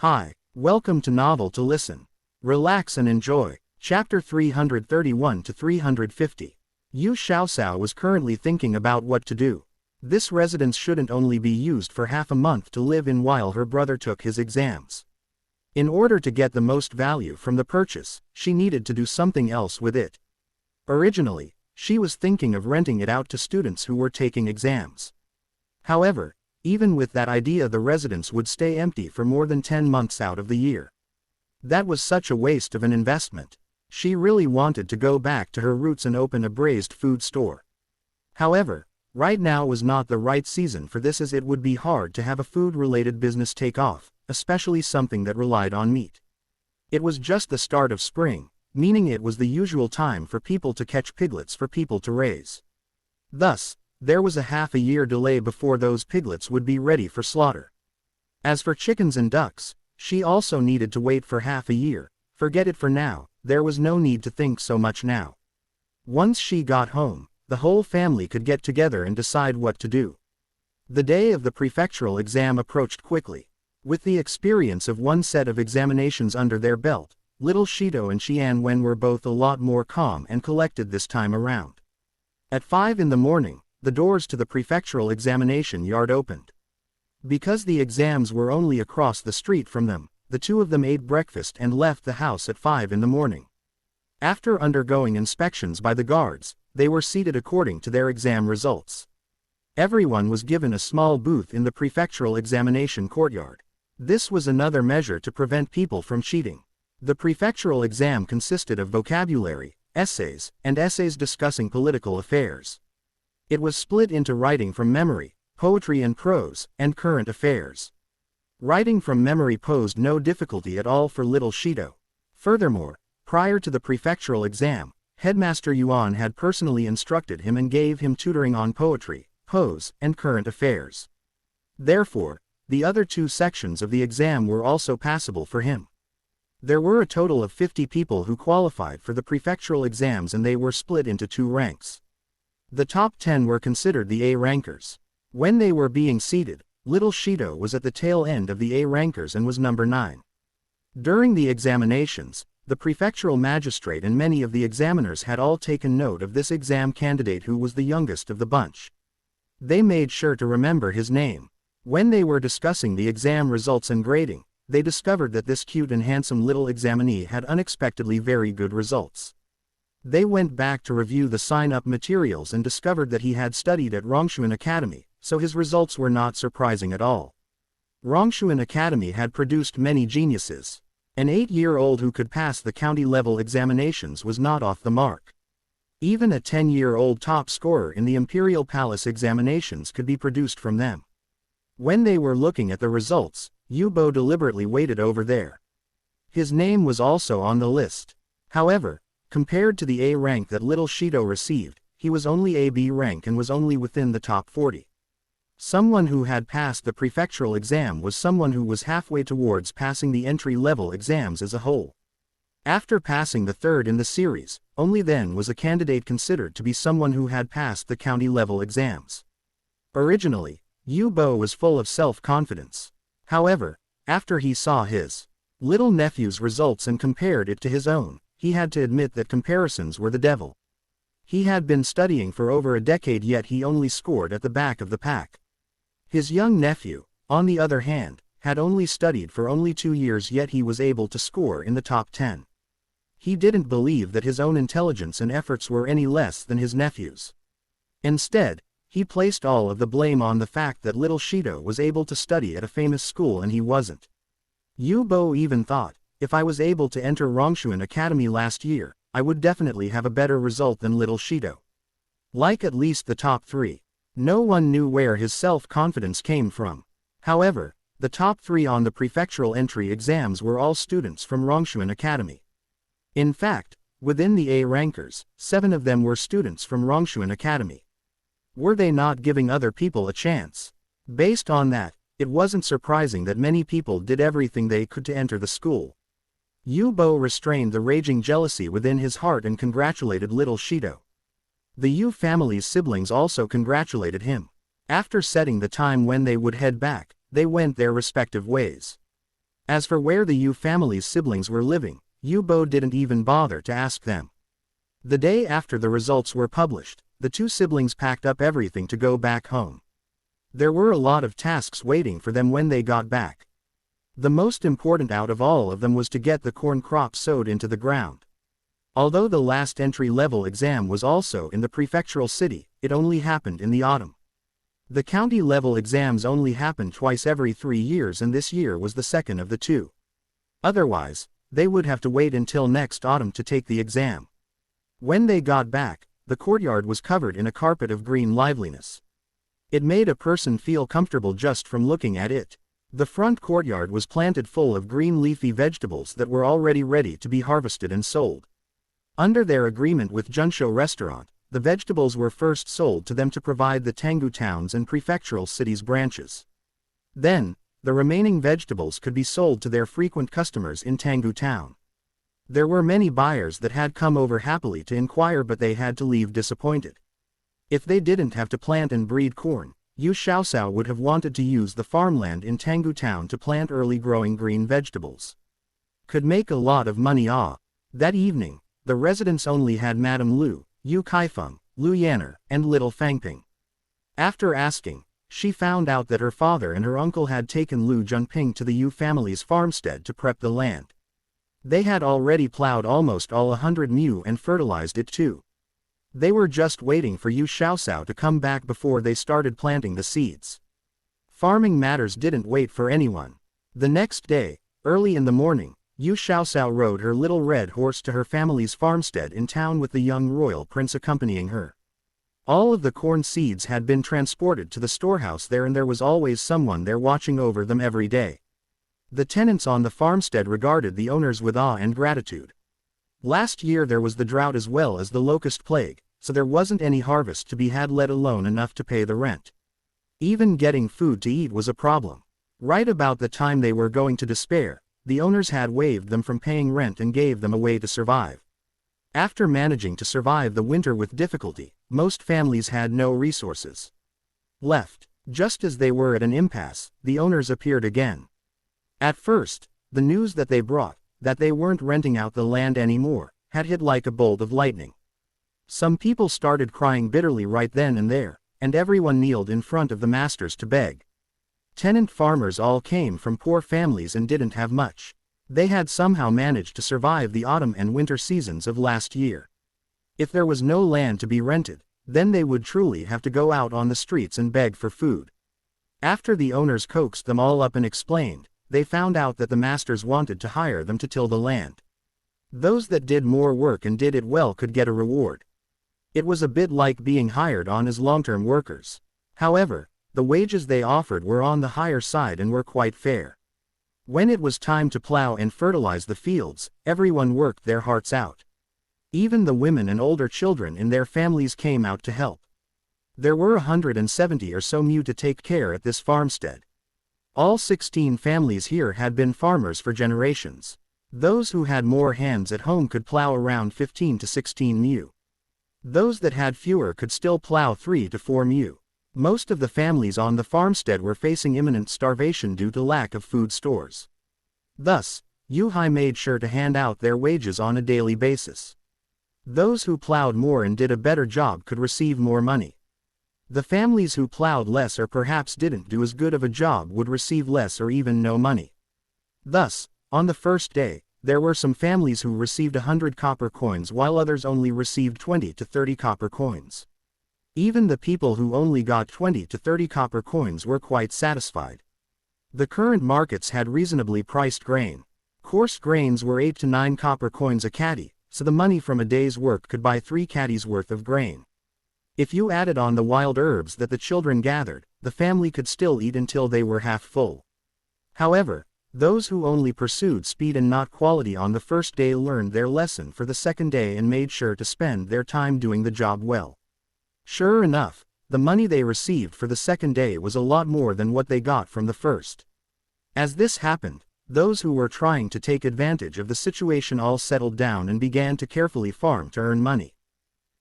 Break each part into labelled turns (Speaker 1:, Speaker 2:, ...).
Speaker 1: Hi, welcome to Novel to Listen. Relax and enjoy. Chapter 331 to 350. Yu Xiaoxiao was currently thinking about what to do. This residence shouldn't only be used for half a month to live in while her brother took his exams. In order to get the most value from the purchase, she needed to do something else with it. Originally, she was thinking of renting it out to students who were taking exams. However, even with that idea, the residence would stay empty for more than 10 months out of the year. That was such a waste of an investment. She really wanted to go back to her roots and open a braised food store. However, right now was not the right season for this, as it would be hard to have a food-related business take off, especially something that relied on meat. It was just the start of spring, meaning it was the usual time for people to catch piglets for people to raise. Thus, there was a half-a-year delay before those piglets would be ready for slaughter. As for chickens and ducks, she also needed to wait for half a year. Forget it for now, there was no need to think so much now. Once she got home, the whole family could get together and decide what to do. The day of the prefectural exam approached quickly. With the experience of one set of examinations under their belt, little Shido and Xian Wen were both a lot more calm and collected this time around. At 5 in the morning, the doors to the prefectural examination yard opened. Because the exams were only across the street from them, the two of them ate breakfast and left the house at 5 in the morning. After undergoing inspections by the guards, they were seated according to their exam results. Everyone was given a small booth in the prefectural examination courtyard. This was another measure to prevent people from cheating. The prefectural exam consisted of vocabulary, essays, and essays discussing political affairs. It was split into writing from memory, poetry and prose, and current affairs. Writing from memory posed no difficulty at all for little Shido. Furthermore, prior to the prefectural exam, Headmaster Yuan had personally instructed him and gave him tutoring on poetry, prose, and current affairs. Therefore, the other two sections of the exam were also passable for him. There were a total of 50 people who qualified for the prefectural exams, and they were split into two ranks. The top 10 were considered the A rankers. When they were being seated, little Shido was at the tail end of the A rankers and was number 9. During the examinations, the prefectural magistrate and many of the examiners had all taken note of this exam candidate, who was the youngest of the bunch. They made sure to remember his name. When they were discussing the exam results and grading, they discovered that this cute and handsome little examinee had unexpectedly very good results. They went back to review the sign-up materials and discovered that he had studied at Rongshuan Academy, so his results were not surprising at all. Rongshuan Academy had produced many geniuses. An 8-year-old who could pass the county-level examinations was not off the mark. Even a 10-year-old top scorer in the Imperial Palace examinations could be produced from them. When they were looking at the results, Yu Bo deliberately waited over there. His name was also on the list. However, compared to the A rank that little Shido received, he was only a B rank and was only within the top 40. Someone who had passed the prefectural exam was someone who was halfway towards passing the entry-level exams as a whole. After passing the third in the series, only then was a candidate considered to be someone who had passed the county-level exams. Originally, Yu Bo was full of self-confidence. However, after he saw his little nephew's results and compared it to his own, he had to admit that comparisons were the devil. He had been studying for over a decade, yet he only scored at the back of the pack. His young nephew, on the other hand, had only studied for only 2 years, yet he was able to score in the top 10. He didn't believe that his own intelligence and efforts were any less than his nephew's. Instead, he placed all of the blame on the fact that little Shido was able to study at a famous school and he wasn't. Yu Bo even thought, if I was able to enter Rongshuan Academy last year, I would definitely have a better result than little Shido. Like at least the top 3. No one knew where his self-confidence came from. However, the top 3 on the prefectural entry exams were all students from Rongshuan Academy. In fact, within the A rankers, 7 of them were students from Rongshuan Academy. Were they not giving other people a chance? Based on that, it wasn't surprising that many people did everything they could to enter the school. Yu Bo restrained the raging jealousy within his heart and congratulated little Shido. The Yu family's siblings also congratulated him. After setting the time when they would head back, they went their respective ways. As for where the Yu family's siblings were living, Yu Bo didn't even bother to ask them. The day after the results were published, the two siblings packed up everything to go back home. There were a lot of tasks waiting for them when they got back. The most important out of all of them was to get the corn crop sowed into the ground. Although the last entry-level exam was also in the prefectural city, it only happened in the autumn. The county-level exams only happened twice every 3 years, and this year was the second of the two. Otherwise, they would have to wait until next autumn to take the exam. When they got back, the courtyard was covered in a carpet of green liveliness. It made a person feel comfortable just from looking at it. The front courtyard was planted full of green leafy vegetables that were already ready to be harvested and sold. Under their agreement with Junsho Restaurant, the vegetables were first sold to them to provide the Tanggu towns and prefectural cities branches. Then, the remaining vegetables could be sold to their frequent customers in Tanggu town. There were many buyers that had come over happily to inquire, but they had to leave disappointed. If they didn't have to plant and breed corn, Yu Xiaosao would have wanted to use the farmland in Tanggu town to plant early growing green vegetables. Could make a lot of money. That evening, the residents only had Madame Lu, Yu Kaifeng, Lu Yanner, and little Fangping. After asking, she found out that her father and her uncle had taken Lu Junping to the Yu family's farmstead to prep the land. They had already plowed almost all 100 mu and fertilized it too. They were just waiting for Yu Xiaosao to come back before they started planting the seeds. Farming matters didn't wait for anyone. The next day, early in the morning, Yu Xiaosao rode her little red horse to her family's farmstead in town with the young royal prince accompanying her. All of the corn seeds had been transported to the storehouse there, and there was always someone there watching over them every day. The tenants on the farmstead regarded the owners with awe and gratitude. Last year there was the drought as well as the locust plague, so there wasn't any harvest to be had, let alone enough to pay the rent. Even getting food to eat was a problem. Right about the time they were going to despair, the owners had waived them from paying rent and gave them a way to survive. After managing to survive the winter with difficulty, most families had no resources left. Just as they were at an impasse, the owners appeared again. At first, the news that they brought, that they weren't renting out the land anymore, had hit like a bolt of lightning. Some people started crying bitterly right then and there, and everyone kneeled in front of the masters to beg. Tenant farmers all came from poor families and didn't have much. They had somehow managed to survive the autumn and winter seasons of last year. If there was no land to be rented, then they would truly have to go out on the streets and beg for food. After the owners coaxed them all up and explained, they found out that the masters wanted to hire them to till the land. Those that did more work and did it well could get a reward. It was a bit like being hired on as long-term workers. However, the wages they offered were on the higher side and were quite fair. When it was time to plow and fertilize the fields, everyone worked their hearts out. Even the women and older children in their families came out to help. There were 170 or so mu to take care at this farmstead. All 16 families here had been farmers for generations. Those who had more hands at home could plow around 15 to 16 mu. Those that had fewer could still plow 3 to 4 mu. Most of the families on the farmstead were facing imminent starvation due to lack of food stores. Thus, Yu Hai made sure to hand out their wages on a daily basis. Those who plowed more and did a better job could receive more money. The families who plowed less or perhaps didn't do as good of a job would receive less or even no money. Thus, on the first day, there were some families who received 100 copper coins while others only received 20 to 30 copper coins. Even the people who only got 20 to 30 copper coins were quite satisfied. The current markets had reasonably priced grain. Coarse grains were 8 to 9 copper coins a caddy, so the money from a day's work could buy 3 caddies worth of grain. If you added on the wild herbs that the children gathered, the family could still eat until they were half full. However, those who only pursued speed and not quality on the first day learned their lesson for the second day and made sure to spend their time doing the job well. Sure enough, the money they received for the second day was a lot more than what they got from the first. As this happened, those who were trying to take advantage of the situation all settled down and began to carefully farm to earn money.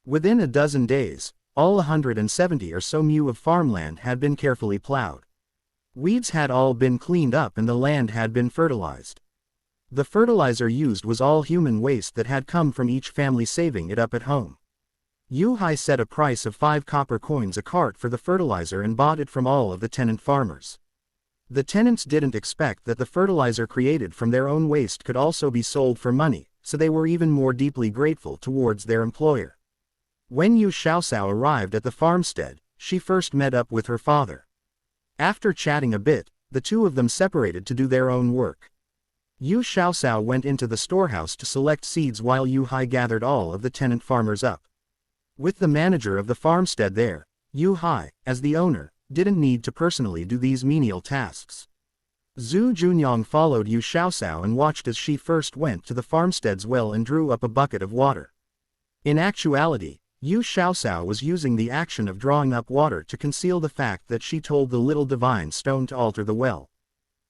Speaker 1: Within a dozen days, all 170 or so mu of farmland had been carefully plowed. Weeds had all been cleaned up and the land had been fertilized. The fertilizer used was all human waste that had come from each family saving it up at home. Yu Hai set a price of 5 copper coins a cart for the fertilizer and bought it from all of the tenant farmers. The tenants didn't expect that the fertilizer created from their own waste could also be sold for money, so they were even more deeply grateful towards their employer. When Yu Xiaosao arrived at the farmstead, she first met up with her father. After chatting a bit, the two of them separated to do their own work. Yu Xiaosao went into the storehouse to select seeds while Yu Hai gathered all of the tenant farmers up. With the manager of the farmstead there, Yu Hai, as the owner, didn't need to personally do these menial tasks. Zhu Junyang followed Yu Xiaosao and watched as she first went to the farmstead's well and drew up a bucket of water. In actuality, Yu Xiaosao was using the action of drawing up water to conceal the fact that she told the little divine stone to alter the well.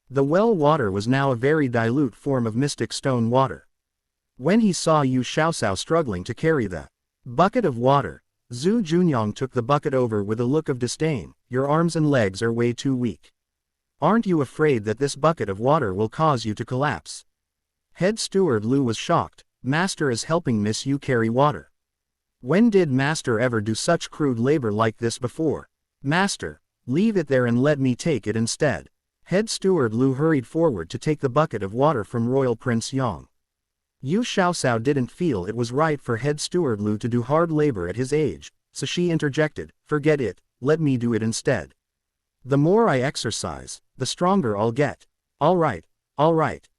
Speaker 1: The well water was now a very dilute form of mystic stone water. When he saw Yu Xiaosao struggling to carry the bucket of water, Zhu Junyang took the bucket over with a look of disdain. Your arms and legs are way too weak. Aren't you afraid that this bucket of water will cause you to collapse? Head steward Lu was shocked. Master is helping Miss Yu carry water. When did Master ever do such crude labor like this before? Master, leave it there and let me take it instead. Head steward Lu hurried forward to take the bucket of water from Royal Prince Yang. Yu Xiaosao didn't feel it was right for head steward Lu to do hard labor at his age, so she interjected, forget it, let me do it instead. The more I exercise, the stronger I'll get. All right,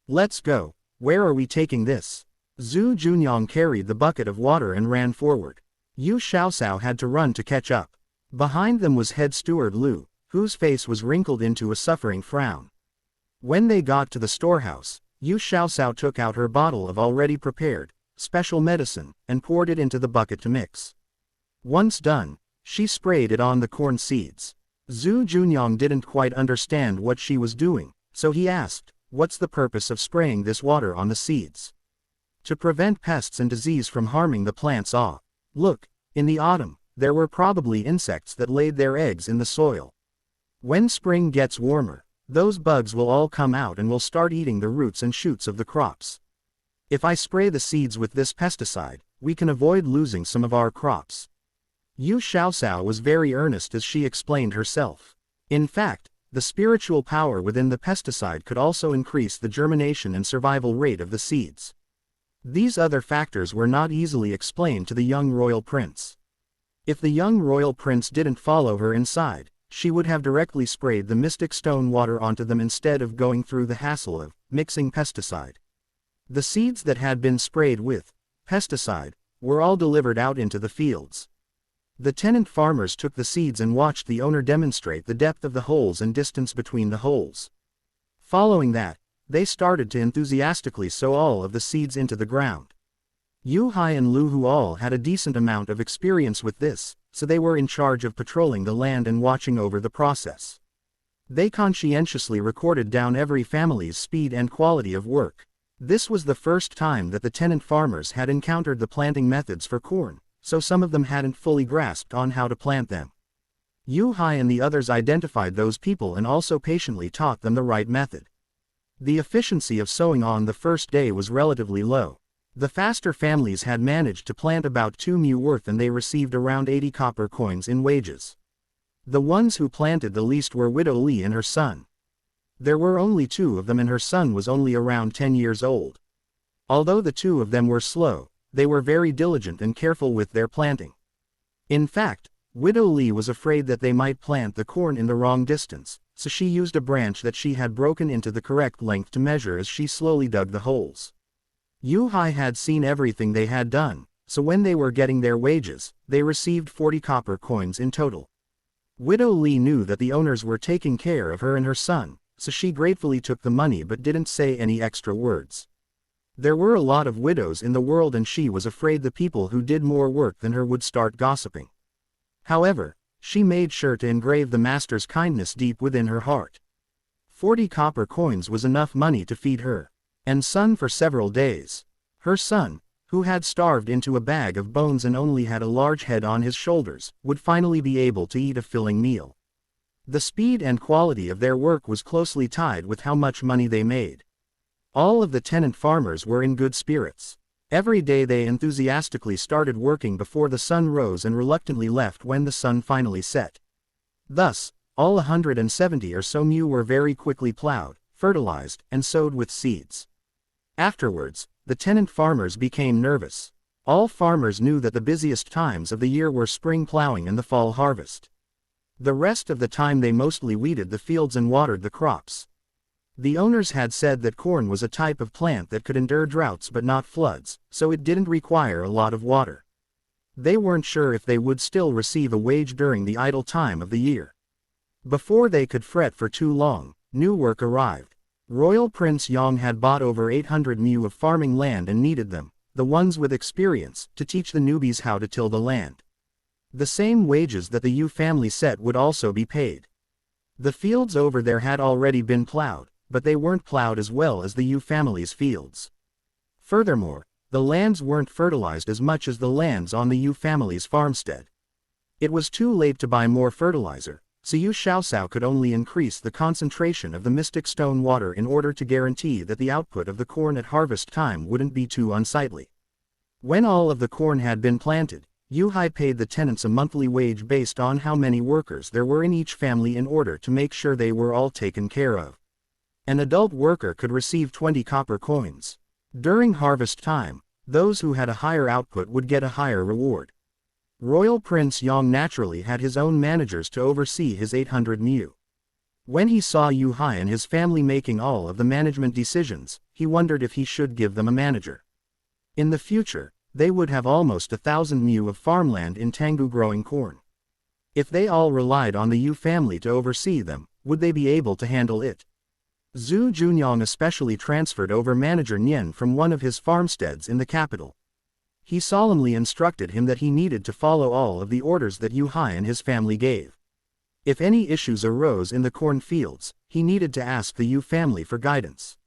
Speaker 1: let's go. Where are we taking this? Zhu Junyang carried the bucket of water and ran forward. Yu Xiaosao had to run to catch up. Behind them was head steward Lu, whose face was wrinkled into a suffering frown. When they got to the storehouse, Yu Xiaosao took out her bottle of already prepared, special medicine, and poured it into the bucket to mix. Once done, she sprayed it on the corn seeds. Zhu Junyang didn't quite understand what she was doing, so he asked, what's the purpose of spraying this water on the seeds? To prevent pests and disease from harming the plants. Look, in the autumn, there were probably insects that laid their eggs in the soil. When spring gets warmer, those bugs will all come out and will start eating the roots and shoots of the crops. If I spray the seeds with this pesticide, we can avoid losing some of our crops. Yu Xiaosao was very earnest as she explained herself. In fact, the spiritual power within the pesticide could also increase the germination and survival rate of the seeds. These other factors were not easily explained to the young royal prince. If the young royal prince didn't follow her inside, she would have directly sprayed the mystic stone water onto them instead of going through the hassle of mixing pesticide. The seeds that had been sprayed with pesticide were all delivered out into the fields. The tenant farmers took the seeds and watched the owner demonstrate the depth of the holes and distance between the holes. Following that, they started to enthusiastically sow all of the seeds into the ground. Yu Hai and Lu Hu all had a decent amount of experience with this, so they were in charge of patrolling the land and watching over the process. They conscientiously recorded down every family's speed and quality of work. This was the first time that the tenant farmers had encountered the planting methods for corn, so some of them hadn't fully grasped on how to plant them. Yu Hai and the others identified those people and also patiently taught them the right method. The efficiency of sowing on the first day was relatively low. The faster families had managed to plant about 2 mu worth and they received around 80 copper coins in wages. The ones who planted the least were Widow Li and her son. There were only 2 of them and her son was only around 10 years old. Although the 2 of them were slow, they were very diligent and careful with their planting. In fact, Widow Li was afraid that they might plant the corn in the wrong distance, so she used a branch that she had broken into the correct length to measure as she slowly dug the holes. Yu Hai had seen everything they had done, so when they were getting their wages, they received 40 copper coins in total. Widow Li knew that the owners were taking care of her and her son, so she gratefully took the money but didn't say any extra words. There were a lot of widows in the world and she was afraid the people who did more work than her would start gossiping. However, she made sure to engrave the master's kindness deep within her heart. 40 copper coins was enough money to feed her and son for several days. Her son, who had starved into a bag of bones and only had a large head on his shoulders, would finally be able to eat a filling meal. The speed and quality of their work was closely tied with how much money they made. All of the tenant farmers were in good spirits. Every day they enthusiastically started working before the sun rose and reluctantly left when the sun finally set. Thus, all 170 or so mu were very quickly plowed, fertilized, and sowed with seeds. Afterwards, the tenant farmers became nervous. All farmers knew that the busiest times of the year were spring plowing and the fall harvest. The rest of the time they mostly weeded the fields and watered the crops. The owners had said that corn was a type of plant that could endure droughts but not floods, so it didn't require a lot of water. They weren't sure if they would still receive a wage during the idle time of the year. Before they could fret for too long, new work arrived. Royal Prince Yong had bought over 800 mu of farming land and needed them, the ones with experience, to teach the newbies how to till the land. The same wages that the Yu family set would also be paid. The fields over there had already been plowed, but they weren't plowed as well as the Yu family's fields. Furthermore, the lands weren't fertilized as much as the lands on the Yu family's farmstead. It was too late to buy more fertilizer, so Yu Xiaosao could only increase the concentration of the mystic stone water in order to guarantee that the output of the corn at harvest time wouldn't be too unsightly. When all of the corn had been planted, Yu Hai paid the tenants a monthly wage based on how many workers there were in each family in order to make sure they were all taken care of. An adult worker could receive 20 copper coins. During harvest time, those who had a higher output would get a higher reward. Royal Prince Yong naturally had his own managers to oversee his 800 mu. When he saw Yu Hai and his family making all of the management decisions, he wondered if he should give them a manager. In the future, they would have almost 1,000 mu of farmland in Tanggu growing corn. If they all relied on the Yu family to oversee them, would they be able to handle it? Zhu Junyang especially transferred over manager Nian from one of his farmsteads in the capital. He solemnly instructed him that he needed to follow all of the orders that Yu Hai and his family gave. If any issues arose in the corn fields, he needed to ask the Yu family for guidance.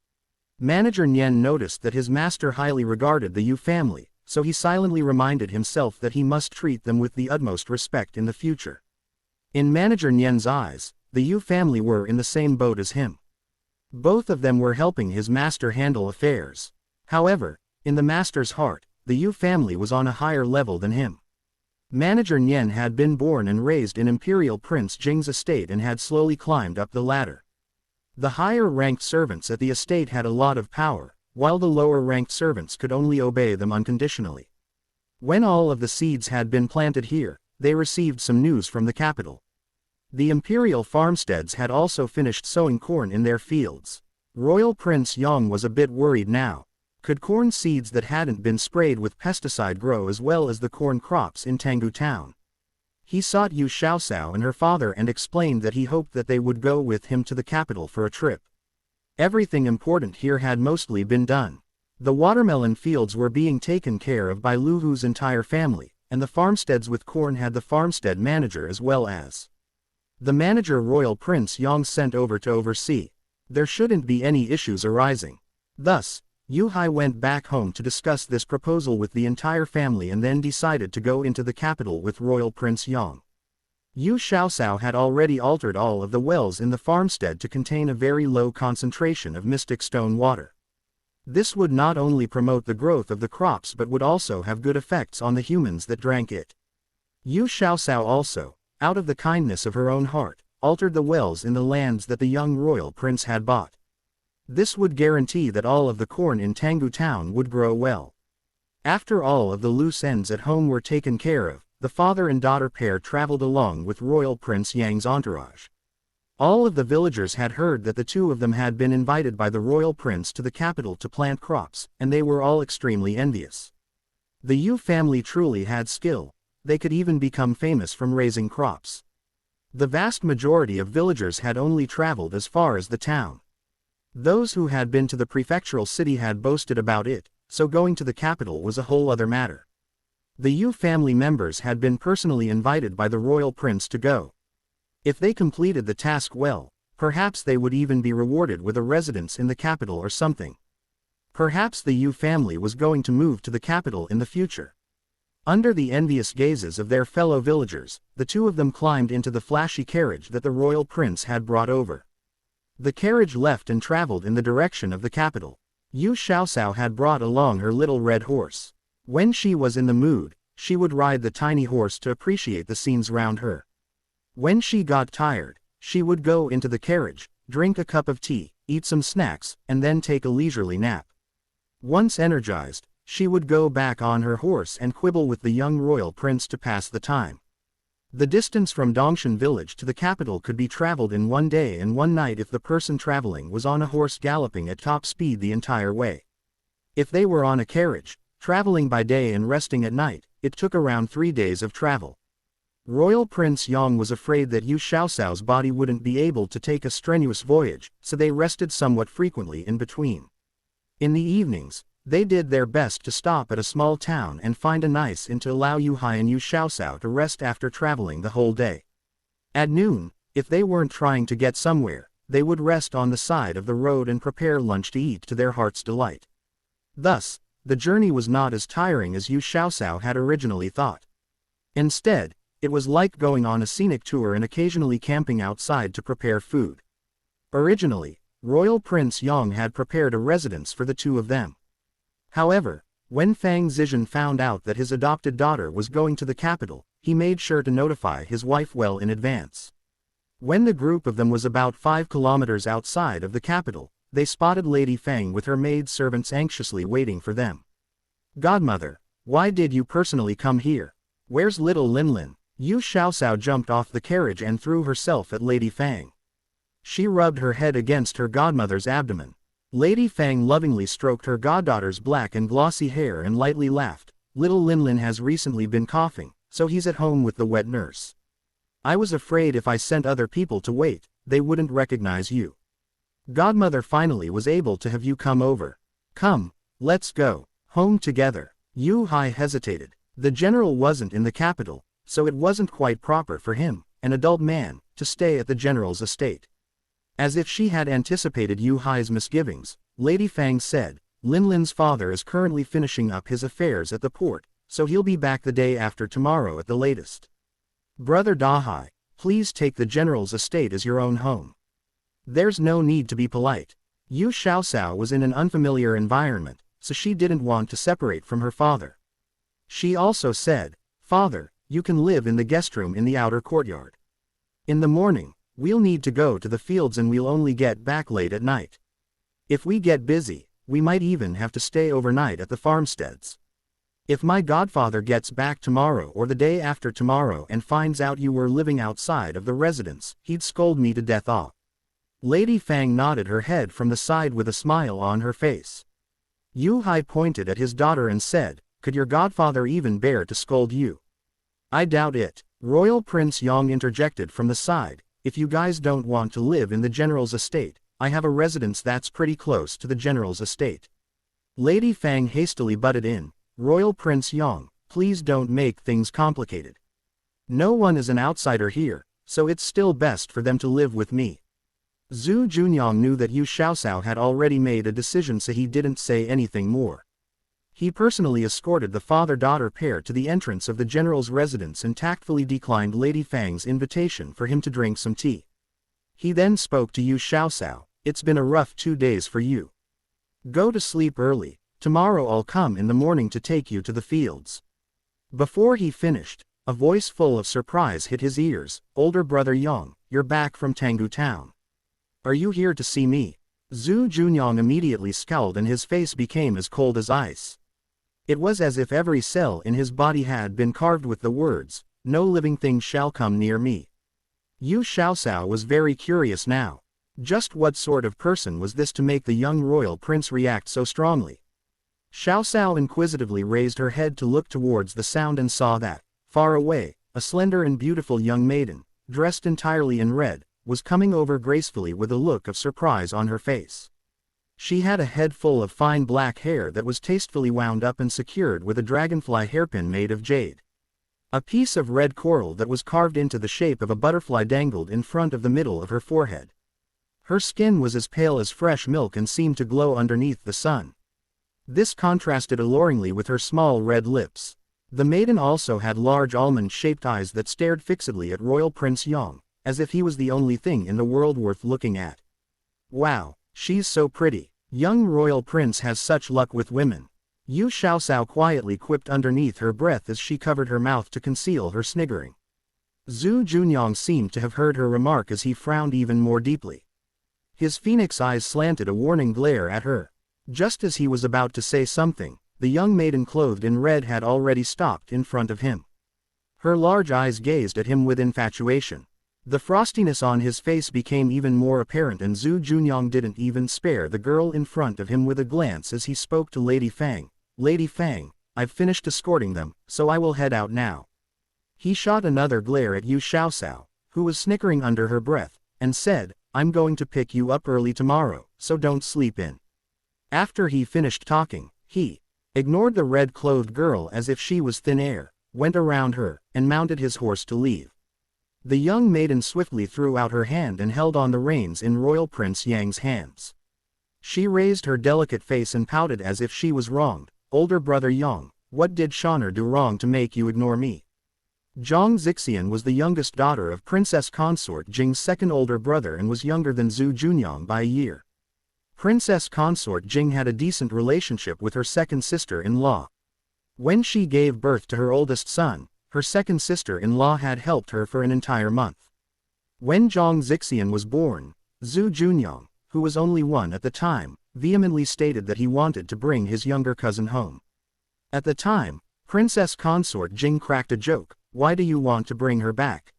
Speaker 1: Manager Nian noticed that his master highly regarded the Yu family, so he silently reminded himself that he must treat them with the utmost respect in the future. In Manager Nian's eyes, the Yu family were in the same boat as him. Both of them were helping his master handle affairs. However, in the master's heart, the Yu family was on a higher level than him. Manager Nian had been born and raised in Imperial Prince Jing's estate and had slowly climbed up the ladder. The higher-ranked servants at the estate had a lot of power, while the lower-ranked servants could only obey them unconditionally. When all of the seeds had been planted here, they received some news from the capital. The imperial farmsteads had also finished sowing corn in their fields. Royal Prince Yong was a bit worried now. Could corn seeds that hadn't been sprayed with pesticide grow as well as the corn crops in Tanggu town? He sought Yu Xiaosao and her father and explained that he hoped that they would go with him to the capital for a trip. Everything important here had mostly been done. The watermelon fields were being taken care of by Lu Hu's entire family, and the farmsteads with corn had the farmstead manager as well as the manager Royal Prince Yong sent over to oversee. There shouldn't be any issues arising. Thus, Yu Hai went back home to discuss this proposal with the entire family and then decided to go into the capital with Royal Prince Yong. Yu Xiaosao had already altered all of the wells in the farmstead to contain a very low concentration of mystic stone water. This would not only promote the growth of the crops but would also have good effects on the humans that drank it. Yu Xiaosao also, out of the kindness of her own heart, altered the wells in the lands that the young royal prince had bought. This would guarantee that all of the corn in Tanggu town would grow well. After all of the loose ends at home were taken care of, the father and daughter pair traveled along with Royal Prince Yang's entourage. All of the villagers had heard that the two of them had been invited by the royal prince to the capital to plant crops, and they were all extremely envious. The Yu family truly had skill. They could even become famous from raising crops. The vast majority of villagers had only traveled as far as the town. Those who had been to the prefectural city had boasted about it, so going to the capital was a whole other matter. The Yu family members had been personally invited by the royal prince to go. If they completed the task well, perhaps they would even be rewarded with a residence in the capital or something. Perhaps the Yu family was going to move to the capital in the future. Under the envious gazes of their fellow villagers, the two of them climbed into the flashy carriage that the royal prince had brought over. The carriage left and traveled in the direction of the capital. Yu Xiaosao had brought along her little red horse. When she was in the mood, she would ride the tiny horse to appreciate the scenes round her. When she got tired, she would go into the carriage, drink a cup of tea, eat some snacks, and then take a leisurely nap. Once energized, she would go back on her horse and quibble with the young royal prince to pass the time. The distance from Dongshan village to the capital could be traveled in one day and one night if the person traveling was on a horse galloping at top speed the entire way. If they were on a carriage, traveling by day and resting at night, it took around 3 days of travel. Royal Prince Yong was afraid that Yu Xiaosao's body wouldn't be able to take a strenuous voyage, so they rested somewhat frequently in between. In the evenings, they did their best to stop at a small town and find a nice inn to allow Yu Hai and Yu Xiaosao to rest after traveling the whole day. At noon, if they weren't trying to get somewhere, they would rest on the side of the road and prepare lunch to eat to their heart's delight. Thus, the journey was not as tiring as Yu Xiaosao had originally thought. Instead, it was like going on a scenic tour and occasionally camping outside to prepare food. Originally, Royal Prince Yong had prepared a residence for the two of them. However, when Fang Zizhen found out that his adopted daughter was going to the capital, he made sure to notify his wife well in advance. When the group of them was about 5 kilometers outside of the capital, they spotted Lady Fang with her maid servants anxiously waiting for them. "Godmother, why did you personally come here? Where's little Linlin?" Yu Xiaosao jumped off the carriage and threw herself at Lady Fang. She rubbed her head against her godmother's abdomen. Lady Fang lovingly stroked her goddaughter's black and glossy hair and lightly laughed. "Little Linlin has recently been coughing, so he's at home with the wet nurse. I was afraid if I sent other people to wait, they wouldn't recognize you. Godmother finally was able to have you come over. Come, let's go home together." Yu Hai hesitated. The general wasn't in the capital, so it wasn't quite proper for him, an adult man, to stay at the general's estate. As if she had anticipated Yu Hai's misgivings, Lady Fang said, "Linlin's father is currently finishing up his affairs at the port, so he'll be back the day after tomorrow at the latest. Brother Dahai, please take the general's estate as your own home." There's no need to be polite. Yu Xiaosao was in an unfamiliar environment, so she didn't want to separate from her father. She also said, "Father, you can live in the guest room in the outer courtyard. In the morning, we'll need to go to the fields and we'll only get back late at night. If we get busy, we might even have to stay overnight at the farmsteads. If my godfather gets back tomorrow or the day after tomorrow and finds out you were living outside of the residence, he'd scold me to death." Lady Fang nodded her head from the side with a smile on her face. Yu Hai pointed at his daughter and said, "Could your godfather even bear to scold you?" "I doubt it," Royal Prince Yong interjected from the side. "If you guys don't want to live in the general's estate, I have a residence that's pretty close to the general's estate." Lady Fang hastily butted in, "Royal Prince Yong, please don't make things complicated. No one is an outsider here, so it's still best for them to live with me." Zhu Junyang knew that Yu Xiaosao had already made a decision, so he didn't say anything more. He personally escorted the father-daughter pair to the entrance of the general's residence and tactfully declined Lady Fang's invitation for him to drink some tea. He then spoke to Yu Xiaosao, "It's been a rough 2 days for you. Go to sleep early, tomorrow I'll come in the morning to take you to the fields." Before he finished, a voice full of surprise hit his ears. "Older brother Yong, you're back from Tanggu town. Are you here to see me?" Zhu Junyang immediately scowled and his face became as cold as ice. It was as if every cell in his body had been carved with the words, "No living thing shall come near me." Yu Xiaosao was very curious now. Just what sort of person was this to make the young royal prince react so strongly? Xiaosao inquisitively raised her head to look towards the sound and saw that, far away, a slender and beautiful young maiden, dressed entirely in red, was coming over gracefully with a look of surprise on her face. She had a head full of fine black hair that was tastefully wound up and secured with a dragonfly hairpin made of jade. A piece of red coral that was carved into the shape of a butterfly dangled in front of the middle of her forehead. Her skin was as pale as fresh milk and seemed to glow underneath the sun. This contrasted alluringly with her small red lips. The maiden also had large almond-shaped eyes that stared fixedly at Royal Prince Yong, as if he was the only thing in the world worth looking at. Wow, she's so pretty. Young Royal Prince has such luck with women. Yu Xiaosao quietly quipped underneath her breath as she covered her mouth to conceal her sniggering. Zhu Junyang seemed to have heard her remark as he frowned even more deeply. His phoenix eyes slanted a warning glare at her. Just as he was about to say something, the young maiden clothed in red had already stopped in front of him. Her large eyes gazed at him with infatuation. The frostiness on his face became even more apparent, and Zhu Junyang didn't even spare the girl in front of him with a glance as he spoke to Lady Fang. Lady Fang, I've finished escorting them, so I will head out now. He shot another glare at Yu Xiaosao, who was snickering under her breath, and said, I'm going to pick you up early tomorrow, so don't sleep in. After he finished talking, he ignored the red-clothed girl as if she was thin air, went around her, and mounted his horse to leave. The young maiden swiftly threw out her hand and held on the reins in Royal Prince Yang's hands. She raised her delicate face and pouted as if she was wronged. Older brother Yang, what did Shaner do wrong to make you ignore me? Zhang Zixian was the youngest daughter of Princess Consort Jing's second older brother and was younger than Zhu Junyang by a year. Princess Consort Jing had a decent relationship with her second sister-in-law. When she gave birth to her oldest son, her second sister-in-law had helped her for an entire month. When Zhang Zixian was born, Zhu Junyang, who was only 1 at the time, vehemently stated that he wanted to bring his younger cousin home. At the time, Princess Consort Jing cracked a joke, why do you want to bring her back?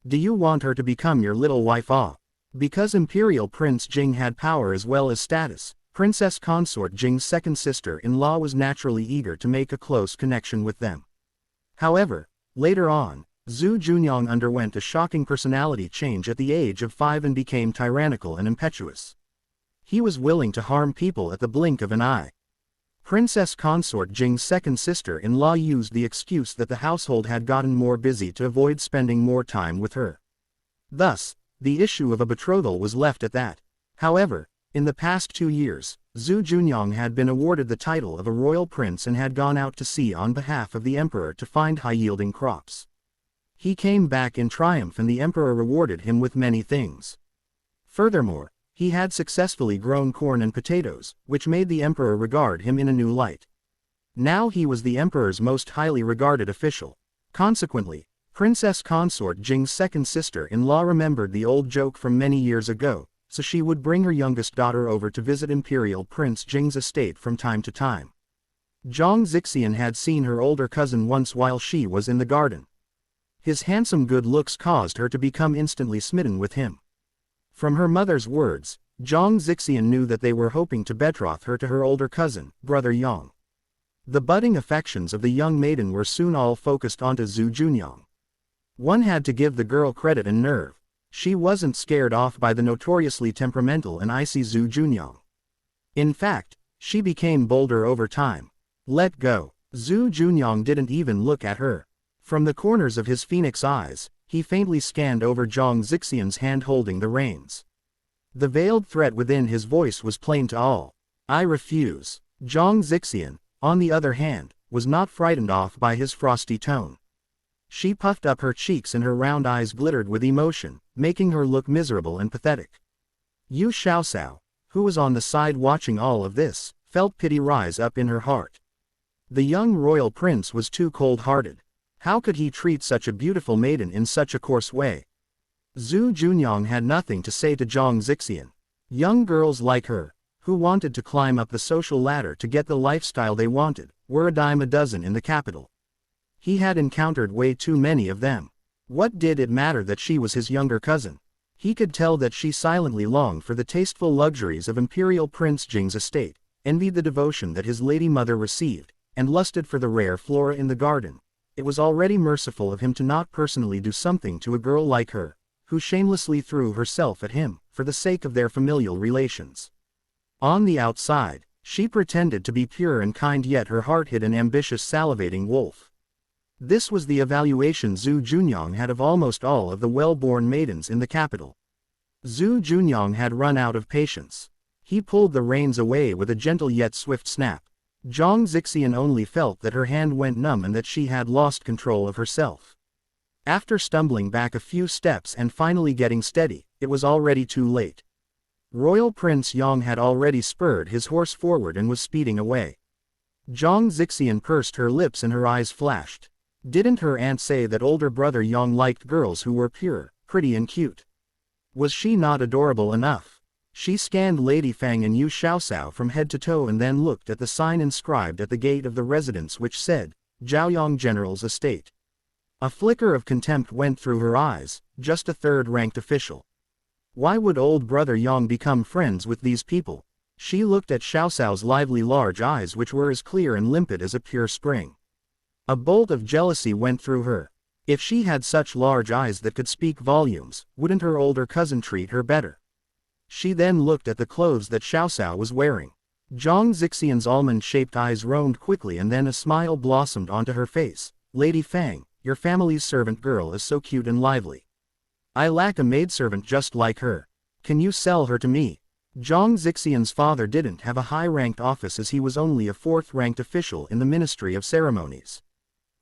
Speaker 1: Do you want her to become your little wife? Because Imperial Prince Jing had power as well as status, Princess Consort Jing's second sister-in-law was naturally eager to make a close connection with them. However, later on, Zhu Junyang underwent a shocking personality change at the age of 5 and became tyrannical and impetuous. He was willing to harm people at the blink of an eye. Princess Consort Jing's second sister-in-law used the excuse that the household had gotten more busy to avoid spending more time with her. Thus, the issue of a betrothal was left at that. However, in the past 2 years, Zhu Junyang had been awarded the title of a royal prince and had gone out to sea on behalf of the emperor to find high-yielding crops. He came back in triumph and the emperor rewarded him with many things. Furthermore, he had successfully grown corn and potatoes, which made the emperor regard him in a new light. Now he was the emperor's most highly regarded official. Consequently, Princess Consort Jing's second sister-in-law remembered the old joke from many years ago, so she would bring her youngest daughter over to visit Imperial Prince Jing's estate from time to time. Zhang Zixian had seen her older cousin once while she was in the garden. His handsome good looks caused her to become instantly smitten with him. From her mother's words, Zhang Zixian knew that they were hoping to betroth her to her older cousin, Brother Yang. The budding affections of the young maiden were soon all focused onto Zhu Junyang. One had to give the girl credit and nerve. She wasn't scared off by the notoriously temperamental and icy Zhu Junyang. In fact, she became bolder over time. Let go. Zhu Junyang didn't even look at her. From the corners of his phoenix eyes, he faintly scanned over Zhang Zixian's hand holding the reins. The veiled threat within his voice was plain to all. I refuse. Zhang Zixian, on the other hand, was not frightened off by his frosty tone. She puffed up her cheeks and her round eyes glittered with emotion, making her look miserable and pathetic. Yu Xiaosao, who was on the side watching all of this, felt pity rise up in her heart. The young royal prince was too cold-hearted. How could he treat such a beautiful maiden in such a coarse way? Zhu Junyang had nothing to say to Zhang Zixian. Young girls like her, who wanted to climb up the social ladder to get the lifestyle they wanted, were a dime a dozen in the capital. He had encountered way too many of them. What did it matter that she was his younger cousin? He could tell that she silently longed for the tasteful luxuries of Imperial Prince Jing's estate, envied the devotion that his lady mother received, and lusted for the rare flora in the garden. It was already merciful of him to not personally do something to a girl like her, who shamelessly threw herself at him, for the sake of their familial relations. On the outside, she pretended to be pure and kind, yet her heart hid an ambitious salivating wolf. This was the evaluation Zhu Junyang had of almost all of the well-born maidens in the capital. Zhu Junyang had run out of patience. He pulled the reins away with a gentle yet swift snap. Zhang Zixian only felt that her hand went numb and that she had lost control of herself. After stumbling back a few steps and finally getting steady, it was already too late. Royal Prince Yang had already spurred his horse forward and was speeding away. Zhang Zixian pursed her lips and her eyes flashed. Didn't her aunt say that older brother Yang liked girls who were pure, pretty and cute? Was she not adorable enough? She scanned Lady Fang and Yu Xiaoxiao from head to toe and then looked at the sign inscribed at the gate of the residence which said, Zhaoyang General's Estate. A flicker of contempt went through her eyes, just a third-ranked official. Why would old brother Yang become friends with these people? She looked at Xiaoxiao's lively large eyes which were as clear and limpid as a pure spring. A bolt of jealousy went through her. If she had such large eyes that could speak volumes, wouldn't her older cousin treat her better? She then looked at the clothes that Xiaoxiao was wearing. Zhang Zixian's almond-shaped eyes roamed quickly and then a smile blossomed onto her face. Lady Fang, your family's servant girl is so cute and lively. I lack a maidservant just like her. Can you sell her to me? Zhang Zixian's father didn't have a high-ranked office as he was only a fourth-ranked official in the Ministry of Ceremonies.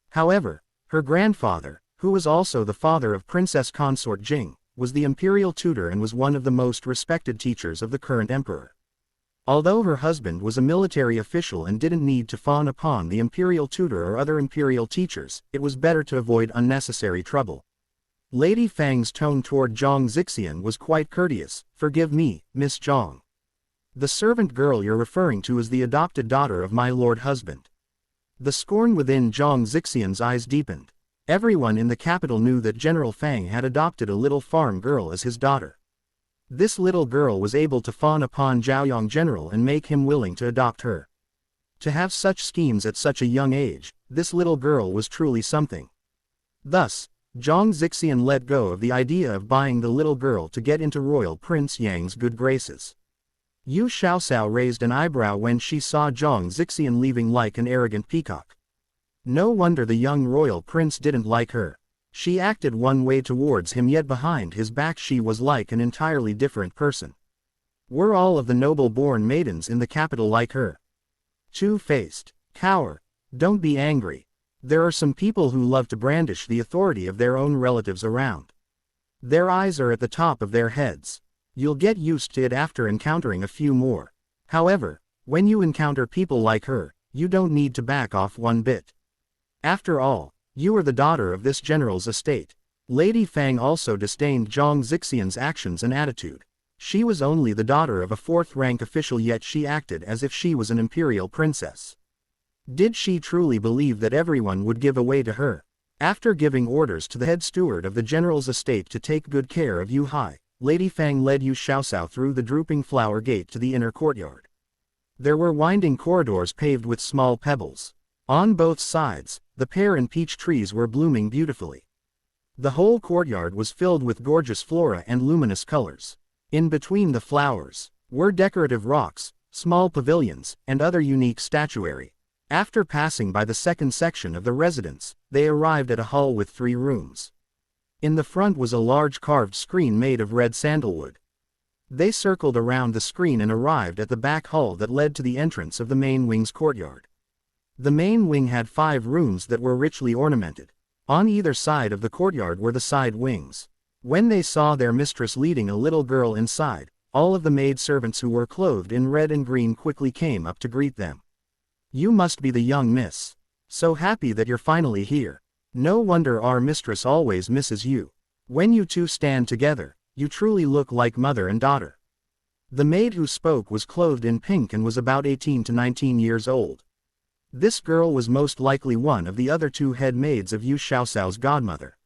Speaker 1: However, her grandfather, who was also the father of Princess Consort Jing, was the imperial tutor and was one of the most respected teachers of the current emperor. Although her husband was a military official and didn't need to fawn upon the imperial tutor or other imperial teachers, it was better to avoid unnecessary trouble. Lady Fang's tone toward Zhang Zixian was quite courteous. Forgive me, Miss Zhang. The servant girl you're referring to is the adopted daughter of my lord husband. The scorn within Zhang Zixian's eyes deepened. Everyone in the capital knew that General Fang had adopted a little farm girl as his daughter. This little girl was able to fawn upon Zhaoyang General and make him willing to adopt her. To have such schemes at such a young age, this little girl was truly something. Thus, Zhang Zixian let go of the idea of buying the little girl to get into Royal Prince Yang's good graces. Yu Xiaoxiao raised an eyebrow when she saw Zhang Zixian leaving like an arrogant peacock. No wonder the young royal prince didn't like her. She acted one way towards him yet behind his back she was like an entirely different person. Were all of the noble-born maidens in the capital like her? Two-faced. Cower. Don't be angry. There are some people who love to brandish the authority of their own relatives around. Their eyes are at the top of their heads. You'll get used to it after encountering a few more. However, when you encounter people like her, you don't need to back off one bit. After all, you are the daughter of this general's estate. Lady Fang also disdained Zhang Zixian's actions and attitude. She was only the daughter of a fourth-rank official yet she acted as if she was an imperial princess. Did she truly believe that everyone would give way to her? After giving orders to the head steward of the general's estate to take good care of Yu Hai, Lady Fang led Yu Xiaoxiao through the drooping flower gate to the inner courtyard. There were winding corridors paved with small pebbles. On both sides, the pear and peach trees were blooming beautifully. The whole courtyard was filled with gorgeous flora and luminous colors. In between the flowers were decorative rocks, small pavilions, and other unique statuary. After passing by the second section of the residence, they arrived at a hall with 3 rooms. In the front was a large carved screen made of red sandalwood. They circled around the screen and arrived at the back hall that led to the entrance of the main wing's courtyard. The main wing had 5 rooms that were richly ornamented. On either side of the courtyard were the side wings. When they saw their mistress leading a little girl inside, all of the maid-servants who were clothed in red and green quickly came up to greet them. You must be the young miss. So happy that you're finally here. No wonder our mistress always misses you. When you two stand together, you truly look like mother and daughter. The maid who spoke was clothed in pink and was about 18 to 19 years old. This girl was most likely one of the other 2 head maids of Yu Xiaoxiao's godmother.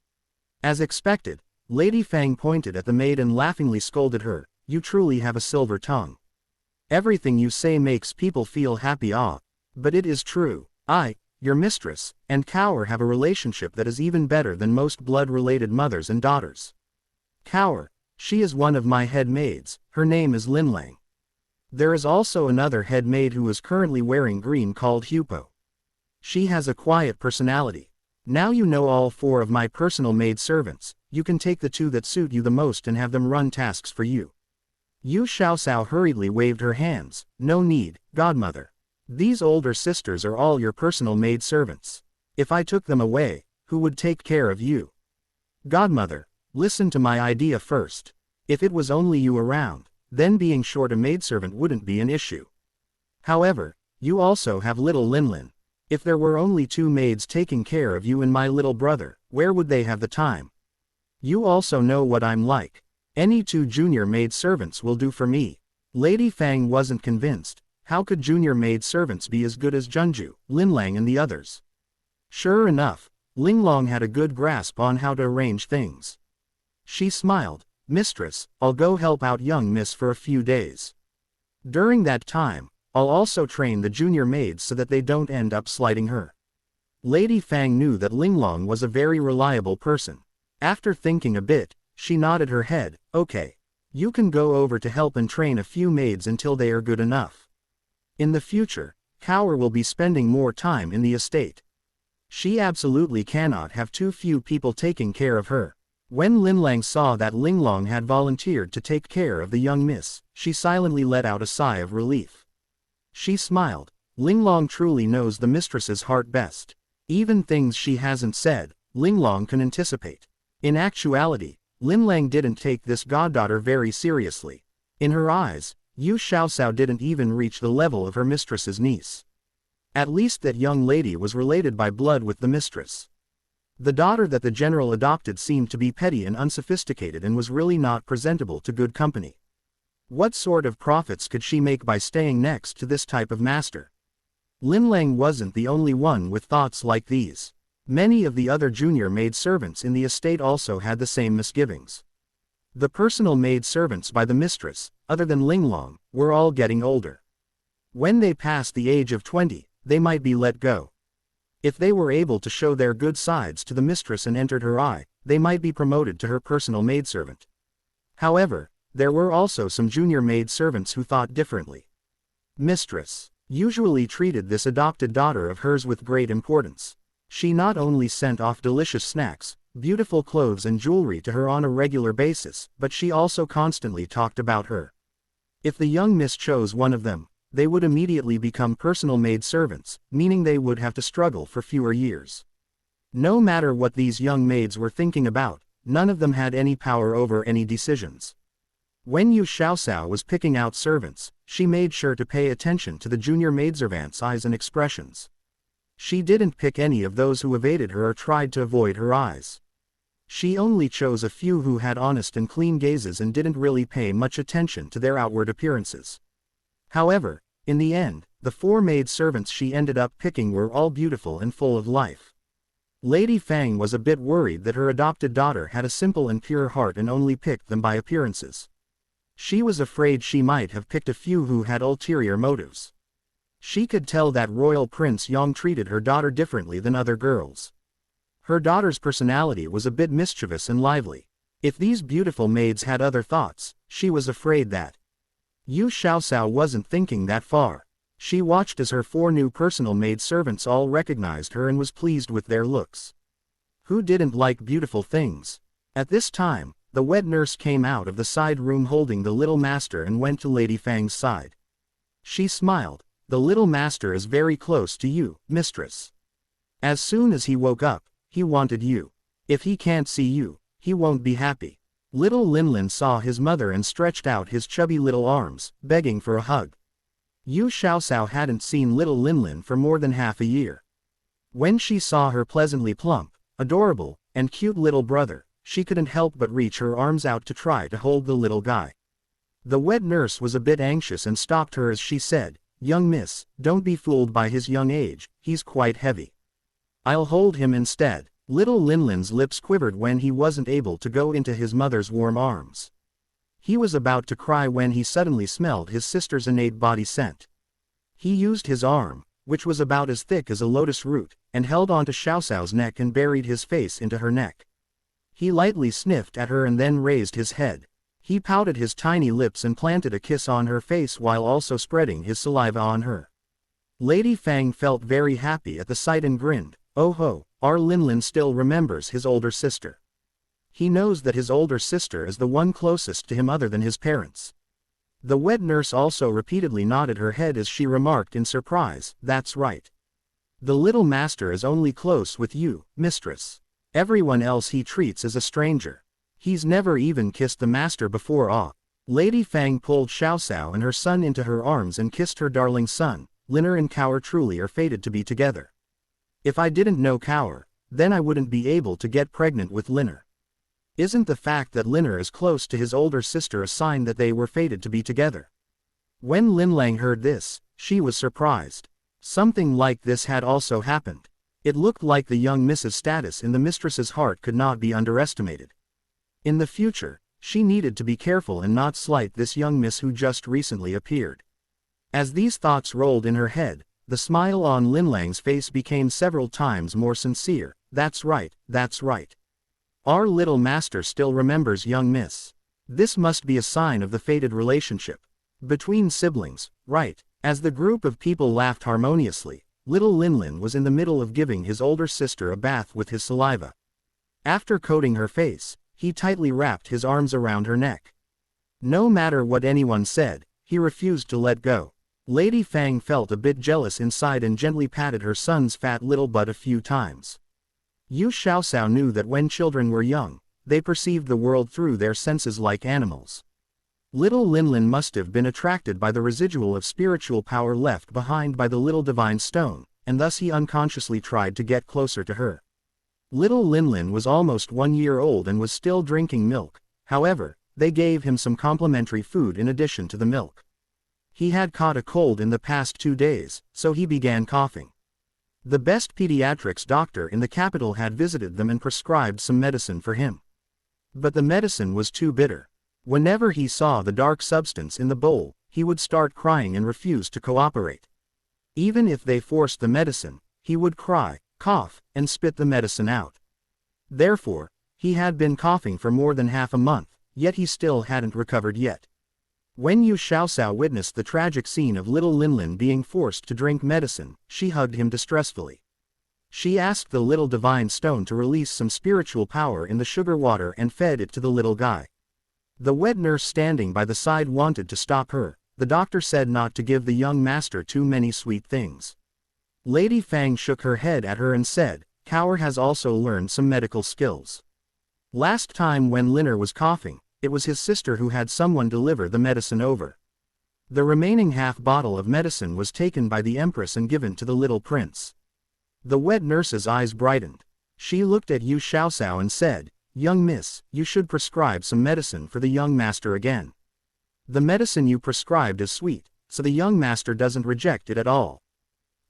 Speaker 1: As expected, Lady Fang pointed at the maid and laughingly scolded her, "You truly have a silver tongue. Everything you say makes people feel happy. But it is true. I, your mistress, and Cower have a relationship that is even better than most blood-related mothers and daughters. Cower, she is one of my head maids, her name is Linlang. There is also another head maid who is currently wearing green called Hupo. She has a quiet personality. Now you know all 4 of my personal maid servants, you can take the 2 that suit you the most and have them run tasks for you." Yu Xiaoxiao hurriedly waved her hands. "No need, godmother. These older sisters are all your personal maidservants. If I took them away, who would take care of you? Godmother, listen to my idea first. If it was only you around, then being short a maidservant wouldn't be an issue. However, you also have little Linlin. If there were only 2 maids taking care of you and my little brother, where would they have the time? You also know what I'm like. Any 2 junior maidservants will do for me. Lady Fang wasn't convinced. How could junior maidservants be as good as Junju, Linlang and the others? Sure enough, Linglong had a good grasp on how to arrange things. She smiled. Mistress, I'll go help out young miss for a few days. During that time, I'll also train the junior maids so that they don't end up slighting her. Lady Fang knew that Linglong was a very reliable person. After thinking a bit, she nodded her head. Okay. You can go over to help and train a few maids until they are good enough. In the future, Kaur will be spending more time in the estate. She absolutely cannot have too few people taking care of her. When Linlang saw that Linglong had volunteered to take care of the young miss, she silently let out a sigh of relief. She smiled. Linglong truly knows the mistress's heart best. Even things she hasn't said, Linglong can anticipate. In actuality, Linlang didn't take this goddaughter very seriously. In her eyes, Yu Xiaoxiao didn't even reach the level of her mistress's niece. At least that young lady was related by blood with the mistress. The daughter that the general adopted seemed to be petty and unsophisticated and was really not presentable to good company. What sort of profits could she make by staying next to this type of master? Linlang wasn't the only one with thoughts like these. Many of the other junior maidservants in the estate also had the same misgivings. The personal maidservants by the mistress, other than Linglong, were all getting older. When they passed the age of 20, they might be let go. If they were able to show their good sides to the mistress and entered her eye, they might be promoted to her personal maidservant. However, there were also some junior maidservants who thought differently. Mistress usually treated this adopted daughter of hers with great importance. She not only sent off delicious snacks, beautiful clothes and jewelry to her on a regular basis, but she also constantly talked about her. If the young miss chose one of them, they would immediately become personal maidservants, meaning they would have to struggle for fewer years. No matter what these young maids were thinking about, none of them had any power over any decisions. When Yu Xiaoxiao was picking out servants, she made sure to pay attention to the junior maidservant's eyes and expressions. She didn't pick any of those who evaded her or tried to avoid her eyes. She only chose a few who had honest and clean gazes and didn't really pay much attention to their outward appearances. However, in the end, the 4 maidservants she ended up picking were all beautiful and full of life. Lady Fang was a bit worried that her adopted daughter had a simple and pure heart and only picked them by appearances. She was afraid she might have picked a few who had ulterior motives. She could tell that Royal Prince Yong treated her daughter differently than other girls. Her daughter's personality was a bit mischievous and lively. If these beautiful maids had other thoughts, she was afraid that Yu Xiaoxiao wasn't thinking that far. She watched as her 4 new personal maidservants all recognized her and was pleased with their looks. Who didn't like beautiful things? At this time, the wet nurse came out of the side room holding the little master and went to Lady Fang's side. She smiled. The little master is very close to you, mistress. As soon as he woke up, he wanted you. If he can't see you, he won't be happy. Little Linlin saw his mother and stretched out his chubby little arms, begging for a hug. Yu Xiaoxiao hadn't seen little Linlin for more than half a year. When she saw her pleasantly plump, adorable, and cute little brother, she couldn't help but reach her arms out to try to hold the little guy. The wet nurse was a bit anxious and stopped her as she said, "Young miss, don't be fooled by his young age, he's quite heavy. I'll hold him instead." Little Linlin's lips quivered when he wasn't able to go into his mother's warm arms. He was about to cry when he suddenly smelled his sister's innate body scent. He used his arm, which was about as thick as a lotus root, and held onto Xiaoxiao's neck and buried his face into her neck. He lightly sniffed at her and then raised his head. He pouted his tiny lips and planted a kiss on her face while also spreading his saliva on her. Lady Fang felt very happy at the sight and grinned. "Oh ho, our Linlin still remembers his older sister. He knows that his older sister is the one closest to him other than his parents." The wet nurse also repeatedly nodded her head as she remarked in surprise, "That's right. The little master is only close with you, mistress. Everyone else he treats as a stranger. He's never even kissed the master before." Lady Fang pulled Xiao Xiao and her son into her arms and kissed her darling son. "Liner and Cower truly are fated to be together. If I didn't know Cower, then I wouldn't be able to get pregnant with Liner. Isn't the fact that Liner is close to his older sister a sign that they were fated to be together?" When Lin Lang heard this, she was surprised. Something like this had also happened. It looked like the young Miss's status in the mistress's heart could not be underestimated. In the future, she needed to be careful and not slight this young Miss who just recently appeared. As these thoughts rolled in her head, the smile on Lin Lang's face became several times more sincere. "That's right, that's right. Our little master still remembers young Miss. This must be a sign of the fated relationship between siblings, right?" As the group of people laughed harmoniously, little Linlin was in the middle of giving his older sister a bath with his saliva. After coating her face, he tightly wrapped his arms around her neck. No matter what anyone said, he refused to let go. Lady Fang felt a bit jealous inside and gently patted her son's fat little butt a few times. Yu Xiaoxiao knew that when children were young, they perceived the world through their senses like animals. Little Linlin must have been attracted by the residual of spiritual power left behind by the little divine stone, and thus he unconsciously tried to get closer to her. Little Linlin was almost 1 year old and was still drinking milk. However, they gave him some complimentary food in addition to the milk. He had caught a cold in the past 2 days, so he began coughing. The best pediatrics doctor in the capital had visited them and prescribed some medicine for him. But the medicine was too bitter. Whenever he saw the dark substance in the bowl, he would start crying and refuse to cooperate. Even if they forced the medicine, he would cry, cough, and spit the medicine out. Therefore, he had been coughing for more than half a month, yet he still hadn't recovered yet. When Yu Xiaoxiao witnessed the tragic scene of little Linlin being forced to drink medicine, she hugged him distressfully. She asked the little divine stone to release some spiritual power in the sugar water and fed it to the little guy. The wet nurse standing by the side wanted to stop her. The doctor said not to give the young master too many sweet things. Lady Fang shook her head at her and said, "Cower has also learned some medical skills. Last time when Liner was coughing, it was his sister who had someone deliver the medicine over. The remaining half bottle of medicine was taken by the Empress and given to the little prince." The wet nurse's eyes brightened. She looked at Yu Xiaoxiao and said, "Young miss, you should prescribe some medicine for the young master again. The medicine you prescribed is sweet, so the young master doesn't reject it at all."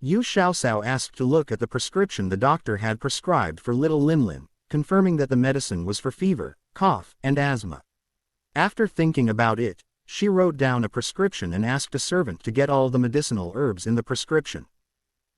Speaker 1: Yu Xiaoxiao asked to look at the prescription the doctor had prescribed for little Linlin, confirming that the medicine was for fever, cough, and asthma. After thinking about it, she wrote down a prescription and asked a servant to get all the medicinal herbs in the prescription.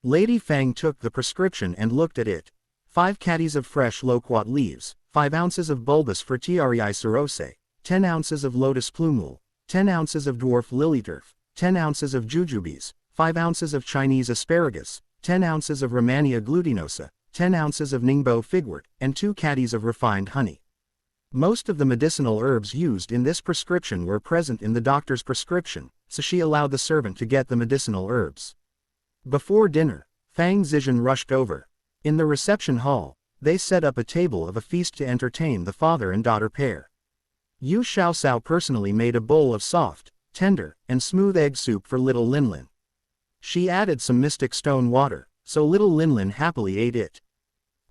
Speaker 1: Lady Fang took the prescription and looked at it. 5 caddies of fresh loquat leaves, 5 ounces of bulbous Fertiarii cerose, 10 ounces of lotus plumule, 10 ounces of dwarf lily turf, 10 ounces of jujubes, 5 ounces of Chinese asparagus, 10 ounces of Rhamania glutinosa, 10 ounces of Ningbo figwort, and 2 caddies of refined honey. Most of the medicinal herbs used in this prescription were present in the doctor's prescription, so she allowed the servant to get the medicinal herbs. Before dinner, Fang Zizhen rushed over. In the reception hall, they set up a table of a feast to entertain the father and daughter pair. Yu Xiaoxiao personally made a bowl of soft, tender, and smooth egg soup for little Linlin. She added some mystic stone water, so little Linlin happily ate it.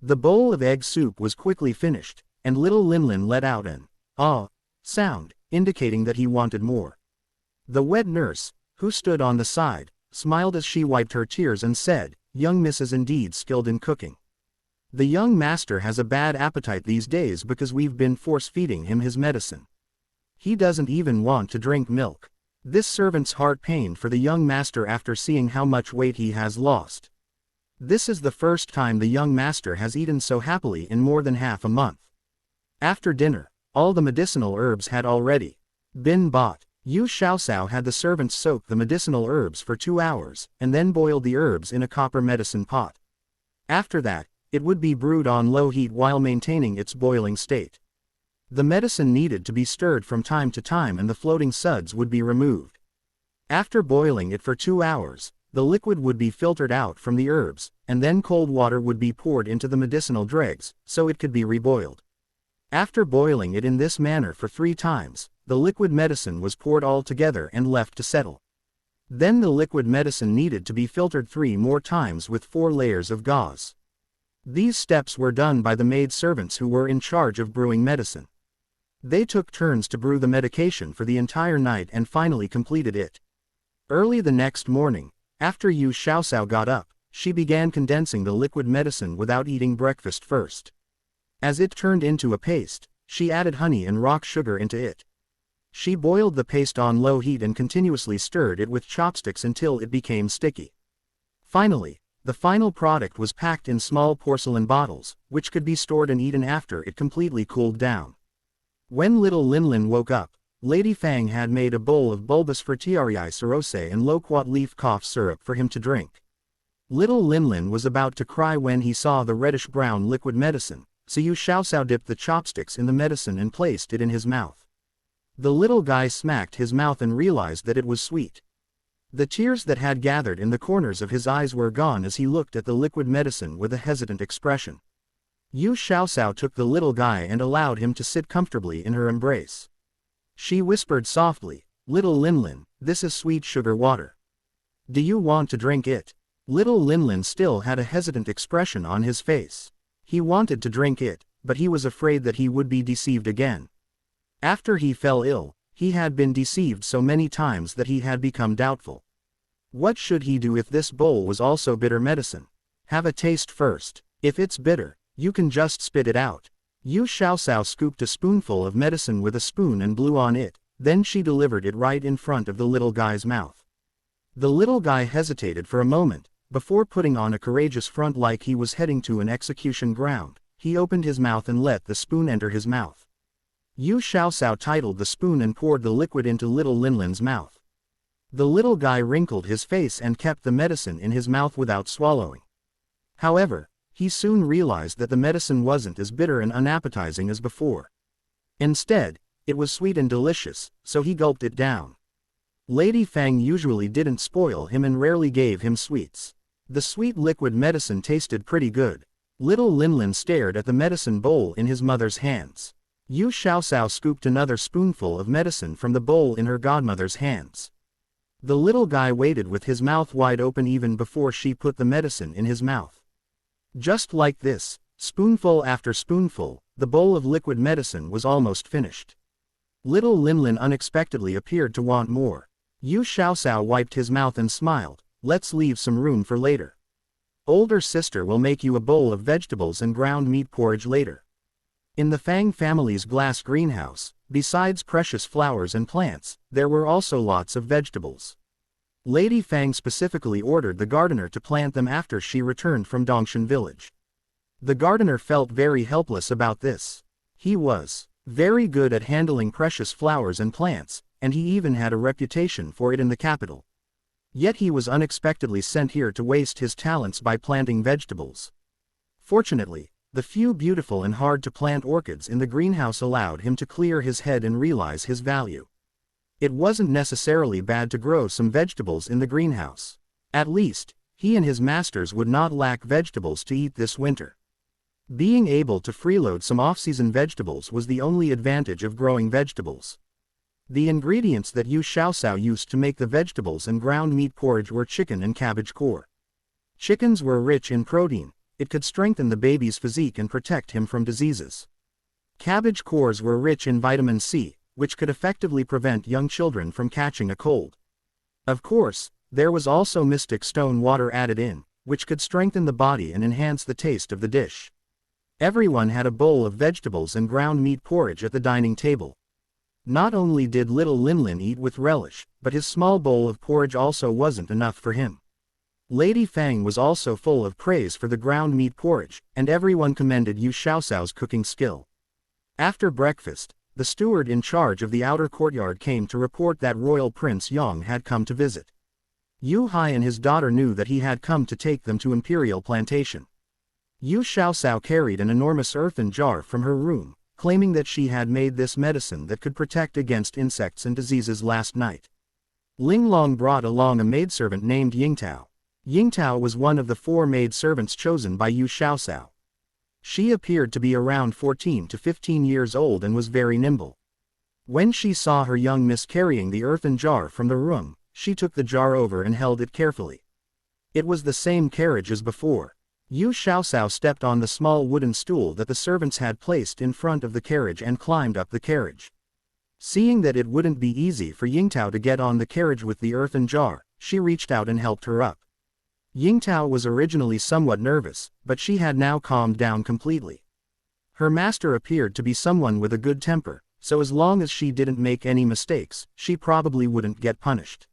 Speaker 1: The bowl of egg soup was quickly finished, and little Linlin let out an "ah" sound, indicating that he wanted more. The wet nurse, who stood on the side, smiled as she wiped her tears and said, "Young miss is indeed skilled in cooking. The young master has a bad appetite these days because we've been force-feeding him his medicine. He doesn't even want to drink milk." This servant's heart pained for the young master after seeing how much weight he has lost. This is the first time the young master has eaten so happily in more than half a month. After dinner, all the medicinal herbs had already been bought. Yu Xiaoxiao had the servants soak the medicinal herbs for 2 hours, and then boiled the herbs in a copper medicine pot. After that, it would be brewed on low heat while maintaining its boiling state. The medicine needed to be stirred from time to time and the floating suds would be removed. After boiling it for 2 hours, the liquid would be filtered out from the herbs, and then cold water would be poured into the medicinal dregs, so it could be reboiled. After boiling it in this manner for 3 times, the liquid medicine was poured all together and left to settle. Then the liquid medicine needed to be filtered 3 more times with 4 layers of gauze. These steps were done by the maid servants who were in charge of brewing medicine. They took turns to brew the medication for the entire night and finally completed it. Early the next morning, after Yu Xiaoxiao got up, she began condensing the liquid medicine without eating breakfast first. As it turned into a paste, she added honey and rock sugar into it. She boiled the paste on low heat and continuously stirred it with chopsticks until it became sticky. Finally, the final product was packed in small porcelain bottles, which could be stored and eaten after it completely cooled down. When little Linlin woke up, Lady Fang had made a bowl of bulbous Fertiarii Cirrose and loquat leaf cough syrup for him to drink. Little Linlin was about to cry when he saw the reddish-brown liquid medicine, so Yu Xiaoxiao dipped the chopsticks in the medicine and placed it in his mouth. The little guy smacked his mouth and realized that it was sweet. The tears that had gathered in the corners of his eyes were gone as he looked at the liquid medicine with a hesitant expression. Yu Xiaoxiao took the little guy and allowed him to sit comfortably in her embrace. She whispered softly, "Little Linlin, this is sweet sugar water. Do you want to drink it?" Little Linlin still had a hesitant expression on his face. He wanted to drink it, but he was afraid that he would be deceived again. After he fell ill, he had been deceived so many times that he had become doubtful. What should he do if this bowl was also bitter medicine? Have a taste first. If it's bitter, you can just spit it out. Yu Xiaoxiao scooped a spoonful of medicine with a spoon and blew on it, then she delivered it right in front of the little guy's mouth. The little guy hesitated for a moment. Before putting on a courageous front like he was heading to an execution ground, he opened his mouth and let the spoon enter his mouth. Yu Xiaoxiao titled the spoon and poured the liquid into little Linlin's mouth. The little guy wrinkled his face and kept the medicine in his mouth without swallowing. However, he soon realized that the medicine wasn't as bitter and unappetizing as before. Instead, it was sweet and delicious, so he gulped it down. Lady Fang usually didn't spoil him and rarely gave him sweets. The sweet liquid medicine tasted pretty good. Little Linlin stared at the medicine bowl in his mother's hands. Yu Xiaoxiao scooped another spoonful of medicine from the bowl in her godmother's hands. The little guy waited with his mouth wide open even before she put the medicine in his mouth. Just like this, spoonful after spoonful, the bowl of liquid medicine was almost finished. Little Linlin unexpectedly appeared to want more. Yu Xiaoxiao wiped his mouth and smiled. "Let's leave some room for later. Older sister will make you a bowl of vegetables and ground meat porridge later." In the Fang family's glass greenhouse, besides precious flowers and plants, there were also lots of vegetables. Lady Fang specifically ordered the gardener to plant them after she returned from Dongshan village. The gardener felt very helpless about this. He was very good at handling precious flowers and plants, and he even had a reputation for it in the capital. Yet he was unexpectedly sent here to waste his talents by planting vegetables. Fortunately, the few beautiful and hard-to-plant orchids in the greenhouse allowed him to clear his head and realize his value. It wasn't necessarily bad to grow some vegetables in the greenhouse. At least, he and his masters would not lack vegetables to eat this winter. Being able to freeload some off-season vegetables was the only advantage of growing vegetables. The ingredients that Yu Xiaoxiao used to make the vegetables and ground meat porridge were chicken and cabbage core. Chickens were rich in protein. It could strengthen the baby's physique and protect him from diseases. Cabbage cores were rich in vitamin C, which could effectively prevent young children from catching a cold. Of course, there was also mystic stone water added in, which could strengthen the body and enhance the taste of the dish. Everyone had a bowl of vegetables and ground meat porridge at the dining table. Not only did little Linlin eat with relish, but his small bowl of porridge also wasn't enough for him. Lady Fang was also full of praise for the ground meat porridge, and everyone commended Yu Xiaoxiao's cooking skill. After breakfast, the steward in charge of the outer courtyard came to report that Royal Prince Yong had come to visit. Yu Hai and his daughter knew that he had come to take them to Imperial Plantation. Yu Xiaoxiao carried an enormous earthen jar from her room, claiming that she had made this medicine that could protect against insects and diseases last night. Ling Long brought along a maidservant named Yingtao. Yingtao was one of the 4 maidservants chosen by Yu Xiaosao. She appeared to be around 14 to 15 years old and was very nimble. When she saw her young miss carrying the earthen jar from the room, she took the jar over and held it carefully. It was the same carriage as before. Yu Xiaosao stepped on the small wooden stool that the servants had placed in front of the carriage and climbed up the carriage. Seeing that it wouldn't be easy for Yingtao to get on the carriage with the earthen jar, she reached out and helped her up. Yingtao was originally somewhat nervous, but she had now calmed down completely. Her master appeared to be someone with a good temper, so as long as she didn't make any mistakes, she probably wouldn't get punished.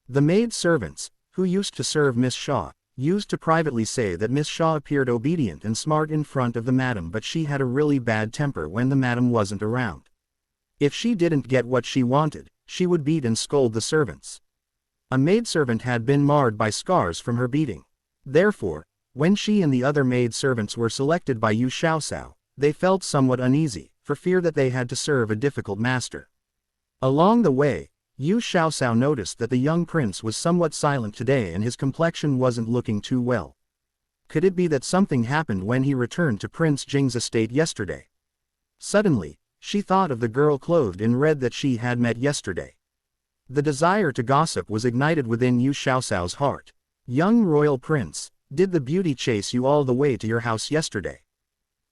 Speaker 1: The maid servants, who used to serve Miss Shaw, used to privately say that Miss Shaw appeared obedient and smart in front of the madam, but she had a really bad temper when the madam wasn't around. If she didn't get what she wanted, she would beat and scold the servants. A maidservant had been marred by scars from her beating. Therefore, when she and the other maidservants were selected by Yu Xiaosao, they felt somewhat uneasy, for fear that they had to serve a difficult master. Along the way, Yu Xiaosao noticed that the young prince was somewhat silent today and his complexion wasn't looking too well. Could it be that something happened when he returned to Prince Jing's estate yesterday? Suddenly, she thought of the girl clothed in red that she had met yesterday. The desire to gossip was ignited within Yu Xiaosao's heart. Young royal prince, did the beauty chase you all the way to your house yesterday?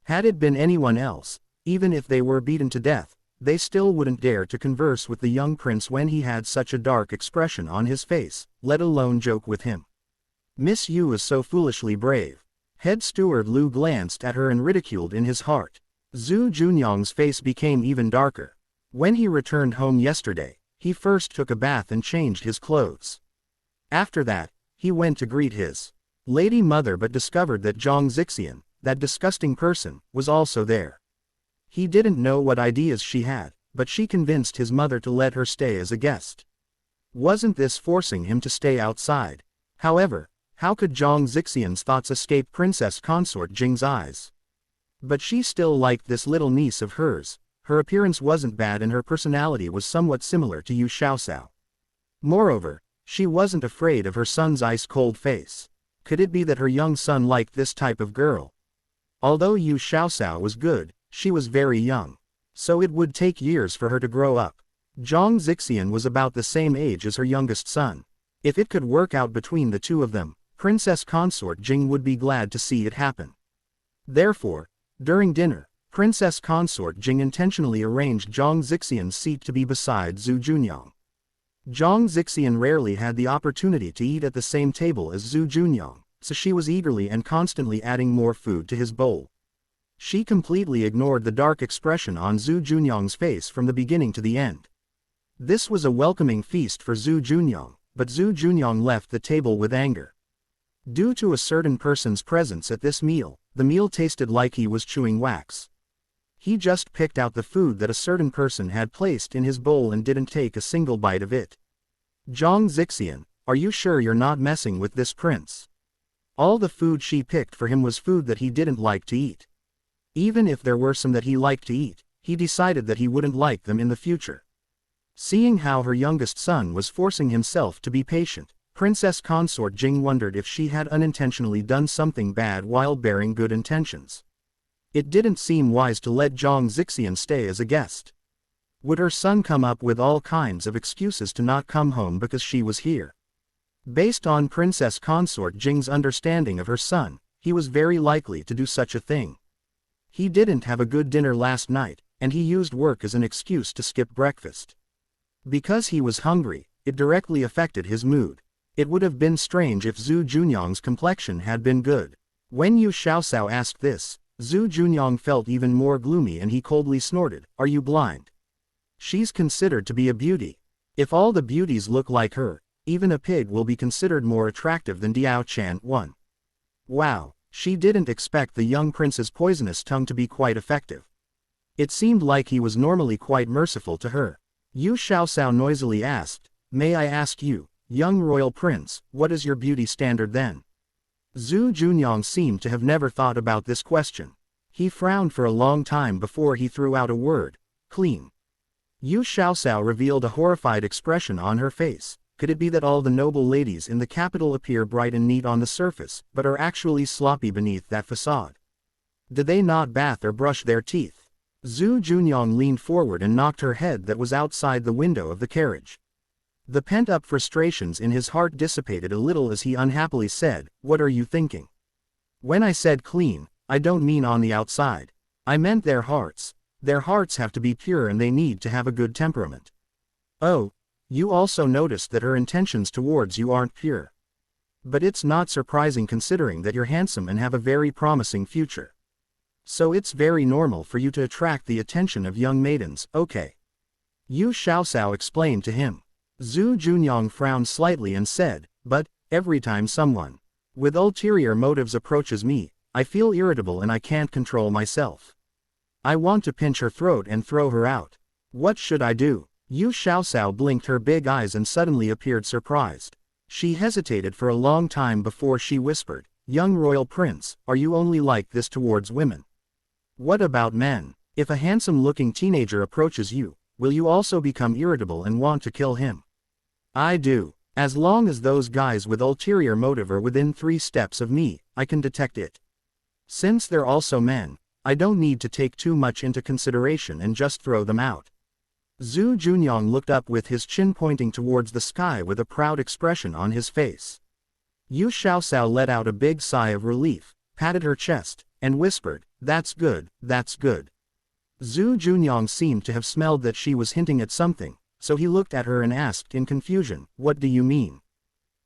Speaker 1: Had it been anyone else, even if they were beaten to death, they still wouldn't dare to converse with the young prince when he had such a dark expression on his face, let alone joke with him. Miss Yu is so foolishly brave. Head steward Lu glanced at her and ridiculed in his heart. Zhu Junyang's face became even darker. When he returned home yesterday, he first took a bath and changed his clothes. After that, he went to greet his lady mother but discovered that Zhang Zixian, that disgusting person, was also there. He didn't know what ideas she had, but she convinced his mother to let her stay as a guest. Wasn't this forcing him to stay outside? However, how could Zhang Zixian's thoughts escape Princess Consort Jing's eyes? But she still liked this little niece of hers. Her appearance wasn't bad and her personality was somewhat similar to Yu Xiaosao. Moreover, she wasn't afraid of her son's ice-cold face. Could it be that her young son liked this type of girl? Although Yu Xiaosao was good, she was very young. So it would take years for her to grow up. Zhang Zixian was about the same age as her youngest son. If it could work out between the two of them, Princess Consort Jing would be glad to see it happen. Therefore, during dinner, Princess Consort Jing intentionally arranged Zhang Zixian's seat to be beside Zhu Junyang. Zhang Zixian rarely had the opportunity to eat at the same table as Zhu Junyang, so she was eagerly and constantly adding more food to his bowl. She completely ignored the dark expression on Zhu Junyang's face from the beginning to the end. This was a welcoming feast for Zhu Junyang, but Zhu Junyang left the table with anger. Due to a certain person's presence at this meal, the meal tasted like he was chewing wax. He just picked out the food that a certain person had placed in his bowl and didn't take a single bite of it. Zhang Zixian, are you sure you're not messing with this prince? All the food she picked for him was food that he didn't like to eat. Even if there were some that he liked to eat, he decided that he wouldn't like them in the future. Seeing how her youngest son was forcing himself to be patient, Princess Consort Jing wondered if she had unintentionally done something bad while bearing good intentions. It didn't seem wise to let Zhang Zixian stay as a guest. Would her son come up with all kinds of excuses to not come home because she was here? Based on Princess Consort Jing's understanding of her son, he was very likely to do such a thing. He didn't have a good dinner last night, and he used work as an excuse to skip breakfast. Because he was hungry, it directly affected his mood. It would have been strange if Zhu Junyang's complexion had been good. When Yu Xiaosao asked this, Zhu Junyang felt even more gloomy and he coldly snorted, "Are you blind? She's considered to be a beauty. If all the beauties look like her, even a pig will be considered more attractive than Diao Chan one." Wow, she didn't expect the young prince's poisonous tongue to be quite effective. It seemed like he was normally quite merciful to her. Yu Xiaosao noisily asked, "May I ask you, young royal prince, what is your beauty standard then?" Zhu Junyang seemed to have never thought about this question. He frowned for a long time before he threw out a word, clean. Yu Xiaoxiao revealed a horrified expression on her face. Could it be that all the noble ladies in the capital appear bright and neat on the surface, but are actually sloppy beneath that facade? Did they not bath or brush their teeth? Zhu Junyang leaned forward and knocked her head that was outside the window of the carriage. The pent-up frustrations in his heart dissipated a little as he unhappily said, "What are you thinking? When I said clean, I don't mean on the outside. I meant their hearts. Their hearts have to be pure and they need to have a good temperament." "Oh, you also noticed that her intentions towards you aren't pure. But it's not surprising considering that you're handsome and have a very promising future. So it's very normal for you to attract the attention of young maidens, okay?" Yu Xiaoxiao explained to him. Zhu Junyang frowned slightly and said, "But, every time someone with ulterior motives approaches me, I feel irritable and I can't control myself. I want to pinch her throat and throw her out. What should I do?" Yu Xiaoxiao blinked her big eyes and suddenly appeared surprised. She hesitated for a long time before she whispered, "Young royal prince, are you only like this towards women? What about men? If a handsome-looking teenager approaches you, will you also become irritable and want to kill him?" "I do. As long as those guys with ulterior motive are within 3 steps of me, I can detect it. Since they're also men, I don't need to take too much into consideration and just throw them out." Zhu Junyang looked up with his chin pointing towards the sky with a proud expression on his face. Yu Xiaoxiao let out a big sigh of relief, patted her chest, and whispered, "That's good, that's good." Zhu Junyang seemed to have smelled that she was hinting at something, so he looked at her and asked in confusion, "What do you mean?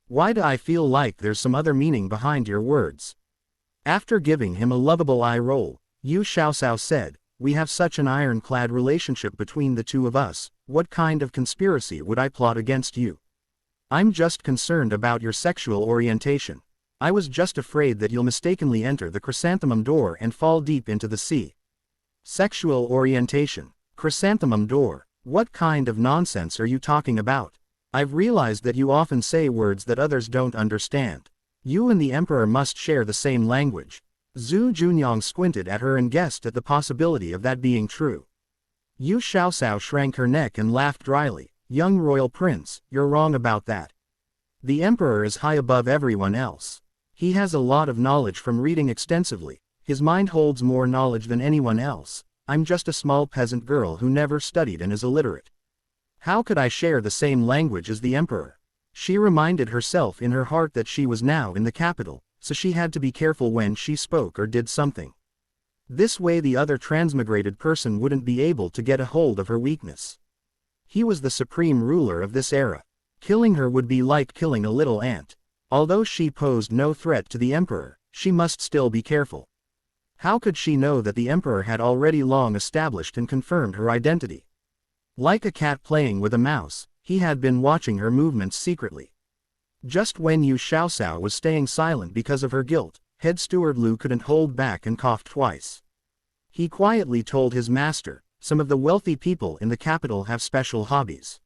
Speaker 1: Why do I feel like there's some other meaning behind your words?" After giving him a lovable eye roll, Yu Xiaoxiao said, "We have such an ironclad relationship between the two of us, what kind of conspiracy would I plot against you? I'm just concerned about your sexual orientation. I was just afraid that you'll mistakenly enter the chrysanthemum door and fall deep into the sea." Sexual orientation. Chrysanthemum door. What kind of nonsense are you talking about? I've realized that you often say words that others don't understand. You and the emperor must share the same language. Zhu Junyang squinted at her and guessed at the possibility of that being true. Yu Xiaoxiao shrank her neck and laughed dryly. "Young royal prince, you're wrong about that. The emperor is high above everyone else. He has a lot of knowledge from reading extensively. His mind holds more knowledge than anyone else. I'm just a small peasant girl who never studied and is illiterate. How could I share the same language as the emperor?" She reminded herself in her heart that she was now in the capital, so she had to be careful when she spoke or did something. This way the other transmigrated person wouldn't be able to get a hold of her weakness. He was the supreme ruler of this era. Killing her would be like killing a little ant. Although she posed no threat to the emperor, she must still be careful. How could she know that the emperor had already long established and confirmed her identity? Like a cat playing with a mouse, he had been watching her movements secretly. Just when Yu Xiaoxiao was staying silent because of her guilt, head steward Lu couldn't hold back and coughed twice. He quietly told his master, "Some of the wealthy people in the capital have special hobbies.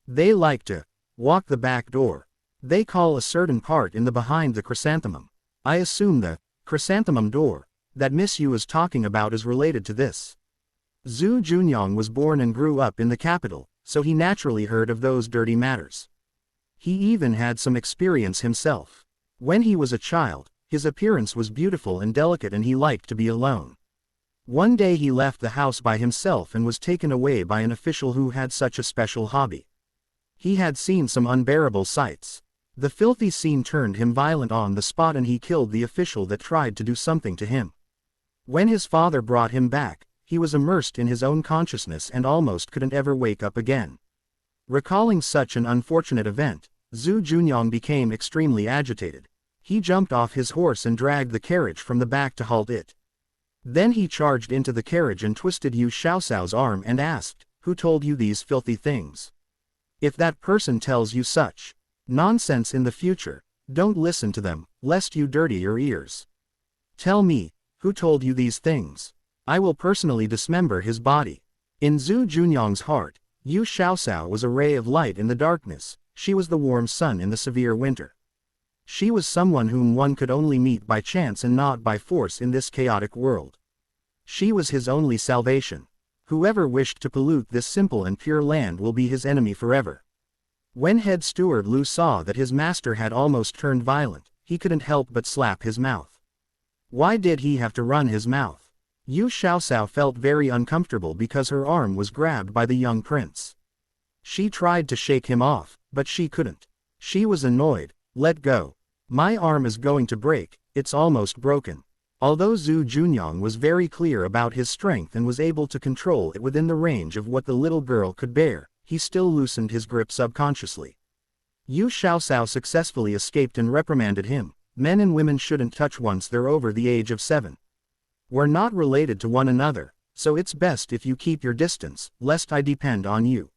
Speaker 1: They like to walk the back door. They call a certain part in the behind the chrysanthemum. I assume the chrysanthemum door that Miss Yu is talking about is related to this." Zhu Junyang was born and grew up in the capital, so he naturally heard of those dirty matters. He even had some experience himself. When he was a child, his appearance was beautiful and delicate and he liked to be alone. One day he left the house by himself and was taken away by an official who had such a special hobby. He had seen some unbearable sights. The filthy scene turned him violent on the spot and he killed the official that tried to do something to him. When his father brought him back, he was immersed in his own consciousness and almost couldn't ever wake up again. Recalling such an unfortunate event, Zhu Junyang became extremely agitated. He jumped off his horse and dragged the carriage from the back to halt it. Then he charged into the carriage and twisted Yu Xiaoxiao's arm and asked, "Who told you these filthy things? If that person tells you such nonsense in the future, don't listen to them, lest you dirty your ears. Tell me, who told you these things? I will personally dismember his body." In Zhu Junyang's heart, Yu Xiaoxiao was a ray of light in the darkness. She was the warm sun in the severe winter. She was someone whom one could only meet by chance and not by force in this chaotic world. She was his only salvation. Whoever wished to pollute this simple and pure land will be his enemy forever. When head steward Lu saw that his master had almost turned violent, he couldn't help but slap his mouth. Why did he have to run his mouth? Yu Xiaosao felt very uncomfortable because her arm was grabbed by the young prince. She tried to shake him off, but she couldn't. She was annoyed. Let go. My arm is going to break, it's almost broken. Although Zhu Junyang was very clear about his strength and was able to control it within the range of what the little girl could bear, he still loosened his grip subconsciously. Yu Xiaosao successfully escaped and reprimanded him. Men and women shouldn't touch once they're over the age of 7. We're not related to one another, so it's best if you keep your distance, lest I depend on you.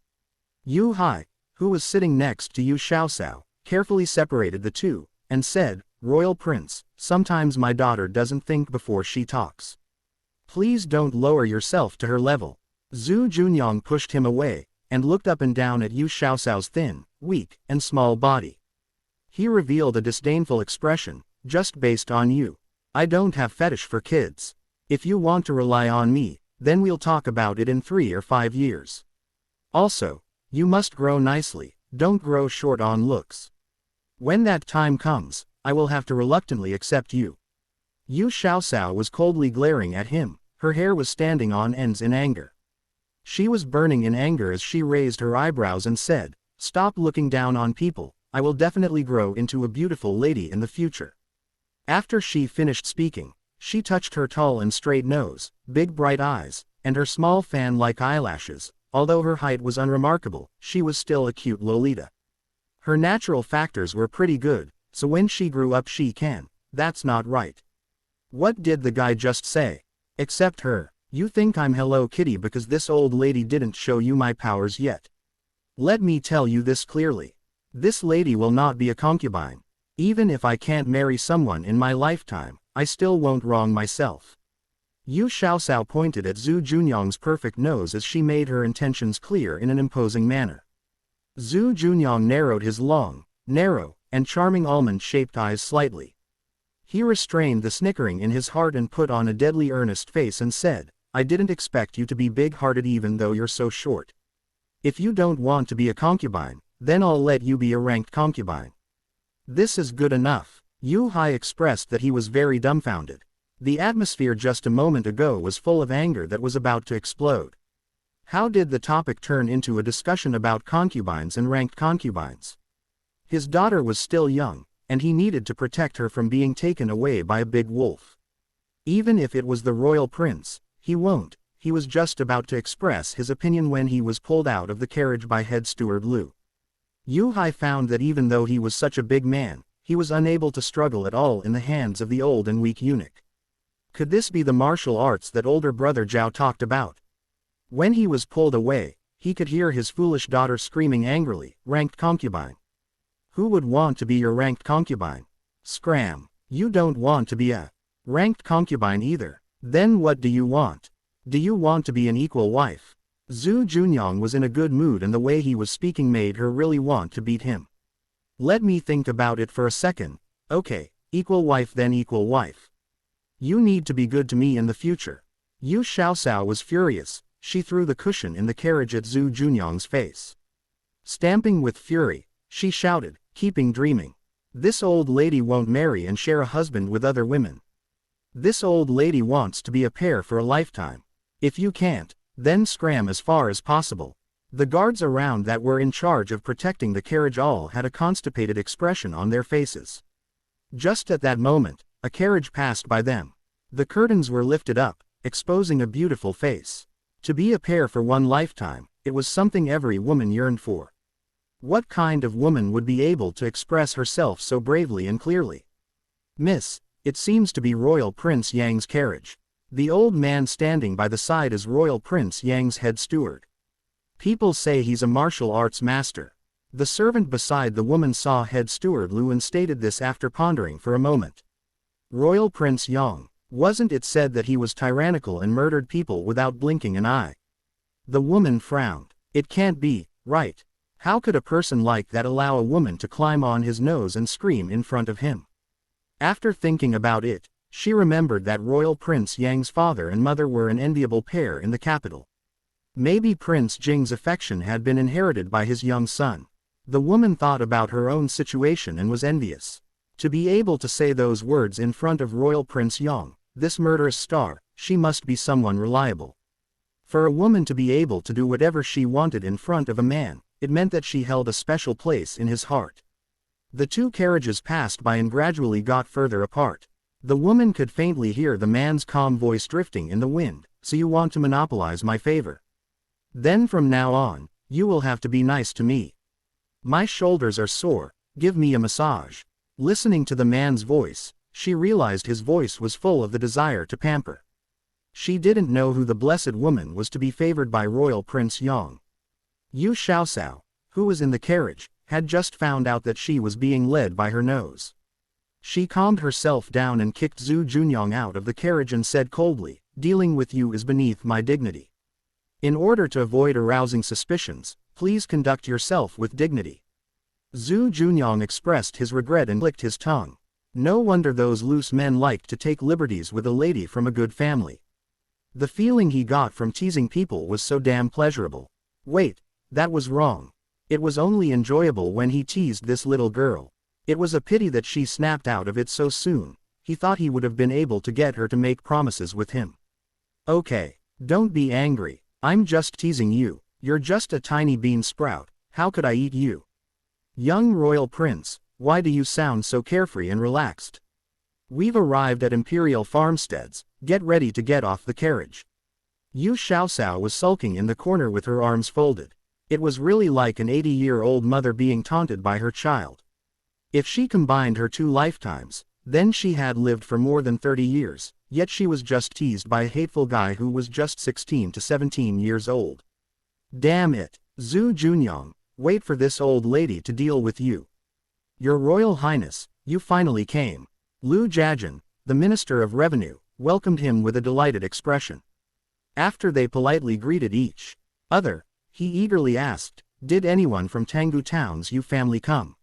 Speaker 1: Yu Hai, who was sitting next to Yu Xiaosao, carefully separated the two, and said, Royal Prince, sometimes my daughter doesn't think before she talks. Please don't lower yourself to her level. Zhu Junyang pushed him away, and looked up and down at Yu Xiaosao's thin, weak, and small body. He revealed a disdainful expression, just based on you. I don't have fetish for kids. If you want to rely on me, then we'll talk about it in 3 or 5 years. Also, you must grow nicely, don't grow short on looks. When that time comes, I will have to reluctantly accept you. Yu Xiaosao was coldly glaring at him, her hair was standing on ends in anger. She was burning in anger as she raised her eyebrows and said, Stop looking down on people, I will definitely grow into a beautiful lady in the future. After she finished speaking, she touched her tall and straight nose, big bright eyes, and her small fan-like eyelashes. Although her height was unremarkable, she was still a cute Lolita. Her natural factors were pretty good, so when she grew up she can. That's not right. What did the guy just say? Except her. You think I'm Hello Kitty because this old lady didn't show you my powers yet. Let me tell you this clearly. This lady will not be a concubine. Even if I can't marry someone in my lifetime, I still won't wrong myself. Yu Xiaosao pointed at Zhu Junyang's perfect nose as she made her intentions clear in an imposing manner. Zhu Junyang narrowed his long, narrow, and charming almond-shaped eyes slightly. He restrained the snickering in his heart and put on a deadly earnest face and said, I didn't expect you to be big-hearted even though you're so short. If you don't want to be a concubine, then I'll let you be a ranked concubine. This is good enough. Yu Hai expressed that he was very dumbfounded. The atmosphere just a moment ago was full of anger that was about to explode. How did the topic turn into a discussion about concubines and ranked concubines? His daughter was still young, and he needed to protect her from being taken away by a big wolf. Even if it was the royal prince, he won't. He was just about to express his opinion when he was pulled out of the carriage by head steward Lu. Yu Hai found that even though he was such a big man, he was unable to struggle at all in the hands of the old and weak eunuch. Could this be the martial arts that older brother Zhao talked about? When he was pulled away, he could hear his foolish daughter screaming angrily, ranked concubine. Who would want to be your ranked concubine? Scram. You don't want to be a ranked concubine either. Then what do you want? Do you want to be an equal wife? Zhu Junyang was in a good mood and the way he was speaking made her really want to beat him. Let me think about it for a second. Okay, equal wife then equal wife. You need to be good to me in the future. Yu Xiaosao was furious. She threw the cushion in the carriage at Zhu Junyang's face. Stamping with fury, she shouted, keeping dreaming. This old lady won't marry and share a husband with other women. This old lady wants to be a pair for a lifetime. If you can't, then scram as far as possible. The guards around that were in charge of protecting the carriage all had a constipated expression on their faces. Just at that moment, a carriage passed by them. The curtains were lifted up, exposing a beautiful face. To be a pair for one lifetime, it was something every woman yearned for. What kind of woman would be able to express herself so bravely and clearly? Miss, it seems to be Royal Prince Yang's carriage. The old man standing by the side is Royal Prince Yang's head steward. People say he's a martial arts master. The servant beside the woman saw head steward Lu and stated this after pondering for a moment. Royal Prince Yang, wasn't it said that he was tyrannical and murdered people without blinking an eye? The woman frowned. It can't be, right? How could a person like that allow a woman to climb on his nose and scream in front of him? After thinking about it, She remembered that Royal Prince Yang's father and mother were an enviable pair in the capital. Maybe Prince Jing's affection had been inherited by his young son. The woman thought about her own situation and was envious. To be able to say those words in front of Royal Prince Yang, this murderous star, she must be someone reliable. For a woman to be able to do whatever she wanted in front of a man, it meant that she held a special place in his heart. The two carriages passed by and gradually got further apart. The woman could faintly hear the man's calm voice drifting in the wind. So you want to monopolize my favor? Then from now on, you will have to be nice to me. My shoulders are sore, give me a massage. Listening to the man's voice, she realized his voice was full of the desire to pamper. She didn't know who the blessed woman was to be favored by Royal Prince Yang. Yu Xiaosao, who was in the carriage, had just found out that she was being led by her nose. She calmed herself down and kicked Zhu Junyang out of the carriage and said coldly, "Dealing with you is beneath my dignity. In order to avoid arousing suspicions, please conduct yourself with dignity." Zhu Junyang expressed his regret and licked his tongue. No wonder those loose men liked to take liberties with a lady from a good family. The feeling he got from teasing people was so damn pleasurable. Wait, that was wrong. It was only enjoyable when he teased this little girl. It was a pity that she snapped out of it so soon. He thought he would have been able to get her to make promises with him. Okay, don't be angry. I'm just teasing you. You're just a tiny bean sprout. How could I eat you? Young royal prince, why do you sound so carefree and relaxed? We've arrived at Imperial Farmsteads. Get ready to get off the carriage. Yu Xiaosao was sulking in the corner with her arms folded. It was really like an 80-year-old mother being taunted by her child. If she combined her 2 lifetimes, then she had lived for more than 30 years, yet she was just teased by a hateful guy who was just 16 to 17 years old. Damn it, Zhu Junyang, wait for this old lady to deal with you. Your Royal Highness, you finally came. Lu Jiajun, the Minister of Revenue, welcomed him with a delighted expression. After they politely greeted each other, he eagerly asked, "Did anyone from Tanggu Town's Yu family come?"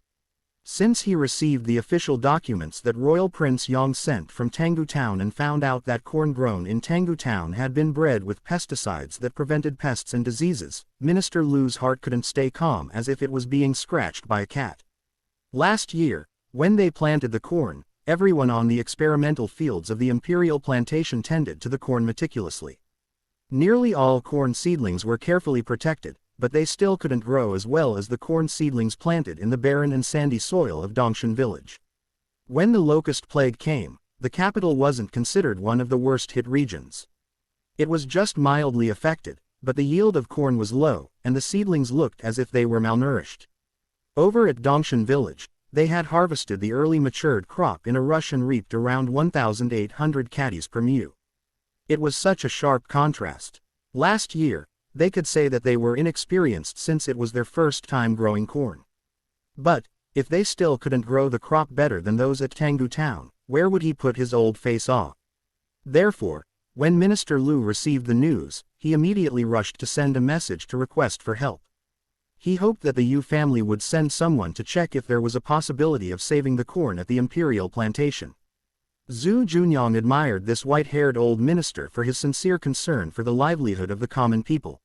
Speaker 1: Since he received the official documents that Royal Prince Yang sent from Tanggu Town and found out that corn grown in Tanggu Town had been bred with pesticides that prevented pests and diseases, Minister Lu's heart couldn't stay calm as if it was being scratched by a cat. Last year, when they planted the corn, everyone on the experimental fields of the imperial plantation tended to the corn meticulously. Nearly all corn seedlings were carefully protected, but they still couldn't grow as well as the corn seedlings planted in the barren and sandy soil of Dongshan village. When the locust plague came, the capital wasn't considered one of the worst-hit regions. It was just mildly affected, but the yield of corn was low, and the seedlings looked as if they were malnourished. Over at Dongshan village, they had harvested the early matured crop in a rush and reaped around 1,800 caddies per mu. It was such a sharp contrast. Last year, they could say that they were inexperienced since it was their first time growing corn. But, if they still couldn't grow the crop better than those at Tanggu Town, where would he put his old face off? Therefore, when Minister Lu received the news, he immediately rushed to send a message to request for help. He hoped that the Yu family would send someone to check if there was a possibility of saving the corn at the imperial plantation. Zhu Junyang admired this white-haired old minister for his sincere concern for the livelihood of the common people.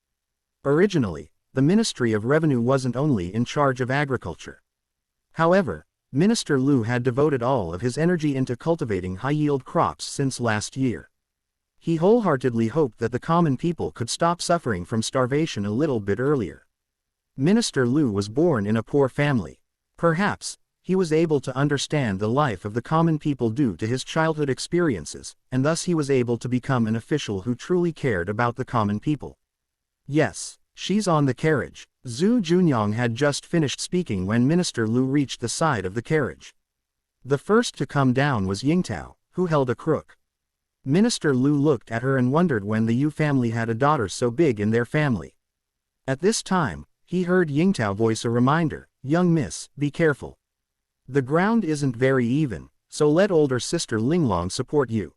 Speaker 1: Originally, the Ministry of Revenue wasn't only in charge of agriculture. However, Minister Lu had devoted all of his energy into cultivating high-yield crops since last year. He wholeheartedly hoped that the common people could stop suffering from starvation a little bit earlier. Minister Lu was born in a poor family. Perhaps, he was able to understand the life of the common people due to his childhood experiences, and thus he was able to become an official who truly cared about the common people. Yes, she's on the carriage. Zhu Junyang had just finished speaking when Minister Lu reached the side of the carriage. The first to come down was Yingtao, who held a crook. Minister Lu looked at her and wondered when the Yu family had a daughter so big in their family. At this time, he heard Yingtao voice a reminder, "Young miss, be careful. The ground isn't very even, so let older sister Linglong support you."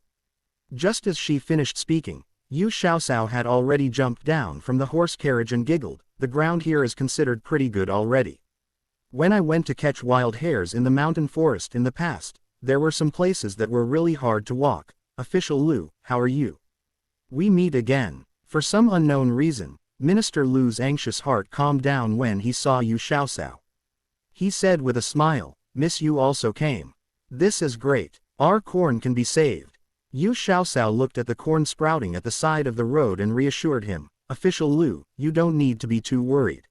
Speaker 1: Just as she finished speaking, Yu Xiaosao had already jumped down from the horse carriage and giggled, "The ground here is considered pretty good already. When I went to catch wild hares in the mountain forest in the past, There were some places that were really hard to walk. Official Lu, how are you? We meet again. For some unknown reason, Minister Lu's anxious heart calmed down when he saw Yu Xiaosao. He said with a smile, Miss Yu also came. This is great. Our corn can be saved. Yu Xiaosao looked at the corn sprouting at the side of the road and reassured him, Official Lu, you don't need to be too worried.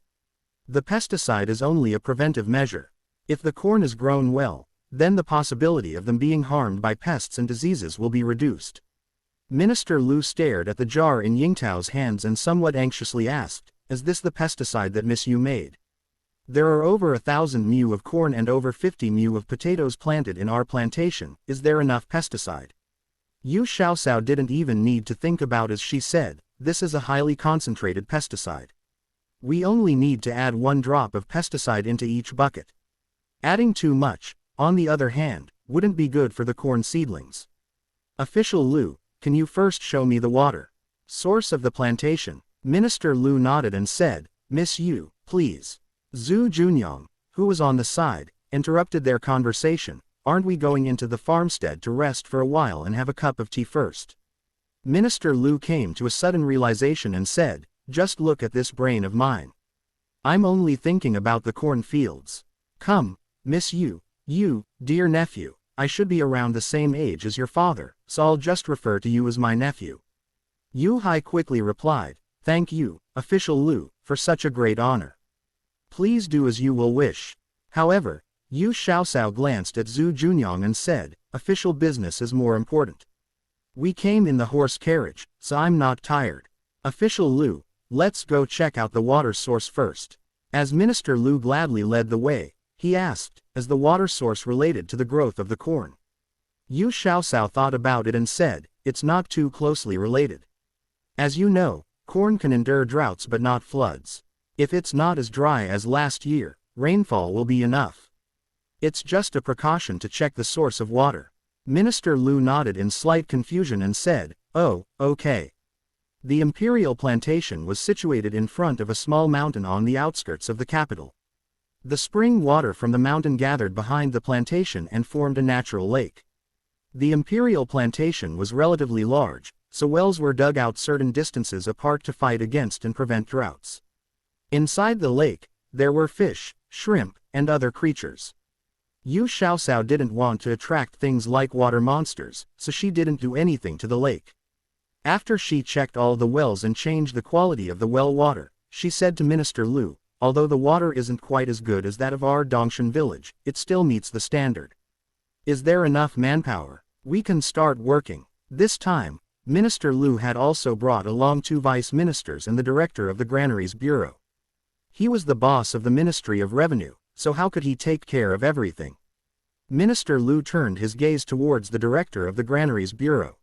Speaker 1: The pesticide is only a preventive measure. If the corn is grown well, then the possibility of them being harmed by pests and diseases will be reduced. Minister Lu stared at the jar in Yingtao's hands and somewhat anxiously asked, is this the pesticide that Miss Yu made? There are over 1,000 mu of corn and over 50 mu of potatoes planted in our plantation, is there enough pesticide? Yu Xiaosao didn't even need to think about as she said, this is a highly concentrated pesticide. We only need to add 1 drop of pesticide into each bucket. Adding too much, on the other hand, wouldn't be good for the corn seedlings. Official Lu, can you first show me the water source of the plantation? Minister Lu nodded and said, Miss Yu, please. Zhu Junyang, who was on the side, interrupted their conversation, aren't we going into the farmstead to rest for a while and have a cup of tea first? Minister Lu came to a sudden realization and said, just look at this brain of mine. I'm only thinking about the corn fields. Come, Miss Yu, you, dear nephew, I should be around the same age as your father, so I'll just refer to you as my nephew. Yu Hai quickly replied, thank you, Official Lu, for such a great honor. Please do as you will wish. However, Yu Xiaosao glanced at Zhu Junyang and said, official business is more important. We came in the horse carriage, so I'm not tired. Official Lu, let's go check out the water source first. As Minister Lu gladly led the way, he asked, is the water source related to the growth of the corn? Yu Xiaosao thought about it and said, it's not too closely related. As you know, corn can endure droughts but not floods. If it's not as dry as last year, rainfall will be enough. It's just a precaution to check the source of water. Minister Lu nodded in slight confusion and said, oh, okay. The imperial plantation was situated in front of a small mountain on the outskirts of the capital. The spring water from the mountain gathered behind the plantation and formed a natural lake. The imperial plantation was relatively large, so wells were dug out certain distances apart to fight against and prevent droughts. Inside the lake, there were fish, shrimp, and other creatures. Yu Xiaosao didn't want to attract things like water monsters, so she didn't do anything to the lake. After she checked all the wells and changed the quality of the well water, she said to Minister Lu, although the water isn't quite as good as that of our Dongshan village, it still meets the standard. Is there enough manpower? We can start working. This time, Minister Lu had also brought along 2 vice ministers and the director of the Granaries Bureau. He was the boss of the Ministry of Revenue, so how could he take care of everything? Minister Lu turned his gaze towards the director of the Granaries Bureau.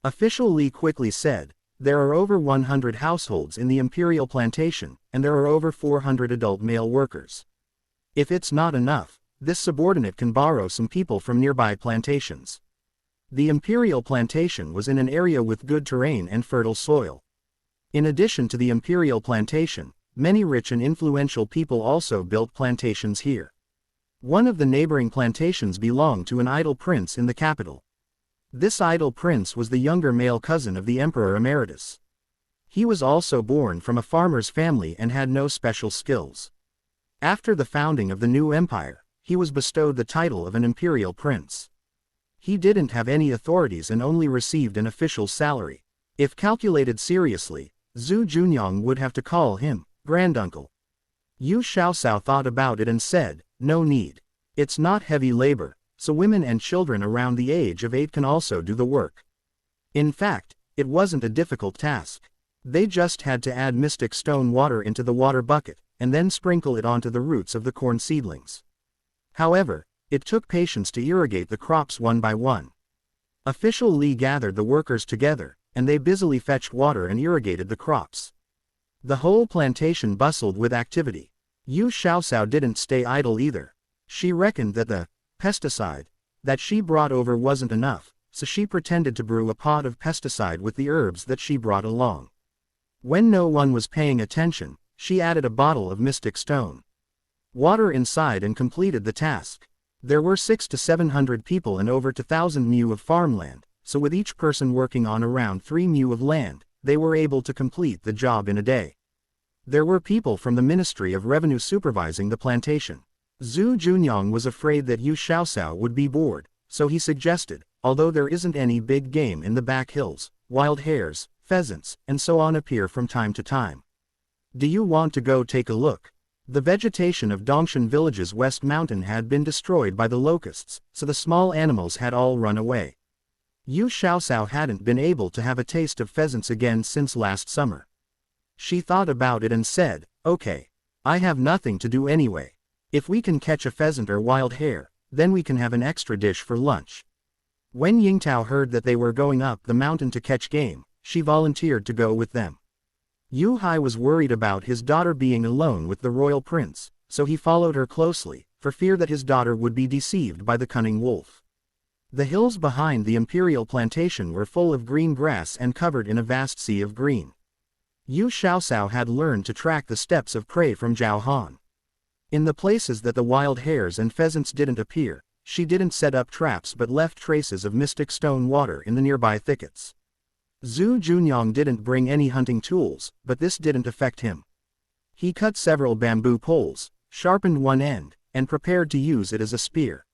Speaker 1: Official Li quickly said, there are over 100 households in the imperial plantation, and there are over 400 adult male workers. If it's not enough, this subordinate can borrow some people from nearby plantations. The imperial plantation was in an area with good terrain and fertile soil. In addition to the imperial plantation, many rich and influential people also built plantations here. One of the neighboring plantations belonged to an idle prince in the capital. This idle prince was the younger male cousin of the Emperor Emeritus. He was also born from a farmer's family and had no special skills. After the founding of the new empire, he was bestowed the title of an imperial prince. He didn't have any authorities and only received an official salary. If calculated seriously, Zhu Junyang would have to call him granduncle. Yu Xiaosao thought about it and said, no need. It's not heavy labor, so women and children around the age of 8 can also do the work. In fact, it wasn't a difficult task. They just had to add mystic stone water into the water bucket, and then sprinkle it onto the roots of the corn seedlings. However, it took patience to irrigate the crops one by one. Official Li gathered the workers together, and they busily fetched water and irrigated the crops. The whole plantation bustled with activity. Yu Xiaosao didn't stay idle either. She reckoned that the pesticide that she brought over wasn't enough, so she pretended to brew a pot of pesticide with the herbs that she brought along. When no one was paying attention, she added a bottle of mystic stone water inside and completed the task. There were 600 to 700 people and over 2,000 mu of farmland, so with each person working on around 3 mu of land, they were able to complete the job in a day. There were people from the Ministry of Revenue supervising the plantation. Zhu Junyang was afraid that Yu Xiaoxiao would be bored, so he suggested, although there isn't any big game in the back hills, wild hares, pheasants, and so on appear from time to time. Do you want to go take a look? The vegetation of Dongshan village's west mountain had been destroyed by the locusts, so the small animals had all run away. Yu Xiaoxiao hadn't been able to have a taste of pheasants again since last summer. She thought about it and said, okay. I have nothing to do anyway. If we can catch a pheasant or wild hare, then we can have an extra dish for lunch. When Yingtao heard that they were going up the mountain to catch game, she volunteered to go with them. Yu Hai was worried about his daughter being alone with the royal prince, so he followed her closely, for fear that his daughter would be deceived by the cunning wolf. The hills behind the imperial plantation were full of green grass and covered in a vast sea of green. Yu Xiaoxiao had learned to track the steps of prey from Zhao Han. In the places that the wild hares and pheasants didn't appear, she didn't set up traps but left traces of mystic stone water in the nearby thickets. Zhu Junyang didn't bring any hunting tools, but this didn't affect him. He cut several bamboo poles, sharpened one end, and prepared to use it as a spear.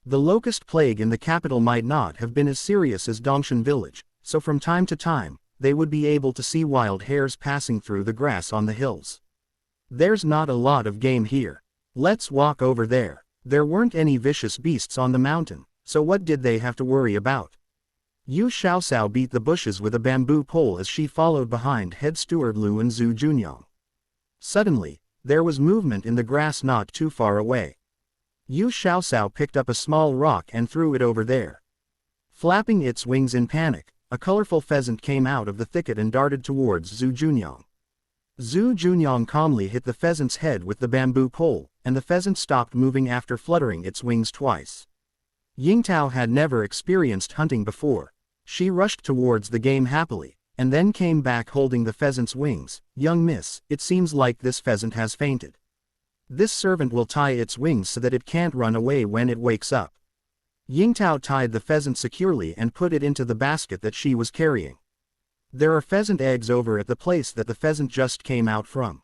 Speaker 1: The locust plague in the capital might not have been as serious as Dongshan village, so from time to time, they would be able to see wild hares passing through the grass on the hills. There's not a lot of game here. Let's walk over there. There weren't any vicious beasts on the mountain, so what did they have to worry about? Yu Xiaoxiao beat the bushes with a bamboo pole as she followed behind head steward Lu and Zhu Junyang. Suddenly, there was movement in the grass not too far away. Yu Xiaoxiao picked up a small rock and threw it over there. Flapping its wings in panic, a colorful pheasant came out of the thicket and darted towards Zhu Junyang. Zhu Junyang calmly hit the pheasant's head with the bamboo pole, and the pheasant stopped moving after fluttering its wings twice. Yingtao had never experienced hunting before. She rushed towards the game happily, and then came back holding the pheasant's wings. Young miss, it seems like this pheasant has fainted. This servant will tie its wings so that it can't run away when it wakes up. Yingtao tied the pheasant securely and put it into the basket that she was carrying. There are pheasant eggs over at the place that the pheasant just came out from.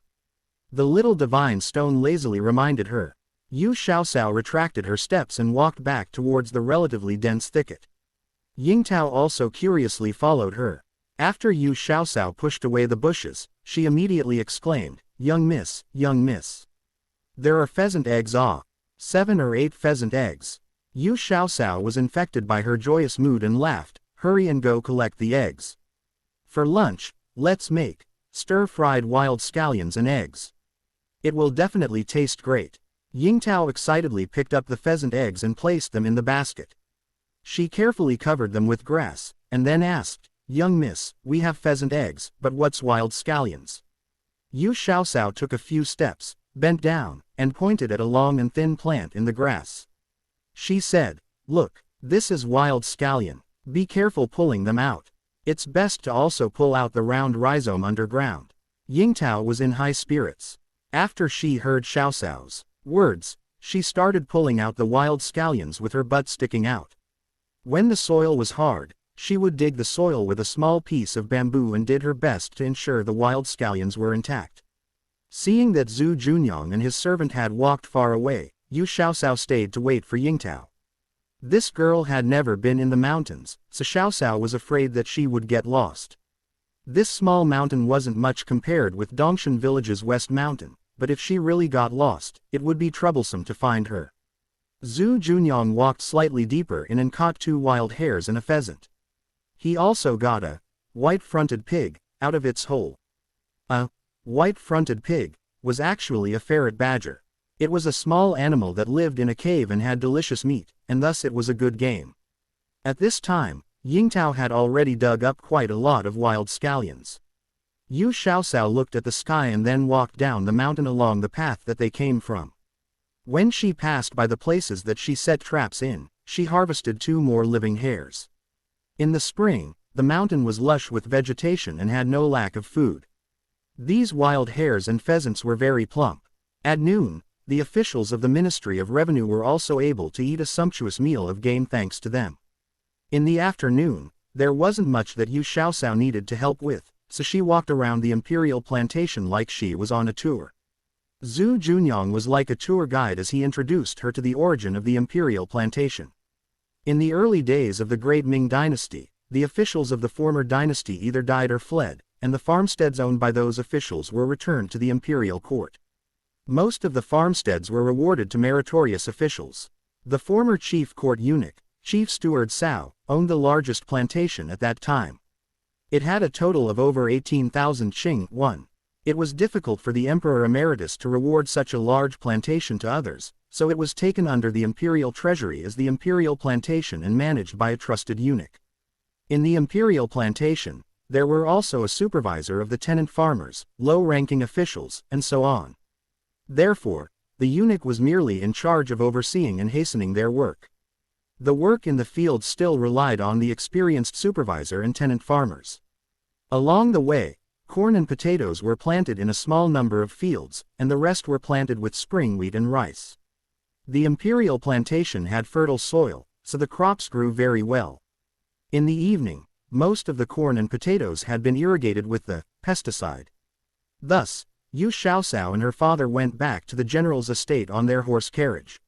Speaker 1: The little divine stone lazily reminded her. Yu Xiaoxiao retracted her steps and walked back towards the relatively dense thicket. Yingtao also curiously followed her. After Yu Xiaoxiao pushed away the bushes, she immediately exclaimed, young miss, young miss. There are pheasant eggs 7 or 8 pheasant eggs. Yu Xiaoxiao was infected by her joyous mood and laughed, hurry and go collect the eggs. For lunch, let's make stir-fried wild scallions and eggs. It will definitely taste great. Yingtao excitedly picked up the pheasant eggs and placed them in the basket. She carefully covered them with grass, and then asked, young miss, we have pheasant eggs, but what's wild scallions? Yu Xiaoxiao took a few steps, bent down, and pointed at a long and thin plant in the grass. She said, look, this is wild scallion. Be careful pulling them out. It's best to also pull out the round rhizome underground. Yingtao was in high spirits. After she heard Xiaoxiao's words, she started pulling out the wild scallions with her butt sticking out. When the soil was hard, she would dig the soil with a small piece of bamboo and did her best to ensure the wild scallions were intact. Seeing that Zhu Junyang and his servant had walked far away, Yu Xiaoxiao stayed to wait for Yingtao. This girl had never been in the mountains, so Xiaoxiao was afraid that she would get lost. This small mountain wasn't much compared with Dongshan village's west mountain, but if she really got lost, it would be troublesome to find her. Zhu Junyang walked slightly deeper in and caught 2 wild hares and a pheasant. He also got a white-fronted pig out of its hole. A white-fronted pig was actually a ferret badger. It was a small animal that lived in a cave and had delicious meat, and thus it was a good game. At this time, Yingtao had already dug up quite a lot of wild scallions. Yu Xiaoxiao looked at the sky and then walked down the mountain along the path that they came from. When she passed by the places that she set traps in, she harvested 2 more living hares. In the spring, the mountain was lush with vegetation and had no lack of food. These wild hares and pheasants were very plump. At noon, the officials of the Ministry of Revenue were also able to eat a sumptuous meal of game thanks to them. In the afternoon, there wasn't much that Yu Xiaoxiao needed to help with, so she walked around the imperial plantation like she was on a tour. Zhu Junyang was like a tour guide as he introduced her to the origin of the imperial plantation. In the early days of the Great Ming Dynasty, the officials of the former dynasty either died or fled, and the farmsteads owned by those officials were returned to the imperial court. Most of the farmsteads were rewarded to meritorious officials. The former chief court eunuch, Chief Steward Cao, owned the largest plantation at that time. It had a total of over 18,000 Qing yuan. It was difficult for the Emperor Emeritus to reward such a large plantation to others, so it was taken under the imperial treasury as the imperial plantation and managed by a trusted eunuch. In the imperial plantation, there were also a supervisor of the tenant farmers, low-ranking officials, and so on. Therefore, the eunuch was merely in charge of overseeing and hastening their work. The work in the fields still relied on the experienced supervisor and tenant farmers. Along the way, corn and potatoes were planted in a small number of fields, and the rest were planted with spring wheat and rice. The imperial plantation had fertile soil, so the crops grew very well. In the evening, most of the corn and potatoes had been irrigated with the pesticide. Thus, Yu Xiaoxiao and her father went back to the general's estate on their horse carriage.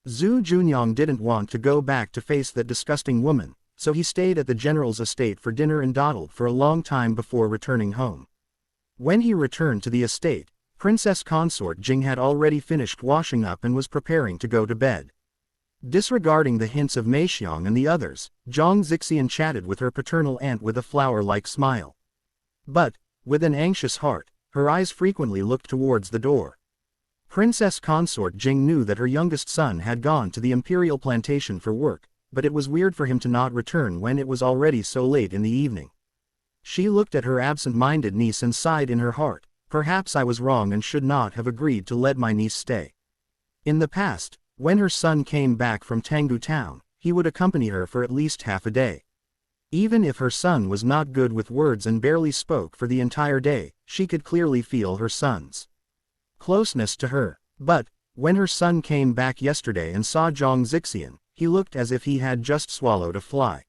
Speaker 1: Zhu Junyang didn't want to go back to face that disgusting woman, so he stayed at the general's estate for dinner and dawdled for a long time before returning home. When he returned to the estate, Princess Consort Jing had already finished washing up and was preparing to go to bed. Disregarding the hints of Meixiang and the others, Zhang Zixian chatted with her paternal aunt with a flower-like smile. But, with an anxious heart, her eyes frequently looked towards the door. Princess Consort Jing knew that her youngest son had gone to the imperial plantation for work, but it was weird for him to not return when it was already so late in the evening. She looked at her absent-minded niece and sighed in her heart, perhaps I was wrong and should not have agreed to let my niece stay. In the past, when her son came back from Tanggu town, he would accompany her for at least half a day. Even if her son was not good with words and barely spoke for the entire day, she could clearly feel her son's closeness to her. But, when her son came back yesterday and saw Zhang Zixian, he looked as if he had just swallowed a fly.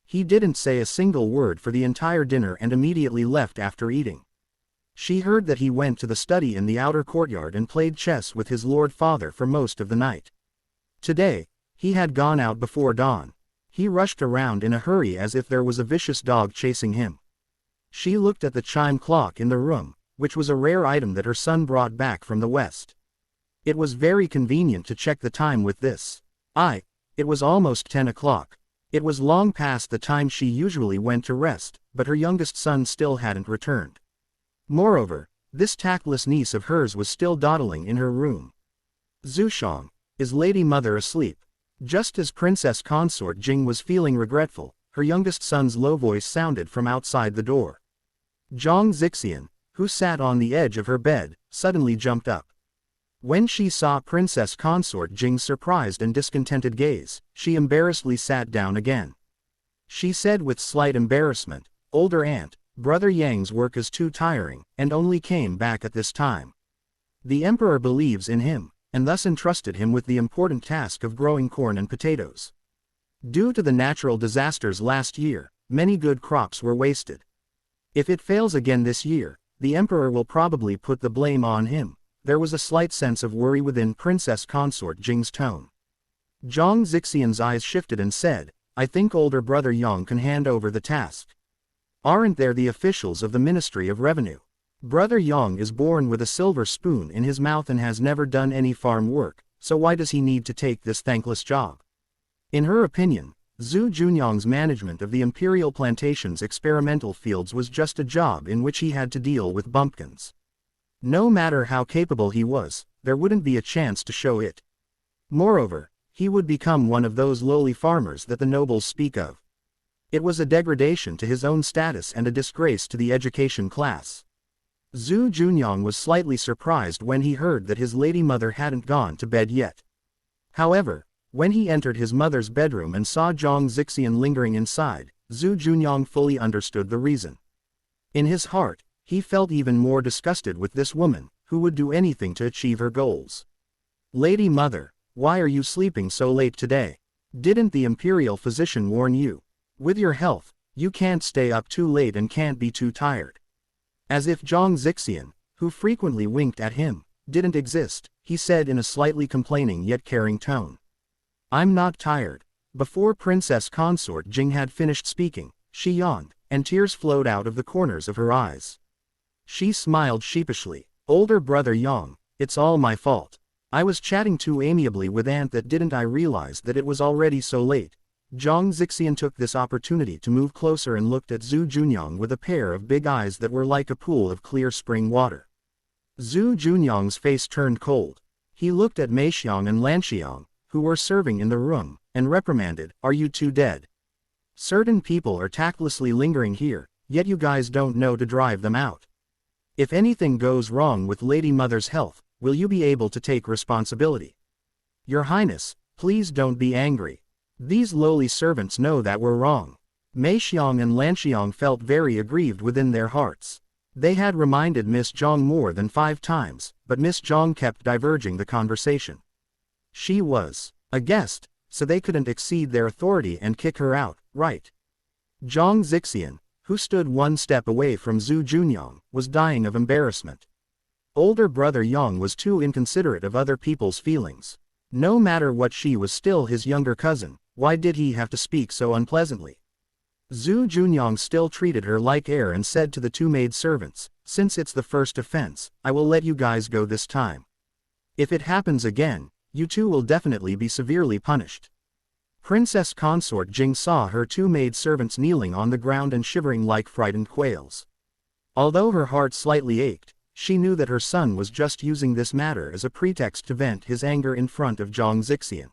Speaker 1: He didn't say a single word for the entire dinner and immediately left after eating. She heard that he went to the study in the outer courtyard and played chess with his lord father for most of the night. Today, he had gone out before dawn. He rushed around in a hurry as if there was a vicious dog chasing him. She looked at the chime clock in the room, which was a rare item that her son brought back from the west. It was very convenient to check the time with this. It was almost 10 o'clock. It was long past the time she usually went to rest, but her youngest son still hadn't returned. Moreover, this tactless niece of hers was still dawdling in her room. Zushang, is Lady Mother asleep? Just as Princess Consort Jing was feeling regretful, her youngest son's low voice sounded from outside the door. Zhang Zixian, who sat on the edge of her bed, suddenly jumped up. When she saw Princess Consort Jing's surprised and discontented gaze, she embarrassedly sat down again. She said with slight embarrassment, "Older aunt, Brother Yang's work is too tiring, and only came back at this time. The emperor believes in him, and thus entrusted him with the important task of growing corn and potatoes. Due to the natural disasters last year, many good crops were wasted. If it fails again this year, the emperor will probably put the blame on him." There was a slight sense of worry within Princess Consort Jing's tone. Zhang Zixian's eyes shifted and said, "I think older brother Yang can hand over the task. Aren't there the officials of the Ministry of Revenue? Brother Yang is born with a silver spoon in his mouth and has never done any farm work, so why does he need to take this thankless job?" In her opinion, Zhu Junyang's management of the imperial plantation's experimental fields was just a job in which he had to deal with bumpkins. No matter how capable he was, there wouldn't be a chance to show it. Moreover, he would become one of those lowly farmers that the nobles speak of. It was a degradation to his own status and a disgrace to the education class. Zhu Junyang was slightly surprised when he heard that his lady mother hadn't gone to bed yet. However, when he entered his mother's bedroom and saw Zhang Zixian lingering inside, Zhu Junyang fully understood the reason. In his heart, he felt even more disgusted with this woman, who would do anything to achieve her goals. Lady Mother, why are you sleeping so late today? Didn't the imperial physician warn you? With your health, you can't stay up too late and can't be too tired. As if Zhang Zixian, who frequently winked at him, didn't exist, he said in a slightly complaining yet caring tone. I'm not tired. Before Princess Consort Jing had finished speaking, she yawned, and tears flowed out of the corners of her eyes. She smiled sheepishly. Older brother Yang, it's all my fault. I was chatting too amiably with Aunt that didn't I realize that it was already so late. Zhang Zixian took this opportunity to move closer and looked at Zhu Junyang with a pair of big eyes that were like a pool of clear spring water. Zhu Junyang's face turned cold. He looked at Mei Xiang and Lan Xiang, who were serving in the room, and reprimanded, "Are you two dead? Certain people are tactlessly lingering here, yet you guys don't know to drive them out. If anything goes wrong with Lady Mother's health, will you be able to take responsibility? Your Highness, please don't be angry. These lowly servants know that we're wrong." Mei Xiang and Lan Xiang felt very aggrieved within their hearts. They had reminded Miss Zhang more than 5 times, but Miss Zhang kept diverging the conversation. She was a guest, so they couldn't exceed their authority and kick her out, right? Zhang Zixian, who stood one step away from Zhu Junyang, was dying of embarrassment. Older brother Yang was too inconsiderate of other people's feelings. No matter what, she was still his younger cousin. Why did he have to speak so unpleasantly? Zhu Junyang still treated her like air and said to the 2 maidservants, "Since it's the first offense, I will let you guys go this time. If it happens again, you two will definitely be severely punished." Princess Consort Jing saw her 2 maidservants kneeling on the ground and shivering like frightened quails. Although her heart slightly ached, she knew that her son was just using this matter as a pretext to vent his anger in front of Zhang Zixian.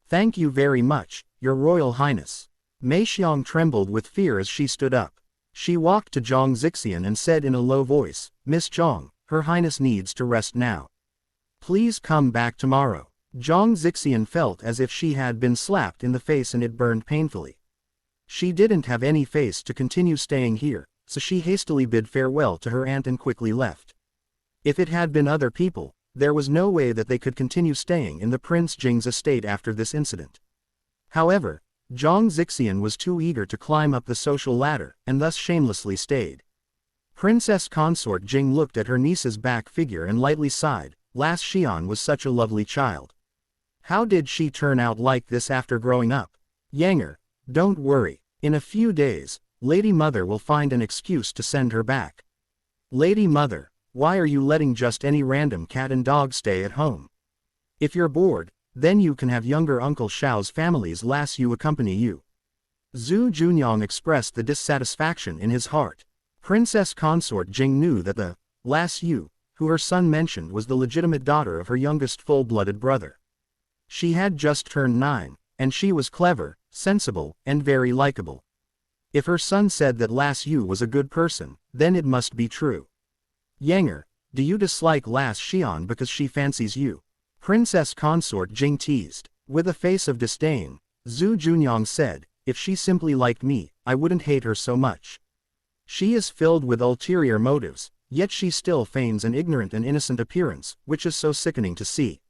Speaker 1: "Thank you very much, Your Royal Highness." Mei Xiang trembled with fear as she stood up. She walked to Zhang Zixian and said in a low voice, "Miss Zhang, Her Highness needs to rest now. Please come back tomorrow." Zhang Zixian felt as if she had been slapped in the face and it burned painfully. She didn't have any face to continue staying here, so she hastily bid farewell to her aunt and quickly left. If it had been other people, there was no way that they could continue staying in the Prince Jing's estate after this incident. However, Zhang Zixian was too eager to climb up the social ladder, and thus shamelessly stayed. Princess Consort Jing looked at her niece's back figure and lightly sighed. Last Xian was such a lovely child. How did she turn out like this after growing up? Yanger, don't worry. In a few days, Lady Mother will find an excuse to send her back. Lady Mother, why are you letting just any random cat and dog stay at home? If you're bored, then you can have younger Uncle Xiao's family's Las Yu accompany you. Zhu Junyang expressed the dissatisfaction in his heart. Princess Consort Jing knew that the Las Yu, who her son mentioned, was the legitimate daughter of her youngest full-blooded brother. She had just turned 9, and she was clever, sensible, and very likable. If her son said that Las Yu was a good person, then it must be true. Yanger, do you dislike Las Xian because she fancies you? Princess Consort Jing teased. With a face of disdain, Zhu Junyang said, if she simply liked me, I wouldn't hate her so much. She is filled with ulterior motives, yet she still feigns an ignorant and innocent appearance, which is so sickening to see.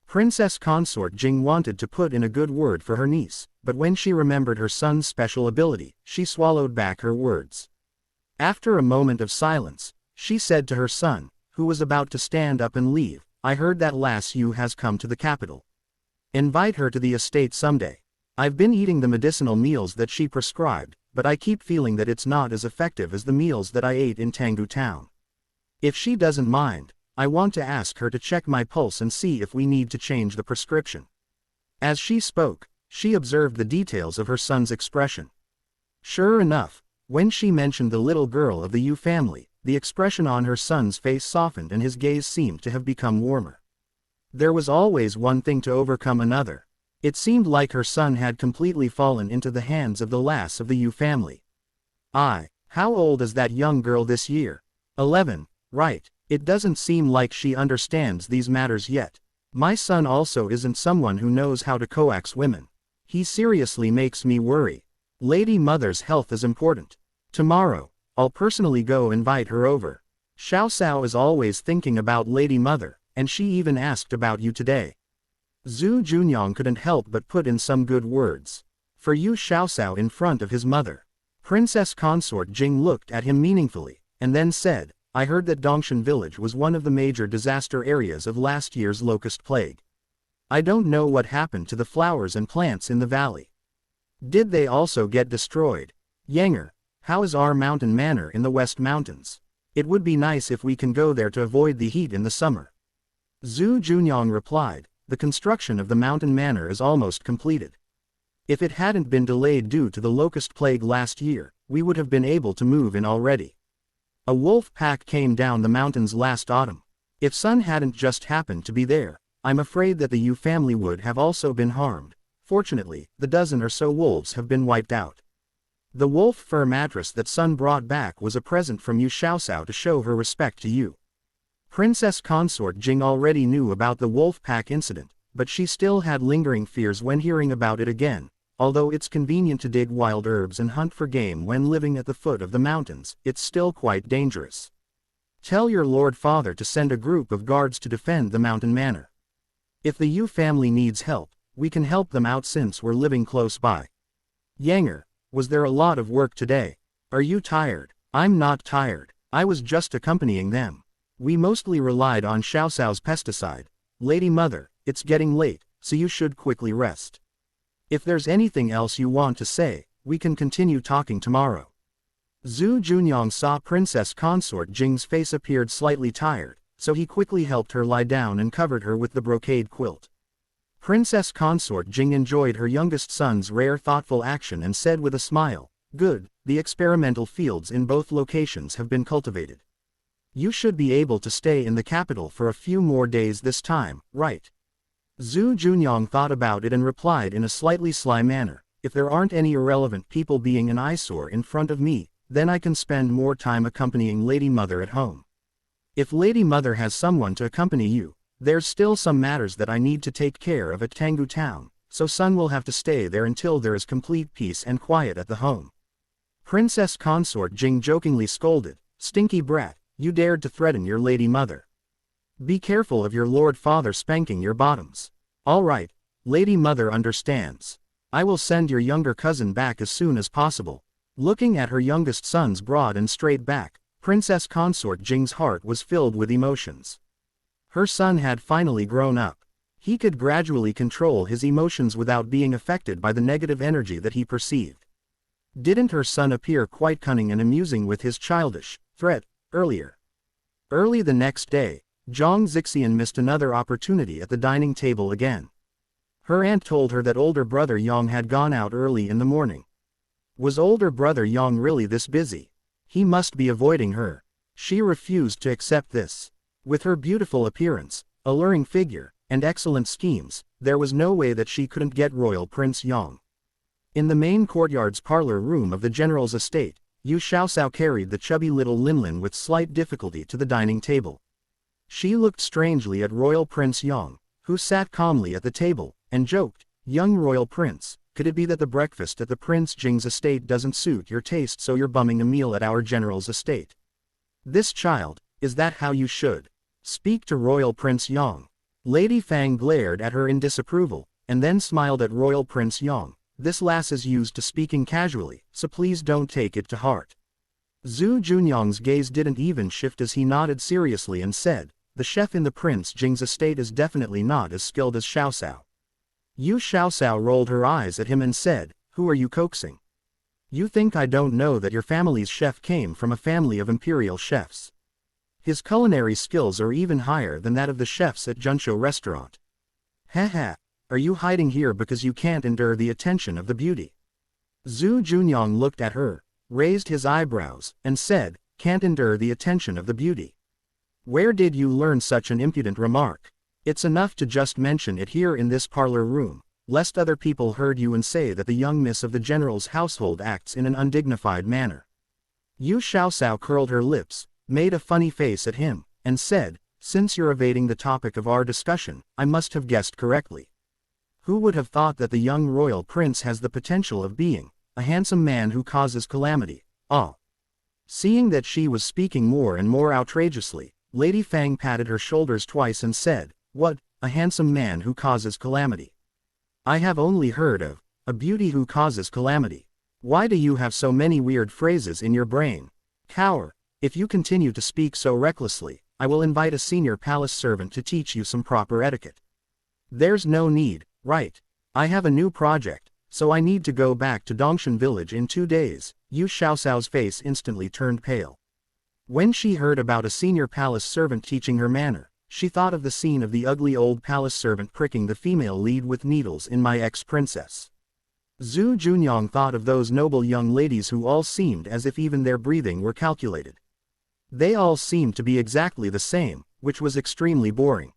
Speaker 1: Princess Consort Jing wanted to put in a good word for her niece, but when she remembered her son's special ability, she swallowed back her words. After a moment of silence, she said to her son, who was about to stand up and leave, I heard that Las Yu has come to the capital. Invite her to the estate someday. I've been eating the medicinal meals that she prescribed, but I keep feeling that it's not as effective as the meals that I ate in Tanggu Town. If she doesn't mind, I want to ask her to check my pulse and see if we need to change the prescription. As she spoke, she observed the details of her son's expression. Sure enough, when she mentioned the little girl of the Yu family, the expression on her son's face softened and his gaze seemed to have become warmer. There was always one thing to overcome another. It seemed like her son had completely fallen into the hands of the lass of the Yu family. How old is that young girl this year? 11, right. It doesn't seem like she understands these matters yet. My son also isn't someone who knows how to coax women. He seriously makes me worry. Lady Mother's health is important. Tomorrow, I'll personally go invite her over. Xiao Sao is always thinking about Lady Mother, and she even asked about you today. Zhu Junyang couldn't help but put in some good words. For Yu Xiaoxiao in front of his mother. Princess Consort Jing looked at him meaningfully, and then said, I heard that Dongshan village was one of the major disaster areas of last year's locust plague. I don't know what happened to the flowers and plants in the valley. Did they also get destroyed? Yanger, how is our mountain manor in the West Mountains? It would be nice if we can go there to avoid the heat in the summer. Zhu Junyang replied, the construction of the mountain manor is almost completed. If it hadn't been delayed due to the locust plague last year, we would have been able to move in already. A wolf pack came down the mountains last autumn. If Sun hadn't just happened to be there, I'm afraid that the Yu family would have also been harmed. Fortunately, the dozen or so wolves have been wiped out. The wolf fur mattress that Sun brought back was a present from Yu Xiaoxiao to show her respect to you. Princess Consort Jing already knew about the wolf pack incident, but she still had lingering fears when hearing about it again. Although it's convenient to dig wild herbs and hunt for game when living at the foot of the mountains, it's still quite dangerous. Tell your Lord Father to send a group of guards to defend the mountain manor. If the Yu family needs help, we can help them out since we're living close by. Yanger, was there a lot of work today? Are you tired? I'm not tired. I was just accompanying them. We mostly relied on Xiaoxiao's pesticide. Lady Mother, it's getting late, so you should quickly rest. If there's anything else you want to say, we can continue talking tomorrow. Zhu Junyang saw Princess Consort Jing's face appeared slightly tired, so he quickly helped her lie down and covered her with the brocade quilt. Princess Consort Jing enjoyed her youngest son's rare thoughtful action and said with a smile, good, the experimental fields in both locations have been cultivated. You should be able to stay in the capital for a few more days this time, right? Zhu Junyang thought about it and replied in a slightly sly manner, if there aren't any irrelevant people being an eyesore in front of me, then I can spend more time accompanying Lady Mother at home. If Lady Mother has someone to accompany you, there's still some matters that I need to take care of at Tanggu Town, so Sun will have to stay there until there is complete peace and quiet at the home. Princess Consort Jing jokingly scolded, stinky brat, you dared to threaten your Lady Mother. Be careful of your Lord Father spanking your bottoms. All right, Lady Mother understands. I will send your younger cousin back as soon as possible. Looking at her youngest son's broad and straight back, Princess Consort Jing's heart was filled with emotions. Her son had finally grown up. He could gradually control his emotions without being affected by the negative energy that he perceived. Didn't her son appear quite cunning and amusing with his childish threat earlier? Early the next day, Zhang Zixian missed another opportunity at the dining table again. Her aunt told her that older brother Yang had gone out early in the morning. Was older brother Yang really this busy? He must be avoiding her. She refused to accept this. With her beautiful appearance, alluring figure, and excellent schemes, there was no way that she couldn't get Royal Prince Yang. In the main courtyard's parlor room of the general's estate, Yu Xiaoxiao carried the chubby little Linlin with slight difficulty to the dining table. She looked strangely at Royal Prince Yang, who sat calmly at the table, and joked, young Royal Prince, could it be that the breakfast at the Prince Jing's estate doesn't suit your taste so you're bumming a meal at our general's estate? This child, is that how you should speak to Royal Prince Yang? Lady Fang glared at her in disapproval, and then smiled at Royal Prince Yang. This lass is used to speaking casually, so please don't take it to heart. Zhu Junyang's gaze didn't even shift as he nodded seriously and said, the chef in the Prince Jing's estate is definitely not as skilled as Xiaoxiao. Yu Xiaoxiao rolled her eyes at him and said, who are you coaxing? You think I don't know that your family's chef came from a family of imperial chefs? His culinary skills are even higher than that of the chefs at Junshou restaurant. Haha, are you hiding here because you can't endure the attention of the beauty? Zhu Junyang looked at her, raised his eyebrows, and said, can't endure the attention of the beauty. Where did you learn such an impudent remark? It's enough to just mention it here in this parlor room, lest other people heard you and say that the young miss of the general's household acts in an undignified manner. Yu Xiaoxiao curled her lips, made a funny face at him, and said, since you're evading the topic of our discussion, I must have guessed correctly. Who would have thought that the young royal prince has the potential of being a handsome man who causes calamity? Ah. Seeing that she was speaking more and more outrageously, Lady Fang patted her shoulders twice and said, "What, a handsome man who causes calamity? I have only heard of a beauty who causes calamity. Why do you have so many weird phrases in your brain? Cower, if you continue to speak so recklessly, I will invite a senior palace servant to teach you some proper etiquette." "There's no need, right? I have a new project, so I need to go back to Dongshan village in 2 days." Yu Xiaoxiao's face instantly turned pale. When she heard about a senior palace servant teaching her manner, she thought of the scene of the ugly old palace servant pricking the female lead with needles in My Ex-Princess. Zhu Junyang thought of those noble young ladies who all seemed as if even their breathing were calculated. They all seemed to be exactly the same, which was extremely boring.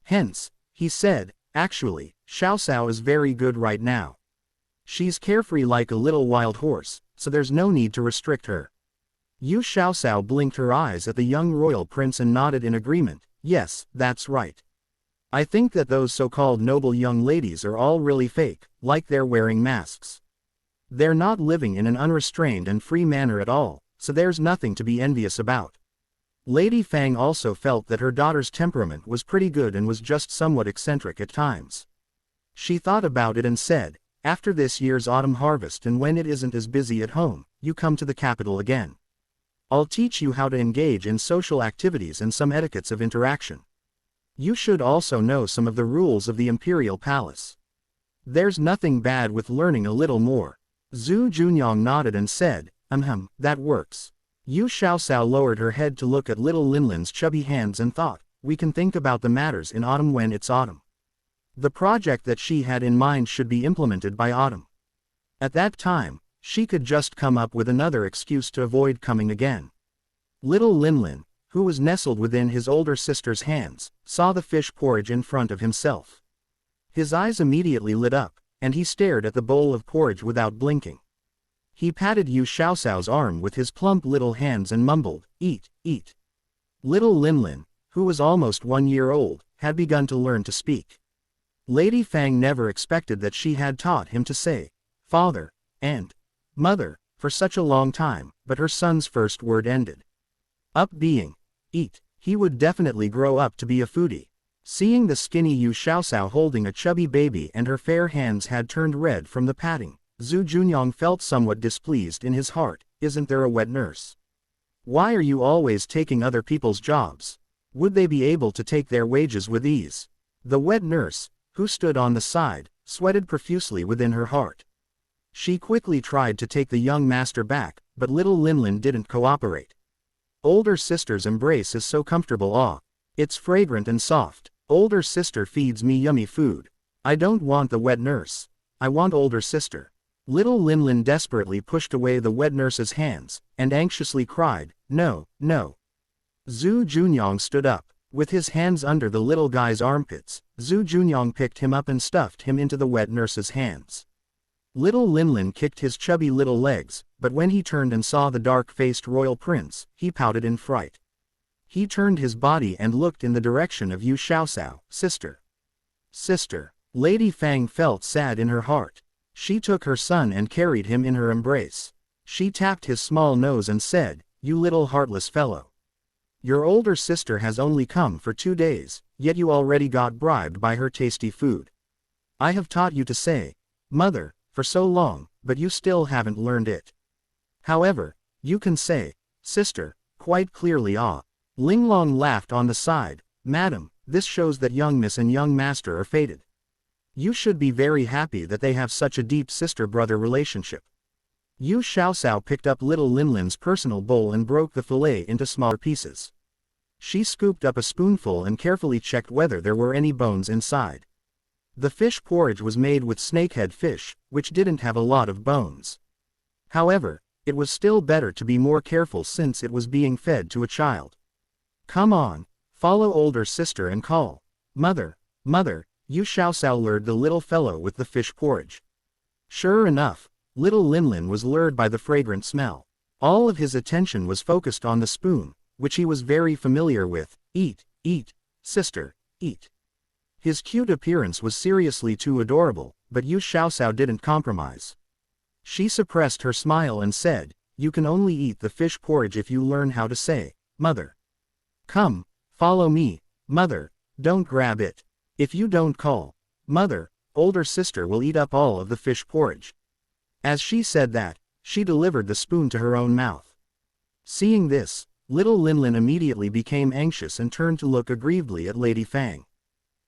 Speaker 1: Hence, he said, "Actually, Xiaoxiao is very good right now. She's carefree like a little wild horse, so there's no need to restrict her." Yu Xiaoxiao blinked her eyes at the young royal prince and nodded in agreement. "Yes, that's right. I think that those so-called noble young ladies are all really fake, like they're wearing masks. They're not living in an unrestrained and free manner at all, so there's nothing to be envious about." Lady Fang also felt that her daughter's temperament was pretty good and was just somewhat eccentric at times. She thought about it and said, "After this year's autumn harvest and when it isn't as busy at home, you come to the capital again. I'll teach you how to engage in social activities and some etiquettes of interaction. You should also know some of the rules of the imperial palace. There's nothing bad with learning a little more." Zhu Junyang nodded and said, That works." Yu Xiaoxiao lowered her head to look at little Linlin's chubby hands and thought, "We can think about the matters in autumn when it's autumn." The project that she had in mind should be implemented by autumn. At that time, she could just come up with another excuse to avoid coming again. Little Linlin, who was nestled within his older sister's hands, saw the fish porridge in front of himself. His eyes immediately lit up, and he stared at the bowl of porridge without blinking. He patted Yu Xiaoxiao's arm with his plump little hands and mumbled, "Eat, eat." Little Linlin, who was almost 1 year old, had begun to learn to speak. Lady Fang never expected that she had taught him to say, "Father," and "Mother," for such a long time, but her son's first word ended up being "eat." He would definitely grow up to be a foodie. Seeing the skinny Yu Xiaoxiao holding a chubby baby and her fair hands had turned red from the patting, Zhu Junyang felt somewhat displeased in his heart. "Isn't there a wet nurse? Why are you always taking other people's jobs? Would they be able to take their wages with ease?" The wet nurse, who stood on the side, sweated profusely within her heart. She quickly tried to take the young master back, but little Linlin didn't cooperate. "Older sister's embrace is so comfortable. It's fragrant and soft. Older sister feeds me yummy food. I don't want the wet nurse. I want older sister." Little Linlin desperately pushed away the wet nurse's hands, and anxiously cried, "No, no." Zhu Junyang stood up. With his hands under the little guy's armpits, Zhu Junyang picked him up and stuffed him into the wet nurse's hands. Little Linlin kicked his chubby little legs, but when he turned and saw the dark-faced royal prince, he pouted in fright. He turned his body and looked in the direction of Yu Xiaoxiao. "Sister. Sister." Lady Fang felt sad in her heart. She took her son and carried him in her embrace. She tapped his small nose and said, "You little heartless fellow. Your older sister has only come for 2 days, yet you already got bribed by her tasty food. I have taught you to say, 'Mother,' for so long, but you still haven't learned it. However, you can say, 'Sister,' quite clearly." Linglong laughed on the side. "Madam, this shows that young miss and young master are fated. You should be very happy that they have such a deep sister-brother relationship." Yu Xiaoxiao picked up little Linlin's personal bowl and broke the fillet into smaller pieces. She scooped up a spoonful and carefully checked whether there were any bones inside. The fish porridge was made with snakehead fish, which didn't have a lot of bones. However, it was still better to be more careful since it was being fed to a child. "Come on, follow older sister and call, 'Mother, mother,'" Yu Xiaoxiao lured the little fellow with the fish porridge. Sure enough, little Linlin was lured by the fragrant smell. All of his attention was focused on the spoon, which he was very familiar with. "Eat, eat, sister, eat." His cute appearance was seriously too adorable, but Yu Xiaoxiao didn't compromise. She suppressed her smile and said, "You can only eat the fish porridge if you learn how to say, 'Mother.'" Come, follow me, mother, don't grab it. If you don't call, mother, older sister will eat up all of the fish porridge. As she said that, she delivered the spoon to her own mouth. Seeing this, little Linlin immediately became anxious and turned to look aggrievedly at Lady Fang.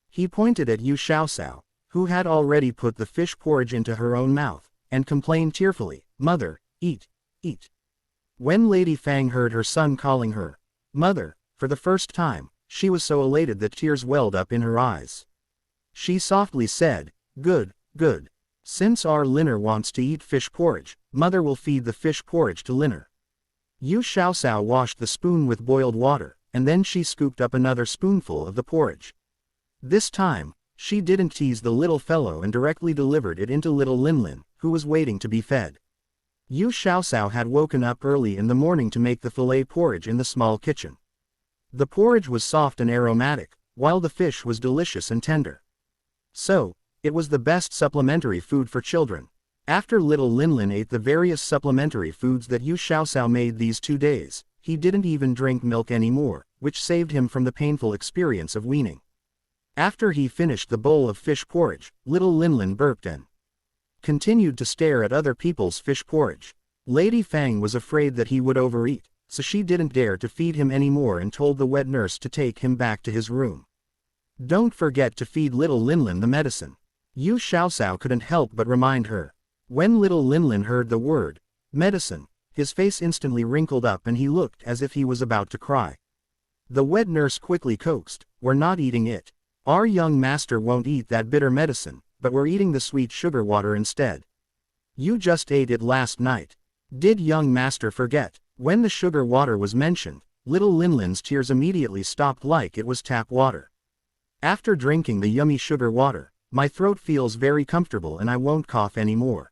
Speaker 1: He pointed at Yu Xiaosao, who had already put the fish porridge into her own mouth, and complained tearfully, "Mother, eat, eat." When Lady Fang heard her son calling her mother for the first time, she was so elated that tears welled up in her eyes. She softly said, "Good, good. Since our Linner wants to eat fish porridge, mother will feed the fish porridge to Linner." Yu Xiaosao washed the spoon with boiled water, and then she scooped up another spoonful of the porridge. This time, she didn't tease the little fellow and directly delivered it into little Linlin, who was waiting to be fed. Yu Xiaosao had woken up early in the morning to make the fillet porridge in the small kitchen. The porridge was soft and aromatic, while the fish was delicious and tender. So, it was the best supplementary food for children. After little Linlin ate the various supplementary foods that Yu Xiaosao made these 2 days, he didn't even drink milk anymore, which saved him from the painful experience of weaning. After he finished the bowl of fish porridge, little Linlin burped and continued to stare at other people's fish porridge. Lady Fang was afraid that he would overeat, so she didn't dare to feed him anymore and told the wet nurse to take him back to his room. "Don't forget to feed little Linlin the medicine." Yu Xiaosao couldn't help but remind her. When little Linlin heard the word medicine, his face instantly wrinkled up and he looked as if he was about to cry. The wet nurse quickly coaxed, "We're not eating it. Our young master won't eat that bitter medicine, but we're eating the sweet sugar water instead. You just ate it last night. Did young master forget?" When the sugar water was mentioned, little Linlin's tears immediately stopped like it was tap water. "After drinking the yummy sugar water, my throat feels very comfortable and I won't cough anymore."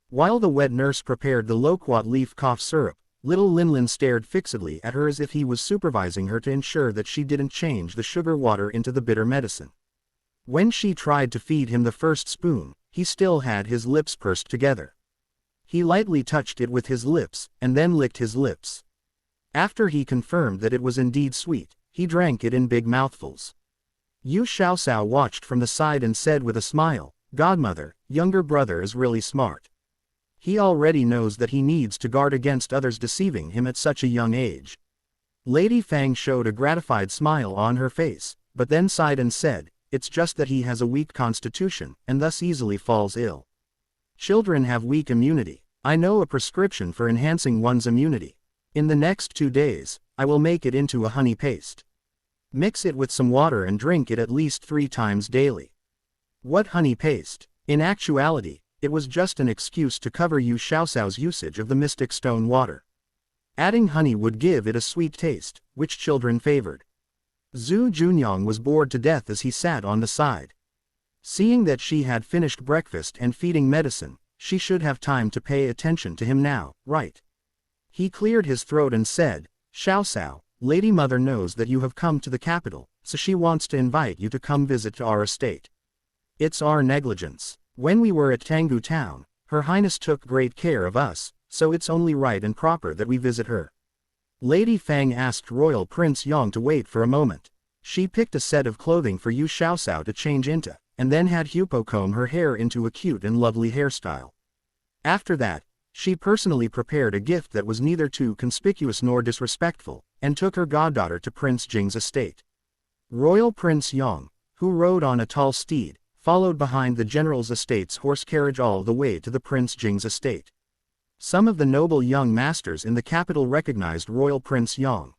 Speaker 1: While the wet nurse prepared the loquat leaf cough syrup, little Linlin stared fixedly at her as if he was supervising her to ensure that she didn't change the sugar water into the bitter medicine. When she tried to feed him the first spoon, he still had his lips pursed together. He lightly touched it with his lips, and then licked his lips. After he confirmed that it was indeed sweet, he drank it in big mouthfuls. Yu Xiaosao watched from the side and said with a smile, "Godmother, younger brother is really smart. He already knows that he needs to guard against others deceiving him at such a young age." Lady Fang showed a gratified smile on her face, but then sighed and said, "It's just that he has a weak constitution, and thus easily falls ill. Children have weak immunity. I know a prescription for enhancing one's immunity. In the next 2 days, I will make it into a honey paste. Mix it with some water and drink it at least 3 times daily." What honey paste? In actuality, it was just an excuse to cover Yu Xiaosao's usage of the mystic stone water. Adding honey would give it a sweet taste, which children favored. Zhu Junyang was bored to death as he sat on the side. Seeing that she had finished breakfast and feeding medicine, she should have time to pay attention to him now, right? He cleared his throat and said, "Xiaosao, Lady Mother knows that you have come to the capital, so she wants to invite you to come visit to our estate. It's our negligence. When we were at Tanggu town, Her Highness took great care of us, so it's only right and proper that we visit her." Lady Fang asked Royal Prince Yang to wait for a moment. She picked a set of clothing for Yu Xiaosao to change into, and then had Hupo comb her hair into a cute and lovely hairstyle. After that, she personally prepared a gift that was neither too conspicuous nor disrespectful, and took her goddaughter to Prince Jing's estate. Royal Prince Yang, who rode on a tall steed, followed behind the general's estate's horse carriage all the way to the Prince Jing's estate. Some of the noble young masters in the capital recognized Royal Prince Yang.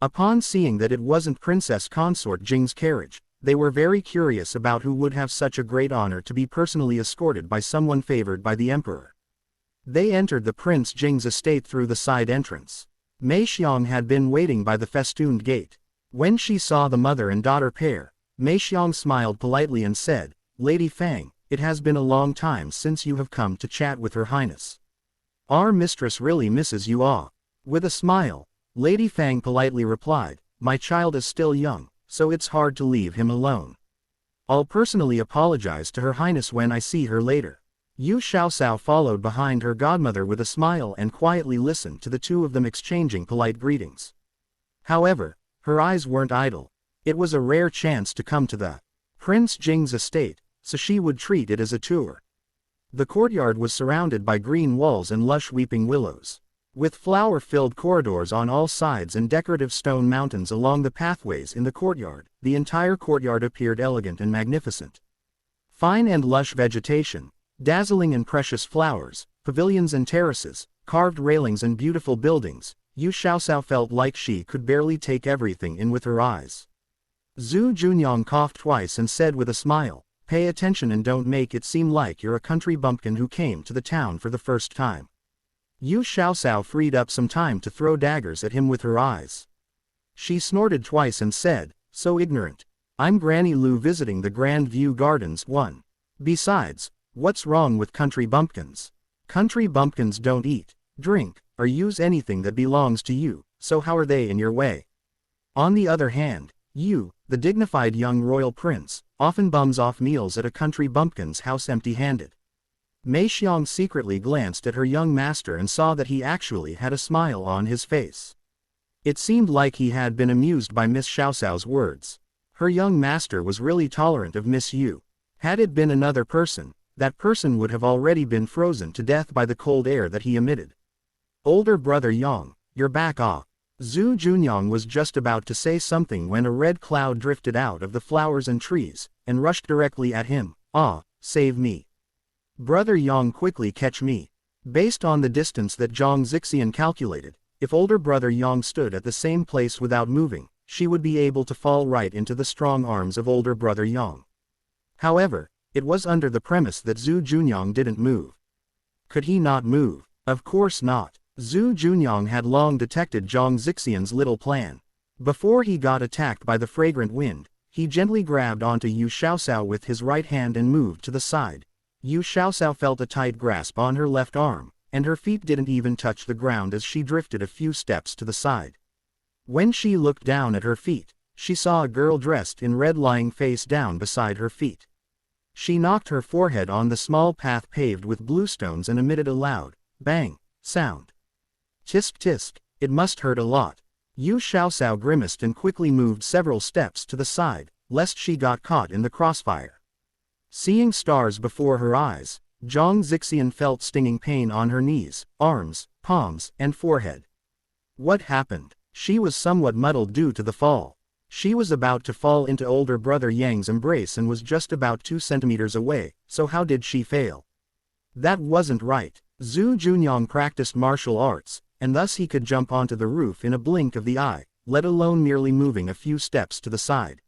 Speaker 1: Upon seeing that it wasn't Princess Consort Jing's carriage, they were very curious about who would have such a great honor to be personally escorted by someone favored by the emperor. They entered the Prince Jing's estate through the side entrance. Mei Xiang had been waiting by the festooned gate. When she saw the mother and daughter pair, Mei Xiang smiled politely and said, "Lady Fang, it has been a long time since you have come to chat with Her Highness. Our mistress really misses you all." With a smile, Lady Fang politely replied, "My child is still young, so it's hard to leave him alone. I'll personally apologize to Her Highness when I see her later." Yu Xiaosao followed behind her godmother with a smile and quietly listened to the two of them exchanging polite greetings. However, Her eyes weren't idle. It was a rare chance to come to the Prince Jing's estate, so she would treat it as a tour. The courtyard was surrounded by green walls and lush weeping willows, with flower-filled corridors on all sides and decorative stone mountains along the pathways in the courtyard. The entire courtyard appeared elegant and magnificent. Fine and lush vegetation, dazzling and precious flowers, pavilions and terraces, carved railings and beautiful buildings. Yu Xiaoxiao felt like she could barely take everything in with her eyes. Zhu Junyang coughed twice and said with a smile, "Pay attention and don't make it seem like you're a country bumpkin who came to the town for the first time." Yu Xiaoxiao freed up some time to throw daggers at him with her eyes. She snorted twice and said, "So ignorant. I'm Granny Lu visiting the Grand View Gardens 1. Besides, what's wrong with country bumpkins? Country bumpkins don't eat, drink, or use anything that belongs to you, so how are they in your way? On the other hand, you, the dignified young royal prince, often bums off meals at a country bumpkin's house empty-handed." Mei Xiang secretly glanced at her young master and saw that he actually had a smile on his face. It seemed like he had been amused by Miss Xiaoxiao's words. Her young master was really tolerant of Miss Yu. Had it been another person, that person would have already been frozen to death by the cold air that he emitted. "Older brother Yang, you're back off." Zhu Junyang was just about to say something when a red cloud drifted out of the flowers and trees, and rushed directly at him. "Ah, save me. Brother Yang, quickly catch me." Based on the distance that Zhang Zixian calculated, if older brother Yang stood at the same place without moving, she would be able to fall right into the strong arms of older brother Yang. However, it was under the premise that Zhu Junyang didn't move. Could he not move? Of course not. Zhu Junyang had long detected Zhang Zixian's little plan. Before he got attacked by the fragrant wind, he gently grabbed onto Yu Xiaoxiao with his right hand and moved to the side. Yu Xiaoxiao felt a tight grasp on her left arm, and her feet didn't even touch the ground as she drifted a few steps to the side. When she looked down at her feet, she saw a girl dressed in red lying face down beside her feet. She knocked her forehead on the small path paved with blue stones and emitted a loud, bang, sound. Tisk tisk, it must hurt a lot. Yu Xiaoxiao grimaced and quickly moved several steps to the side, lest she got caught in the crossfire. Seeing stars before her eyes, Zhang Zixian felt stinging pain on her knees, arms, palms, and forehead. What happened? She was somewhat muddled due to the fall. She was about to fall into older brother Yang's embrace and was just about 2 centimeters away, so how did she fail? That wasn't right. Zhu Junyang practiced martial arts, and thus he could jump onto the roof in a blink of the eye, let alone merely moving a few steps to the side.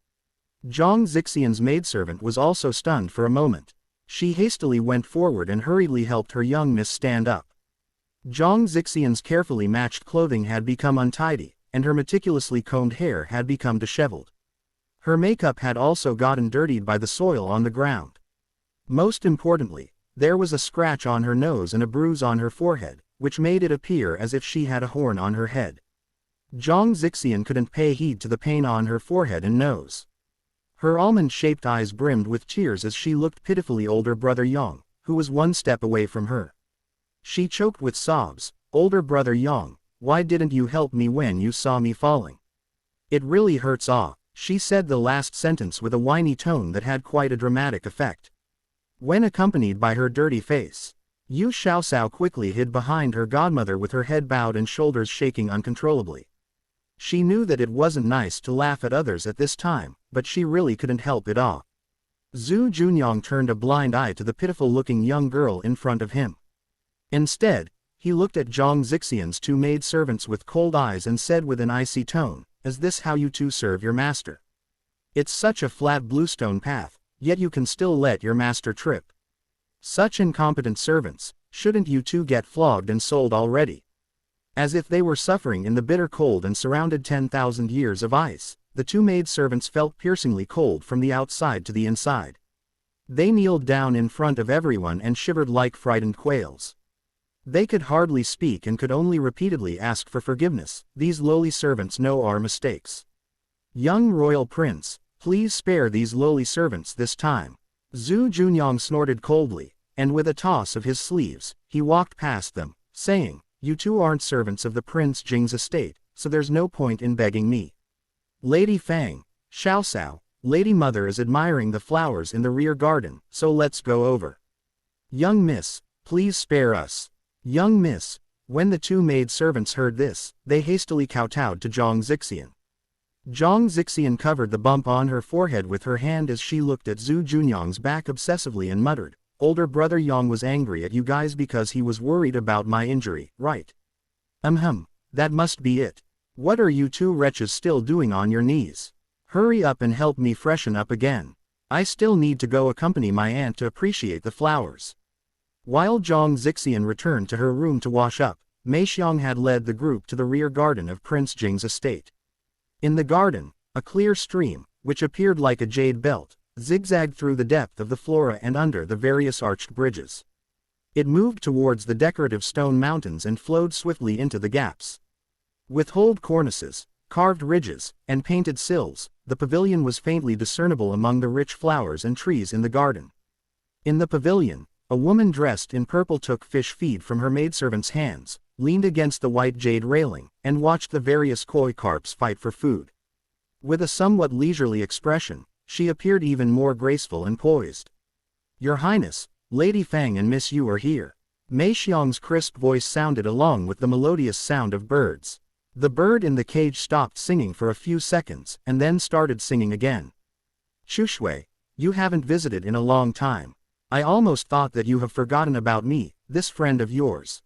Speaker 1: Zhang Zixian's maidservant was also stunned for a moment. She hastily went forward and hurriedly helped her young miss stand up. Zhang Zixian's carefully matched clothing had become untidy, and her meticulously combed hair had become disheveled. Her makeup had also gotten dirtied by the soil on the ground. Most importantly, there was a scratch on her nose and a bruise on her forehead, which made it appear as if she had a horn on her head. Zhang Zixian couldn't pay heed to the pain on her forehead and nose. Her almond-shaped eyes brimmed with tears as she looked pitifully older brother Yang, who was 1 step away from her. She choked with sobs. "Older brother Yang, why didn't you help me when you saw me falling? It really hurts." She said the last sentence with a whiny tone that had quite a dramatic effect. When accompanied by her dirty face, Yu Xiaoxiao quickly hid behind her godmother with her head bowed and shoulders shaking uncontrollably. She knew that it wasn't nice to laugh at others at this time, but she really couldn't help it. Zhu Junyang turned a blind eye to the pitiful-looking young girl in front of him. Instead, he looked at Zhang Zixian's 2 maidservants with cold eyes and said with an icy tone, "Is this how you two serve your master? It's such a flat bluestone path, yet you can still let your master trip. Such incompetent servants, shouldn't you two get flogged and sold already?" As if they were suffering in the bitter cold and surrounded 10,000 years of ice, the 2 maidservants felt piercingly cold from the outside to the inside. They kneeled down in front of everyone and shivered like frightened quails. They could hardly speak and could only repeatedly ask for forgiveness. "These lowly servants know our mistakes. Young royal prince, please spare these lowly servants this time." Zhu Junyang snorted coldly, and with a toss of his sleeves, he walked past them, saying, "You two aren't servants of the Prince Jing's estate, so there's no point in begging me. Lady Fang, Xiaosao, Lady Mother is admiring the flowers in the rear garden, so let's go over. Young miss, please spare us. Young miss. When the two maid-servants heard this, they hastily kowtowed to Zhang Zixian. Zhang Zixian covered the bump on her forehead with her hand as she looked at Zhu Junyang's back obsessively and muttered, "Older brother Yang was angry at you guys because he was worried about my injury, right? That must be it. What are you two wretches still doing on your knees? Hurry up and help me freshen up again. I still need to go accompany my aunt to appreciate the flowers." While Zhang Zixian returned to her room to wash up, Mei Xiang had led the group to the rear garden of Prince Jing's estate. In the garden, a clear stream, which appeared like a jade belt, zigzagged through the depth of the flora and under the various arched bridges. It moved towards the decorative stone mountains and flowed swiftly into the gaps. With holed cornices, carved ridges, and painted sills, the pavilion was faintly discernible among the rich flowers and trees in the garden. In the pavilion, a woman dressed in purple took fish feed from her maidservant's hands, leaned against the white jade railing, and watched the various koi carps fight for food. With a somewhat leisurely expression, she appeared even more graceful and poised. "Your Highness, Lady Fang and Miss Yu are here." Mei Xiang's crisp voice sounded along with the melodious sound of birds. The bird in the cage stopped singing for a few seconds and then started singing again. "Chushui, you haven't visited in a long time. I almost thought that you have forgotten about me, this friend of yours."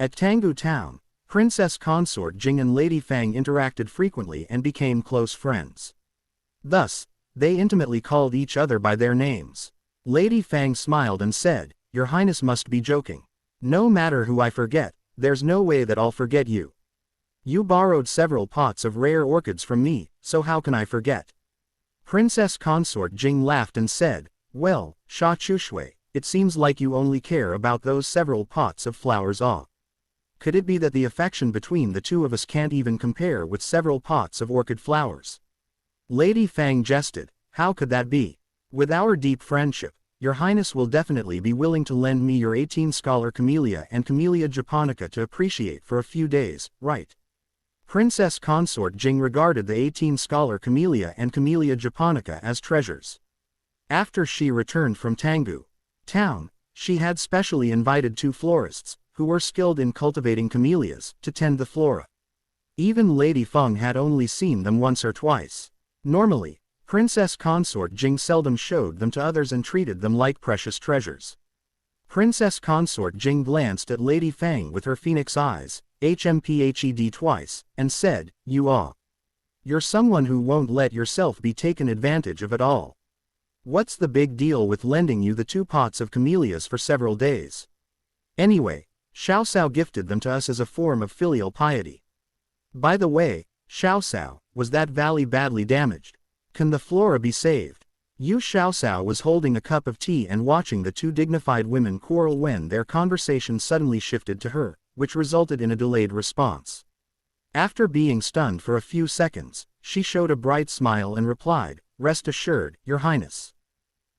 Speaker 1: At Tanggu Town, Princess Consort Jing and Lady Fang interacted frequently and became close friends. Thus, they intimately called each other by their names. Lady Fang smiled and said, "Your Highness must be joking. No matter who I forget, there's no way that I'll forget you. You borrowed several pots of rare orchids from me, so how can I forget?" Princess Consort Jing laughed and said, "Well, Sha Chushui, it seems like you only care about those several pots of flowers. Could it be that the affection between the two of us can't even compare with several pots of orchid flowers?" Lady Fang jested, "How could that be? With our deep friendship, Your Highness will definitely be willing to lend me your 18-scholar camellia and Camellia japonica to appreciate for a few days, right?" Princess Consort Jing regarded the 18-scholar camellia and Camellia japonica as treasures. After she returned from Tanggu Town, she had specially invited two florists, who were skilled in cultivating camellias, to tend the flora. Even Lady Feng had only seen them once or twice. Normally, Princess Consort Jing seldom showed them to others and treated them like precious treasures. Princess Consort Jing glanced at Lady Fang with her phoenix eyes, HMPHED twice, and said, You're someone who won't let yourself be taken advantage of at all. What's the big deal with lending you the 2 pots of camellias for several days? Anyway, Xiaosao gifted them to us as a form of filial piety. By the way, Xiaosao, was that valley badly damaged? Can the flora be saved?" Yu Xiaosao was holding a cup of tea and watching the two dignified women quarrel when their conversation suddenly shifted to her, which resulted in a delayed response. After being stunned for a few seconds, she showed a bright smile and replied, "Rest assured, Your Highness.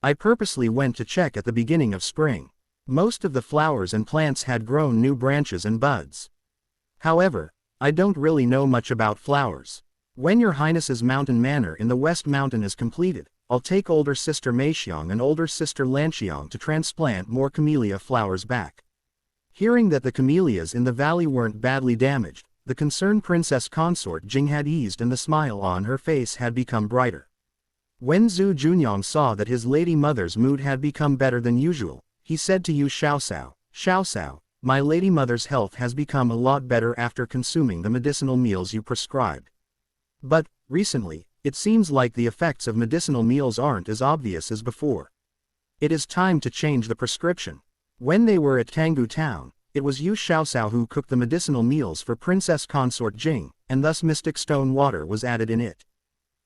Speaker 1: I purposely went to check at the beginning of spring. Most of the flowers and plants had grown new branches and buds. However, I don't really know much about flowers. When Your Highness's mountain manor in the West Mountain is completed, I'll take older sister Meixiang and older sister Lanxiang to transplant more camellia flowers back." Hearing that the camellias in the valley weren't badly damaged, the concerned Princess Consort Jing had eased and the smile on her face had become brighter. When Zhu Junyang saw that his lady mother's mood had become better than usual, he said to Yu Xiaosao, "Xiaosao, my lady mother's health has become a lot better after consuming the medicinal meals you prescribed. But, recently, it seems like the effects of medicinal meals aren't as obvious as before. It is time to change the prescription." When they were at Tanggu Town, it was Yu Xiaosao who cooked the medicinal meals for Princess Consort Jing, and thus mystic stone water was added in it.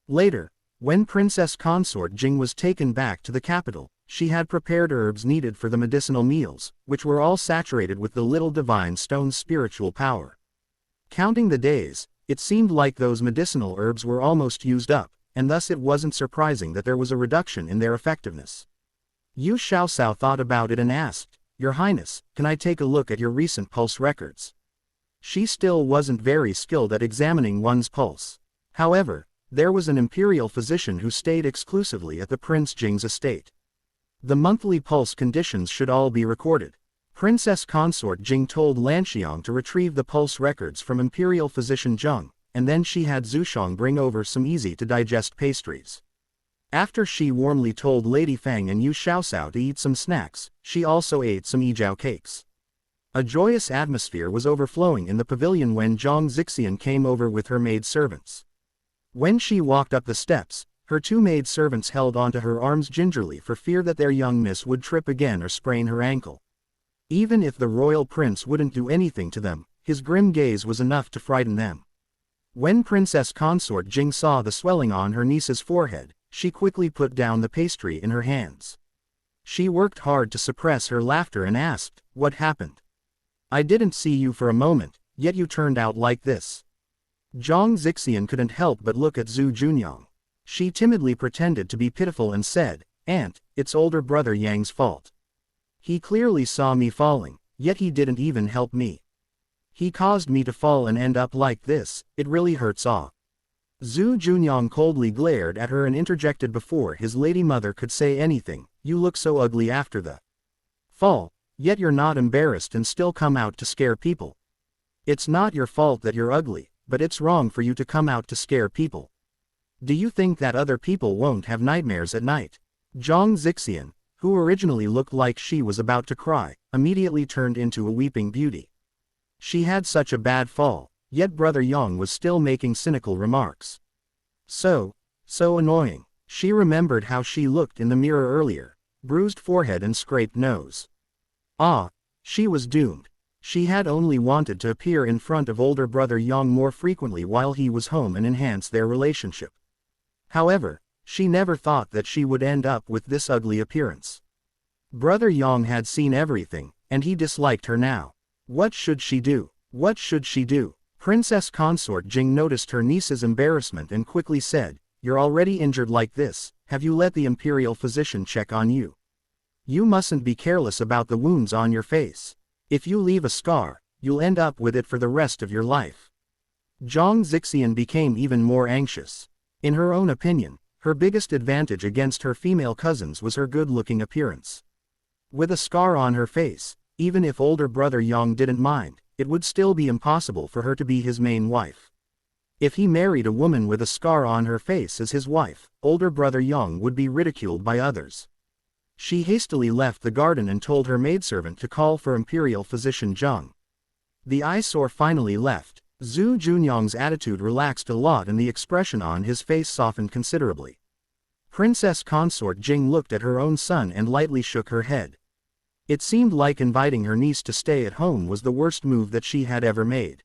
Speaker 1: Later, when Princess Consort Jing was taken back to the capital, she had prepared herbs needed for the medicinal meals, which were all saturated with the little divine stone's spiritual power. Counting the days, it seemed like those medicinal herbs were almost used up, and thus it wasn't surprising that there was a reduction in their effectiveness. Yu Xiaosao thought about it and asked, "Your Highness, can I take a look at your recent pulse records?" She still wasn't very skilled at examining one's pulse. However, there was an imperial physician who stayed exclusively at the Prince Jing's estate. The monthly pulse conditions should all be recorded. Princess Consort Jing told Lanxiang to retrieve the pulse records from Imperial Physician Zheng, and then she had Zushang bring over some easy-to-digest pastries. After she warmly told Lady Fang and Yu Xiaosao to eat some snacks, she also ate some Yijiao cakes. A joyous atmosphere was overflowing in the pavilion when Zhang Zixian came over with her maid-servants. When she walked up the steps, her two maid-servants held onto her arms gingerly for fear that their young miss would trip again or sprain her ankle. Even if the royal prince wouldn't do anything to them, his grim gaze was enough to frighten them. When Princess Consort Jing saw the swelling on her niece's forehead, she quickly put down the pastry in her hands. She worked hard to suppress her laughter and asked, "What happened? I didn't see you for a moment, yet you turned out like this." Zhang Zixian couldn't help but look at Zhu Junyang. She timidly pretended to be pitiful and said, "Aunt, it's older brother Yang's fault. He clearly saw me falling, yet he didn't even help me. He caused me to fall and end up like this, it really hurts ah." Zhu Junyang coldly glared at her and interjected before his lady mother could say anything, "You look so ugly after the fall, yet you're not embarrassed and still come out to scare people. It's not your fault that you're ugly, but it's wrong for you to come out to scare people. Do you think that other people won't have nightmares at night?" Zhang Zixian, who originally looked like she was about to cry, immediately turned into a weeping beauty. She had such a bad fall, yet Brother Yang was still making cynical remarks. So annoying. She remembered how she looked in the mirror earlier, bruised forehead and scraped nose. She was doomed. She had only wanted to appear in front of older brother Yang more frequently while he was home and enhance their relationship. However, she never thought that she would end up with this ugly appearance. Brother Yang had seen everything, and he disliked her now. What should she do? What should she do? Princess Consort Jing noticed her niece's embarrassment and quickly said, "You're already injured like this, have you let the imperial physician check on you? You mustn't be careless about the wounds on your face. If you leave a scar, you'll end up with it for the rest of your life." Zhang Zixian became even more anxious. In her own opinion, her biggest advantage against her female cousins was her good-looking appearance. With a scar on her face, even if older brother Yang didn't mind, it would still be impossible for her to be his main wife. If he married a woman with a scar on her face as his wife, older brother Yang would be ridiculed by others. She hastily left the garden and told her maidservant to call for Imperial Physician Zheng. The eyesore finally left. Zhu Junyang's attitude relaxed a lot and the expression on his face softened considerably. Princess Consort Jing looked at her own son and lightly shook her head. It seemed like inviting her niece to stay at home was the worst move that she had ever made.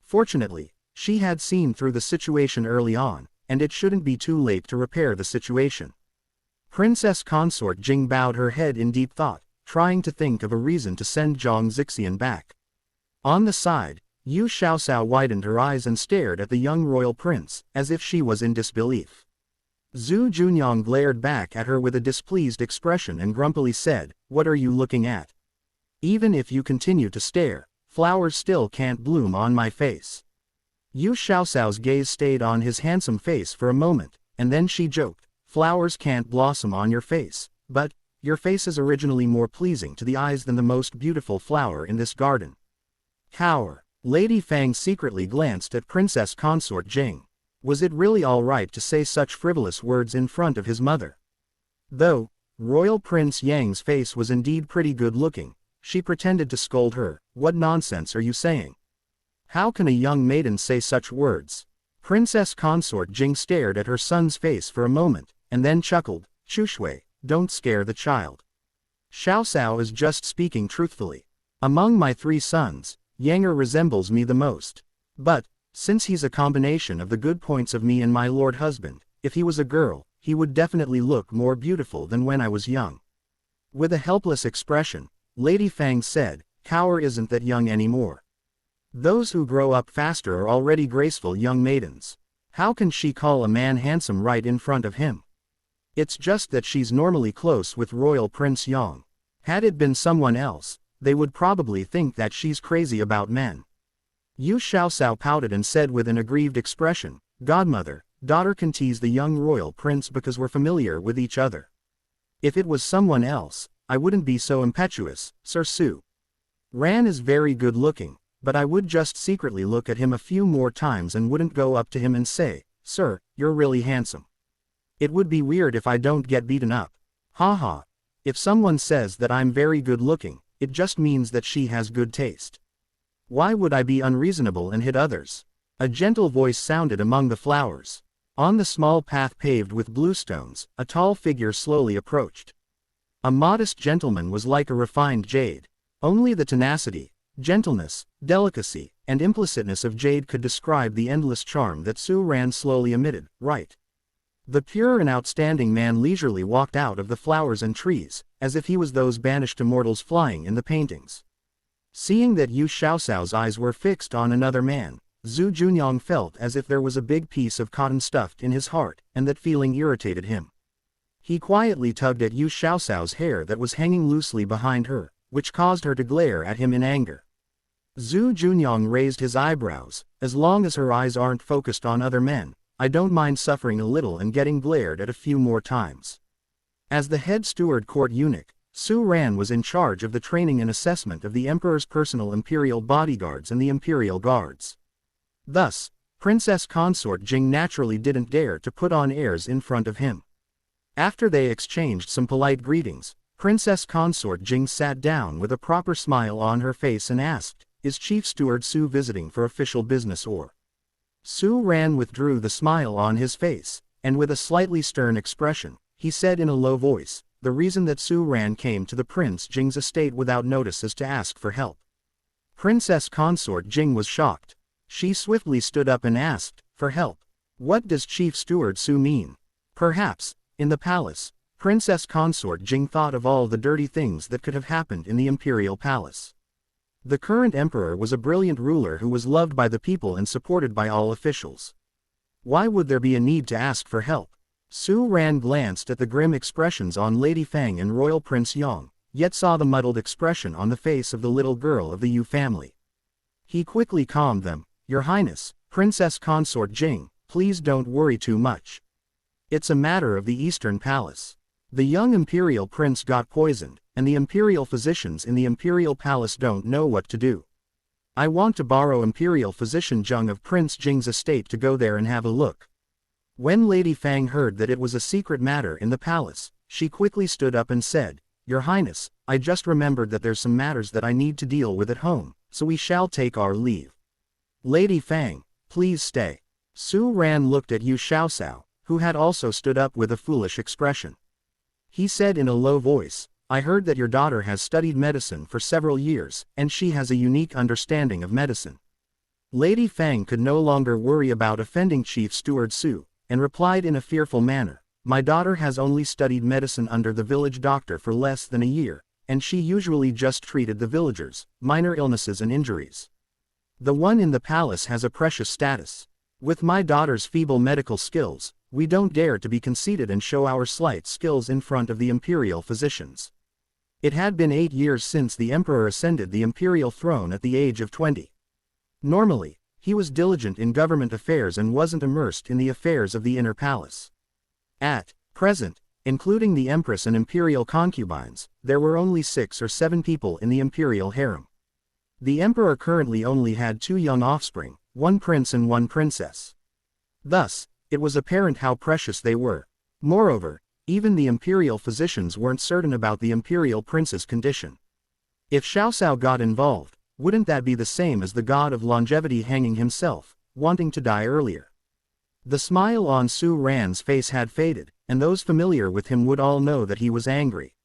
Speaker 1: Fortunately, she had seen through the situation early on, and it shouldn't be too late to repair the situation. Princess Consort Jing bowed her head in deep thought, trying to think of a reason to send Zhang Zixian back. On the side, Yu Xiaosao widened her eyes and stared at the young royal prince, as if she was in disbelief. Zhu Junyang glared back at her with a displeased expression and grumpily said, "What are you looking at? Even if you continue to stare, flowers still can't bloom on my face." Yu Xiaosao's gaze stayed on his handsome face for a moment, and then she joked, "Flowers can't blossom on your face, but your face is originally more pleasing to the eyes than the most beautiful flower in this garden." Cower. Lady Fang secretly glanced at Princess Consort Jing. Was it really all right to say such frivolous words in front of his mother? Though Royal Prince Yang's face was indeed pretty good-looking, she pretended to scold her. "What nonsense are you saying? How can a young maiden say such words?" Princess Consort Jing stared at her son's face for a moment, and then chuckled, "Chushui, don't scare the child. Xiaosao is just speaking truthfully. Among my 3 sons, Yanger resembles me the most. But, since he's a combination of the good points of me and my lord husband, if he was a girl, he would definitely look more beautiful than when I was young." With a helpless expression, Lady Fang said, "Cower isn't that young anymore. Those who grow up faster are already graceful young maidens. How can she call a man handsome right in front of him? It's just that she's normally close with Royal Prince Yang. Had it been someone else, they would probably think that she's crazy about men." Yu Xiaosao pouted and said with an aggrieved expression, "Godmother, daughter can tease the young royal prince because we're familiar with each other. If it was someone else, I wouldn't be so impetuous, Sir Su. Ran is very good looking, but I would just secretly look at him a few more times and wouldn't go up to him and say, "Sir, you're really handsome." It would be weird if I don't get beaten up. Haha. If someone says that I'm very good looking, it just means that she has good taste. Why would I be unreasonable and hit others? A gentle voice sounded among the flowers. On the small path paved with bluestones, a tall figure slowly approached. A modest gentleman was like a refined jade. Only the tenacity, gentleness, delicacy, and implicitness of jade could describe the endless charm that Su Ran slowly emitted. Right. The pure and outstanding man leisurely walked out of the flowers and trees, as if he was those banished immortals flying in the paintings. Seeing that Yu Xiaoxiao's eyes were fixed on another man, Zhu Junyang felt as if there was a big piece of cotton stuffed in his heart, and that feeling irritated him. He quietly tugged at Yu Xiaoxiao's hair that was hanging loosely behind her, which caused her to glare at him in anger. Zhu Junyang raised his eyebrows. As long as her eyes aren't focused on other men, I don't mind suffering a little and getting glared at a few more times. As the head steward court eunuch, Su Ran was in charge of the training and assessment of the emperor's personal imperial bodyguards and the imperial guards. Thus, Princess Consort Jing naturally didn't dare to put on airs in front of him. After they exchanged some polite greetings, Princess Consort Jing sat down with a proper smile on her face and asked, "Is Chief Steward Su visiting for official business or?" Su Ran withdrew the smile on his face, and with a slightly stern expression, he said in a low voice, "The reason that Su Ran came to the Prince Jing's estate without notice is to ask for help." Princess Consort Jing was shocked. She swiftly stood up and asked, "For help? What does Chief Steward Su mean?" Perhaps, in the palace, Princess Consort Jing thought of all the dirty things that could have happened in the imperial palace. The current emperor was a brilliant ruler who was loved by the people and supported by all officials. Why would there be a need to ask for help? Su Ran glanced at the grim expressions on Lady Fang and Royal Prince Yang, yet saw the muddled expression on the face of the little girl of the Yu family. He quickly calmed them. "Your Highness, Princess Consort Jing, please don't worry too much. It's a matter of the Eastern Palace. The young imperial prince got poisoned, and the imperial physicians in the imperial palace don't know what to do. I want to borrow Imperial Physician Zheng of Prince Jing's estate to go there and have a look." When Lady Fang heard that it was a secret matter in the palace, she quickly stood up and said, "Your Highness, I just remembered that there's some matters that I need to deal with at home, so we shall take our leave. Lady Fang, please stay." Su Ran looked at Yu Xiaoxiao, who had also stood up with a foolish expression. He said in a low voice, "I heard that your daughter has studied medicine for several years, and she has a unique understanding of medicine." Lady Fang could no longer worry about offending Chief Steward Su, and replied in a fearful manner, "My daughter has only studied medicine under the village doctor for less than a year, and she usually just treated the villagers, minor illnesses and injuries. The one in the palace has a precious status. With my daughter's feeble medical skills, we don't dare to be conceited and show our slight skills in front of the imperial physicians." It had been 8 years since the emperor ascended the imperial throne at the age of 20. Normally, he was diligent in government affairs and wasn't immersed in the affairs of the inner palace. At present, including the empress and imperial concubines, there were only 6 or 7 people in the imperial harem. The emperor currently only had 2 young offspring, 1 prince and 1 princess. Thus, it was apparent how precious they were. Moreover, even the imperial physicians weren't certain about the imperial prince's condition. If Xiaoxiao got involved, wouldn't that be the same as the god of longevity hanging himself, wanting to die earlier? The smile on Su Ran's face had faded, and those familiar with him would all know that he was angry.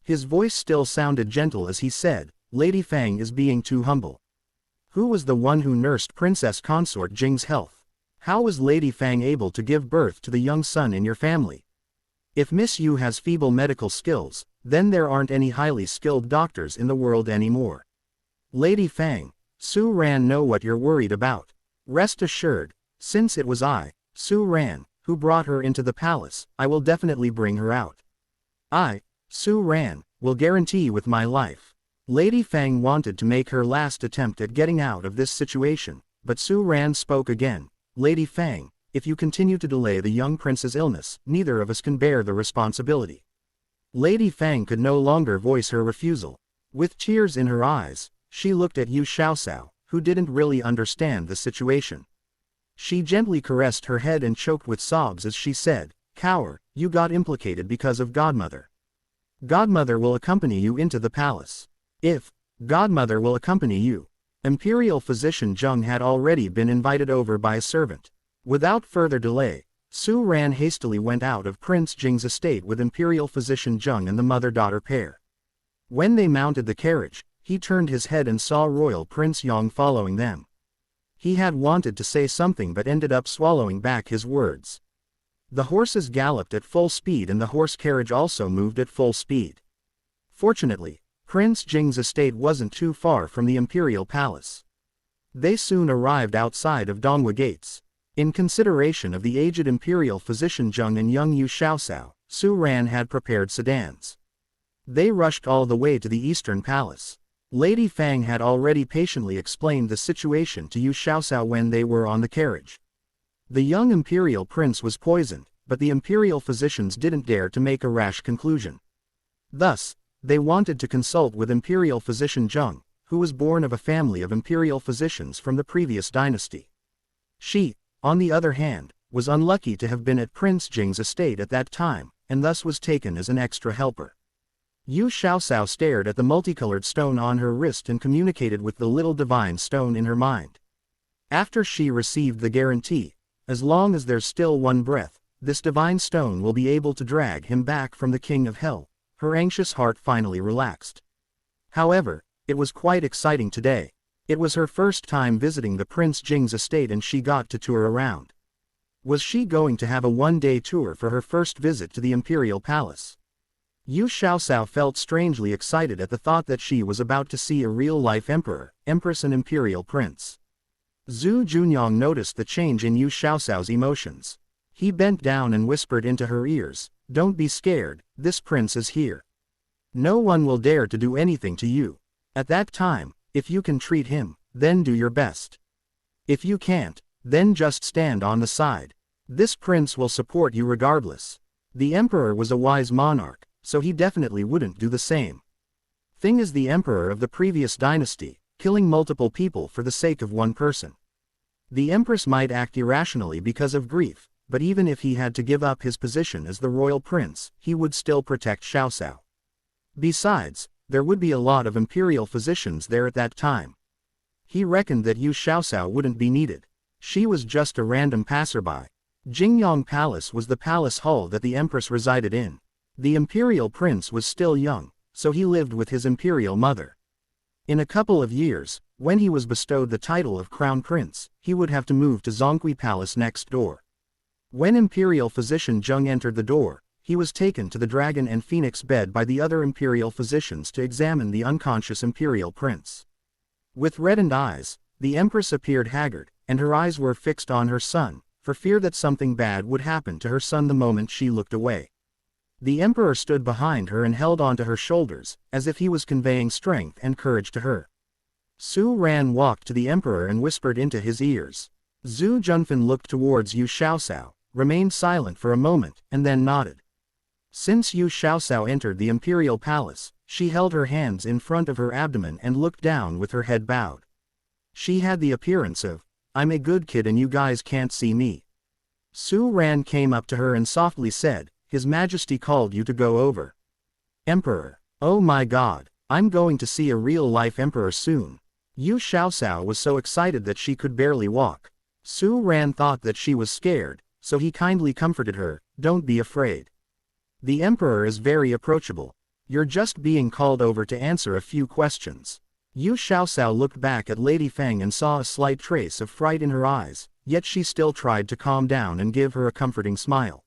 Speaker 1: His voice still sounded gentle as he said, "Lady Fang is being too humble. Who was the one who nursed Princess Consort Jing's health? How was Lady Fang able to give birth to the young son in your family? If Miss Yu has feeble medical skills, then there aren't any highly skilled doctors in the world anymore. Lady Fang, Su Ran know what you're worried about. Rest assured, since it was I, Su Ran, who brought her into the palace, I will definitely bring her out. I, Su Ran, will guarantee with my life." Lady Fang wanted to make her last attempt at getting out of this situation, but Su Ran spoke again. "Lady Fang, if you continue to delay the young prince's illness, neither of us can bear the responsibility." Lady Fang could no longer voice her refusal. With tears in her eyes, she looked at Yu Xiaoxiao, who didn't really understand the situation. She gently caressed her head and choked with sobs as she said, "Coward, you got implicated because of Godmother. Godmother will accompany you into the palace. If Godmother will accompany you." Imperial physician Zheng had already been invited over by a servant. Without further delay, Su Ran hastily went out of Prince Jing's estate with Imperial physician Zheng and the mother-daughter pair. When they mounted the carriage, he turned his head and saw Royal Prince Yong following them. He had wanted to say something but ended up swallowing back his words. The horses galloped at full speed and the horse carriage also moved at full speed. Fortunately, Prince Jing's estate wasn't too far from the imperial palace. They soon arrived outside of Donghua gates. In consideration of the aged imperial physician Zheng and young Yu Xiaoxiao, Su Ran had prepared sedans. They rushed all the way to the eastern palace. Lady Fang had already patiently explained the situation to Yu Xiaoxiao when they were on the carriage. The young imperial prince was poisoned, but the imperial physicians didn't dare to make a rash conclusion. Thus, they wanted to consult with imperial physician Zheng, who was born of a family of imperial physicians from the previous dynasty. She, on the other hand, was unlucky to have been at Prince Jing's estate at that time, and thus was taken as an extra helper. Yu Xiaoxiao stared at the multicolored stone on her wrist and communicated with the little divine stone in her mind. After she received the guarantee, as long as there's still one breath, this divine stone will be able to drag him back from the King of Hell, her anxious heart finally relaxed. However, it was quite exciting today. It was her first time visiting the Prince Jing's estate and she got to tour around. Was she going to have a one-day tour for her first visit to the imperial palace? Yu Xiaoxiao felt strangely excited at the thought that she was about to see a real-life emperor, empress and imperial prince. Zhu Junyang noticed the change in Yu Xiaoxiao's emotions. He bent down and whispered into her ears, "Don't be scared, this prince is here. No one will dare to do anything to you. At that time, if you can treat him, then do your best. If you can't, then just stand on the side. This prince will support you regardless." The emperor was a wise monarch, so he definitely wouldn't do the same thing as the emperor of the previous dynasty, killing multiple people for the sake of one person. The empress might act irrationally because of grief, but even if he had to give up his position as the royal prince, he would still protect Xiaoxiao. Besides, there would be a lot of imperial physicians there at that time. He reckoned that Yu Xiaoxiao wouldn't be needed. She was just a random passerby. Jingyang Palace was the palace hall that the empress resided in. The imperial prince was still young, so he lived with his imperial mother. In a couple of years, when he was bestowed the title of crown prince, he would have to move to Zonghui Palace next door. When imperial physician Zheng entered the door, he was taken to the dragon and phoenix bed by the other imperial physicians to examine the unconscious imperial prince. With reddened eyes, the empress appeared haggard, and her eyes were fixed on her son, for fear that something bad would happen to her son the moment she looked away. The emperor stood behind her and held onto her shoulders, as if he was conveying strength and courage to her. Su Ran walked to the emperor and whispered into his ears. Zhu Junfan looked towards Yu Xiaoxiao, remained silent for a moment, and then nodded. Since Yu Xiaoxiao entered the imperial palace, she held her hands in front of her abdomen and looked down with her head bowed. She had the appearance of, "I'm a good kid and you guys can't see me." Su Ran came up to her and softly said, "His Majesty called you to go over." "Emperor, oh my god, I'm going to see a real-life emperor soon." Yu Xiaoxiao was so excited that she could barely walk. Su Ran thought that she was scared, so he kindly comforted her, "Don't be afraid. The emperor is very approachable. You're just being called over to answer a few questions." Yu Xiaoxiao looked back at Lady Fang and saw a slight trace of fright in her eyes, yet she still tried to calm down and give her a comforting smile.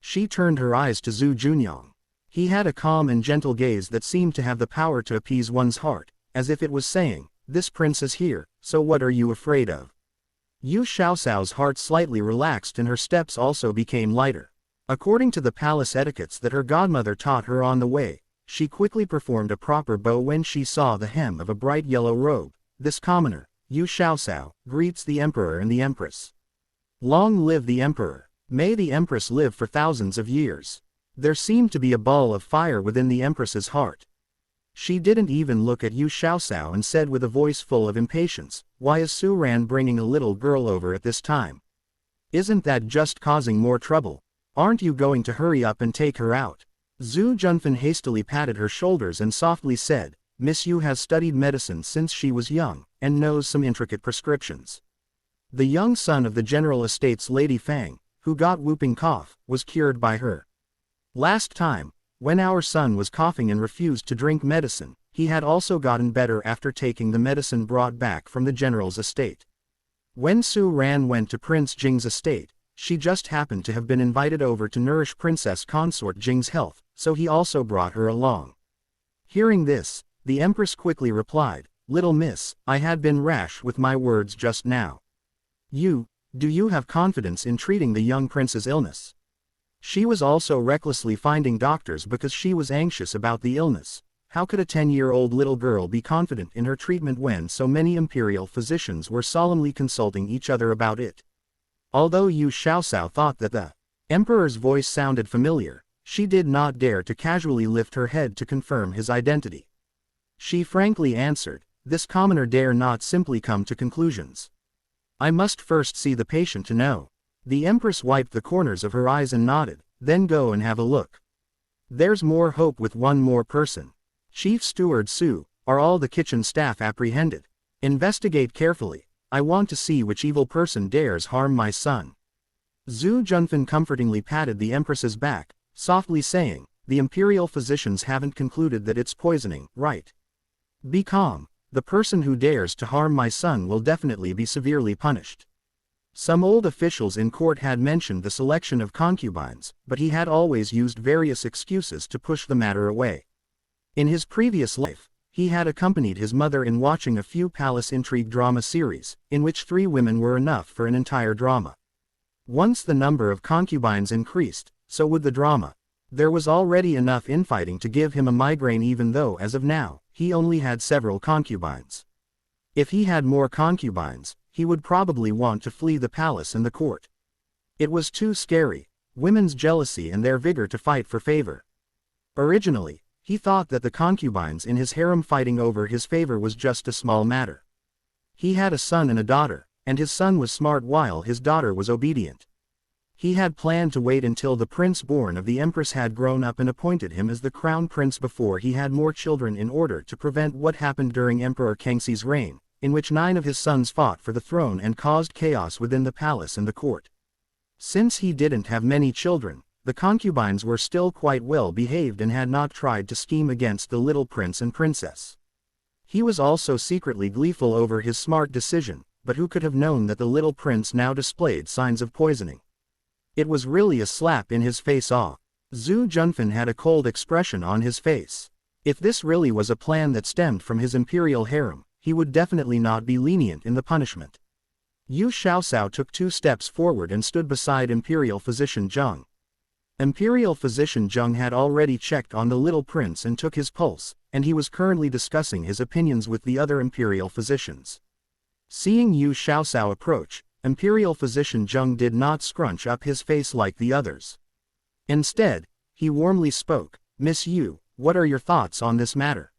Speaker 1: She turned her eyes to Zhu Junyang. He had a calm and gentle gaze that seemed to have the power to appease one's heart, as if it was saying, "This prince is here, so what are you afraid of?" Yu Xiaoxiao's heart slightly relaxed and her steps also became lighter. According to the palace etiquettes that her godmother taught her on the way, she quickly performed a proper bow when she saw the hem of a bright yellow robe. "This commoner, Yu Xiaoxiao, greets the emperor and the empress." Long live the emperor. May the empress live for thousands of years. There seemed to be a ball of fire within the empress's heart. She didn't even look at Yu Xiaosao and said with a voice full of impatience, "Why is Su Ran bringing a little girl over at this time? Isn't that just causing more trouble? Aren't you going to hurry up and take her out?" Zhu Junfan hastily patted her shoulders and softly said, "Miss Yu has studied medicine since she was young, and knows some intricate prescriptions. The young son of the General Estate's Lady Fang, who got whooping cough, was cured by her. Last time, when our son was coughing and refused to drink medicine, he had also gotten better after taking the medicine brought back from the general's estate. When Su Ran went to Prince Jing's estate, she just happened to have been invited over to nourish Princess Consort Jing's health, so he also brought her along." Hearing this, the Empress quickly replied, "Little miss, I had been rash with my words just now. Do you have confidence in treating the young prince's illness?" She was also recklessly finding doctors because she was anxious about the illness. How could a 10-year-old little girl be confident in her treatment when so many imperial physicians were solemnly consulting each other about it? Although Yu Xiaosao thought that the emperor's voice sounded familiar, she did not dare to casually lift her head to confirm his identity. She frankly answered, "This commoner dare not simply come to conclusions. I must first see the patient to know." The Empress wiped the corners of her eyes and nodded, "Then go and have a look. There's more hope with one more person. Chief Steward Su, are all the kitchen staff apprehended? Investigate carefully. I want to see which evil person dares harm my son." Zhu Junfan comfortingly patted the Empress's back, softly saying, "The imperial physicians haven't concluded that it's poisoning, right? Be calm. The person who dares to harm my son will definitely be severely punished." Some old officials in court had mentioned the selection of concubines, but he had always used various excuses to push the matter away. In his previous life, he had accompanied his mother in watching a few palace intrigue drama series, in which 3 women were enough for an entire drama. Once the number of concubines increased, so would the drama. There was already enough infighting to give him a migraine even though as of now, he only had several concubines. If he had more concubines, he would probably want to flee the palace and the court. It was too scary, women's jealousy and their vigor to fight for favor. Originally, he thought that the concubines in his harem fighting over his favor was just a small matter. He had a son and a daughter, and his son was smart while his daughter was obedient. He had planned to wait until the prince born of the Empress had grown up and appointed him as the crown prince before he had more children in order to prevent what happened during Emperor Kangxi's reign, in which 9 of his sons fought for the throne and caused chaos within the palace and the court. Since he didn't have many children, the concubines were still quite well behaved and had not tried to scheme against the little prince and princess. He was also secretly gleeful over his smart decision, but who could have known that the little prince now displayed signs of poisoning? It was really a slap in his face. Zhu Junfan had a cold expression on his face. If this really was a plan that stemmed from his imperial harem, he would definitely not be lenient in the punishment. Yu Xiaosao took 2 steps forward and stood beside Imperial Physician Zheng. Imperial Physician Zheng had already checked on the little prince and took his pulse, and he was currently discussing his opinions with the other imperial physicians. Seeing Yu Xiaosao approach, Imperial Physician Zheng did not scrunch up his face like the others. Instead, he warmly spoke, "Miss Yu, what are your thoughts on this matter?"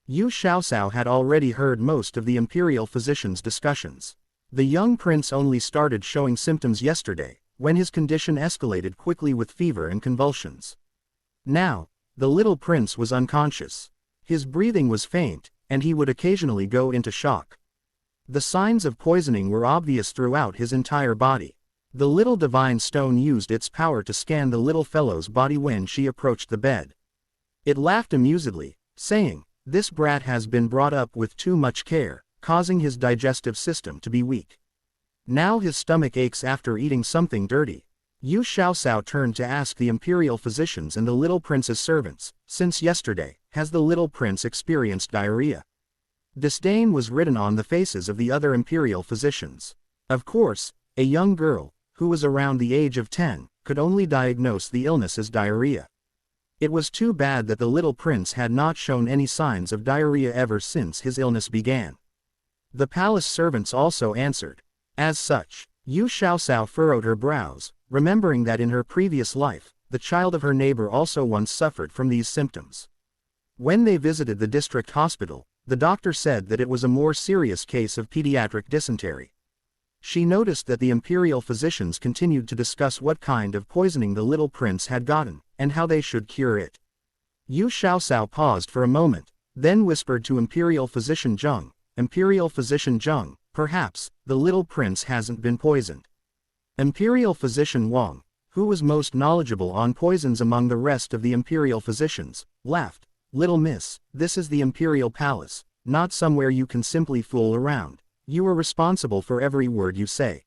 Speaker 1: Yu Xiaosao had already heard most of the imperial physician's discussions. The young prince only started showing symptoms yesterday, when his condition escalated quickly with fever and convulsions. Now, the little prince was unconscious. His breathing was faint, and he would occasionally go into shock. The signs of poisoning were obvious throughout his entire body. The little divine stone used its power to scan the little fellow's body when she approached the bed. It laughed amusedly, saying, "This brat has been brought up with too much care, causing his digestive system to be weak. Now his stomach aches after eating something dirty." Yu Xiaosao turned to ask the imperial physicians and the little prince's servants, "Since yesterday, has the little prince experienced diarrhea?" Disdain was written on the faces of the other imperial physicians. Of course, a young girl, who was around the age of 10, could only diagnose the illness as diarrhea. It was too bad that the little prince had not shown any signs of diarrhea ever since his illness began. The palace servants also answered. As such, Yu Xiaoxiao furrowed her brows, remembering that in her previous life, the child of her neighbor also once suffered from these symptoms. When they visited the district hospital, the doctor said that it was a more serious case of pediatric dysentery. She noticed that the imperial physicians continued to discuss what kind of poisoning the little prince had gotten, and how they should cure it. Yu Xiaoxiao paused for a moment, then whispered to Imperial Physician Zheng, "Imperial Physician Zheng, perhaps, the little prince hasn't been poisoned." Imperial Physician Wang, who was most knowledgeable on poisons among the rest of the imperial physicians, laughed. "Little miss, this is the imperial palace, not somewhere you can simply fool around. You are responsible for every word you say.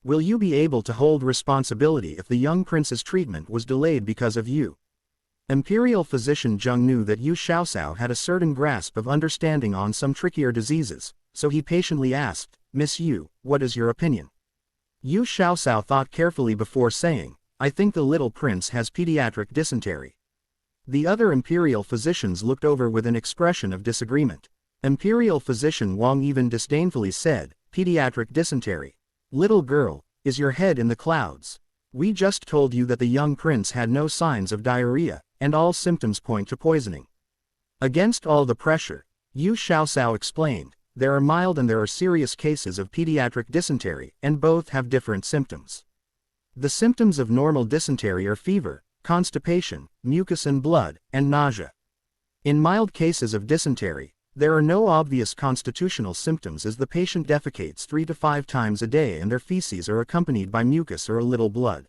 Speaker 1: Will you be able to hold responsibility if the young prince's treatment was delayed because of you?" Imperial Physician Zheng knew that Yu Xiaoxiao had a certain grasp of understanding on some trickier diseases, so he patiently asked, "Miss Yu, what is your opinion?" Yu Xiaoxiao thought carefully before saying, "I think the little prince has pediatric dysentery." The other imperial physicians looked over with an expression of disagreement. Imperial Physician Wang even disdainfully said, "Pediatric dysentery. Little girl, is your head in the clouds? We just told you that the young prince had no signs of diarrhea, and all symptoms point to poisoning." Against all the pressure, Yu Xiaoxiao explained, "There are mild and there are serious cases of pediatric dysentery, and both have different symptoms. The symptoms of normal dysentery are fever, constipation, mucus and blood, and nausea. In mild cases of dysentery, there are no obvious constitutional symptoms as the patient defecates 3 to 5 times a day and their feces are accompanied by mucus or a little blood.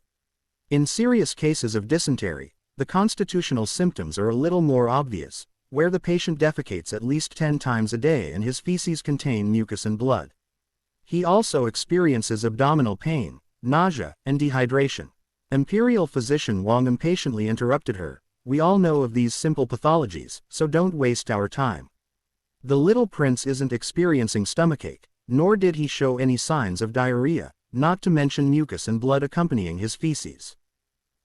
Speaker 1: In serious cases of dysentery, the constitutional symptoms are a little more obvious, where the patient defecates at least 10 times a day and his feces contain mucus and blood. He also experiences abdominal pain, nausea, and dehydration." Imperial Physician Wang impatiently interrupted her, "We all know of these simple pathologies, so don't waste our time. The little prince isn't experiencing stomachache, nor did he show any signs of diarrhea, not to mention mucus and blood accompanying his feces.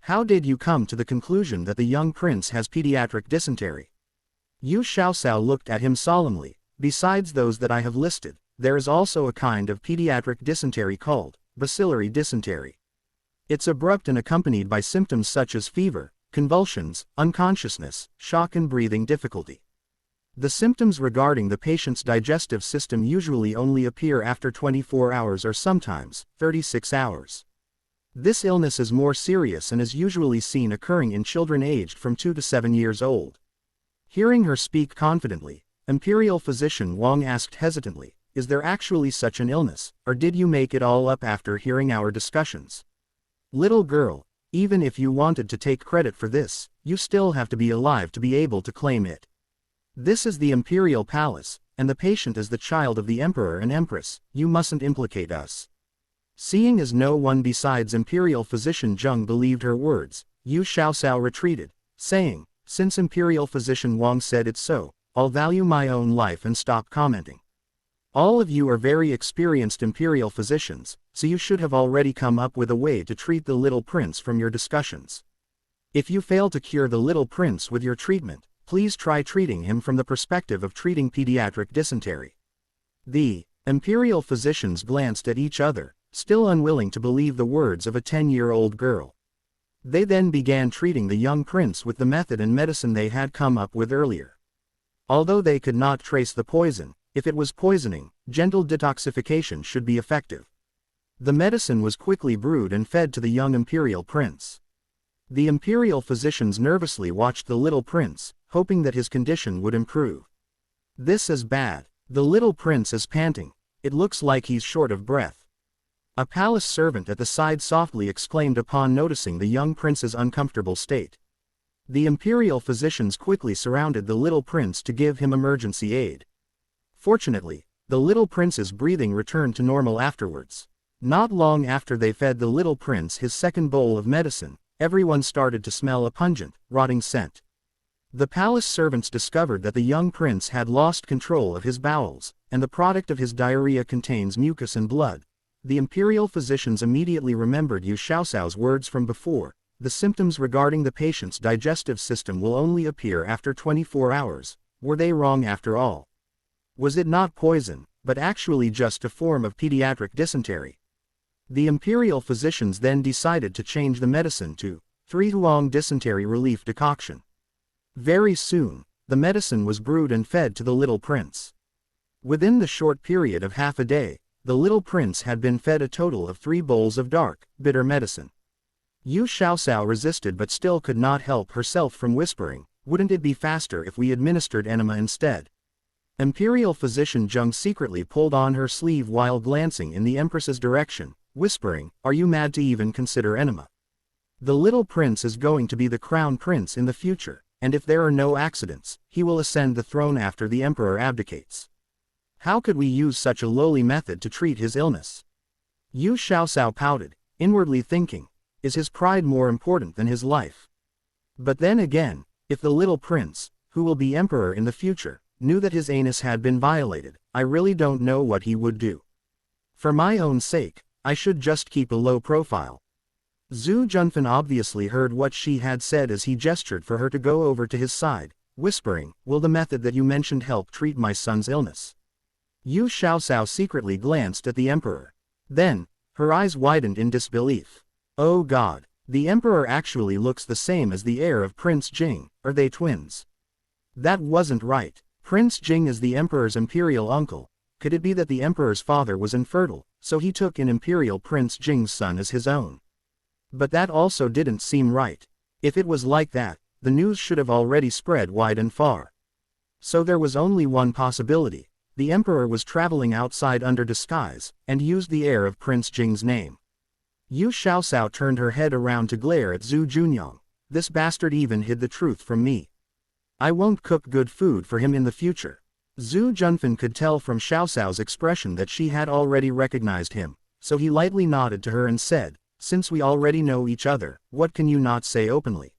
Speaker 1: How did you come to the conclusion that the young prince has pediatric dysentery?" Yu Xiaoxiao looked at him solemnly. "Besides those that I have listed, there is also a kind of pediatric dysentery called bacillary dysentery. It's abrupt and accompanied by symptoms such as fever, convulsions, unconsciousness, shock and breathing difficulty. The symptoms regarding the patient's digestive system usually only appear after 24 hours or sometimes 36 hours. This illness is more serious and is usually seen occurring in children aged from 2 to 7 years old." Hearing her speak confidently, Imperial Physician Wang asked hesitantly, "Is there actually such an illness, or did you make it all up after hearing our discussions?" "Little girl, even if you wanted to take credit for this, you still have to be alive to be able to claim it. This is the imperial palace, and the patient is the child of the emperor and empress. You mustn't implicate us." Seeing as no one besides Imperial Physician Zheng believed her words, Yu Xiaoxiao retreated, saying, "Since Imperial Physician Wang said it so, I'll value my own life and stop commenting. All of you are very experienced imperial physicians, so you should have already come up with a way to treat the little prince from your discussions. If you fail to cure the little prince with your treatment, please try treating him from the perspective of treating pediatric dysentery." The imperial physicians glanced at each other, still unwilling to believe the words of a 10-year-old girl. They then began treating the young prince with the method and medicine they had come up with earlier. Although they could not trace the poison, if it was poisoning, gentle detoxification should be effective. The medicine was quickly brewed and fed to the young imperial prince. The imperial physicians nervously watched the little prince, hoping that his condition would improve. "This is bad. The little prince is panting. It looks like he's short of breath." A palace servant at the side softly exclaimed upon noticing the young prince's uncomfortable state. The imperial physicians quickly surrounded the little prince to give him emergency aid. Fortunately, the little prince's breathing returned to normal afterwards. Not long after they fed the little prince his second bowl of medicine, everyone started to smell a pungent, rotting scent. The palace servants discovered that the young prince had lost control of his bowels, and the product of his diarrhea contains mucus and blood. The imperial physicians immediately remembered Yu Xiaoxiao's words from before. The symptoms regarding the patient's digestive system will only appear after 24 hours. Were they wrong after all? Was it not poison, but actually just a form of pediatric dysentery? The imperial physicians then decided to change the medicine to 3-Huang dysentery relief decoction. Very soon, the medicine was brewed and fed to the little prince. Within the short period of half a day, the little prince had been fed a total of 3 bowls of dark, bitter medicine. Yu Xiaosao resisted but still could not help herself from whispering, "Wouldn't it be faster if we administered enema instead?" Imperial physician Zheng secretly pulled on her sleeve while glancing in the empress's direction, whispering, "Are you mad to even consider enema? The little prince is going to be the crown prince in the future, and if there are no accidents, he will ascend the throne after the emperor abdicates. How could we use such a lowly method to treat his illness?" Yu Xiaosao pouted, inwardly thinking, is his pride more important than his life? But then again, if the little prince, who will be emperor in the future, knew that his anus had been violated, I really don't know what he would do. For my own sake, I should just keep a low profile. Zhu Junfan obviously heard what she had said as he gestured for her to go over to his side, whispering, "Will the method that you mentioned help treat my son's illness?" Yu Xiaosao secretly glanced at the emperor. Then, her eyes widened in disbelief. Oh God, the emperor actually looks the same as the heir of Prince Jing. Are they twins? That wasn't right. Prince Jing is the emperor's imperial uncle. Could it be that the emperor's father was infertile, so he took in imperial Prince Jing's son as his own? But that also didn't seem right. If it was like that, the news should have already spread wide and far. So there was only one possibility. The emperor was traveling outside under disguise, and used the heir of Prince Jing's name. Yu Xiaosao turned her head around to glare at Zhu Junyang. This bastard even hid the truth from me. I won't cook good food for him in the future. Zhu Junfan could tell from Xiaosao's expression that she had already recognized him, so he lightly nodded to her and said, "Since we already know each other, what can you not say openly?"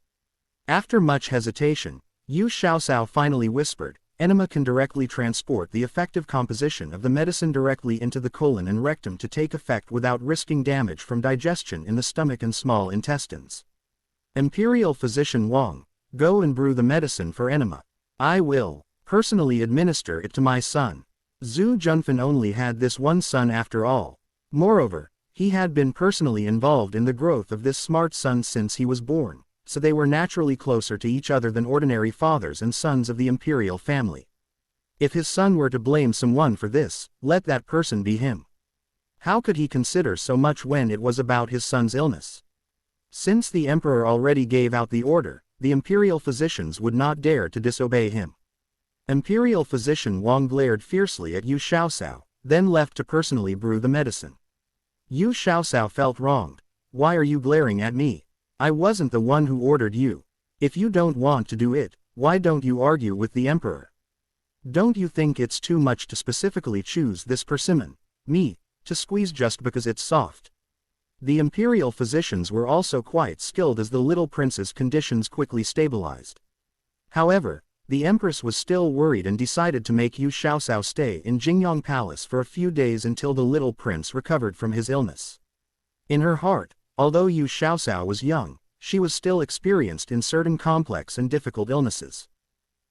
Speaker 1: After much hesitation, Yu Xiaosao finally whispered, "Enema can directly transport the effective composition of the medicine directly into the colon and rectum to take effect without risking damage from digestion in the stomach and small intestines. Imperial physician Wang, go and brew the medicine for enema. I will personally administer it to my son." Zhu Junfan only had this one son after all. Moreover, he had been personally involved in the growth of this smart son since he was born, so they were naturally closer to each other than ordinary fathers and sons of the imperial family. If his son were to blame someone for this, let that person be him. How could he consider so much when it was about his son's illness? Since the emperor already gave out the order, the imperial physicians would not dare to disobey him. Imperial physician Wang glared fiercely at Yu Xiaosao, then left to personally brew the medicine. Yu Xiaosao felt wronged. "Why are you glaring at me? I wasn't the one who ordered you. If you don't want to do it, why don't you argue with the emperor? Don't you think it's too much to specifically choose this persimmon, me, to squeeze just because it's soft?" The imperial physicians were also quite skilled as the little prince's conditions quickly stabilized. However, the empress was still worried and decided to make Yu Xiaosao stay in Jingyang Palace for a few days until the little prince recovered from his illness. In her heart, although Yu Xiaosao was young, she was still experienced in certain complex and difficult illnesses.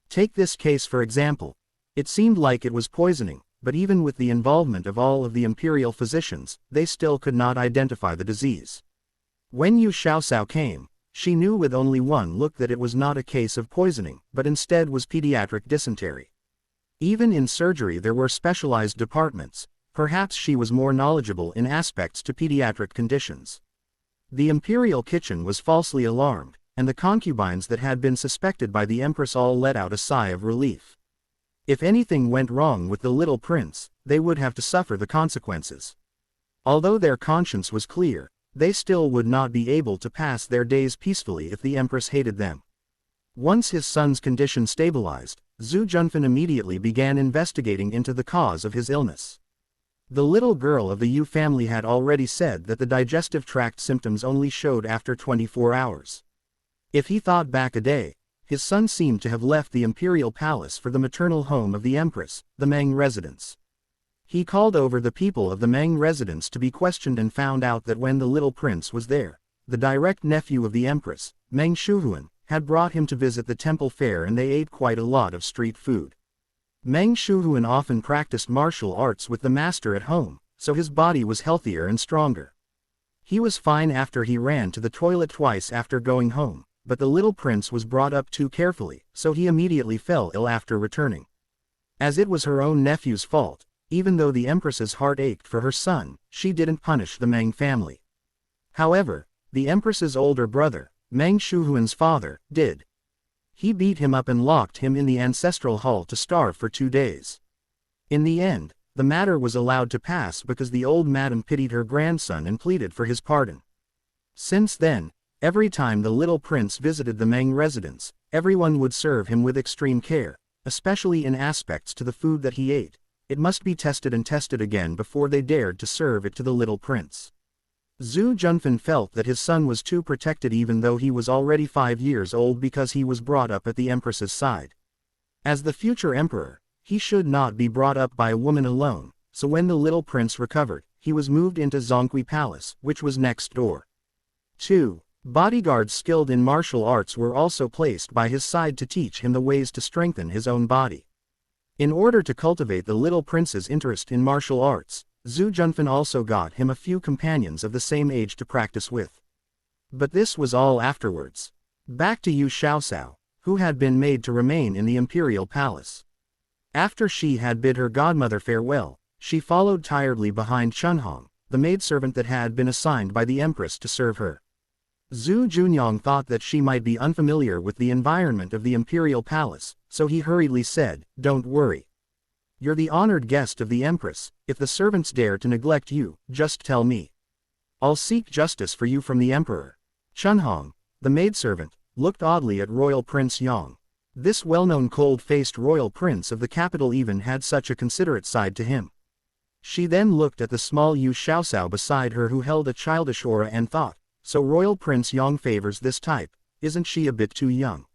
Speaker 1: Take this case for example. It seemed like it was poisoning, but even with the involvement of all of the imperial physicians, they still could not identify the disease. When Yu Xiaosao came, she knew with only one look that it was not a case of poisoning, but instead was pediatric dysentery. Even in surgery there were specialized departments. Perhaps she was more knowledgeable in aspects to pediatric conditions. The imperial kitchen was falsely alarmed, and the concubines that had been suspected by the empress all let out a sigh of relief. If anything went wrong with the little prince, they would have to suffer the consequences. Although their conscience was clear, they still would not be able to pass their days peacefully if the empress hated them. Once his son's condition stabilized, Zhu Junfan immediately began investigating into the cause of his illness. The little girl of the Yu family had already said that the digestive tract symptoms only showed after 24 hours. If he thought back a day, his son seemed to have left the imperial palace for the maternal home of the empress, the Meng residence. He called over the people of the Meng residence to be questioned and found out that when the little prince was there, the direct nephew of the empress, Meng Shuhuan, had brought him to visit the temple fair and they ate quite a lot of street food. Meng Shuhuan often practiced martial arts with the master at home, so his body was healthier and stronger. He was fine after he ran to the toilet twice after going home, but the little prince was brought up too carefully, so he immediately fell ill after returning. As it was her own nephew's fault, even though the empress's heart ached for her son, she didn't punish the Meng family. However, the empress's older brother, Meng Shuhuan's father, did. He beat him up and locked him in the ancestral hall to starve for 2 days. In the end, the matter was allowed to pass because the old madam pitied her grandson and pleaded for his pardon. Since then, every time the little prince visited the Meng residence, everyone would serve him with extreme care, especially in aspects to the food that he ate. It must be tested and tested again before they dared to serve it to the little prince. Zhu Junfan felt that his son was too protected even though he was already 5 years old because he was brought up at the empress's side. As the future emperor, he should not be brought up by a woman alone, so when the little prince recovered, he was moved into Zongqi Palace, which was next door. 2. Bodyguards skilled in martial arts were also placed by his side to teach him the ways to strengthen his own body. In order to cultivate the little prince's interest in martial arts, Zhu Junfan also got him a few companions of the same age to practice with. But this was all afterwards. Back to Yu Xiaosao, who had been made to remain in the imperial palace. After she had bid her godmother farewell, she followed tiredly behind Chunhong, the maidservant that had been assigned by the empress to serve her. Zhu Junyang thought that she might be unfamiliar with the environment of the imperial palace, so he hurriedly said, "Don't worry. You're the honored guest of the empress. If the servants dare to neglect you, just tell me. I'll seek justice for you from the emperor." Chunhong, the maidservant, looked oddly at Royal Prince Yang. This well-known cold-faced royal prince of the capital even had such a considerate side to him. She then looked at the small Yu Xiaosao beside her who held a childish aura and thought, so Royal Prince Yang favors this type, isn't she a bit too young?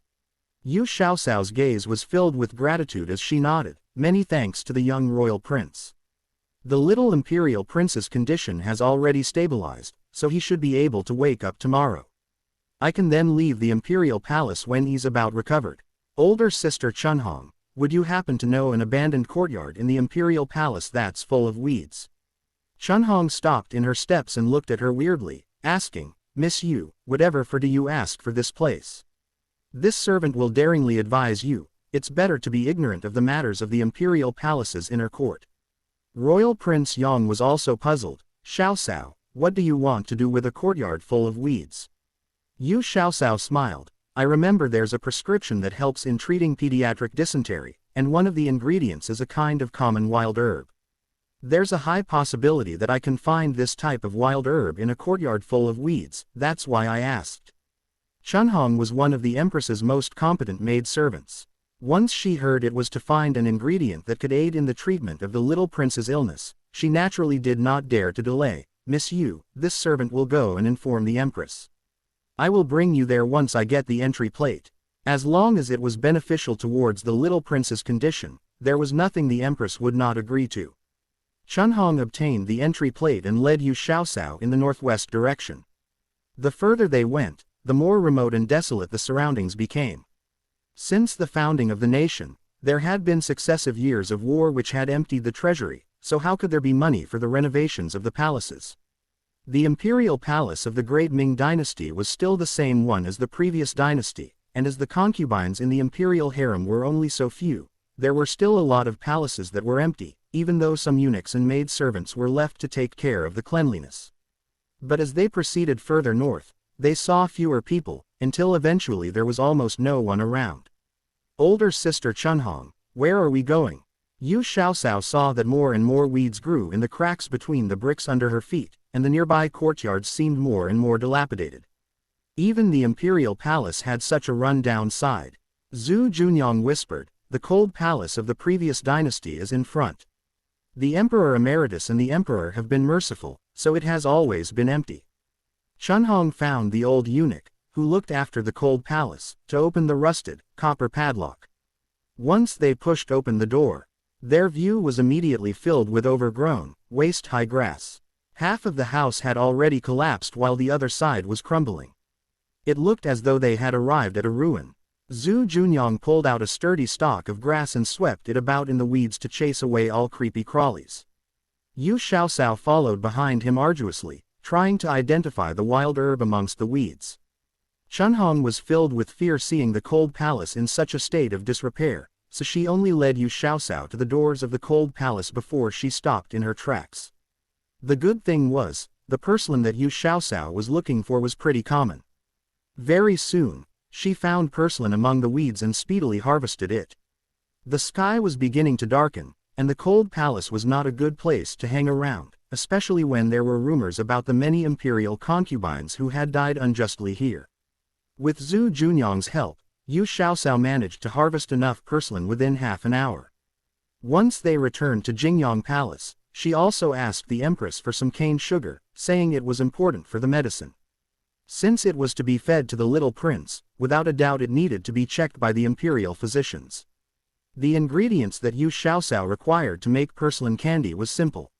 Speaker 1: Yu Xiaosao's gaze was filled with gratitude as she nodded, many thanks to the young royal prince. The little imperial prince's condition has already stabilized, so he should be able to wake up tomorrow. I can then leave the imperial palace when he's about recovered. Older sister Chunhong, would you happen to know an abandoned courtyard in the imperial palace that's full of weeds? Chunhong stopped in her steps and looked at her weirdly, asking, "Miss Yu, whatever for do you ask for this place? This servant will daringly advise you, it's better to be ignorant of the matters of the imperial palace's inner court." Royal Prince Yang was also puzzled. "Xiaosao, what do you want to do with a courtyard full of weeds?" Yu Xiaosao smiled. "I remember there's a prescription that helps in treating pediatric dysentery, and one of the ingredients is a kind of common wild herb. There's a high possibility that I can find this type of wild herb in a courtyard full of weeds, that's why I asked." Chunhong was one of the empress's most competent maidservants. Once she heard it was to find an ingredient that could aid in the treatment of the little prince's illness, she naturally did not dare to delay. "Miss Yu, this servant will go and inform the empress. I will bring you there once I get the entry plate." As long as it was beneficial towards the little prince's condition, there was nothing the empress would not agree to. Chunhong obtained the entry plate and led Yu Xiaosao in the northwest direction. The further they went, the more remote and desolate the surroundings became. Since the founding of the nation, there had been successive years of war which had emptied the treasury, so how could there be money for the renovations of the palaces? The imperial palace of the great Ming dynasty was still the same one as the previous dynasty, and as the concubines in the imperial harem were only so few, there were still a lot of palaces that were empty, even though some eunuchs and maidservants were left to take care of the cleanliness. But as they proceeded further north, they saw fewer people, until eventually there was almost no one around. Older sister Chunhong, where are we going? Yu Xiaosao saw that more and more weeds grew in the cracks between the bricks under her feet, and the nearby courtyards seemed more and more dilapidated. Even the imperial palace had such a run-down side. Zhu Junyang whispered, "The cold palace of the previous dynasty is in front. The Emperor Emeritus and the Emperor have been merciful, so it has always been empty." Chunhong found the old eunuch, who looked after the cold palace, to open the rusted, copper padlock. Once they pushed open the door, their view was immediately filled with overgrown, waist-high grass. Half of the house had already collapsed while the other side was crumbling. It looked as though they had arrived at a ruin. Zhu Junyang pulled out a sturdy stalk of grass and swept it about in the weeds to chase away all creepy crawlies. Yu Xiaosao followed behind him arduously, trying to identify the wild herb amongst the weeds. Chunhong was filled with fear seeing the cold palace in such a state of disrepair, so she only led Yu Xiaosao to the doors of the cold palace before she stopped in her tracks. The good thing was, the porcelain that Yu Xiaosao was looking for was pretty common. Very soon, she found porcelain among the weeds and speedily harvested it. The sky was beginning to darken, and the cold palace was not a good place to hang around, especially when there were rumors about the many imperial concubines who had died unjustly here. With Zhu Junyang's help, Yu Xiaosao managed to harvest enough porcelain within half an hour. Once they returned to Jingyang Palace, she also asked the empress for some cane sugar, saying it was important for the medicine. Since it was to be fed to the little prince, without a doubt it needed to be checked by the imperial physicians. The ingredients that Yu Xiaosao required to make porcelain candy was simple.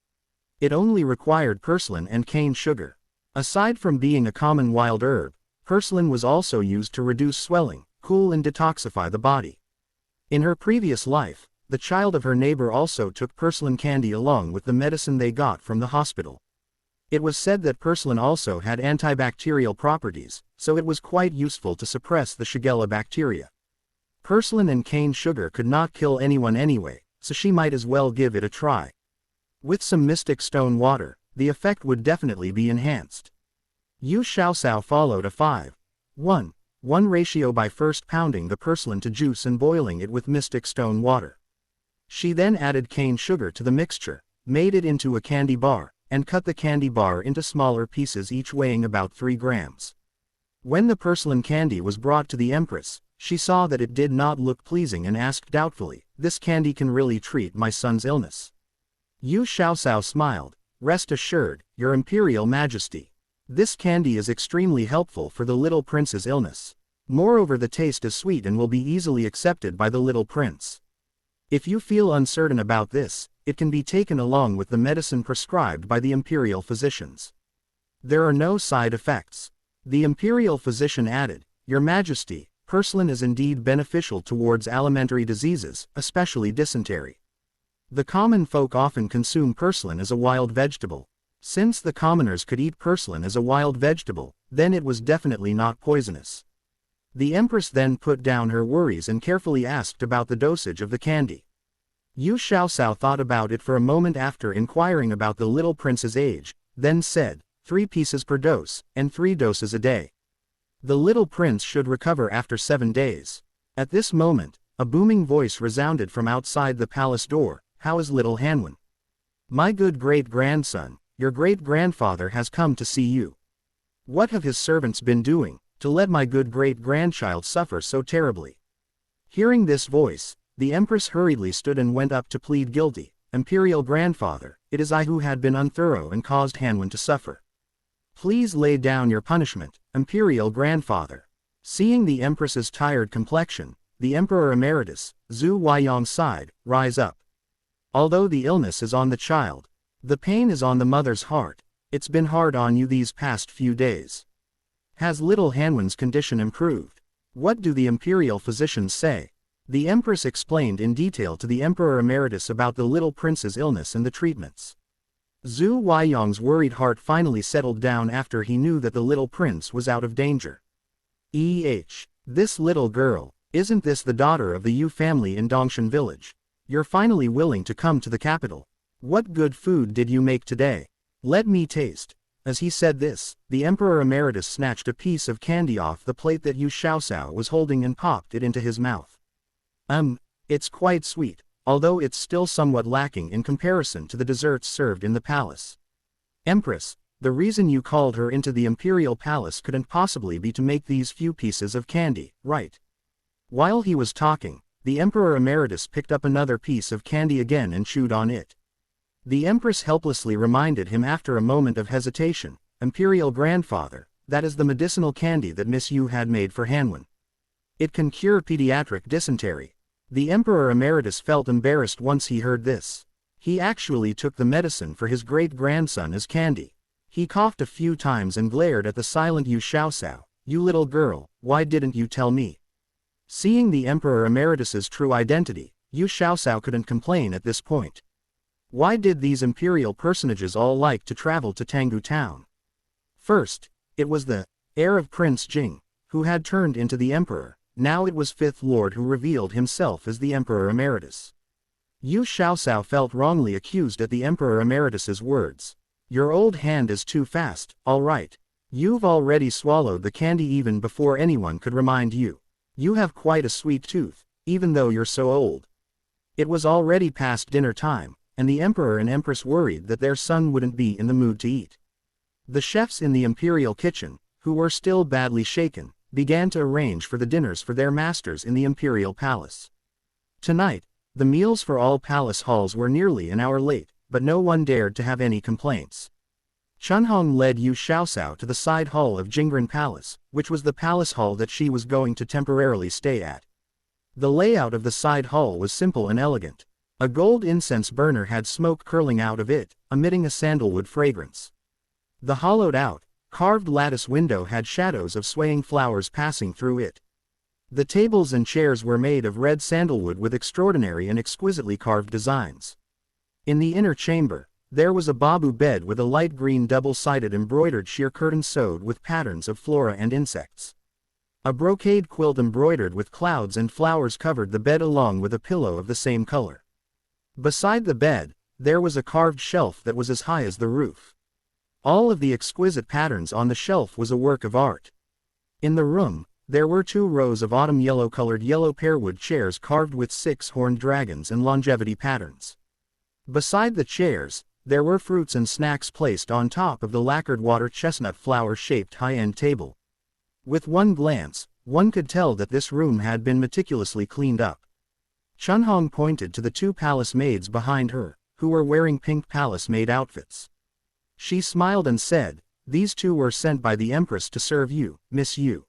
Speaker 1: It only required porcelain and cane sugar. Aside from being a common wild herb, porcelain was also used to reduce swelling, cool and detoxify the body. In her previous life, the child of her neighbor also took porcelain candy along with the medicine they got from the hospital. It was said that porcelain also had antibacterial properties, so it was quite useful to suppress the Shigella bacteria. Porcelain and cane sugar could not kill anyone anyway, so she might as well give it a try. With some mystic stone water, the effect would definitely be enhanced. Yu Xiaosao followed a 5:1 ratio by first pounding the porcelain to juice and boiling it with mystic stone water. She then added cane sugar to the mixture, made it into a candy bar, and cut the candy bar into smaller pieces each weighing about 3 grams. When the porcelain candy was brought to the empress, she saw that it did not look pleasing and asked doubtfully, "This candy can really treat my son's illness?" Yu Xiaosao smiled, "Rest assured, your imperial majesty. This candy is extremely helpful for the little prince's illness. Moreover, the taste is sweet and will be easily accepted by the little prince. If you feel uncertain about this, it can be taken along with the medicine prescribed by the imperial physicians. There are no side effects." The imperial physician added, "Your Majesty, porcelain is indeed beneficial towards alimentary diseases, especially dysentery. The common folk often consume porcelain as a wild vegetable. Since the commoners could eat porcelain as a wild vegetable, then it was definitely not poisonous." The empress then put down her worries and carefully asked about the dosage of the candy. Yu Xiaosao thought about it for a moment after inquiring about the little prince's age, then said, 3 pieces per dose, and 3 doses a day. The little prince should recover after 7 days. At this moment, a booming voice resounded from outside the palace door, "How is little Hanwen? My good great-grandson, your great-grandfather has come to see you. What have his servants been doing, to let my good great-grandchild suffer so terribly?" Hearing this voice, the empress hurriedly stood and went up to plead guilty. "Imperial grandfather, it is I who had been unthorough and caused Hanwen to suffer. Please lay down your punishment, imperial grandfather." Seeing the empress's tired complexion, the emperor emeritus, Zhu Huaiyang sighed, "Rise up. Although the illness is on the child, the pain is on the mother's heart. It's been hard on you these past few days. Has little Hanwen's condition improved? What do the imperial physicians say?" The empress explained in detail to the emperor emeritus about the little prince's illness and the treatments. Zhu Huaiyang's worried heart finally settled down after he knew that the little prince was out of danger. This little girl, isn't this the daughter of the Yu family in Dongshan village? You're finally willing to come to the capital. What good food did you make today? Let me taste." As he said this, the emperor emeritus snatched a piece of candy off the plate that Yu Xiaosao was holding and popped it into his mouth. It's quite sweet, although it's still somewhat lacking in comparison to the desserts served in the palace. Empress, the reason you called her into the imperial palace couldn't possibly be to make these few pieces of candy, right?" While he was talking, the emperor emeritus picked up another piece of candy again and chewed on it. The empress helplessly reminded him after a moment of hesitation, "Imperial grandfather, that is the medicinal candy that Miss Yu had made for Hanwen. It can cure pediatric dysentery." The emperor emeritus felt embarrassed once he heard this. He actually took the medicine for his great-grandson as candy. He coughed a few times and glared at the silent Yu Xiaosao. "You little girl, why didn't you tell me?" Seeing the emperor emeritus's true identity, Yu Xiaosao couldn't complain at this point. Why did these imperial personages all like to travel to Tanggu town? First, it was the heir of Prince Jing, who had turned into the emperor. Now it was Fifth Lord who revealed himself as the Emperor Emeritus. Yu Xiaosao felt wrongly accused at the Emperor Emeritus's words. Your old hand is too fast, all right. You've already swallowed the candy even before anyone could remind you. You have quite a sweet tooth, even though you're so old. It was already past dinner time, and the Emperor and Empress worried that their son wouldn't be in the mood to eat. The chefs in the imperial kitchen, who were still badly shaken, began to arrange for the dinners for their masters in the imperial palace. Tonight, the meals for all palace halls were nearly an hour late, but no one dared to have any complaints. Chunhong led Yu Xiaosao to the side hall of Jingren Palace, which was the palace hall that she was going to temporarily stay at. The layout of the side hall was simple and elegant. A gold incense burner had smoke curling out of it, emitting a sandalwood fragrance. The hollowed-out, carved lattice window had shadows of swaying flowers passing through it. The tables and chairs were made of red sandalwood with extraordinary and exquisitely carved designs. In the inner chamber, there was a bamboo bed with a light green double-sided embroidered sheer curtain sewed with patterns of flora and insects. A brocade quilt embroidered with clouds and flowers covered the bed along with a pillow of the same color. Beside the bed, there was a carved shelf that was as high as the roof. All of the exquisite patterns on the shelf was a work of art. In the room, there were 2 rows of autumn yellow-colored yellow pearwood chairs carved with 6 horned dragons and longevity patterns. Beside the chairs, there were fruits and snacks placed on top of the lacquered water chestnut flower-shaped high-end table. With one glance, one could tell that this room had been meticulously cleaned up. Chunhong pointed to the 2 palace maids behind her, who were wearing pink palace maid outfits. She smiled and said, "These 2 were sent by the Empress to serve you, Miss Yu.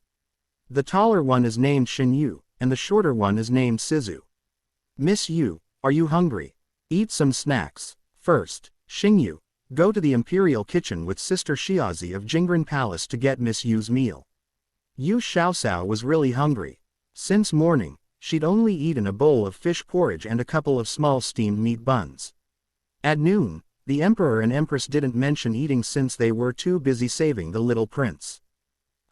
Speaker 1: The taller one is named Shin Yu, and the shorter one is named Sizu. Miss Yu, are you hungry? Eat some snacks. First, Xing Yu, go to the imperial kitchen with Sister Xiaozi of Jingren Palace to get Miss Yu's meal." Yu Xiaosao was really hungry. Since morning, she'd only eaten a bowl of fish porridge and a couple of small steamed meat buns. At noon, the Emperor and Empress didn't mention eating since they were too busy saving the little prince.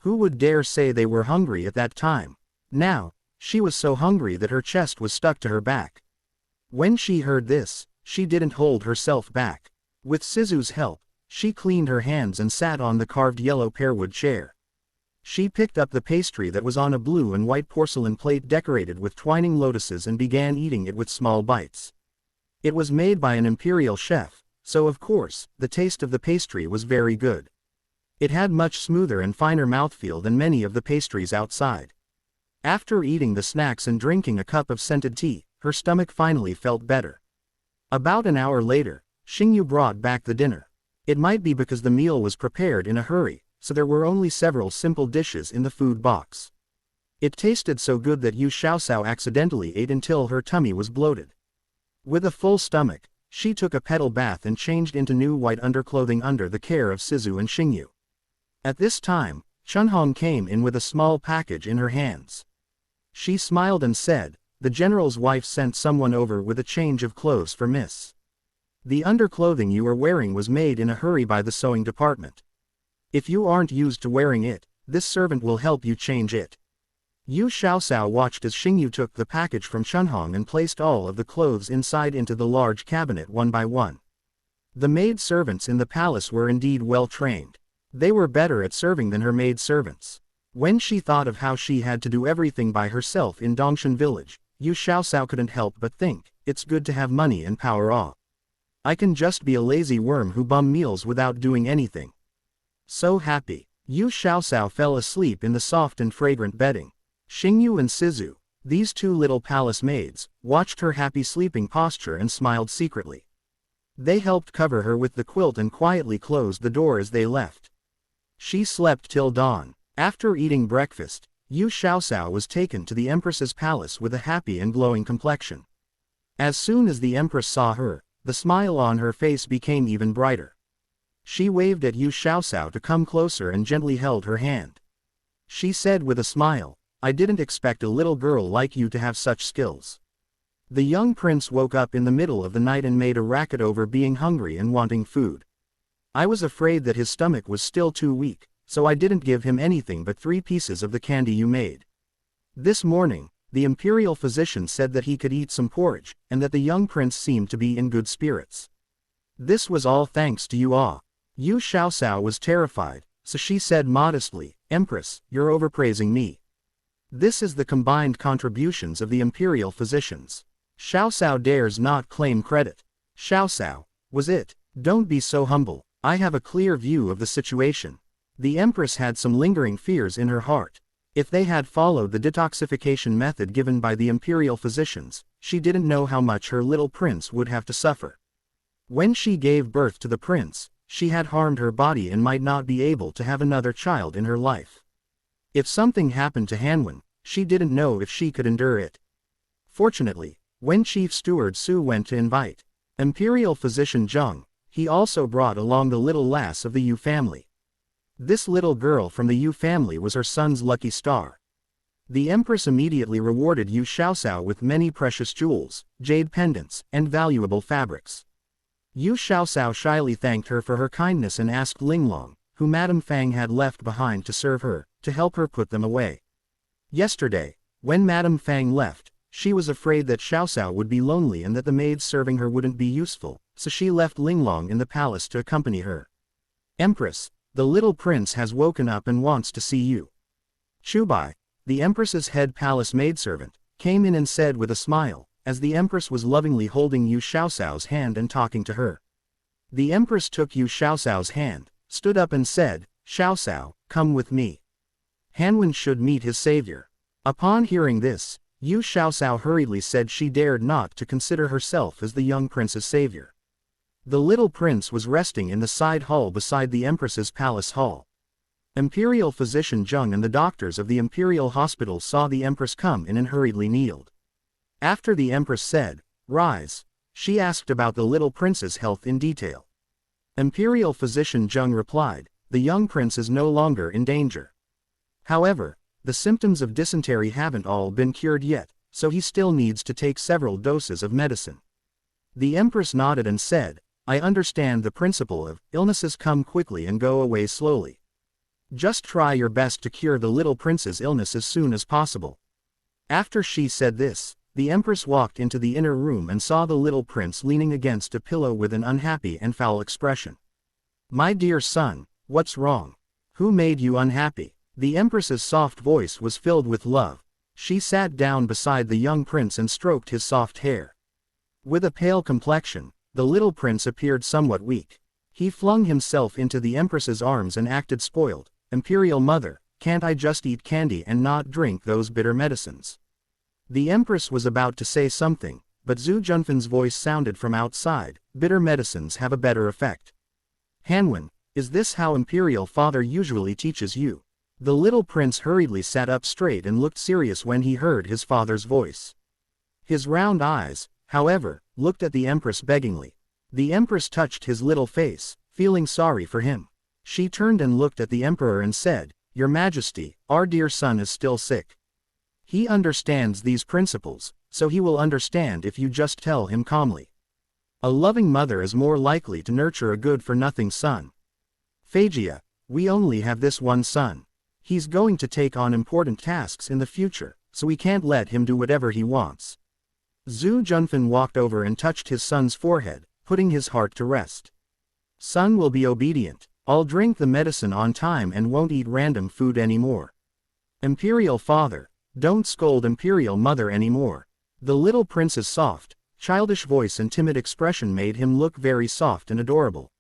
Speaker 1: Who would dare say they were hungry at that time? Now, she was so hungry that her chest was stuck to her back. When she heard this, she didn't hold herself back. With Sizu's help, she cleaned her hands and sat on the carved yellow pearwood chair. She picked up the pastry that was on a blue and white porcelain plate decorated with twining lotuses and began eating it with small bites. It was made by an imperial chef, so of course, the taste of the pastry was very good. It had much smoother and finer mouthfeel than many of the pastries outside. After eating the snacks and drinking a cup of scented tea, her stomach finally felt better. About an hour later, Xingyu brought back the dinner. It might be because the meal was prepared in a hurry, so there were only several simple dishes in the food box. It tasted so good that Yu Xiaosao accidentally ate until her tummy was bloated. With a full stomach, she took a pedal bath and changed into new white underclothing under the care of Sizu and Xingyu. At this time, Chunhong came in with a small package in her hands. She smiled and said, "The general's wife sent someone over with a change of clothes for Miss. The underclothing you are wearing was made in a hurry by the sewing department. If you aren't used to wearing it, this servant will help you change it." Yu Xiaosao watched as Xingyu took the package from Chunhong and placed all of the clothes inside into the large cabinet one by one. The maid servants in the palace were indeed well trained. They were better at serving than her maid servants. When she thought of how she had to do everything by herself in Dongshan village, Yu Xiaosao couldn't help but think, it's good to have money and power off. I can just be a lazy worm who bum meals without doing anything. So happy. Yu Xiaosao fell asleep in the soft and fragrant bedding. Xingyu and Sizu, these 2 little palace maids, watched her happy sleeping posture and smiled secretly. They helped cover her with the quilt and quietly closed the door as they left. She slept till dawn. After eating breakfast, Yu Xiaosao was taken to the Empress's palace with a happy and glowing complexion. As soon as the Empress saw her, the smile on her face became even brighter. She waved at Yu Xiaosao to come closer and gently held her hand. She said with a smile, "I didn't expect a little girl like you to have such skills." The young prince woke up in the middle of the night and made a racket over being hungry and wanting food. I was afraid that his stomach was still too weak, so I didn't give him anything but 3 pieces of the candy you made. This morning, the imperial physician said that he could eat some porridge, and that the young prince seemed to be in good spirits. This was all thanks to you all. Yu Xiaoxiao was terrified, so she said modestly, Empress, you're overpraising me. This is the combined contributions of the imperial physicians. Xiaoxiao dares not claim credit. Xiaoxiao, was it? Don't be so humble. I have a clear view of the situation. The Empress had some lingering fears in her heart. If they had followed the detoxification method given by the imperial physicians, she didn't know how much her little prince would have to suffer. When she gave birth to the prince, she had harmed her body and might not be able to have another child in her life. If something happened to Hanwen, she didn't know if she could endure it. Fortunately, when Chief Steward Su went to invite Imperial Physician Zheng, he also brought along the little lass of the Yu family. This little girl from the Yu family was her son's lucky star. The Empress immediately rewarded Yu Xiaoxiao with many precious jewels, jade pendants, and valuable fabrics. Yu Xiaoxiao shyly thanked her for her kindness and asked Linglong, who Madame Fang had left behind to serve her, to help her put them away. Yesterday, when Madame Fang left, she was afraid that Xiaoxiao would be lonely and that the maids serving her wouldn't be useful, so she left Linglong in the palace to accompany her. Empress, the little prince has woken up and wants to see you. Chubai, the Empress's head palace maidservant, came in and said with a smile, as the Empress was lovingly holding Yu Xiaoxiao's hand and talking to her. The Empress took Yu Xiaoxiao's hand, stood up and said, Xiaoxiao, come with me. Hanwen should meet his savior. Upon hearing this, Yu Xiaoxiao hurriedly said she dared not to consider herself as the young prince's savior. The little prince was resting in the side hall beside the Empress's palace hall. Imperial physician Zheng and the doctors of the imperial hospital saw the Empress come in and hurriedly kneeled. After the Empress said, Rise, she asked about the little prince's health in detail. Imperial physician Zheng replied, the young prince is no longer in danger. However, the symptoms of dysentery haven't all been cured yet, so he still needs to take several doses of medicine. The Empress nodded and said, I understand the principle of, illnesses come quickly and go away slowly. Just try your best to cure the little prince's illness as soon as possible. After she said this, the Empress walked into the inner room and saw the little prince leaning against a pillow with an unhappy and foul expression. My dear son, what's wrong? Who made you unhappy? The Empress's soft voice was filled with love. She sat down beside the young prince and stroked his soft hair. With a pale complexion, the little prince appeared somewhat weak. He flung himself into the Empress's arms and acted spoiled. Imperial mother, can't I just eat candy and not drink those bitter medicines? The Empress was about to say something, but Zhu Junfan's voice sounded from outside, bitter medicines have a better effect. Hanwen, is this how Imperial father usually teaches you? The little prince hurriedly sat up straight and looked serious when he heard his father's voice. His round eyes, however, looked at the Empress beggingly. The Empress touched his little face, feeling sorry for him. She turned and looked at the Emperor and said, Your Majesty, our dear son is still sick. He understands these principles, so he will understand if you just tell him calmly. A loving mother is more likely to nurture a good-for-nothing son. Phagia, we only have this one son. He's going to take on important tasks in the future, so we can't let him do whatever he wants. Zhu Junfan walked over and touched his son's forehead, putting his heart to rest. Son will be obedient. I'll drink the medicine on time and won't eat random food anymore. Imperial father, don't scold Imperial mother anymore. The little prince's soft, childish voice and timid expression made him look very soft and adorable.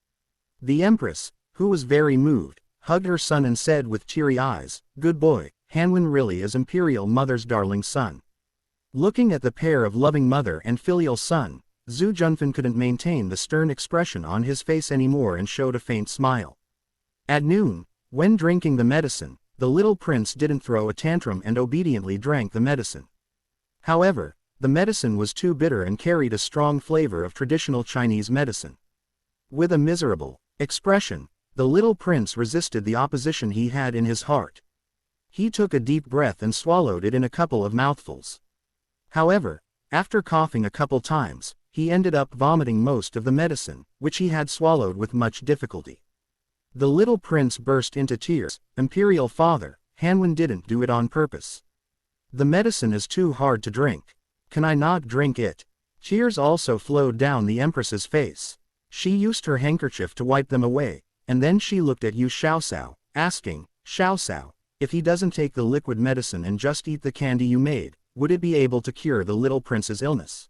Speaker 1: The Empress, who was very moved, hugged her son and said with teary eyes, Good boy, Hanwen really is Imperial mother's darling son. Looking at the pair of loving mother and filial son, Zhu Junfan couldn't maintain the stern expression on his face anymore and showed a faint smile. At noon, when drinking the medicine, the little prince didn't throw a tantrum and obediently drank the medicine. However, the medicine was too bitter and carried a strong flavor of traditional Chinese medicine. With a miserable expression, the little prince resisted the opposition he had in his heart. He took a deep breath and swallowed it in a couple of mouthfuls. However, after coughing a couple times, he ended up vomiting most of the medicine, which he had swallowed with much difficulty. The little prince burst into tears. Imperial father, Hanwen didn't do it on purpose. The medicine is too hard to drink. Can I not drink it? Tears also flowed down the empress's face. She used her handkerchief to wipe them away, and then she looked at Yu Xiaoxiao, asking, Xiaoxiao, if he doesn't take the liquid medicine and just eat the candy you made, would it be able to cure the little prince's illness?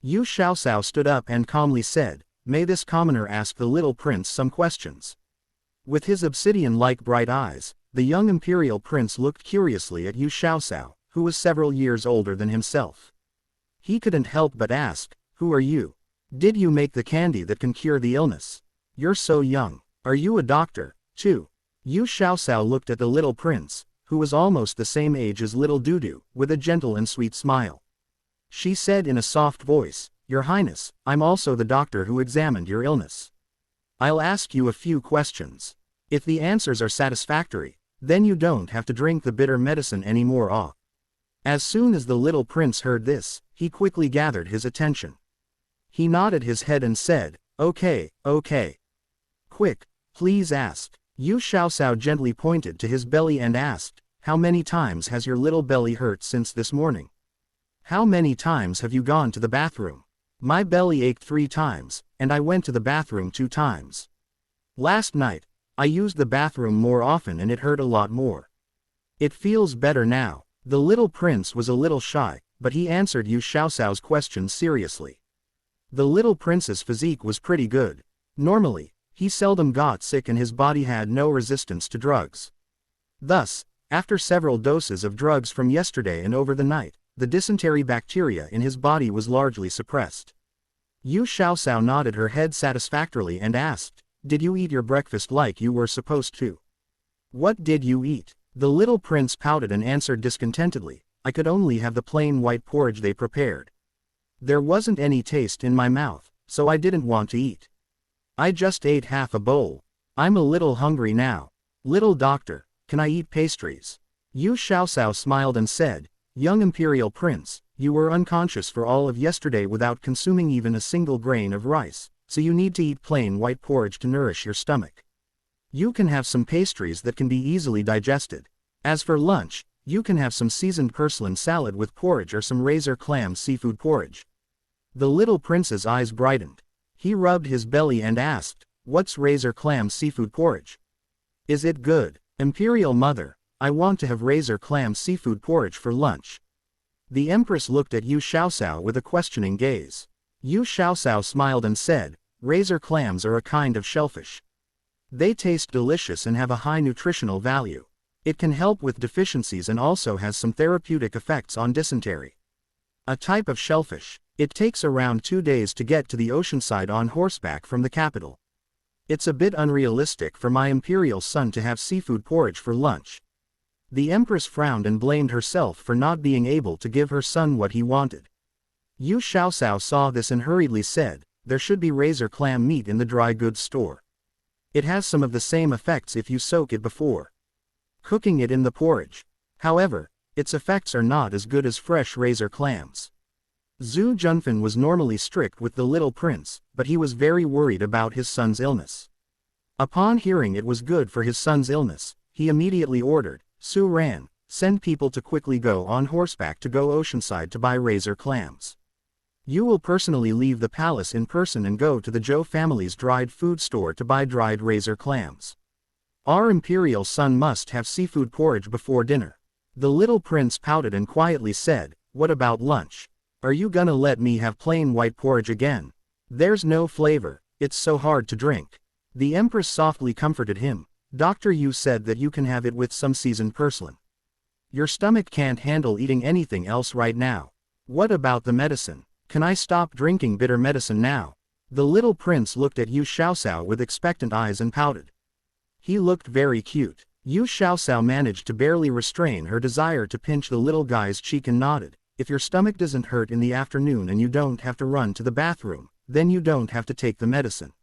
Speaker 1: Yu Xiaoxiao stood up and calmly said, may this commoner ask the little prince some questions. With his obsidian-like bright eyes, the young imperial prince looked curiously at Yu Xiaoxiao, who was several years older than himself. He couldn't help but ask, who are you? Did you make the candy that can cure the illness? You're so young. Are you a doctor, too? Yu Xiaoxiao looked at the little prince, who was almost the same age as little Dudu, with a gentle and sweet smile. She said in a soft voice, Your Highness, I'm also the doctor who examined your illness. I'll ask you a few questions. If the answers are satisfactory, then you don't have to drink the bitter medicine anymore. As soon as the little prince heard this, he quickly gathered his attention. He nodded his head and said, okay. Quick, please ask. Yu Xiaoxiao gently pointed to his belly and asked, how many times has your little belly hurt since this morning? How many times have you gone to the bathroom? My belly ached 3 times, and I went to the bathroom 2 times. Last night, I used the bathroom more often and it hurt a lot more. It feels better now. The little prince was a little shy, but he answered Yu Xiaoxiao's question seriously. The little prince's physique was pretty good. Normally, he seldom got sick and his body had no resistance to drugs. Thus, after several doses of drugs from yesterday and over the night, the dysentery bacteria in his body was largely suppressed. Yu Xiaoxiao nodded her head satisfactorily and asked, did you eat your breakfast like you were supposed to? What did you eat? The little prince pouted and answered discontentedly, I could only have the plain white porridge they prepared. There wasn't any taste in my mouth, so I didn't want to eat. I just ate half a bowl. I'm a little hungry now. Little doctor, can I eat pastries? Yu Xiaoxiao smiled and said, young imperial prince, you were unconscious for all of yesterday without consuming even a single grain of rice, so you need to eat plain white porridge to nourish your stomach. You can have some pastries that can be easily digested. As for lunch, you can have some seasoned purslane salad with porridge or some razor clam seafood porridge. The little prince's eyes brightened. He rubbed his belly and asked, what's razor clam seafood porridge? Is it good? Imperial mother, I want to have razor clam seafood porridge for lunch. The empress looked at Yu Xiaoxiao with a questioning gaze. Yu Xiaoxiao smiled and said, razor clams are a kind of shellfish. They taste delicious and have a high nutritional value. It can help with deficiencies and also has some therapeutic effects on dysentery. A type of shellfish. It takes around 2 days to get to the oceanside on horseback from the capital. It's a bit unrealistic for my imperial son to have seafood porridge for lunch. The empress frowned and blamed herself for not being able to give her son what he wanted. Yu Xiaoxiao saw this and hurriedly said, there should be razor clam meat in the dry goods store. It has some of the same effects if you soak it before cooking it in the porridge. However, its effects are not as good as fresh razor clams. Zhu Junfan was normally strict with the little prince, but he was very worried about his son's illness. Upon hearing it was good for his son's illness, he immediately ordered, Su Ran, send people to quickly go on horseback to go oceanside to buy razor clams. You will personally leave the palace in person and go to the Zhou family's dried food store to buy dried razor clams. Our imperial son must have seafood porridge before dinner. The little prince pouted and quietly said, what about lunch? Are you gonna let me have plain white porridge again? There's no flavor, it's so hard to drink. The empress softly comforted him. Dr. Yu said that you can have it with some seasoned purslane. Your stomach can't handle eating anything else right now. What about the medicine? Can I stop drinking bitter medicine now? The little prince looked at Yu Xiaoxiao with expectant eyes and pouted. He looked very cute. Yu Xiaoxiao managed to barely restrain her desire to pinch the little guy's cheek and nodded. If your stomach doesn't hurt in the afternoon and you don't have to run to the bathroom, then you don't have to take the medicine.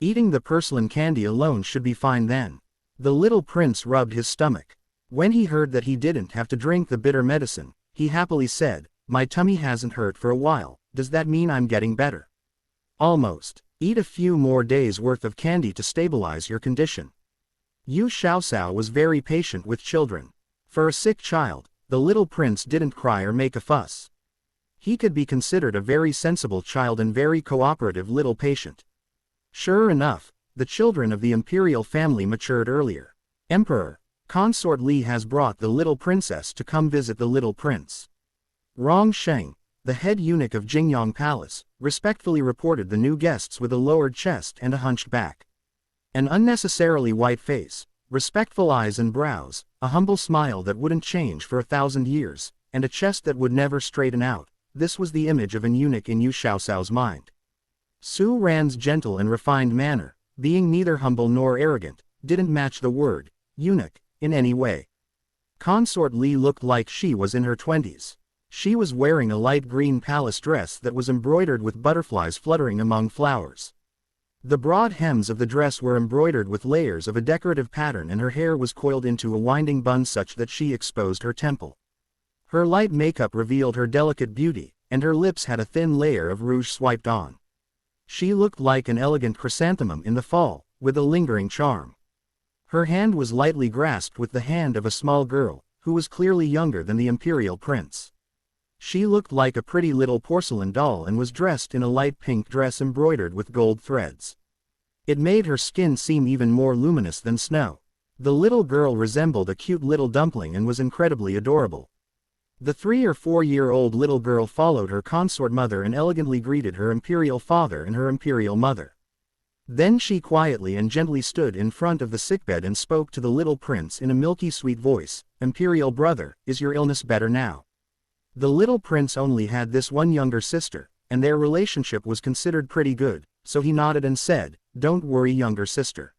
Speaker 1: Eating the purslane candy alone should be fine then. The little prince rubbed his stomach. When he heard that he didn't have to drink the bitter medicine, he happily said, my tummy hasn't hurt for a while, does that mean I'm getting better? Almost. Eat a few more days' worth of candy to stabilize your condition. Yu Xiaoxiao was very patient with children. For a sick child, the little prince didn't cry or make a fuss. He could be considered a very sensible child and very cooperative little patient. Sure enough, the children of the imperial family matured earlier. Emperor, Consort Li has brought the little princess to come visit the little prince. Rong Sheng, the head eunuch of Jingyang Palace, respectfully reported the new guests with a lowered chest and a hunched back. An unnecessarily white face, respectful eyes and brows, a humble smile that wouldn't change for 1,000 years, and a chest that would never straighten out. This was the image of an eunuch in Yu Xiaoxiao's mind. Su Ran's gentle and refined manner, being neither humble nor arrogant, didn't match the word eunuch in any way. Consort Li looked like she was in her 20s. She was wearing a light green palace dress that was embroidered with butterflies fluttering among flowers. The broad hems of the dress were embroidered with layers of a decorative pattern, and her hair was coiled into a winding bun such that she exposed her temple. Her light makeup revealed her delicate beauty, and her lips had a thin layer of rouge swiped on. She looked like an elegant chrysanthemum in the fall, with a lingering charm. Her hand was lightly grasped with the hand of a small girl, who was clearly younger than the imperial prince. She looked like a pretty little porcelain doll and was dressed in a light pink dress embroidered with gold threads. It made her skin seem even more luminous than snow. The little girl resembled a cute little dumpling and was incredibly adorable. The 3 or 4-year-old little girl followed her consort mother and elegantly greeted her imperial father and her imperial mother. Then she quietly and gently stood in front of the sickbed and spoke to the little prince in a milky sweet voice, "Imperial brother, is your illness better now?" The little prince only had this one younger sister, and their relationship was considered pretty good, so he nodded and said, "Don't worry, younger sister.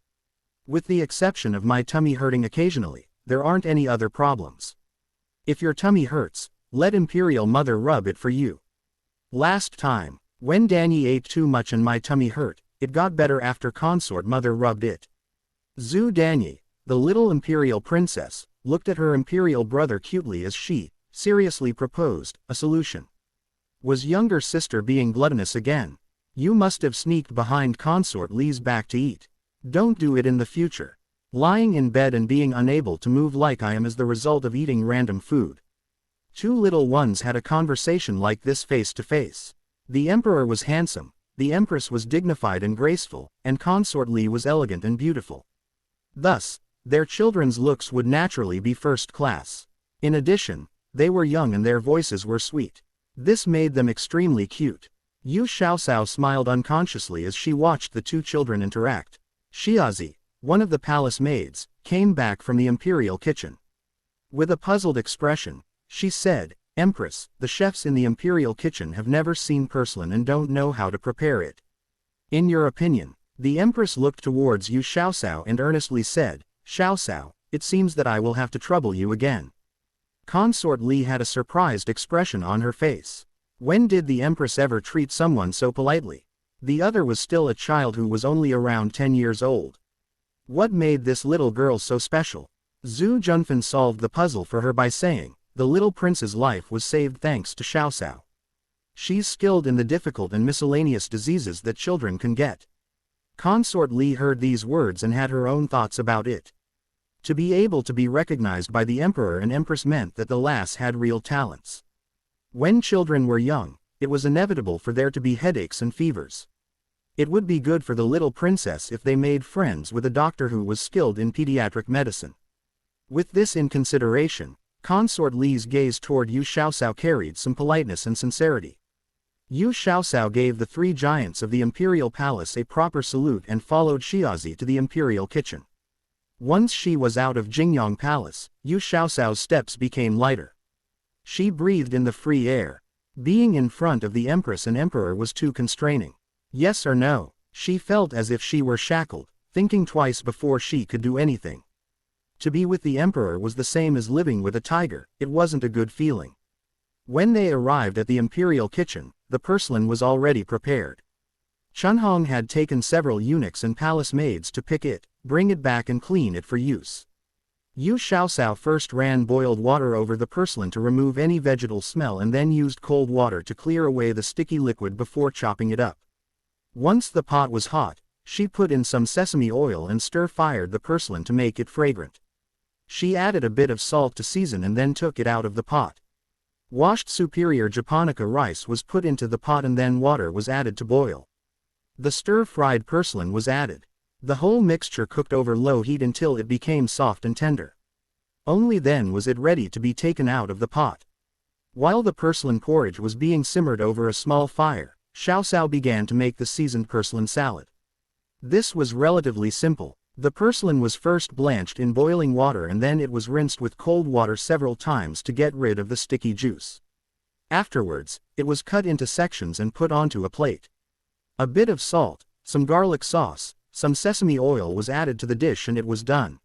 Speaker 1: With the exception of my tummy hurting occasionally, there aren't any other problems. If your tummy hurts, let Imperial Mother rub it for you. Last time, when Danny ate too much and my tummy hurt, it got better after Consort Mother rubbed it." Zhu Danyi, the little imperial princess, looked at her imperial brother cutely as she seriously proposed a solution. Was younger sister being gluttonous again? You must have sneaked behind Consort Li's back to eat. Don't do it in the future. Lying in bed and being unable to move like I am is the result of eating random food. Two little ones had a conversation like this face to face. The emperor was handsome, the empress was dignified and graceful, and Consort Li was elegant and beautiful. Thus, their children's looks would naturally be first class. In addition, they were young and their voices were sweet. This made them extremely cute. Yu Xiaoxiao smiled unconsciously as she watched the two children interact. Xiaozi, one of the palace maids, came back from the imperial kitchen. With a puzzled expression, she said, "Empress, the chefs in the imperial kitchen have never seen porcelain and don't know how to prepare it. In your opinion?" The empress looked towards Yu Xiaoxiao and earnestly said, "Xiaoxiao, it seems that I will have to trouble you again." Consort Li had a surprised expression on her face. When did the empress ever treat someone so politely? The other was still a child who was only around 10 years old. What made this little girl so special? Zhu Junfan solved the puzzle for her by saying, "The little prince's life was saved thanks to Xiaoxiao. She's skilled in the difficult and miscellaneous diseases that children can get." Consort Li heard these words and had her own thoughts about it. To be able to be recognized by the emperor and empress meant that the lass had real talents. When children were young, it was inevitable for there to be headaches and fevers. It would be good for the little princess if they made friends with a doctor who was skilled in pediatric medicine. With this in consideration, Consort Li's gaze toward Yu Xiaoxiao carried some politeness and sincerity. Yu Xiaoxiao gave the 3 giants of the imperial palace a proper salute and followed Xiaozi to the imperial kitchen. Once she was out of Jingyang Palace, Yu Xiaoxiao's steps became lighter. She breathed in the free air. Being in front of the empress and emperor was too constraining. Yes or no? She felt as if she were shackled, thinking twice before she could do anything. To be with the emperor was the same as living with a tiger. It wasn't a good feeling. When they arrived at the imperial kitchen, the porcelain was already prepared. Chunhong had taken several eunuchs and palace maids to pick it, bring it back and clean it for use. Yu Xiaoxiao first ran boiled water over the porcelain to remove any vegetal smell and then used cold water to clear away the sticky liquid before chopping it up. Once the pot was hot, she put in some sesame oil and stir-fired the porcelain to make it fragrant. She added a bit of salt to season and then took it out of the pot. Washed superior japonica rice was put into the pot and then water was added to boil. The stir-fried porcelain was added. The whole mixture cooked over low heat until it became soft and tender. Only then was it ready to be taken out of the pot. While the porcelain porridge was being simmered over a small fire, Xiao Xiao began to make the seasoned porcelain salad. This was relatively simple. The porcelain was first blanched in boiling water and then it was rinsed with cold water several times to get rid of the sticky juice. Afterwards, it was cut into sections and put onto a plate. A bit of salt, some garlic sauce, some sesame oil was added to the dish and it was done.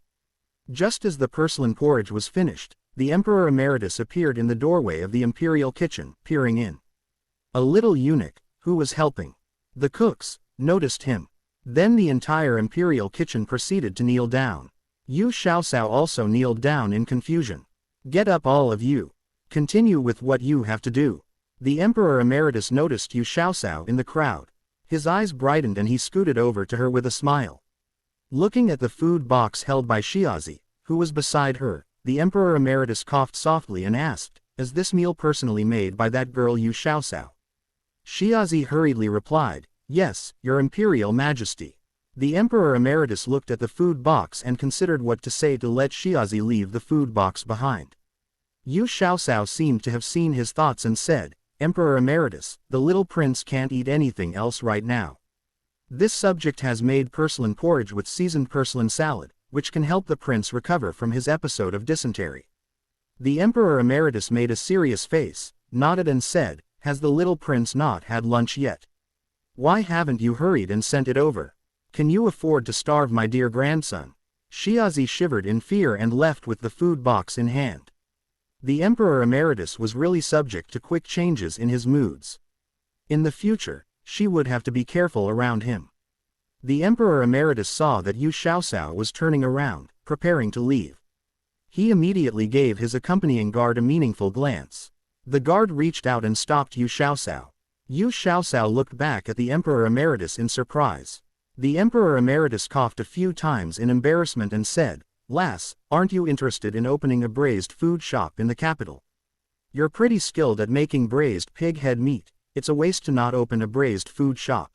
Speaker 1: Just as the porcelain porridge was finished, the Emperor Emeritus appeared in the doorway of the imperial kitchen, peering in. A little eunuch, who was helping the cooks, noticed him. Then the entire imperial kitchen proceeded to kneel down. Yu Xiaoxiao also kneeled down in confusion. Get up all of you. Continue with what you have to do. The Emperor Emeritus noticed Yu Xiaoxiao in the crowd. His eyes brightened and he scooted over to her with a smile. Looking at the food box held by Xiaozi, who was beside her, the Emperor Emeritus coughed softly and asked, "Is this meal personally made by that girl Yu Xiaoxiao?" Xiaozi hurriedly replied, "Yes, Your Imperial Majesty." The Emperor Emeritus looked at the food box and considered what to say to let Xiaozi leave the food box behind. Yu Xiaoxiao seemed to have seen his thoughts and said, "Emperor Emeritus, the little prince can't eat anything else right now. This subject has made porcelain porridge with seasoned porcelain salad, which can help the prince recover from his episode of dysentery." The Emperor Emeritus made a serious face, nodded and said, "Has the little prince not had lunch yet? Why haven't you hurried and sent it over? Can you afford to starve my dear grandson?" Xiaozi shivered in fear and left with the food box in hand. The Emperor Emeritus was really subject to quick changes in his moods. In the future, she would have to be careful around him. The Emperor Emeritus saw that Yu Xiaoxiao was turning around, preparing to leave. He immediately gave his accompanying guard a meaningful glance. The guard reached out and stopped Yu Xiaoxiao. Yu Xiaoxiao looked back at the Emperor Emeritus in surprise. The Emperor Emeritus coughed a few times in embarrassment and said, "Lass, aren't you interested in opening a braised food shop in the capital? You're pretty skilled at making braised pig head meat. It's a waste to not open a braised food shop."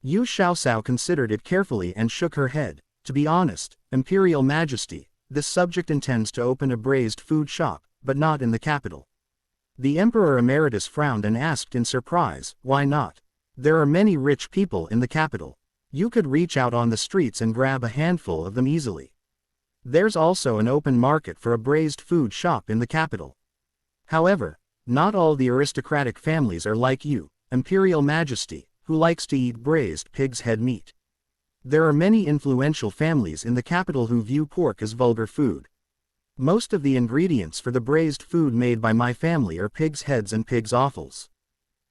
Speaker 1: Yu Xiaoxiao considered it carefully and shook her head. "To be honest, Imperial Majesty, this subject intends to open a braised food shop, but not in the capital." The Emperor Emeritus frowned and asked in surprise, "Why not? There are many rich people in the capital. You could reach out on the streets and grab a handful of them easily. There's also an open market for a braised food shop in the capital. However, not all the aristocratic families are like you, Imperial Majesty, who likes to eat braised pig's head meat. There are many influential families in the capital who view pork as vulgar food. Most of the ingredients for the braised food made by my family are pig's heads and pig's offals.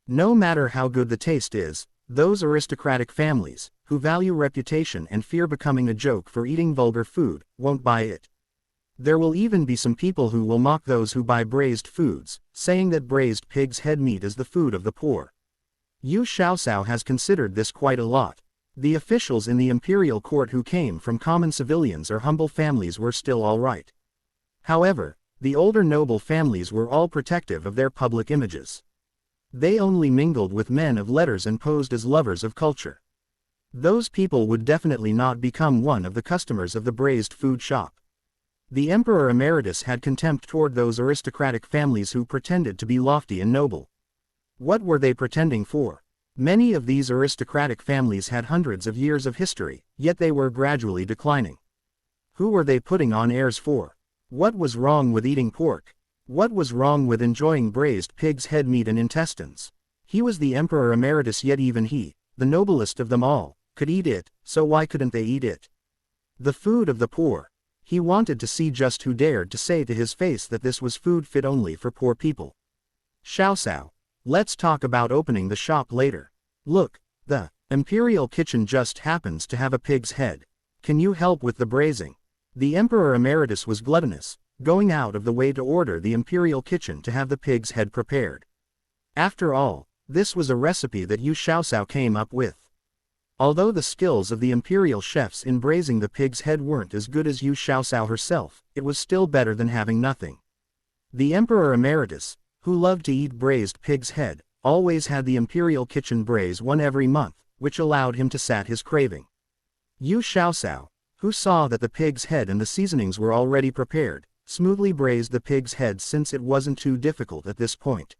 Speaker 1: No matter how good the taste is, those aristocratic families, who value reputation and fear becoming a joke for eating vulgar food, won't buy it. There will even be some people who will mock those who buy braised foods, saying that braised pig's head meat is the food of the poor." Yu Xiaoxiao has considered this quite a lot. The officials in the imperial court who came from common civilians or humble families were still all right. However, the older noble families were all protective of their public images. They only mingled with men of letters and posed as lovers of culture. Those people would definitely not become one of the customers of the braised food shop. The Emperor Emeritus had contempt toward those aristocratic families who pretended to be lofty and noble. What were they pretending for? Many of these aristocratic families had hundreds of years of history, yet they were gradually declining. Who were they putting on airs for? What was wrong with eating pork? What was wrong with enjoying braised pig's head meat and intestines? He was the Emperor Emeritus, yet even he, the noblest of them all, could eat it, so why couldn't they eat it? The food of the poor. He wanted to see just who dared to say to his face that this was food fit only for poor people. "Xiaoxiao, let's talk about opening the shop later. Look, the imperial kitchen just happens to have a pig's head. Can you help with the braising?" The Emperor Emeritus was gluttonous, going out of the way to order the imperial kitchen to have the pig's head prepared. After all, this was a recipe that Yu Xiaoxiao came up with. Although the skills of the imperial chefs in braising the pig's head weren't as good as Yu Xiaosao herself, it was still better than having nothing. The Emperor Emeritus, who loved to eat braised pig's head, always had the imperial kitchen braise one every month, which allowed him to sat his craving. Yu Xiaosao, who saw that the pig's head and the seasonings were already prepared, smoothly braised the pig's head since it wasn't too difficult at this point.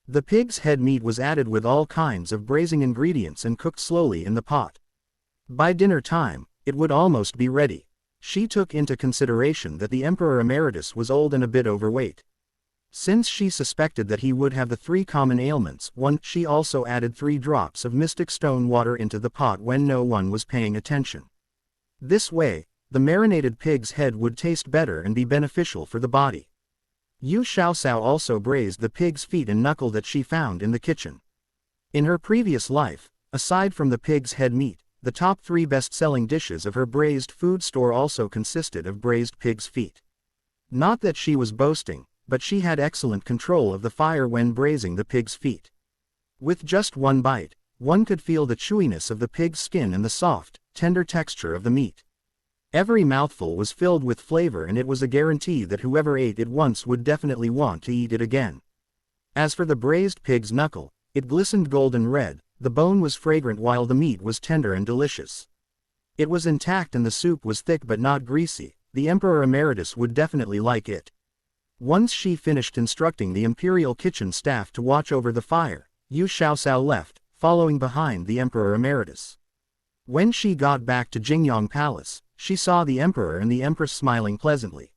Speaker 1: The pig's head meat was added with all kinds of braising ingredients and cooked slowly in the pot. By dinner time, it would almost be ready. She took into consideration that the Emperor Emeritus was old and a bit overweight. Since she suspected that he would have the 3 common ailments, she also added 3 drops of mystic stone water into the pot when no one was paying attention. This way, the marinated pig's head would taste better and be beneficial for the body. Yu Xiaosao also braised the pig's feet and knuckle that she found in the kitchen. In her previous life, aside from the pig's head meat, the top 3 best-selling dishes of her braised food store also consisted of braised pig's feet. Not that she was boasting, but she had excellent control of the fire when braising the pig's feet. With just one bite, one could feel the chewiness of the pig's skin and the soft, tender texture of the meat. Every mouthful was filled with flavor and it was a guarantee that whoever ate it once would definitely want to eat it again. As for the braised pig's knuckle, it glistened golden red, the bone was fragrant while the meat was tender and delicious. It was intact and the soup was thick but not greasy. The Emperor Emeritus would definitely like it. Once she finished instructing the imperial kitchen staff to watch over the fire, Yu Xiaosao left, following behind the Emperor Emeritus. When she got back to Jingyang Palace, she saw the Emperor and the Empress smiling pleasantly.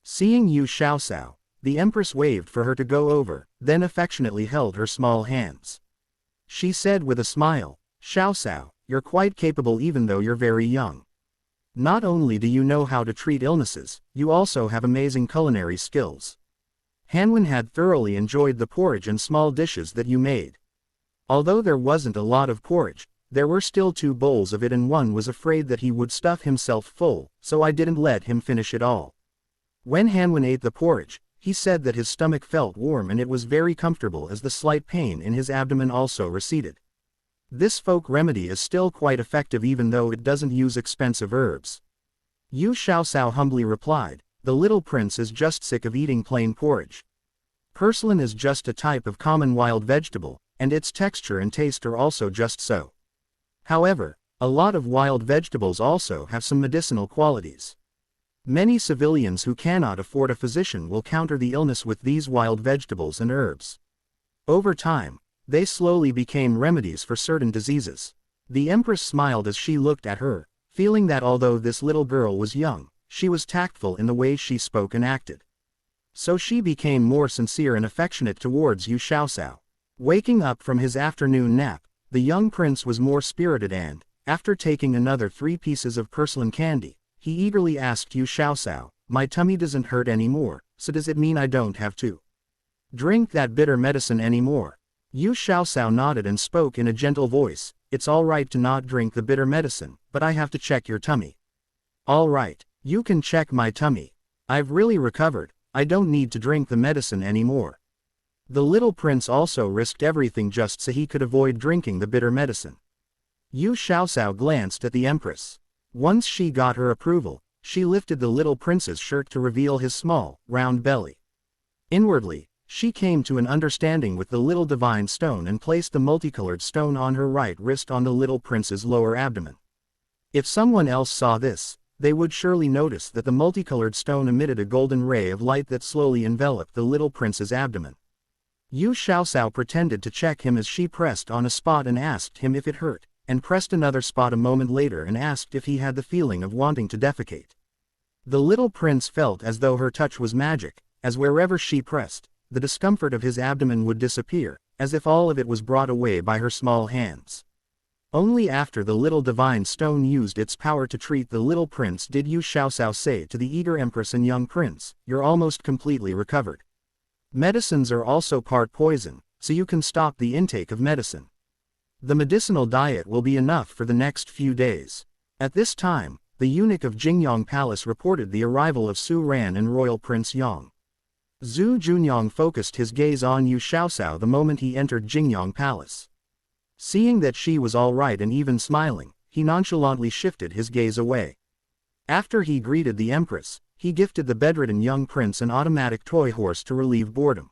Speaker 1: Seeing Yu Xiaosao, the Empress waved for her to go over, then affectionately held her small hands. She said with a smile, "Xiaosao, you're quite capable even though you're very young. Not only do you know how to treat illnesses, you also have amazing culinary skills." Hanwen had thoroughly enjoyed the porridge and small dishes that you made. Although there wasn't a lot of porridge, there were still 2 bowls of it and one was afraid that he would stuff himself full, so I didn't let him finish it all. When Hanwen ate the porridge, he said that his stomach felt warm and it was very comfortable as the slight pain in his abdomen also receded. This folk remedy is still quite effective even though it doesn't use expensive herbs. Yu Xiaosao humbly replied, "The little prince is just sick of eating plain porridge. Purslane is just a type of common wild vegetable, and its texture and taste are also just so. However, a lot of wild vegetables also have some medicinal qualities. Many civilians who cannot afford a physician will counter the illness with these wild vegetables and herbs. Over time, they slowly became remedies for certain diseases." The Empress smiled as she looked at her, feeling that although this little girl was young, she was tactful in the way she spoke and acted. So she became more sincere and affectionate towards Yu Xiaosao. Waking up from his afternoon nap, the young prince was more spirited and, after taking another 3 pieces of purslane candy, he eagerly asked Yu Xiaosao, "My tummy doesn't hurt anymore, so does it mean I don't have to drink that bitter medicine anymore?" Yu Xiaosao nodded and spoke in a gentle voice, "It's all right to not drink the bitter medicine, but I have to check your tummy." "All right, you can check my tummy. I've really recovered, I don't need to drink the medicine anymore." The little prince also risked everything just so he could avoid drinking the bitter medicine. Yu Xiaosao glanced at the Empress. Once she got her approval, she lifted the little prince's shirt to reveal his small, round belly. Inwardly, she came to an understanding with the little divine stone and placed the multicolored stone on her right wrist on the little prince's lower abdomen. If someone else saw this, they would surely notice that the multicolored stone emitted a golden ray of light that slowly enveloped the little prince's abdomen. Yu Xiaosao pretended to check him as she pressed on a spot and asked him if it hurt, and pressed another spot a moment later and asked if he had the feeling of wanting to defecate. The little prince felt as though her touch was magic, as wherever she pressed, the discomfort of his abdomen would disappear, as if all of it was brought away by her small hands. Only after the little divine stone used its power to treat the little prince did Yu Xiaosao say to the eager empress and young prince, "You're almost completely recovered. Medicines are also part poison, so you can stop the intake of medicine. The medicinal diet will be enough for the next few days." At this time, the eunuch of Jingyang Palace reported the arrival of Su Ran and Royal Prince Yang. Zhu Junyang focused his gaze on Yu Xiaosao the moment he entered Jingyang Palace. Seeing that she was all right and even smiling, he nonchalantly shifted his gaze away. After he greeted the Empress, he gifted the bedridden young prince an automatic toy horse to relieve boredom.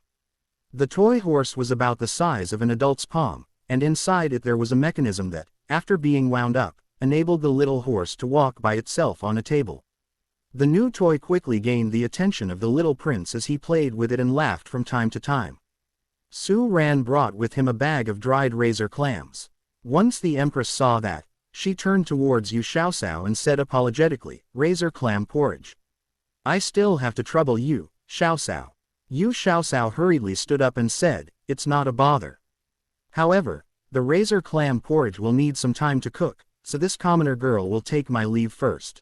Speaker 1: The toy horse was about the size of an adult's palm, and inside it there was a mechanism that, after being wound up, enabled the little horse to walk by itself on a table. The new toy quickly gained the attention of the little prince as he played with it and laughed from time to time. Su Ran brought with him a bag of dried razor clams. Once the Empress saw that, she turned towards Yu Xiaoxiao and said apologetically, "Razor clam porridge. I still have to trouble you, Xiaoxiao." Yu Xiaoxiao hurriedly stood up and said, "It's not a bother. However, the razor clam porridge will need some time to cook, so this commoner girl will take my leave first."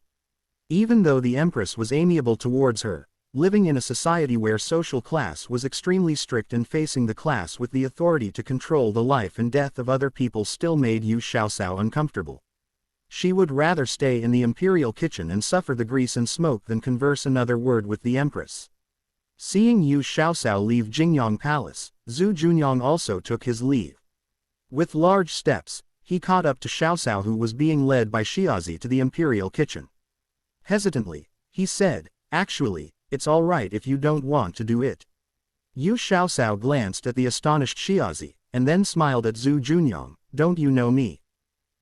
Speaker 1: Even though the Empress was amiable towards her, living in a society where social class was extremely strict and facing the class with the authority to control the life and death of other people still made Yu Xiaoxiao uncomfortable. She would rather stay in the imperial kitchen and suffer the grease and smoke than converse another word with the Empress. Seeing Yu Xiaoxiao leave Jingyang Palace, Zhu Junyang also took his leave. With large steps, he caught up to Xiaoxiao, who was being led by Xiaozi to the imperial kitchen. Hesitantly, he said, "Actually, it's all right if you don't want to do it." Yu Xiaoxiao glanced at the astonished Xiaozi, and then smiled at Zhu Junyang. "Don't you know me?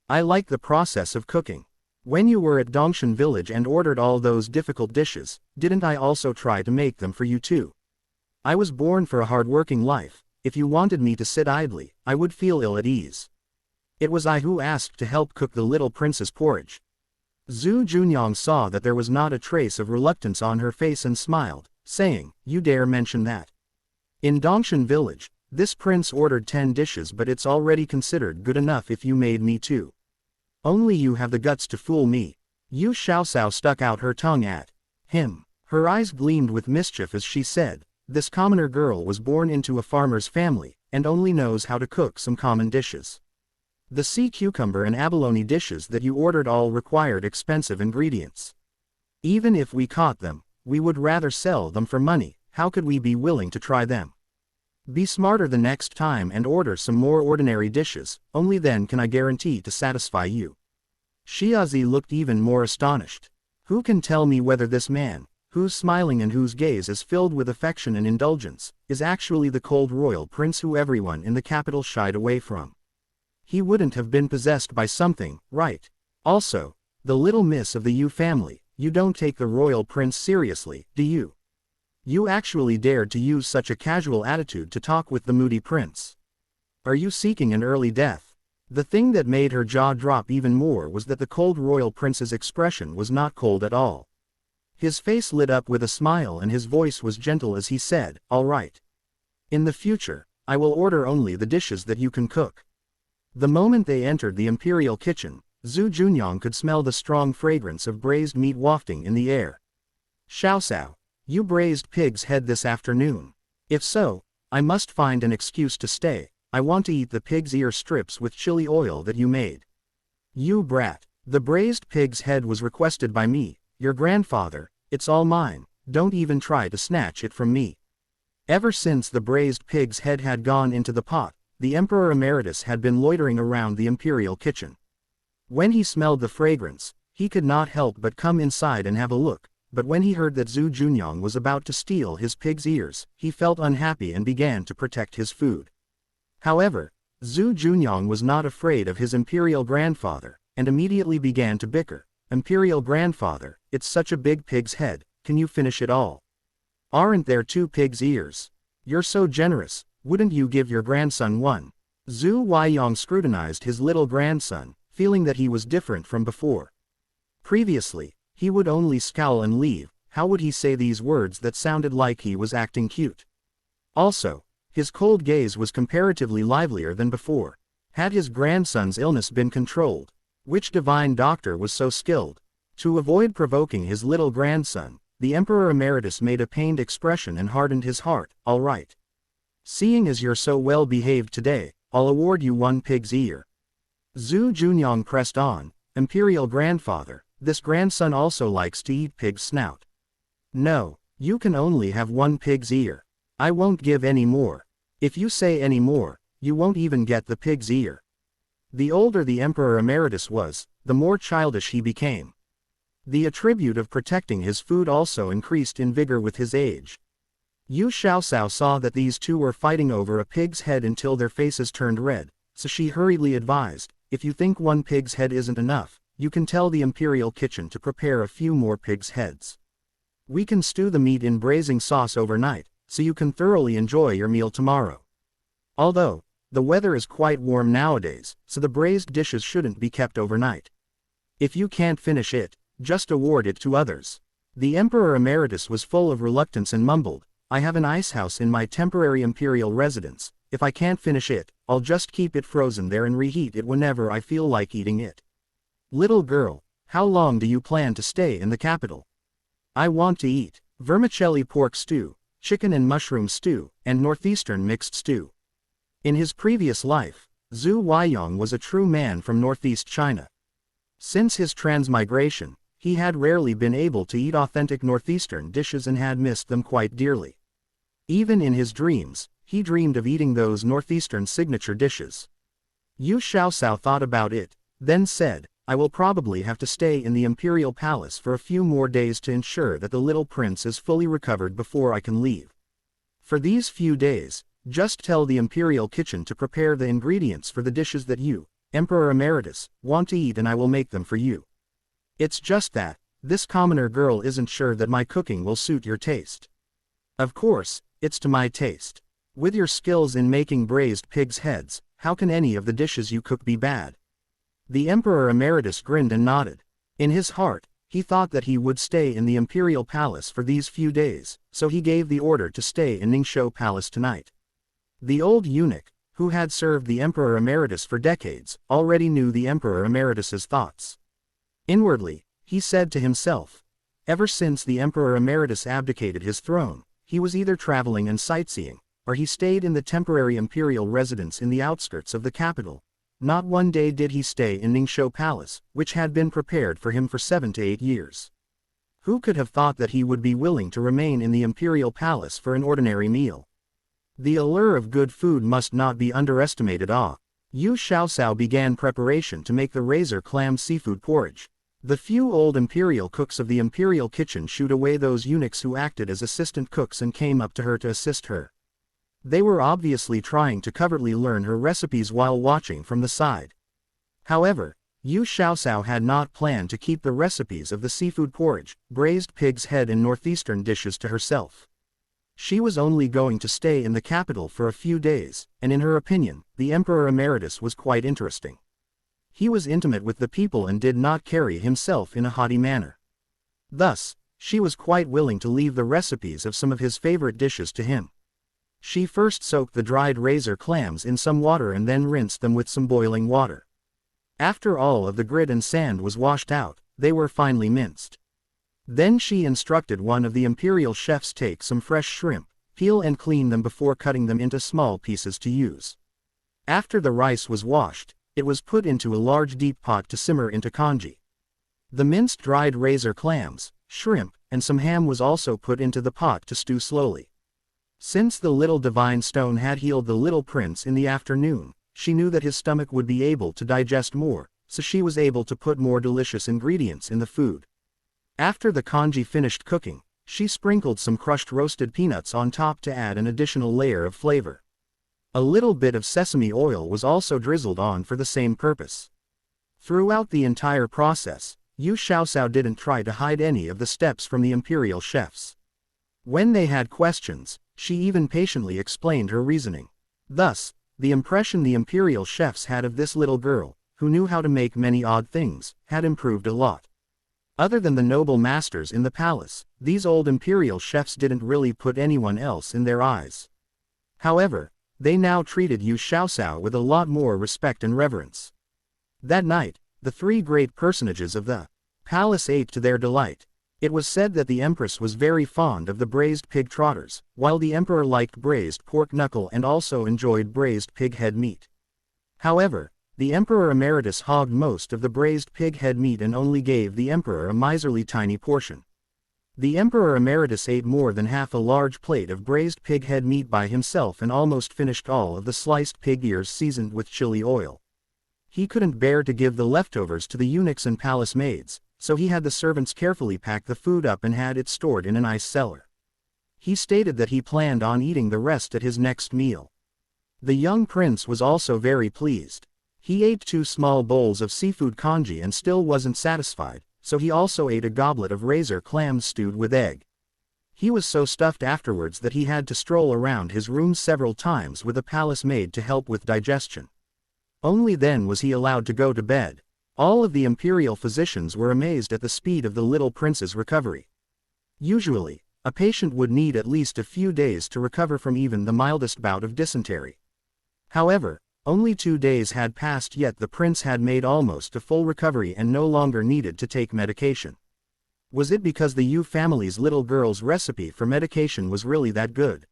Speaker 1: I like the process of cooking. When you were at Dongshan village and ordered all those difficult dishes, didn't I also try to make them for you too? I was born for a hard-working life. If you wanted me to sit idly, I would feel ill at ease. It was I who asked to help cook the little prince's porridge." Zhu Junyang saw that there was not a trace of reluctance on her face and smiled, saying, "You dare mention that? In Dongshan village, this prince ordered 10 dishes, but it's already considered good enough if you made me too. Only you have the guts to fool me." Yu Xiaoxiao stuck out her tongue at him. Her eyes gleamed with mischief as she said, "This commoner girl was born into a farmer's family, and only knows how to cook some common dishes. The sea cucumber and abalone dishes that you ordered all required expensive ingredients. Even if we caught them, we would rather sell them for money. How could we be willing to try them? Be smarter the next time and order some more ordinary dishes, only then can I guarantee to satisfy you." Xiaozi looked even more astonished. Who can tell me whether this man, who's smiling and whose gaze is filled with affection and indulgence, is actually the cold royal prince who everyone in the capital shied away from? He wouldn't have been possessed by something, right? Also, the little miss of the Yu family, you don't take the royal prince seriously, do you? You actually dared to use such a casual attitude to talk with the moody prince. Are you seeking an early death? The thing that made her jaw drop even more was that the cold royal prince's expression was not cold at all. His face lit up with a smile and his voice was gentle as he said, "All right. In the future, I will order only the dishes that you can cook." The moment they entered the imperial kitchen, Zhu Junyang could smell the strong fragrance of braised meat wafting in the air. "Xiaoxiao, you braised pig's head this afternoon? If so, I must find an excuse to stay. I want to eat the pig's ear strips with chili oil that you made." "You brat, the braised pig's head was requested by me, your grandfather. It's all mine, don't even try to snatch it from me." Ever since the braised pig's head had gone into the pot, the Emperor Emeritus had been loitering around the imperial kitchen. When he smelled the fragrance, he could not help but come inside and have a look, but when he heard that Zhu Junyang was about to steal his pig's ears, he felt unhappy and began to protect his food. However, Zhu Junyang was not afraid of his imperial grandfather, and immediately began to bicker. "Imperial grandfather, it's such a big pig's head, can you finish it all? Aren't there 2 pig's ears? You're so generous, wouldn't you give your grandson one?" Zhu Weiyang scrutinized his little grandson, feeling that he was different from before. Previously, he would only scowl and leave. How would he say these words that sounded like he was acting cute? Also, his cold gaze was comparatively livelier than before. Had his grandson's illness been controlled? Which divine doctor was so skilled? To avoid provoking his little grandson, the Emperor Emeritus made a pained expression and hardened his heart. "All right. Seeing as you're so well behaved today, I'll award you 1 pig's ear." Zhu Junyang pressed on, "Imperial grandfather, this grandson also likes to eat pig's snout." "No, you can only have 1 pig's ear. I won't give any more. If you say any more, you won't even get the pig's ear." The older the Emperor Emeritus was, the more childish he became. The attribute of protecting his food also increased in vigor with his age. Yu Xiaosao saw that these two were fighting over a pig's head until their faces turned red, so she hurriedly advised, if you think one pig's head isn't enough, you can tell the Imperial Kitchen to prepare a few more pig's heads. We can stew the meat in braising sauce overnight, so you can thoroughly enjoy your meal tomorrow. Although, the weather is quite warm nowadays, so the braised dishes shouldn't be kept overnight. If you can't finish it, just award it to others. The Emperor Emeritus was full of reluctance and mumbled, I have an ice house in my temporary imperial residence. If I can't finish it, I'll just keep it frozen there and reheat it whenever I feel like eating it. Little girl, how long do you plan to stay in the capital? I want to eat vermicelli pork stew, chicken and mushroom stew, and northeastern mixed stew. In his previous life, Zhu Weiyong was a true man from northeast China. Since his transmigration, he had rarely been able to eat authentic northeastern dishes and had missed them quite dearly. Even in his dreams, he dreamed of eating those northeastern signature dishes. Yu Xiaosao thought about it, then said, I will probably have to stay in the imperial palace for a few more days to ensure that the little prince is fully recovered before I can leave. For these few days, just tell the Imperial Kitchen to prepare the ingredients for the dishes that you, Emperor Emeritus, want to eat and I will make them for you. It's just that, this commoner girl isn't sure that my cooking will suit your taste. Of course, it's to my taste. With your skills in making braised pig's heads, how can any of the dishes you cook be bad? The Emperor Emeritus grinned and nodded. In his heart, he thought that he would stay in the Imperial Palace for these few days, so he gave the order to stay in Ningshou Palace tonight. The old eunuch, who had served the Emperor Emeritus for decades, already knew the Emperor Emeritus's thoughts. Inwardly, he said to himself, ever since the Emperor Emeritus abdicated his throne, he was either traveling and sightseeing, or he stayed in the temporary imperial residence in the outskirts of the capital. Not one day did he stay in Ningshou Palace, which had been prepared for him for 7 to 8 years. Who could have thought that he would be willing to remain in the imperial palace for an ordinary meal? The allure of good food must not be underestimated. Yu Xiaosao began preparation to make the razor clam seafood porridge. The few old imperial cooks of the Imperial Kitchen shooed away those eunuchs who acted as assistant cooks and came up to her to assist her. They were obviously trying to covertly learn her recipes while watching from the side. However, Yu Xiaosao had not planned to keep the recipes of the seafood porridge, braised pig's head and northeastern dishes to herself. She was only going to stay in the capital for a few days, and in her opinion, the Emperor Emeritus was quite interesting. He was intimate with the people and did not carry himself in a haughty manner. Thus, she was quite willing to leave the recipes of some of his favorite dishes to him. She first soaked the dried razor clams in some water and then rinsed them with some boiling water. After all of the grit and sand was washed out, they were finely minced. Then she instructed one of the imperial chefs take some fresh shrimp, peel and clean them before cutting them into small pieces to use. After the rice was washed, it was put into a large deep pot to simmer into congee. The minced dried razor clams, shrimp, and some ham was also put into the pot to stew slowly. Since the little divine stone had healed the little prince in the afternoon, she knew that his stomach would be able to digest more, so she was able to put more delicious ingredients in the food. After the congee finished cooking, she sprinkled some crushed roasted peanuts on top to add an additional layer of flavor. A little bit of sesame oil was also drizzled on for the same purpose. Throughout the entire process, Yu Xiaosao didn't try to hide any of the steps from the imperial chefs. When they had questions, she even patiently explained her reasoning. Thus, the impression the imperial chefs had of this little girl, who knew how to make many odd things, had improved a lot. Other than the noble masters in the palace, these old imperial chefs didn't really put anyone else in their eyes. However, they now treated Yu Xiaosao with a lot more respect and reverence. That night, the 3 great personages of the palace ate to their delight. It was said that the empress was very fond of the braised pig trotters, while the emperor liked braised pork knuckle and also enjoyed braised pig head meat. However, the Emperor Emeritus hogged most of the braised pig head meat and only gave the emperor a miserly tiny portion. The Emperor Emeritus ate more than half a large plate of braised pig head meat by himself and almost finished all of the sliced pig ears seasoned with chili oil. He couldn't bear to give the leftovers to the eunuchs and palace maids, so he had the servants carefully pack the food up and had it stored in an ice cellar. He stated that he planned on eating the rest at his next meal. The young prince was also very pleased. He ate 2 small bowls of seafood congee and still wasn't satisfied, so he also ate a goblet of razor clams stewed with egg. He was so stuffed afterwards that he had to stroll around his room several times with a palace maid to help with digestion. Only then was he allowed to go to bed. All of the imperial physicians were amazed at the speed of the little prince's recovery. Usually, a patient would need at least a few days to recover from even the mildest bout of dysentery. However, only 2 days had passed yet the prince had made almost a full recovery and no longer needed to take medication. Was it because the Yu family's little girl's recipe for medication was really that good?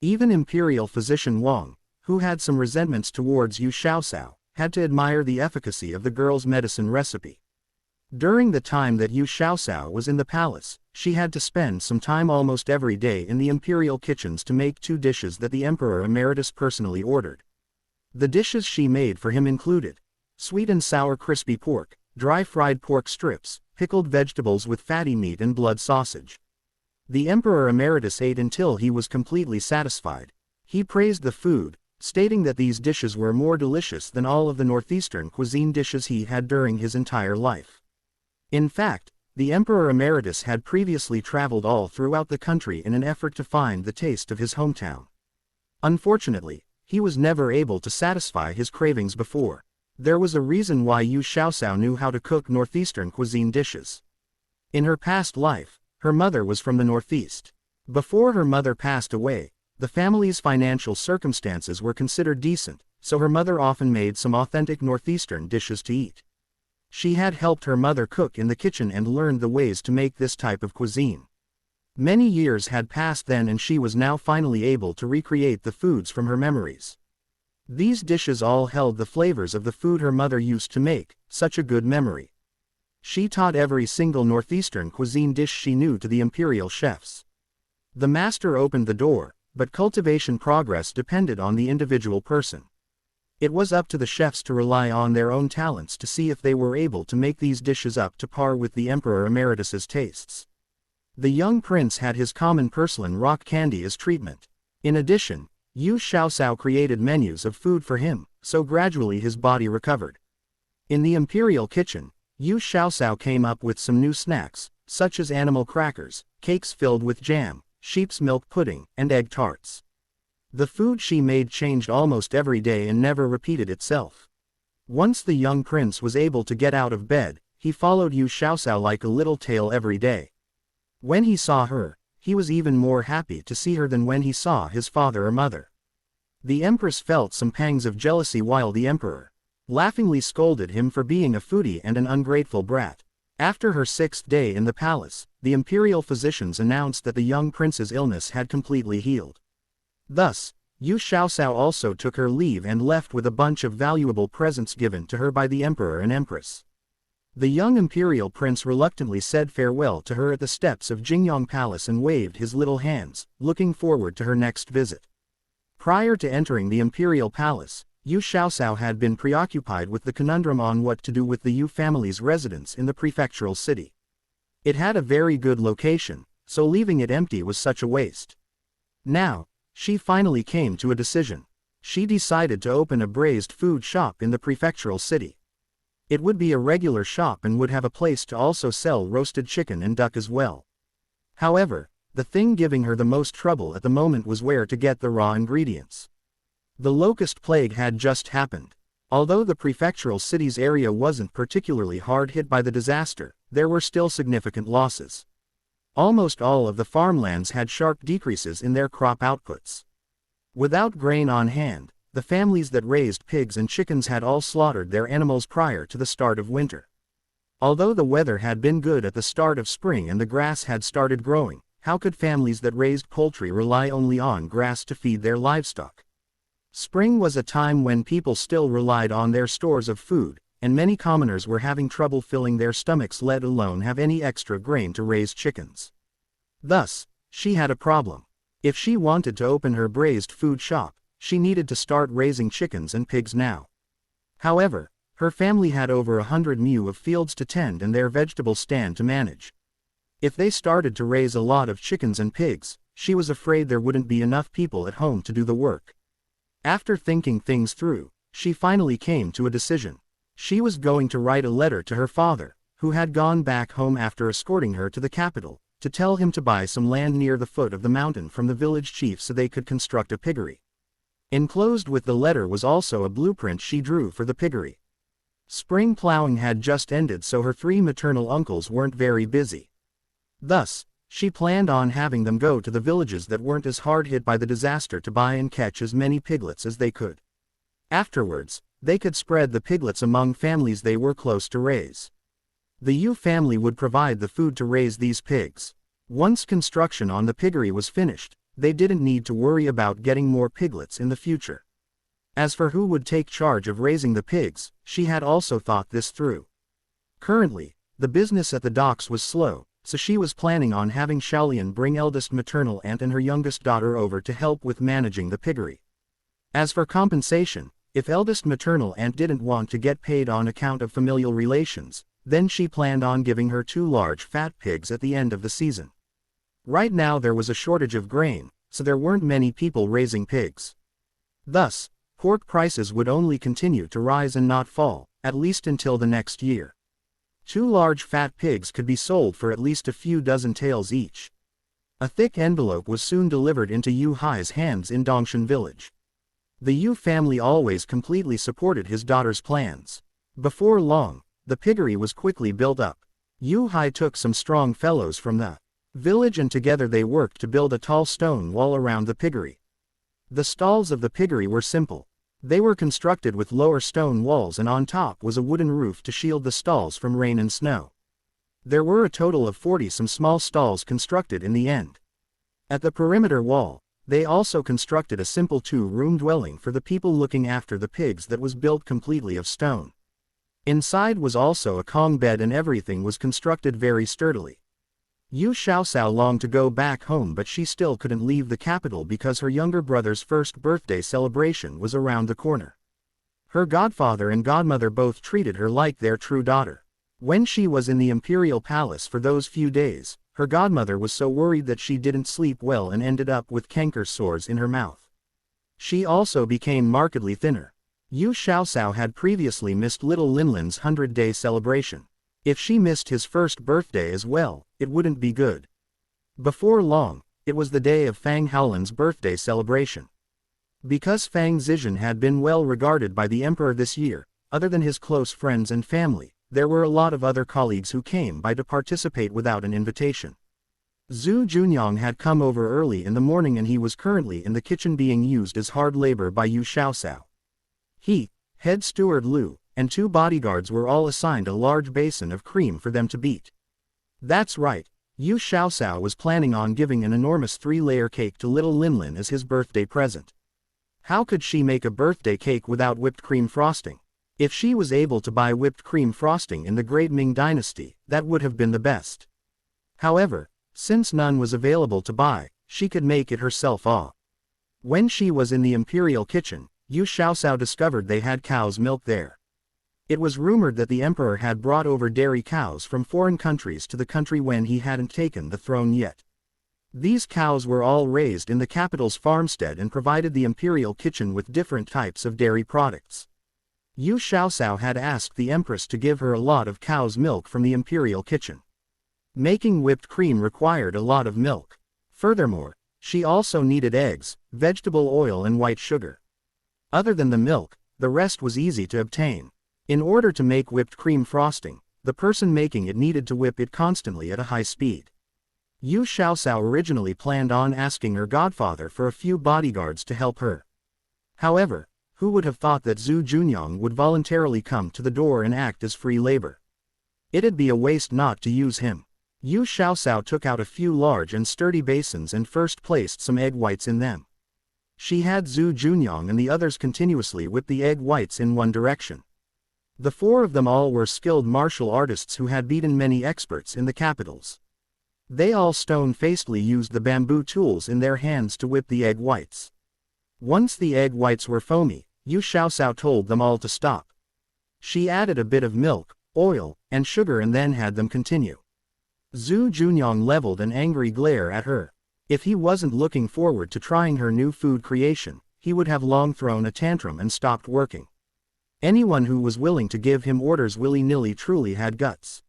Speaker 1: Even Imperial physician Wang, who had some resentments towards Yu Xiaoxiao, had to admire the efficacy of the girl's medicine recipe. During the time that Yu Xiaoxiao was in the palace, she had to spend some time almost every day in the imperial kitchens to make 2 dishes that the Emperor Emeritus personally ordered. The dishes she made for him included sweet and sour crispy pork, dry fried pork strips, pickled vegetables with fatty meat and blood sausage. The Emperor Emeritus ate until he was completely satisfied. He praised the food, stating that these dishes were more delicious than all of the northeastern cuisine dishes he had during his entire life. In fact, the Emperor Emeritus had previously traveled all throughout the country in an effort to find the taste of his hometown. Unfortunately, he was never able to satisfy his cravings before. There was a reason why Yu Xiaoxiao knew how to cook northeastern cuisine dishes. In her past life, her mother was from the northeast. Before her mother passed away, the family's financial circumstances were considered decent, so her mother often made some authentic northeastern dishes to eat. She had helped her mother cook in the kitchen and learned the ways to make this type of cuisine. Many years had passed then and she was now finally able to recreate the foods from her memories. These dishes all held the flavors of the food her mother used to make, such a good memory. She taught every single northeastern cuisine dish she knew to the imperial chefs. The master opened the door, but cultivation progress depended on the individual person. It was up to the chefs to rely on their own talents to see if they were able to make these dishes up to par with the Emperor Emeritus's tastes. The young prince had his common porcelain rock candy as treatment. In addition, Yu Xiaoxiao created menus of food for him, so gradually his body recovered. In the imperial kitchen, Yu Xiaoxiao came up with some new snacks, such as animal crackers, cakes filled with jam, sheep's milk pudding, and egg tarts. The food she made changed almost every day and never repeated itself. Once the young prince was able to get out of bed, he followed Yu Xiaoxiao like a little tail every day. When he saw her, he was even more happy to see her than when he saw his father or mother. The empress felt some pangs of jealousy while the emperor laughingly scolded him for being a foodie and an ungrateful brat. After her 6th day in the palace, the imperial physicians announced that the young prince's illness had completely healed. Thus, Yu Xiaoxiao also took her leave and left with a bunch of valuable presents given to her by the emperor and empress. The young imperial prince reluctantly said farewell to her at the steps of Jingyang Palace and waved his little hands, looking forward to her next visit. Prior to entering the imperial palace, Yu Xiaoxiao had been preoccupied with the conundrum on what to do with the Yu family's residence in the prefectural city. It had a very good location, so leaving it empty was such a waste. Now, she finally came to a decision. She decided to open a braised food shop in the prefectural city. It would be a regular shop and would have a place to also sell roasted chicken and duck as well. However, the thing giving her the most trouble at the moment was where to get the raw ingredients. The locust plague had just happened. Although the prefectural city's area wasn't particularly hard hit by the disaster, there were still significant losses. Almost all of the farmlands had sharp decreases in their crop outputs. Without grain on hand, the families that raised pigs and chickens had all slaughtered their animals prior to the start of winter. Although the weather had been good at the start of spring and the grass had started growing, how could families that raised poultry rely only on grass to feed their livestock? Spring was a time when people still relied on their stores of food, and many commoners were having trouble filling their stomachs, let alone have any extra grain to raise chickens. Thus, she had a problem. If she wanted to open her braised food shop, she needed to start raising chickens and pigs now. However, Her family had over 100 mu of fields to tend and their vegetable stand to manage. If they started to raise a lot of chickens and pigs, she was afraid there wouldn't be enough people at home to do the work. After thinking things through, she finally came to a decision. She was going to write a letter to her father, who had gone back home after escorting her to the capital, to tell him to buy some land near the foot of the mountain from the village chief so they could construct a piggery. Enclosed with the letter was also a blueprint she drew for the piggery. Spring plowing had just ended, so her 3 maternal uncles weren't very busy. Thus, she planned on having them go to the villages that weren't as hard hit by the disaster to buy and catch as many piglets as they could. Afterwards, they could spread the piglets among families they were close to raise. The Yu family would provide the food to raise these pigs. Once construction on the piggery was finished, they didn't need to worry about getting more piglets in the future. As for who would take charge of raising the pigs, she had also thought this through. Currently, the business at the docks was slow, so she was planning on having Shaolian bring eldest maternal aunt and her youngest daughter over to help with managing the piggery. As for compensation, if eldest maternal aunt didn't want to get paid on account of familial relations, then she planned on giving her 2 large fat pigs at the end of the season. Right now there was a shortage of grain, so there weren't many people raising pigs. Thus, pork prices would only continue to rise and not fall, at least until the next year. 2 large fat pigs could be sold for at least a few dozen taels each. A thick envelope was soon delivered into Yu Hai's hands in Dongshan village. The Yu family always completely supported his daughter's plans. Before long, the piggery was quickly built up. Yu Hai took some strong fellows from the village and together they worked to build a tall stone wall around the piggery. The stalls of the piggery were simple. They were constructed with lower stone walls and on top was a wooden roof to shield the stalls from rain and snow. There were a total of 40 some small stalls constructed in the end. At the perimeter wall, they also constructed a simple 2-room dwelling for the people looking after the pigs that was built completely of stone. Inside was also a kong bed and everything was constructed very sturdily. Yu Xiaosao longed to go back home, but she still couldn't leave the capital because her younger brother's first birthday celebration was around the corner. Her godfather and godmother both treated her like their true daughter. When she was in the imperial palace for those few days, her godmother was so worried that she didn't sleep well and ended up with canker sores in her mouth. She also became markedly thinner. Yu Xiaosao had previously missed little Linlin's 100-day celebration. If she missed his first birthday as well, it wouldn't be good. Before long, it was the day of Fang Haolin's birthday celebration. Because Fang Zizhen had been well regarded by the emperor this year, other than his close friends and family, there were a lot of other colleagues who came by to participate without an invitation. Zhu Junyang had come over early in the morning and he was currently in the kitchen being used as hard labor by Yu Xiaosao. He, head steward Liu, and 2 bodyguards were all assigned a large basin of cream for them to beat. That's right, Yu Xiaosao was planning on giving an enormous 3-layer cake to little Linlin as his birthday present. How could she make a birthday cake without whipped cream frosting? If she was able to buy whipped cream frosting in the Great Ming Dynasty, that would have been the best. However, since none was available to buy, she could make it herself. When she was in the imperial kitchen, Yu Xiaosao discovered they had cow's milk there. It was rumored that the emperor had brought over dairy cows from foreign countries to the country when he hadn't taken the throne yet. These cows were all raised in the capital's farmstead and provided the imperial kitchen with different types of dairy products. Yu Xiaosao had asked the empress to give her a lot of cow's milk from the imperial kitchen. Making whipped cream required a lot of milk. Furthermore, she also needed eggs, vegetable oil and white sugar. Other than the milk, the rest was easy to obtain. In order to make whipped cream frosting, the person making it needed to whip it constantly at a high speed. Yu Xiaosao originally planned on asking her godfather for a few bodyguards to help her. However, who would have thought that Zhu Junyang would voluntarily come to the door and act as free labor? It'd be a waste not to use him. Yu Xiaosao took out a few large and sturdy basins and first placed some egg whites in them. She had Zhu Junyang and the others continuously whip the egg whites in one direction. The 4 of them all were skilled martial artists who had beaten many experts in the capitals. They all stone-facedly used the bamboo tools in their hands to whip the egg whites. Once the egg whites were foamy, Yu Xiaosao told them all to stop. She added a bit of milk, oil, and sugar and then had them continue. Zhu Junyang leveled an angry glare at her. If he wasn't looking forward to trying her new food creation, he would have long thrown a tantrum and stopped working. Anyone who was willing to give him orders willy-nilly truly had guts.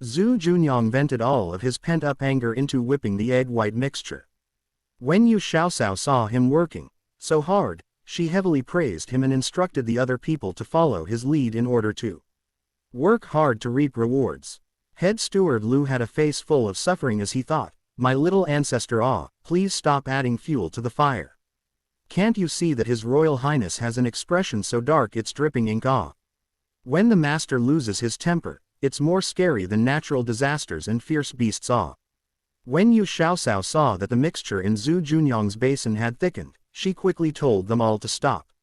Speaker 1: Zhu Junyang vented all of his pent-up anger into whipping the egg white mixture. When Yu Xiaosao saw him working so hard, she heavily praised him and instructed the other people to follow his lead in order to work hard to reap rewards. Head steward Lu had a face full of suffering as he thought, "My little ancestor please stop adding fuel to the fire. Can't you see that His Royal Highness has an expression so dark it's dripping ink When the master loses his temper, it's more scary than natural disasters and fierce beasts When Yu Xiaosao saw that the mixture in Zhu Junyang's basin had thickened, she quickly told them all to stop.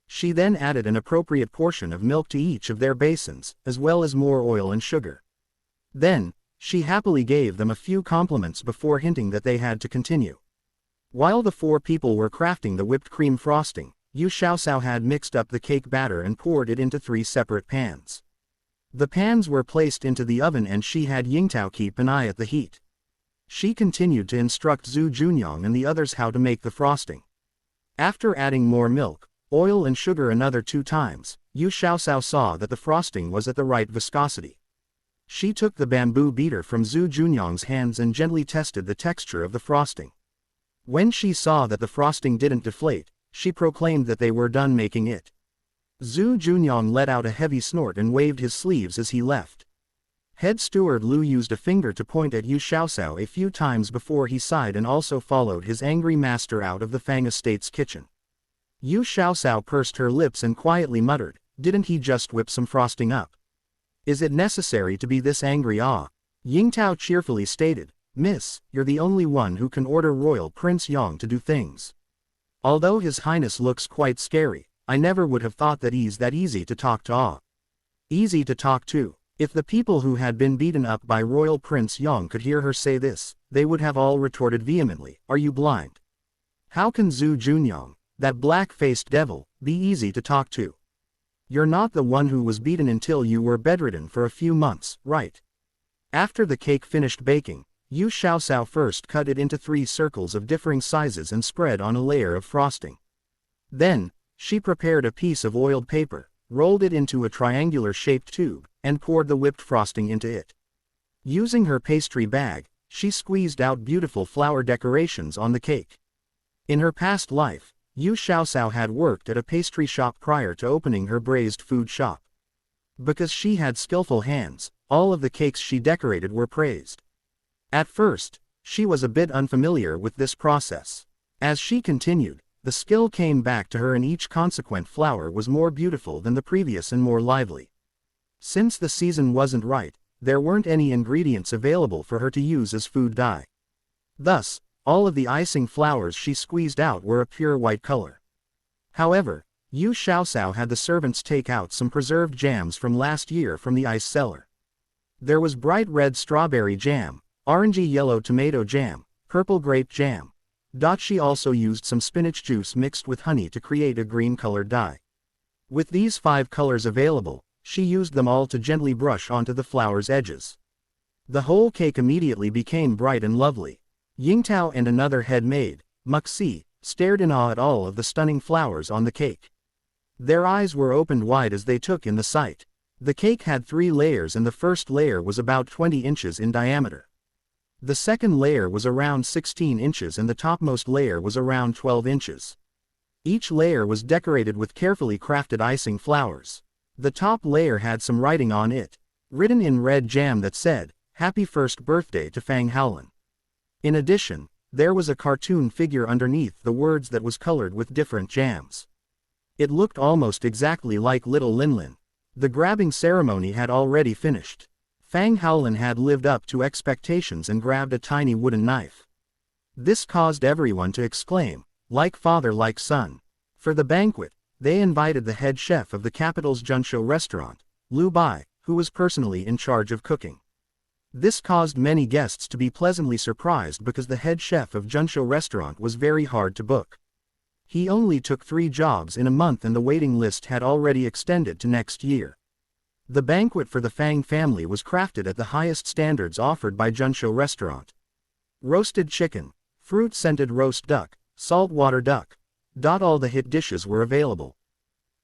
Speaker 1: She then added an appropriate portion of milk to each of their basins, as well as more oil and sugar. Then, she happily gave them a few compliments before hinting that they had to continue. While the 4 people were crafting the whipped cream frosting, Yu Xiaosao had mixed up the cake batter and poured it into 3 separate pans. The pans were placed into the oven and she had Yingtao keep an eye at the heat. She continued to instruct Zhu Junyang and the others how to make the frosting. After adding more milk, oil and sugar another 2 times, Yu Xiaosao saw that the frosting was at the right viscosity. She took the bamboo beater from Zhu Junyang's hands and gently tested the texture of the frosting. When she saw that the frosting didn't deflate, she proclaimed that they were done making it. Zhu Junyang let out a heavy snort and waved his sleeves as he left. Head steward Lu used a finger to point at Yu Xiaosao a few times before he sighed and also followed his angry master out of the Fang Estate's kitchen. Yu Xiaosao pursed her lips and quietly muttered, "Didn't he just whip some frosting up? Is it necessary to be this angry?" Yingtao cheerfully stated, "Miss, you're the only one who can order Royal Prince Yang to do things. Although His Highness looks quite scary, I never would have thought that he's that easy to talk to." Easy to talk to. If the people who had been beaten up by Royal Prince Yang could hear her say this, they would have all retorted vehemently, "Are you blind? How can Zhu Junyang, that black-faced devil, be easy to talk to? You're not the one who was beaten until you were bedridden for a few months, right?" After the cake finished baking, Yu Xiaosao first cut it into 3 circles of differing sizes and spread on a layer of frosting. Then, she prepared a piece of oiled paper, rolled it into a triangular-shaped tube, and poured the whipped frosting into it. Using her pastry bag, she squeezed out beautiful flower decorations on the cake. In her past life, Yu Xiaosao had worked at a pastry shop prior to opening her braised food shop. Because she had skillful hands, all of the cakes she decorated were praised. At first, she was a bit unfamiliar with this process. As she continued, the skill came back to her and each consequent flower was more beautiful than the previous and more lively. Since the season wasn't right, there weren't any ingredients available for her to use as food dye. Thus, all of the icing flowers she squeezed out were a pure white color. However, Yu Xiaosao had the servants take out some preserved jams from last year from the ice cellar. There was bright red strawberry jam, orangey yellow tomato jam, purple grape jam. She also used some spinach juice mixed with honey to create a green-colored dye. With these 5 colors available, she used them all to gently brush onto the flower's edges. The whole cake immediately became bright and lovely. Yingtao and another head maid, Muxi, stared in awe at all of the stunning flowers on the cake. Their eyes were opened wide as they took in the sight. The cake had 3 layers and the first layer was about 20 inches in diameter. The second layer was around 16 inches and the topmost layer was around 12 inches. Each layer was decorated with carefully crafted icing flowers. The top layer had some writing on it, written in red jam that said, "Happy first birthday to Fang Howlin." In addition, there was a cartoon figure underneath the words that was colored with different jams. It looked almost exactly like little Linlin. The grabbing ceremony had already finished. Fang Howlin had lived up to expectations and grabbed a tiny wooden knife. This caused everyone to exclaim, "Like father like son." For the banquet, they invited the head chef of the capital's Junsho restaurant, Liu Bai, who was personally in charge of cooking. This caused many guests to be pleasantly surprised because the head chef of Junsho restaurant was very hard to book. He only took 3 jobs in a month and the waiting list had already extended to next year. The banquet for the Fang family was crafted at the highest standards offered by Junsho Restaurant. Roasted chicken, fruit-scented roast duck, saltwater duck. All the hit dishes were available.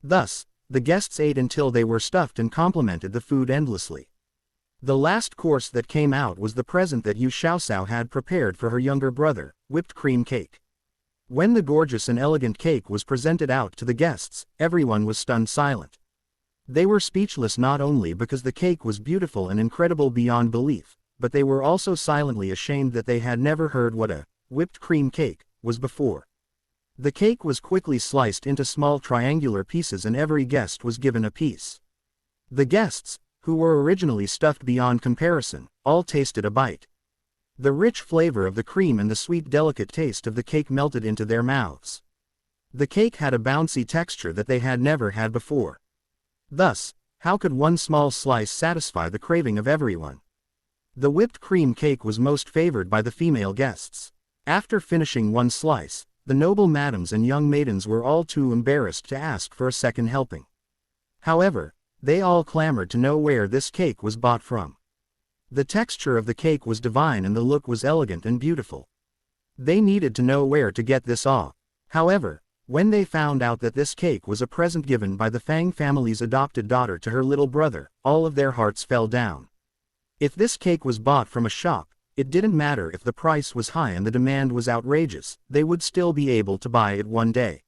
Speaker 1: Thus, the guests ate until they were stuffed and complimented the food endlessly. The last course that came out was the present that Yu Xiaoxiao had prepared for her younger brother, whipped cream cake. When the gorgeous and elegant cake was presented out to the guests, everyone was stunned silent. They were speechless not only because the cake was beautiful and incredible beyond belief, but they were also silently ashamed that they had never heard what a whipped cream cake was before. The cake was quickly sliced into small triangular pieces and every guest was given a piece. The guests, who were originally stuffed beyond comparison, all tasted a bite. The rich flavor of the cream and the sweet delicate taste of the cake melted into their mouths. The cake had a bouncy texture that they had never had before. Thus, how could one small slice satisfy the craving of everyone? The whipped cream cake was most favored by the female guests. After finishing one slice, the noble madams and young maidens were all too embarrassed to ask for a second helping. However, they all clamored to know where this cake was bought from. The texture of the cake was divine and the look was elegant and beautiful. They needed to know where to get this all. However, when they found out that this cake was a present given by the Fang family's adopted daughter to her little brother, all of their hearts fell down. If this cake was bought from a shop, it didn't matter if the price was high and the demand was outrageous, they would still be able to buy it one day.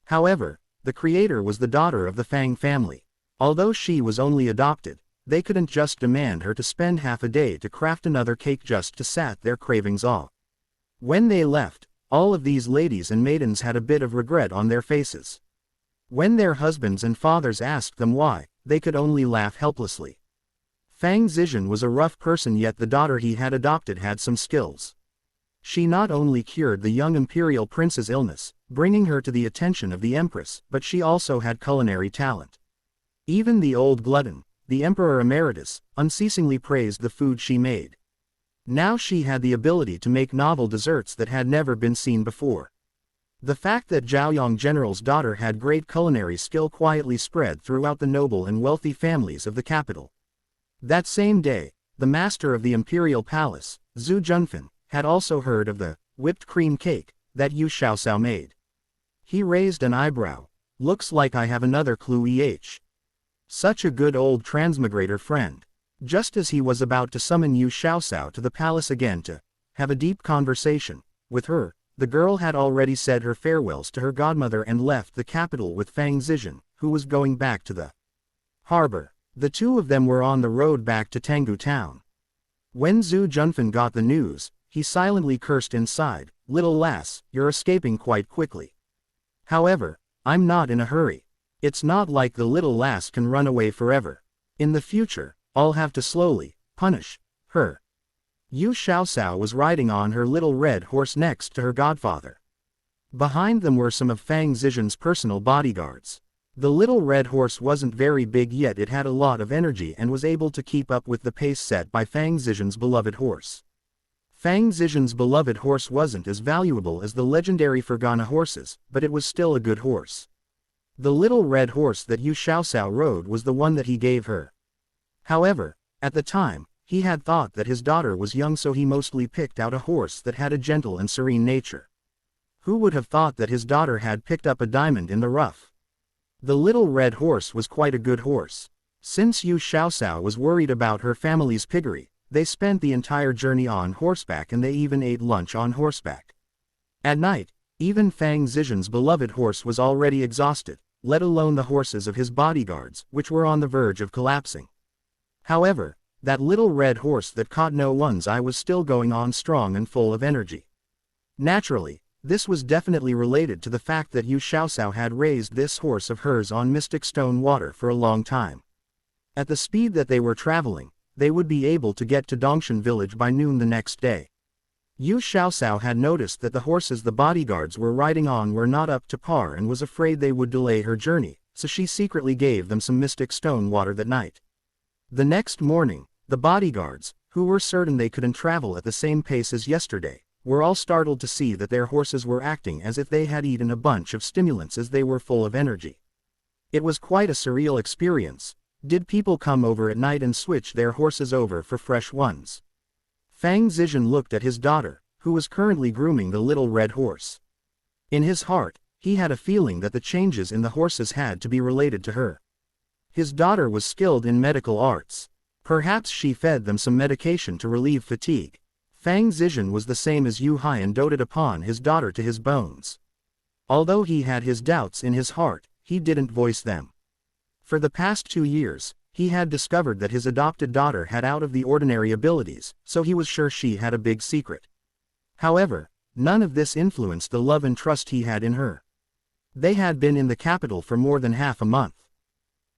Speaker 1: However, the creator was the daughter of the Fang family. Although she was only adopted, they couldn't just demand her to spend half a day to craft another cake just to sat their cravings off. When they left, all of these ladies and maidens had a bit of regret on their faces. When their husbands and fathers asked them why, they could only laugh helplessly. Fang Zizhen was a rough person, yet the daughter he had adopted had some skills. She not only cured the young imperial prince's illness, bringing her to the attention of the empress, but she also had culinary talent. Even the old glutton, the Emperor Emeritus, unceasingly praised the food she made. Now she had the ability to make novel desserts that had never been seen before. The fact that Zhaoyong General's daughter had great culinary skill quietly spread throughout the noble and wealthy families of the capital. That same day, the master of the imperial palace, Zhu Junfan, had also heard of the whipped cream cake that Yu Xiaoxiao made. He raised an eyebrow. Looks like I have another clue. Such a good old transmigrator friend. Just as he was about to summon Yu Xiaoxiao to the palace again to have a deep conversation with her, the girl had already said her farewells to her godmother and left the capital with Fang Zizhen, who was going back to the harbor. The two of them were on the road back to Tanggu town. When Zhu Junfan got the news, he silently cursed inside, "Little lass, you're escaping quite quickly. However, I'm not in a hurry. It's not like the little lass can run away forever. In the future, I'll have to slowly punish her." Yu Xiaoxiao was riding on her little red horse next to her godfather. Behind them were some of Fang Zizhen's personal bodyguards. The little red horse wasn't very big, yet it had a lot of energy and was able to keep up with the pace set by Fang Zizhen's beloved horse. Fang Zizhen's beloved horse wasn't as valuable as the legendary Fergana horses, but it was still a good horse. The little red horse that Yu Xiaoxiao rode was the one that he gave her. However, at the time, he had thought that his daughter was young, so he mostly picked out a horse that had a gentle and serene nature. Who would have thought that his daughter had picked up a diamond in the rough? The little red horse was quite a good horse. Since Yu Xiaoxiao was worried about her family's piggery, they spent the entire journey on horseback and they even ate lunch on horseback. At night, even Fang Zizhen's beloved horse was already exhausted, let alone the horses of his bodyguards, which were on the verge of collapsing. However, that little red horse that caught no one's eye was still going on strong and full of energy. Naturally, this was definitely related to the fact that Yu Xiaoxiao had raised this horse of hers on mystic stone water for a long time. At the speed that they were traveling, they would be able to get to Dongshan village by noon the next day. Yu Xiaoxiao had noticed that the horses the bodyguards were riding on were not up to par and was afraid they would delay her journey, so she secretly gave them some mystic stone water that night. The next morning, the bodyguards, who were certain they couldn't travel at the same pace as yesterday, were all startled to see that their horses were acting as if they had eaten a bunch of stimulants as they were full of energy. It was quite a surreal experience. Did people come over at night and switch their horses over for fresh ones? Fang Zizhen looked at his daughter, who was currently grooming the little red horse. In his heart, he had a feeling that the changes in the horses had to be related to her. His daughter was skilled in medical arts. Perhaps she fed them some medication to relieve fatigue. Fang Zizhen was the same as Yu Hai and doted upon his daughter to his bones. Although he had his doubts in his heart, he didn't voice them. For the past 2 years, he had discovered that his adopted daughter had out-of-the-ordinary abilities, so he was sure she had a big secret. However, none of this influenced the love and trust he had in her. They had been in the capital for more than half a month.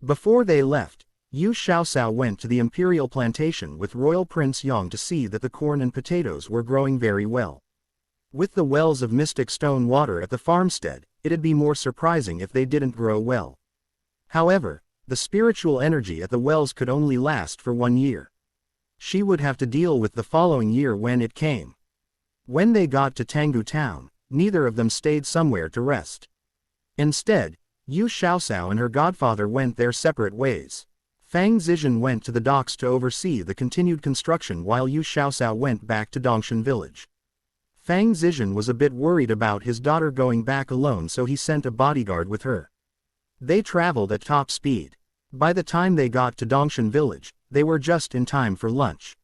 Speaker 1: Before they left, Yu Xiaosao went to the imperial plantation with Royal Prince Yong to see that the corn and potatoes were growing very well. With the wells of mystic stone water at the farmstead, it'd be more surprising if they didn't grow well. However, the spiritual energy at the wells could only last for 1 year. She would have to deal with the following year when it came. When they got to Tanggu town, neither of them stayed somewhere to rest. Instead, Yu Xiaosao and her godfather went their separate ways. Fang Zizhen went to the docks to oversee the continued construction while Yu Xiaosao went back to Dongshan village. Fang Zizhen was a bit worried about his daughter going back alone, so he sent a bodyguard with her. They traveled at top speed. By the time they got to Dongshan village, they were just in time for lunch.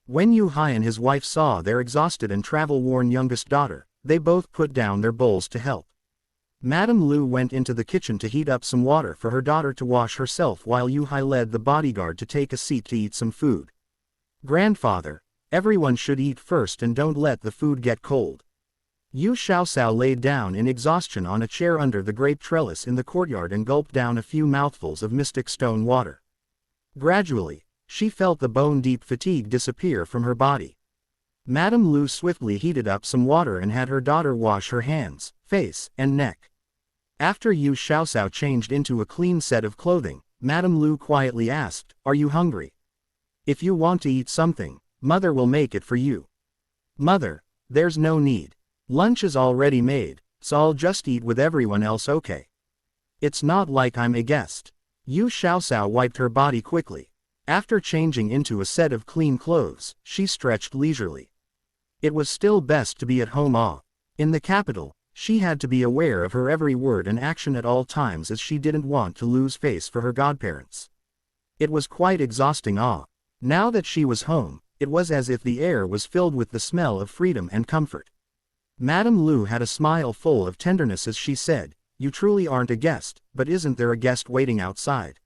Speaker 1: When Yu Hai and his wife saw their exhausted and travel-worn youngest daughter, they both put down their bowls to help. Madame Lu went into the kitchen to heat up some water for her daughter to wash herself while Yu Hai led the bodyguard to take a seat to eat some food. "Grandfather, everyone should eat first and don't let the food get cold." Yu Xiaosao laid down in exhaustion on a chair under the grape trellis in the courtyard and gulped down a few mouthfuls of mystic stone water. Gradually, she felt the bone-deep fatigue disappear from her body. Madame Lu swiftly heated up some water and had her daughter wash her hands, face, and neck. After Yu Xiaosao changed into a clean set of clothing, Madame Lu quietly asked, "Are you hungry? If you want to eat something, Mother will make it for you." "Mother, there's no need. Lunch is already made, so I'll just eat with everyone else, okay? It's not like I'm a guest." Yu Xiaosao wiped her body quickly. After changing into a set of clean clothes, she stretched leisurely. It was still best to be at home. In the capital, she had to be aware of her every word and action at all times as she didn't want to lose face for her godparents. It was quite exhausting. Now that she was home, it was as if the air was filled with the smell of freedom and comfort. Madame Lu had a smile full of tenderness as she said, "You truly aren't a guest, but isn't there a guest waiting outside?"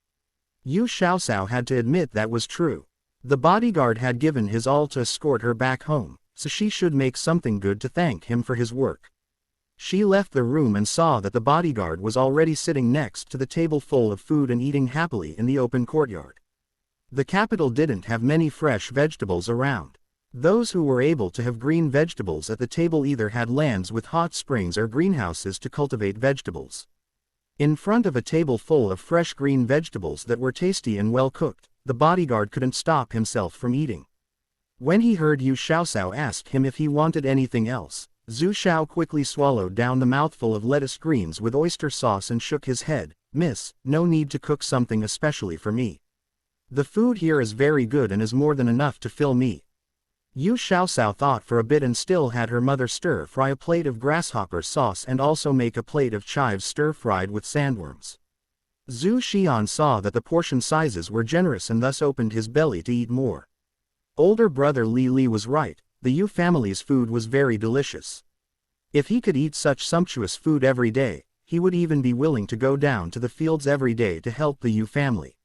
Speaker 1: Yu Xiaosao had to admit that was true. The bodyguard had given his all to escort her back home, so she should make something good to thank him for his work. She left the room and saw that the bodyguard was already sitting next to the table full of food and eating happily in the open courtyard. The capital didn't have many fresh vegetables around. Those who were able to have green vegetables at the table either had lands with hot springs or greenhouses to cultivate vegetables. In front of a table full of fresh green vegetables that were tasty and well cooked, the bodyguard couldn't stop himself from eating. When he heard Yu Xiaosao ask him if he wanted anything else, Zhu Xiao quickly swallowed down the mouthful of lettuce greens with oyster sauce and shook his head. "Miss, no need to cook something especially for me. The food here is very good and is more than enough to fill me." Yu Xiaosao thought for a bit and still had her mother stir-fry a plate of grasshopper sauce and also make a plate of chives stir-fried with sandworms. Zhu Xian saw that the portion sizes were generous and thus opened his belly to eat more. Older brother Li Li was right, the Yu family's food was very delicious. If he could eat such sumptuous food every day, he would even be willing to go down to the fields every day to help the Yu family.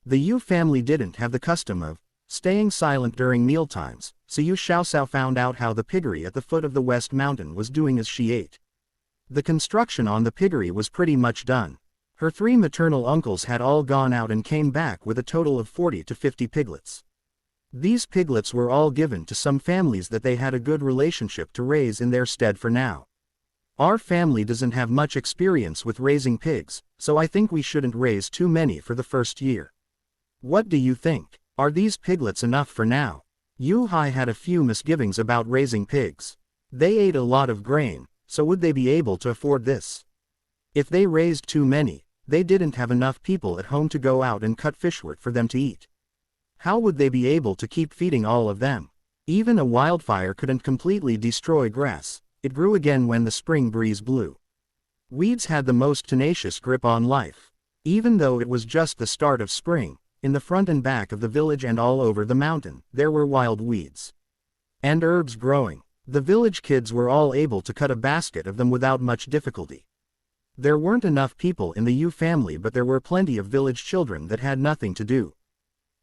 Speaker 1: The Yu family didn't have the custom of staying silent during mealtimes, so Yu Xiaosao found out how the piggery at the foot of the West Mountain was doing as she ate. The construction on the piggery was pretty much done. Her 3 maternal uncles had all gone out and came back with a total of 40 to 50 piglets. These piglets were all given to some families that they had a good relationship to raise in their stead for now. "Our family doesn't have much experience with raising pigs, so I think we shouldn't raise too many for the first year. What do you think? Are these piglets enough for now?" Yu Hai had a few misgivings about raising pigs. They ate a lot of grain, so would they be able to afford this? If they raised too many, they didn't have enough people at home to go out and cut fishwort for them to eat. How would they be able to keep feeding all of them? Even a wildfire couldn't completely destroy grass. It grew again when the spring breeze blew. Weeds had the most tenacious grip on life. Even though it was just the start of spring, in the front and back of the village and all over the mountain, there were wild weeds and herbs growing. The village kids were all able to cut a basket of them without much difficulty. There weren't enough people in the Yu family, but there were plenty of village children that had nothing to do.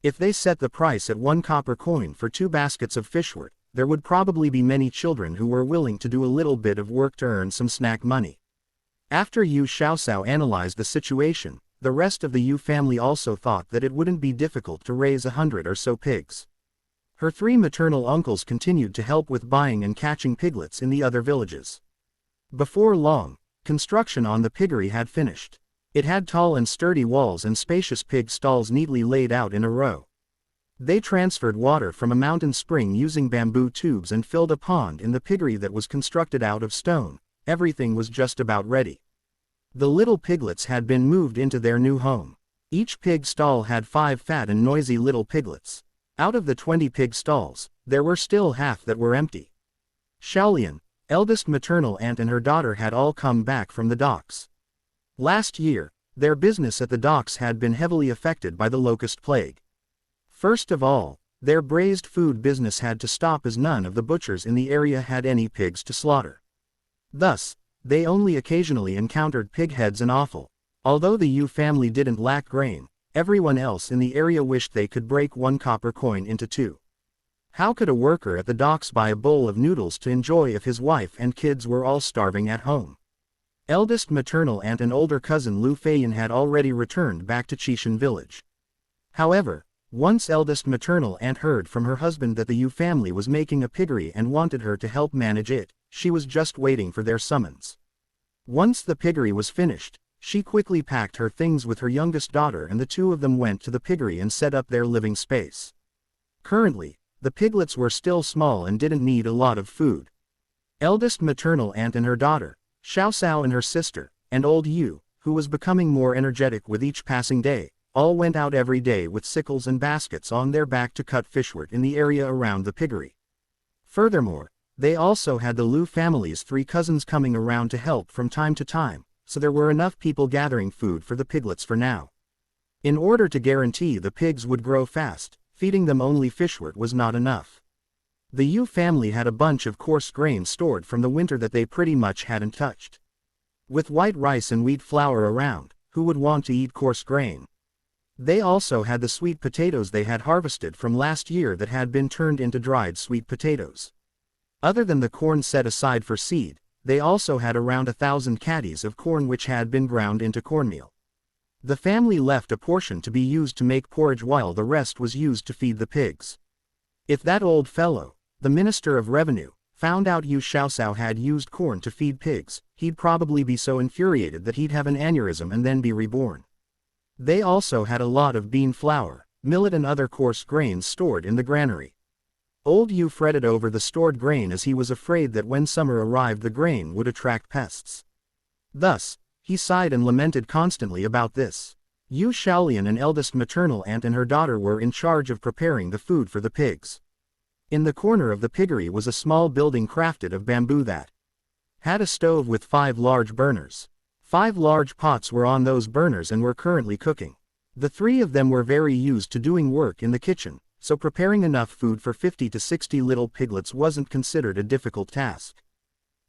Speaker 1: If they set the price at 1 copper coin for 2 baskets of fishwort, there would probably be many children who were willing to do a little bit of work to earn some snack money. After Yu Xiaosao analyzed the situation, the rest of the Yu family also thought that it wouldn't be difficult to raise 100 or so pigs. Her 3 maternal uncles continued to help with buying and catching piglets in the other villages. Before long, construction on the piggery had finished. It had tall and sturdy walls and spacious pig stalls neatly laid out in a row. They transferred water from a mountain spring using bamboo tubes and filled a pond in the piggery that was constructed out of stone. Everything was just about ready. The little piglets had been moved into their new home. Each pig stall had 5 fat and noisy little piglets. Out of the 20 pig stalls, there were still half that were empty. Xiaolian, eldest maternal aunt, and her daughter had all come back from the docks. Last year, their business at the docks had been heavily affected by the locust plague. First of all, their braised food business had to stop as none of the butchers in the area had any pigs to slaughter. Thus, they only occasionally encountered pig heads and offal. Although the Yu family didn't lack grain, everyone else in the area wished they could break 1 copper coin into 2. How could a worker at the docks buy a bowl of noodles to enjoy if his wife and kids were all starving at home? Eldest maternal aunt and older cousin Lu Feiyan had already returned back to Qishan village. However, once eldest maternal aunt heard from her husband that the Yu family was making a piggery and wanted her to help manage it, she was just waiting for their summons. Once the piggery was finished, she quickly packed her things with her youngest daughter, and the 2 of them went to the piggery and set up their living space. Currently, the piglets were still small and didn't need a lot of food. Eldest maternal aunt and her daughter, Xiaosao and her sister, and old Yu, who was becoming more energetic with each passing day, all went out every day with sickles and baskets on their back to cut fishwort in the area around the piggery. Furthermore, they also had the Lu family's 3 cousins coming around to help from time to time, so there were enough people gathering food for the piglets for now. In order to guarantee the pigs would grow fast, feeding them only fishwort was not enough. The Yu family had a bunch of coarse grain stored from the winter that they pretty much hadn't touched. With white rice and wheat flour around, who would want to eat coarse grain? They also had the sweet potatoes they had harvested from last year that had been turned into dried sweet potatoes. Other than the corn set aside for seed, they also had around 1,000 caddies of corn which had been ground into cornmeal. The family left a portion to be used to make porridge while the rest was used to feed the pigs. If that old fellow, the Minister of Revenue, found out Yu Xiaosao had used corn to feed pigs, he'd probably be so infuriated that he'd have an aneurysm and then be reborn. They also had a lot of bean flour, millet and other coarse grains stored in the granary. Old Yu fretted over the stored grain as he was afraid that when summer arrived the grain would attract pests. Thus, he sighed and lamented constantly about this. Yu Xiaolian, an eldest maternal aunt, and her daughter were in charge of preparing the food for the pigs. In the corner of the piggery was a small building crafted of bamboo that had a stove with 5 large burners. 5 large pots were on those burners and were currently cooking. The 3 of them were very used to doing work in the kitchen, so preparing enough food for 50 to 60 little piglets wasn't considered a difficult task.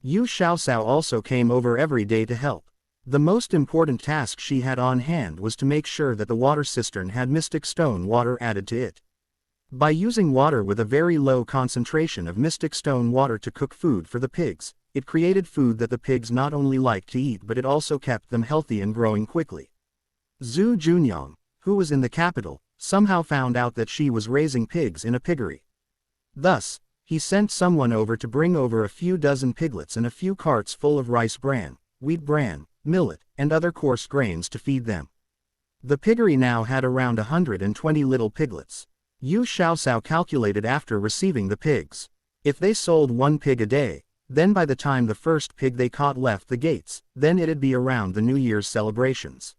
Speaker 1: Yu Xiaosao also came over every day to help. The most important task she had on hand was to make sure that the water cistern had mystic stone water added to it. By using water with a very low concentration of mystic stone water to cook food for the pigs, it created food that the pigs not only liked to eat, but it also kept them healthy and growing quickly. Zhu Junyang, who was in the capital, somehow found out that she was raising pigs in a piggery. Thus, he sent someone over to bring over a few dozen piglets and a few carts full of rice bran, wheat bran, millet, and other coarse grains to feed them. The piggery now had around 120 little piglets. Yu Xiaosao calculated after receiving the pigs. If they sold 1 pig a day, then by the time the first pig they caught left the gates, then it'd be around the New Year's celebrations.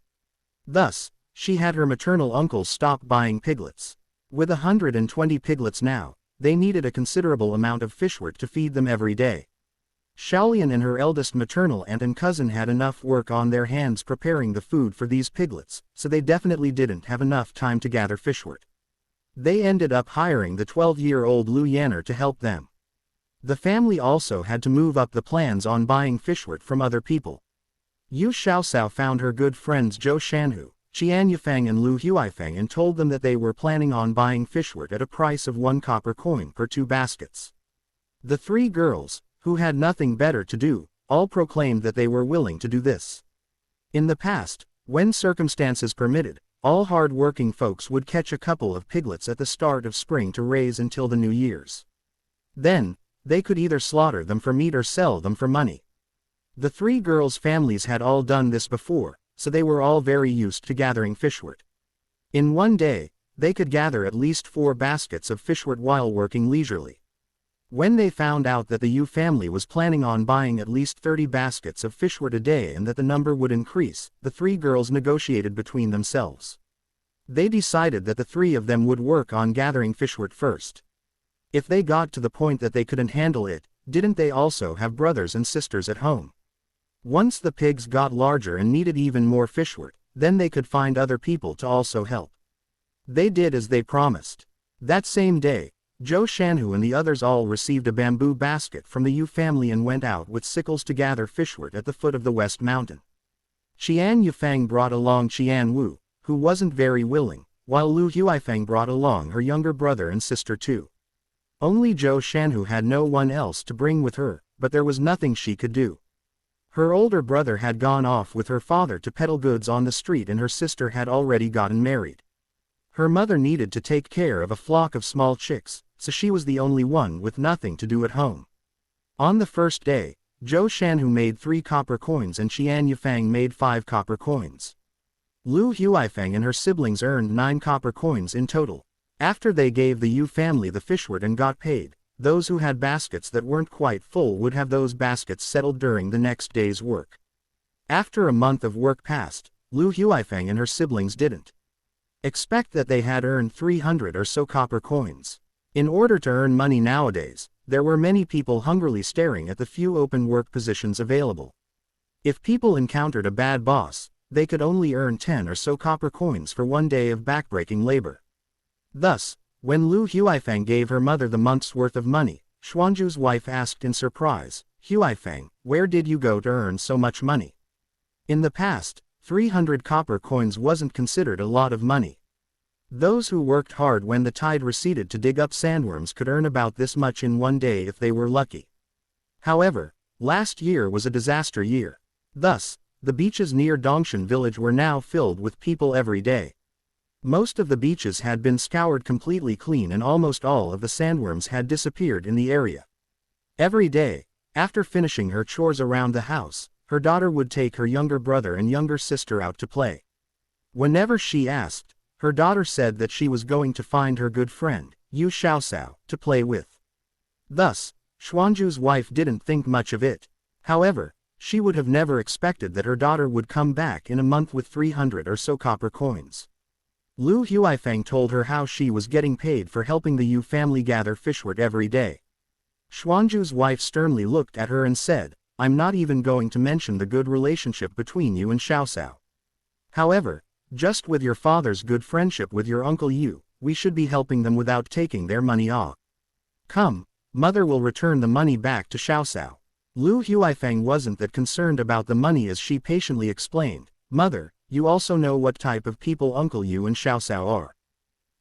Speaker 1: Thus, she had her maternal uncle stop buying piglets. With 120 piglets now, they needed a considerable amount of fishwork to feed them every day. Shaolian and her eldest maternal aunt and cousin had enough work on their hands preparing the food for these piglets, so they definitely didn't have enough time to gather fishwork. They ended up hiring the 12-year-old Lu Yanner to help them. The family also had to move up the plans on buying fishwork from other people. Yu Xiaosao found her good friends Zhou Shanhu, Qian Yufang and Lu Huifeng and told them that they were planning on buying fishwork at a price of 1 copper coin per 2 baskets. The 3 girls, who had nothing better to do, all proclaimed that they were willing to do this. In the past, when circumstances permitted, all hard-working folks would catch a couple of piglets at the start of spring to raise until the New Year's. Then, they could either slaughter them for meat or sell them for money. The 3 girls' families had all done this before, so they were all very used to gathering fishwork. In one day, they could gather at least 4 baskets of fishwork while working leisurely. When they found out that the Yu family was planning on buying at least 30 baskets of fishwork a day and that the number would increase, the 3 girls negotiated between themselves. They decided that the 3 of them would work on gathering fishwork first. If they got to the point that they couldn't handle it, didn't they also have brothers and sisters at home? Once the pigs got larger and needed even more fishwork, then they could find other people to also help. They did as they promised. That same day, Zhou Shanhu and the others all received a bamboo basket from the Yu family and went out with sickles to gather fishwork at the foot of the West Mountain. Qian Yufang brought along Qian Wu, who wasn't very willing, while Lu Huifeng brought along her younger brother and sister too. Only Zhou Shanhu had no one else to bring with her, but there was nothing she could do. Her older brother had gone off with her father to peddle goods on the street and her sister had already gotten married. Her mother needed to take care of a flock of small chicks, so she was the only one with nothing to do at home. On the first day, Zhou Shanhu made 3 copper coins and Qian Yufang made 5 copper coins. Lu Huifeng and her siblings earned 9 copper coins in total. After they gave the Yu family the fishwork and got paid, those who had baskets that weren't quite full would have those baskets settled during the next day's work. After a month of work passed, Lu Huifeng and her siblings didn't expect that they had earned 300 or so copper coins. In order to earn money nowadays, there were many people hungrily staring at the few open work positions available. If people encountered a bad boss, they could only earn 10 or so copper coins for 1 day of backbreaking labor. Thus, when Lu Huifeng gave her mother the month's worth of money, Xuanzhu's wife asked in surprise, "Huifeng, where did you go to earn so much money?" In the past, 300 copper coins wasn't considered a lot of money. Those who worked hard when the tide receded to dig up sandworms could earn about this much in 1 day if they were lucky. However, last year was a disaster year. Thus, the beaches near Dongshan village were now filled with people every day. Most of the beaches had been scoured completely clean and almost all of the sandworms had disappeared in the area. Every day, after finishing her chores around the house, her daughter would take her younger brother and younger sister out to play. Whenever she asked, her daughter said that she was going to find her good friend, Yu Xiaosao, to play with. Thus, Xuanzhu's wife didn't think much of it. However, she would have never expected that her daughter would come back in a month with 300 or so copper coins. Lu Huifeng told her how she was getting paid for helping the Yu family gather fishwork every day. Xuanzhu's wife sternly looked at her and said, "I'm not even going to mention the good relationship between you and Xiaosao. However, just with your father's good friendship with your uncle Yu, we should be helping them without taking their money off. Come, mother will return the money back to Xiaosao." Lu Huifeng wasn't that concerned about the money as she patiently explained, "Mother, you also know what type of people Uncle Yu and Xiaosao are.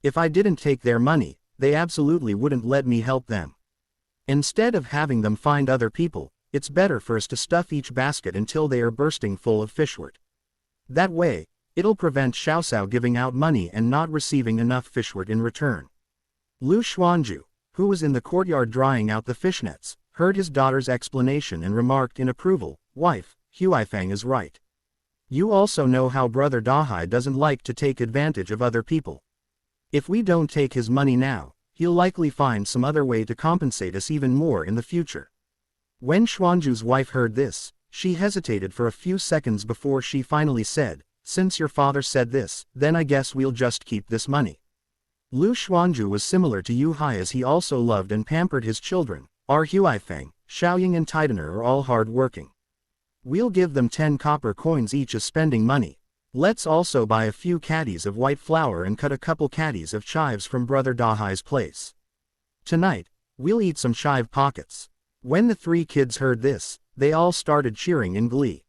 Speaker 1: If I didn't take their money, they absolutely wouldn't let me help them. Instead of having them find other people, it's better for us to stuff each basket until they are bursting full of fishwork. That way, it'll prevent Xiaosao giving out money and not receiving enough fishwork in return." Lu Xuanzhu, who was in the courtyard drying out the fishnets, heard his daughter's explanation and remarked in approval, "Wife, Huifeng is right. You also know how Brother Dahai doesn't like to take advantage of other people. If we don't take his money now, he'll likely find some other way to compensate us even more in the future." When Xuanzhu's wife heard this, she hesitated for a few seconds before she finally said, since your father said this, then I guess we'll just keep this money. Lu Xuanzhu was similar to Yu Hai as he also loved and pampered his children. Our Huaifeng, Xiaoying and Taidener are all hard-working. We'll give them 10 copper coins each as spending money. Let's also buy a few caddies of white flour and cut a couple caddies of chives from Brother Dahai's place. Tonight, we'll eat some chive pockets. When the 3 kids heard this, they all started cheering in glee.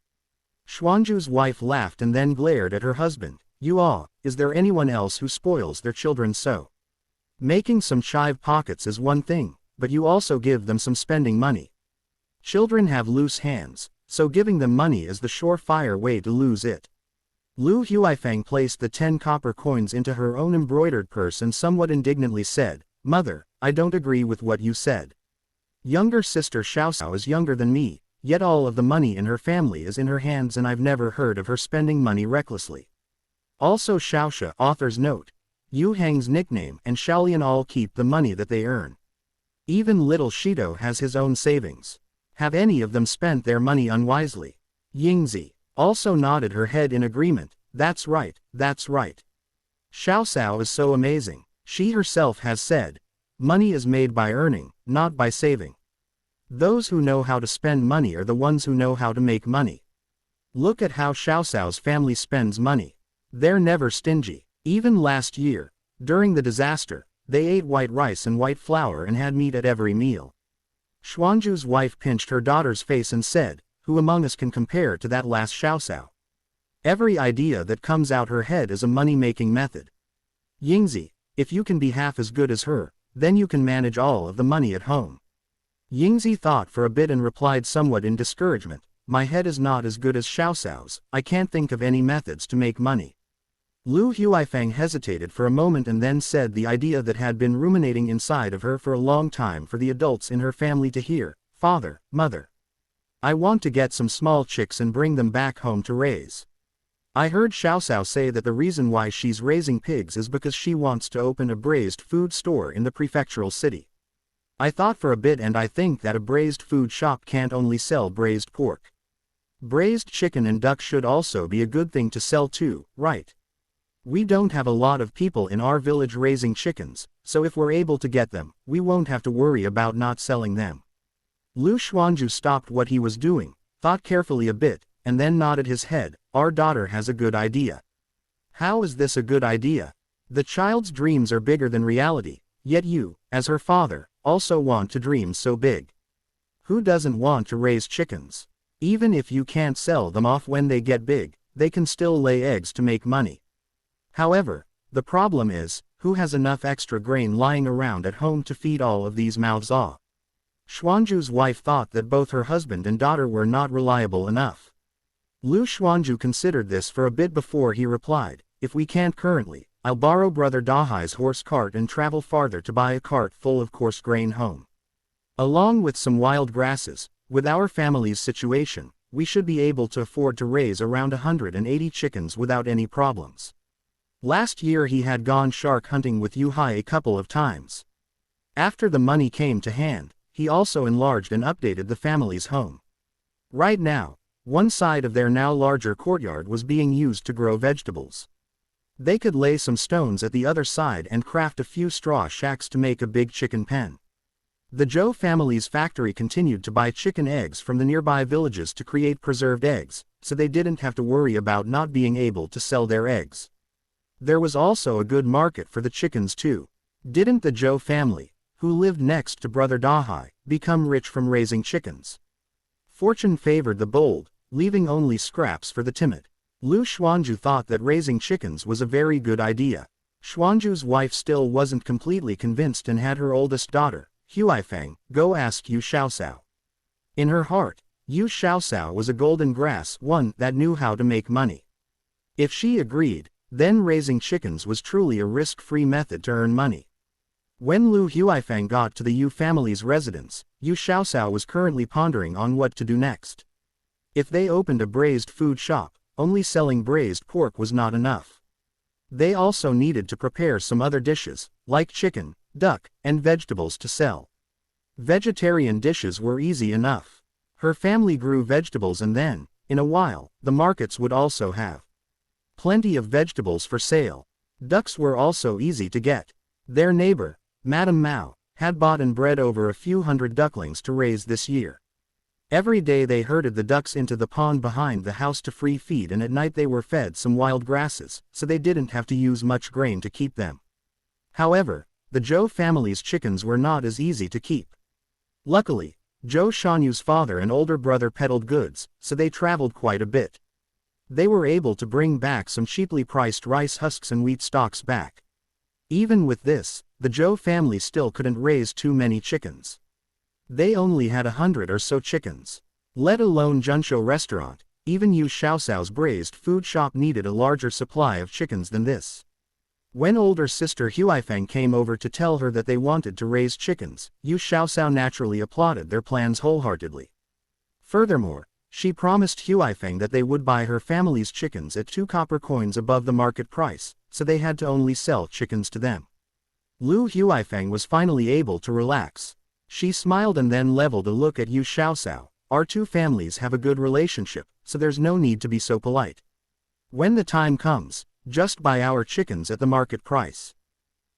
Speaker 1: Xuanzhu's wife laughed and then glared at her husband. You all, is there anyone else who spoils their children so? Making some chive pockets is one thing, but you also give them some spending money. Children have loose hands, so giving them money is the surefire way to lose it. Lu Huaifeng placed the 10 copper coins into her own embroidered purse and somewhat indignantly said, Mother, I don't agree with what you said. Younger sister Xiaoxiao is younger than me, yet all of the money in her family is in her hands and I've never heard of her spending money recklessly. Also Xiaoxia, author's note. Yu Hang's nickname and Shaolian all keep the money that they earn. Even little Shido has his own savings. Have any of them spent their money unwisely? Yingzi also nodded her head in agreement. That's right, that's right. Xiaoxiao is so amazing. She herself has said, money is made by earning, not by saving. Those who know how to spend money are the ones who know how to make money. Look at how Xiaoxiao's family spends money. They're never stingy. Even last year, during the disaster, they ate white rice and white flour and had meat at every meal. Xuanzhu's wife pinched her daughter's face and said, who among us can compare to that last Xiaoxiao? Every idea that comes out her head is a money-making method. Yingzi, if you can be half as good as her, then you can manage all of the money at home. Yingzi thought for a bit and replied somewhat in discouragement, my head is not as good as Xiaoxiao's, I can't think of any methods to make money. Lu Huaifeng hesitated for a moment and then said the idea that had been ruminating inside of her for a long time for the adults in her family to hear, Father, Mother. I want to get some small chicks and bring them back home to raise. I heard Xiaoxiao say that the reason why she's raising pigs is because she wants to open a braised food store in the prefectural city. I thought for a bit and I think that a braised food shop can't only sell braised pork. Braised chicken and duck should also be a good thing to sell too, right? We don't have a lot of people in our village raising chickens, so if we're able to get them, we won't have to worry about not selling them. Lu Xuanzhu stopped what he was doing, thought carefully a bit, and then nodded his head. Our daughter has a good idea. How is this a good idea? The child's dreams are bigger than reality, yet you, as her father, also want to dream so big. Who doesn't want to raise chickens? Even if you can't sell them off when they get big, they can still lay eggs to make money. However, the problem is, who has enough extra grain lying around at home to feed all of these mouths off? Xuanzhu's wife thought that both her husband and daughter were not reliable enough. Lu Xuanzhu considered this for a bit before he replied, if we can't currently, I'll borrow Brother Dahai's horse cart and travel farther to buy a cart full of coarse grain home. Along with some wild grasses, with our family's situation, we should be able to afford to raise around 180 chickens without any problems. Last year he had gone shark hunting with Yu Hai a couple of times. After the money came to hand, he also enlarged and updated the family's home. Right now, one side of their now larger courtyard was being used to grow vegetables. They could lay some stones at the other side and craft a few straw shacks to make a big chicken pen. The Zhou family's factory continued to buy chicken eggs from the nearby villages to create preserved eggs, so they didn't have to worry about not being able to sell their eggs. There was also a good market for the chickens too. Didn't the Zhou family, who lived next to Brother Dahai, become rich from raising chickens? Fortune favored the bold, leaving only scraps for the timid. Lu Xuanzhu thought that raising chickens was a very good idea. Xuanzhu's wife still wasn't completely convinced and had her oldest daughter, Huaifeng, go ask Yu Xiaoxiao. In her heart, Yu Xiaoxiao was a golden grass one that knew how to make money. If she agreed, then raising chickens was truly a risk-free method to earn money. When Lu Huaifeng got to the Yu family's residence, Yu Xiaoxiao was currently pondering on what to do next. If they opened a braised food shop, only selling braised pork was not enough. They also needed to prepare some other dishes, like chicken, duck, and vegetables to sell. Vegetarian dishes were easy enough. Her family grew vegetables and then, in a while, the markets would also have Plenty of vegetables for sale. Ducks were also easy to get. Their neighbor, Madame Mao, had bought and bred over a few hundred ducklings to raise this year. Every day they herded the ducks into the pond behind the house to free feed, and at night they were fed some wild grasses, so they didn't have to use much grain to keep them. However, the Zhou family's chickens were not as easy to keep. Luckily, Zhou Shanyu's father and older brother peddled goods, so they traveled quite a bit. They were able to bring back some cheaply priced rice husks and wheat stalks back. Even with this, the Zhou family still couldn't raise too many chickens. They only had 100 or so chickens. Let alone Junsho restaurant, even Yu Xiaoxiao's braised food shop needed a larger supply of chickens than this. When older sister Huifeng came over to tell her that they wanted to raise chickens, Yu Xiaoxiao naturally applauded their plans wholeheartedly. Furthermore, she promised Huifeng that they would buy her family's chickens at 2 copper coins above the market price, so they had to only sell chickens to them. Lu Huifeng was finally able to relax. She smiled and then leveled a look at Yu Xiaoxiao. Our two families have a good relationship, so there's no need to be so polite. When the time comes, just buy our chickens at the market price.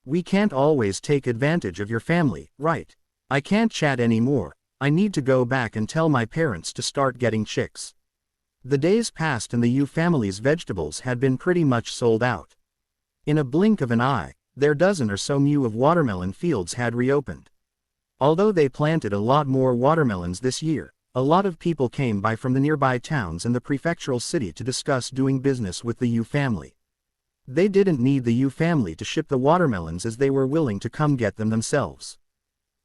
Speaker 1: We can't always take advantage of your family, right? I can't chat anymore. I need to go back and tell my parents to start getting chicks. The days passed and the Yu family's vegetables had been pretty much sold out. In a blink of an eye, their dozen or so mu of watermelon fields had reopened. Although they planted a lot more watermelons this year, a lot of people came by from the nearby towns and the prefectural city to discuss doing business with the Yu family. They didn't need the Yu family to ship the watermelons, as they were willing to come get them themselves.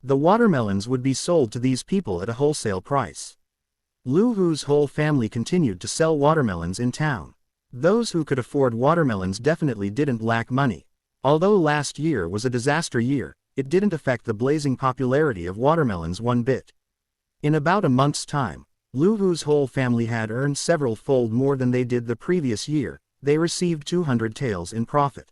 Speaker 1: The watermelons would be sold to these people at a wholesale price. Lu Hu's whole family continued to sell watermelons in town. Those who could afford watermelons definitely didn't lack money. Although last year was a disaster year, it didn't affect the blazing popularity of watermelons one bit. In about a month's time, Lu Hu's whole family had earned several-fold more than they did the previous year. They received 200 taels in profit.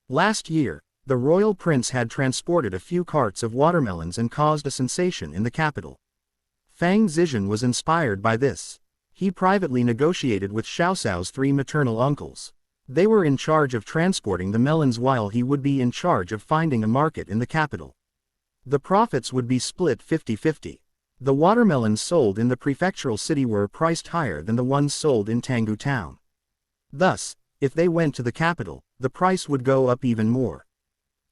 Speaker 1: Last year, the royal prince had transported a few carts of watermelons and caused a sensation in the capital. Fang Zizhen was inspired by this. He privately negotiated with Xiaoxiao's 3 maternal uncles. They were in charge of transporting the melons while he would be in charge of finding a market in the capital. The profits would be split 50-50. The watermelons sold in the prefectural city were priced higher than the ones sold in Tanggu town. Thus, if they went to the capital, the price would go up even more.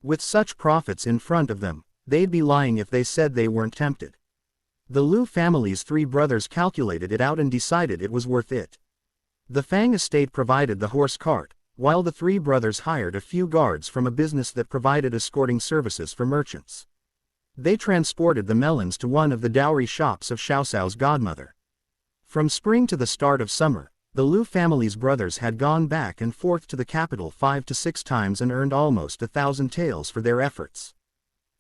Speaker 1: With such profits in front of them, they'd be lying if they said they weren't tempted. The Lu family's 3 brothers calculated it out and decided it was worth it. The Fang estate provided the horse cart, while the 3 brothers hired a few guards from a business that provided escorting services for merchants. They transported the melons to one of the dowry shops of Xiaoxiao's godmother. From spring to the start of summer, the Lu family's brothers had gone back and forth to the capital 5 to 6 times and earned almost 1,000 taels for their efforts.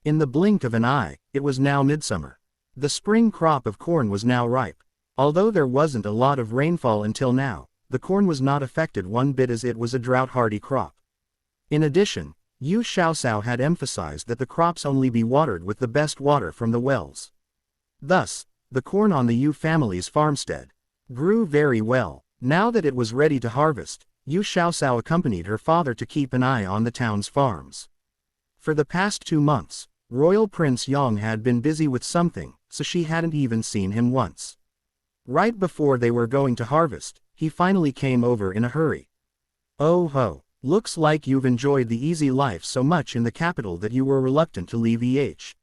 Speaker 1: In the blink of an eye, it was now midsummer. The spring crop of corn was now ripe. Although there wasn't a lot of rainfall until now, the corn was not affected one bit, as it was a drought-hardy crop. In addition, Yu Xiaoxiao had emphasized that the crops only be watered with the best water from the wells. Thus, the corn on the Yu family's farmstead grew very well. Now that it was ready to harvest, Yu Xiaoxiao accompanied her father to keep an eye on the town's farms. For the past 2 months, Royal Prince Yang had been busy with something, so she hadn't even seen him once. Right before they were going to harvest, he finally came over in a hurry. "Oh ho, looks like you've enjoyed the easy life so much in the capital that you were reluctant to leave EH."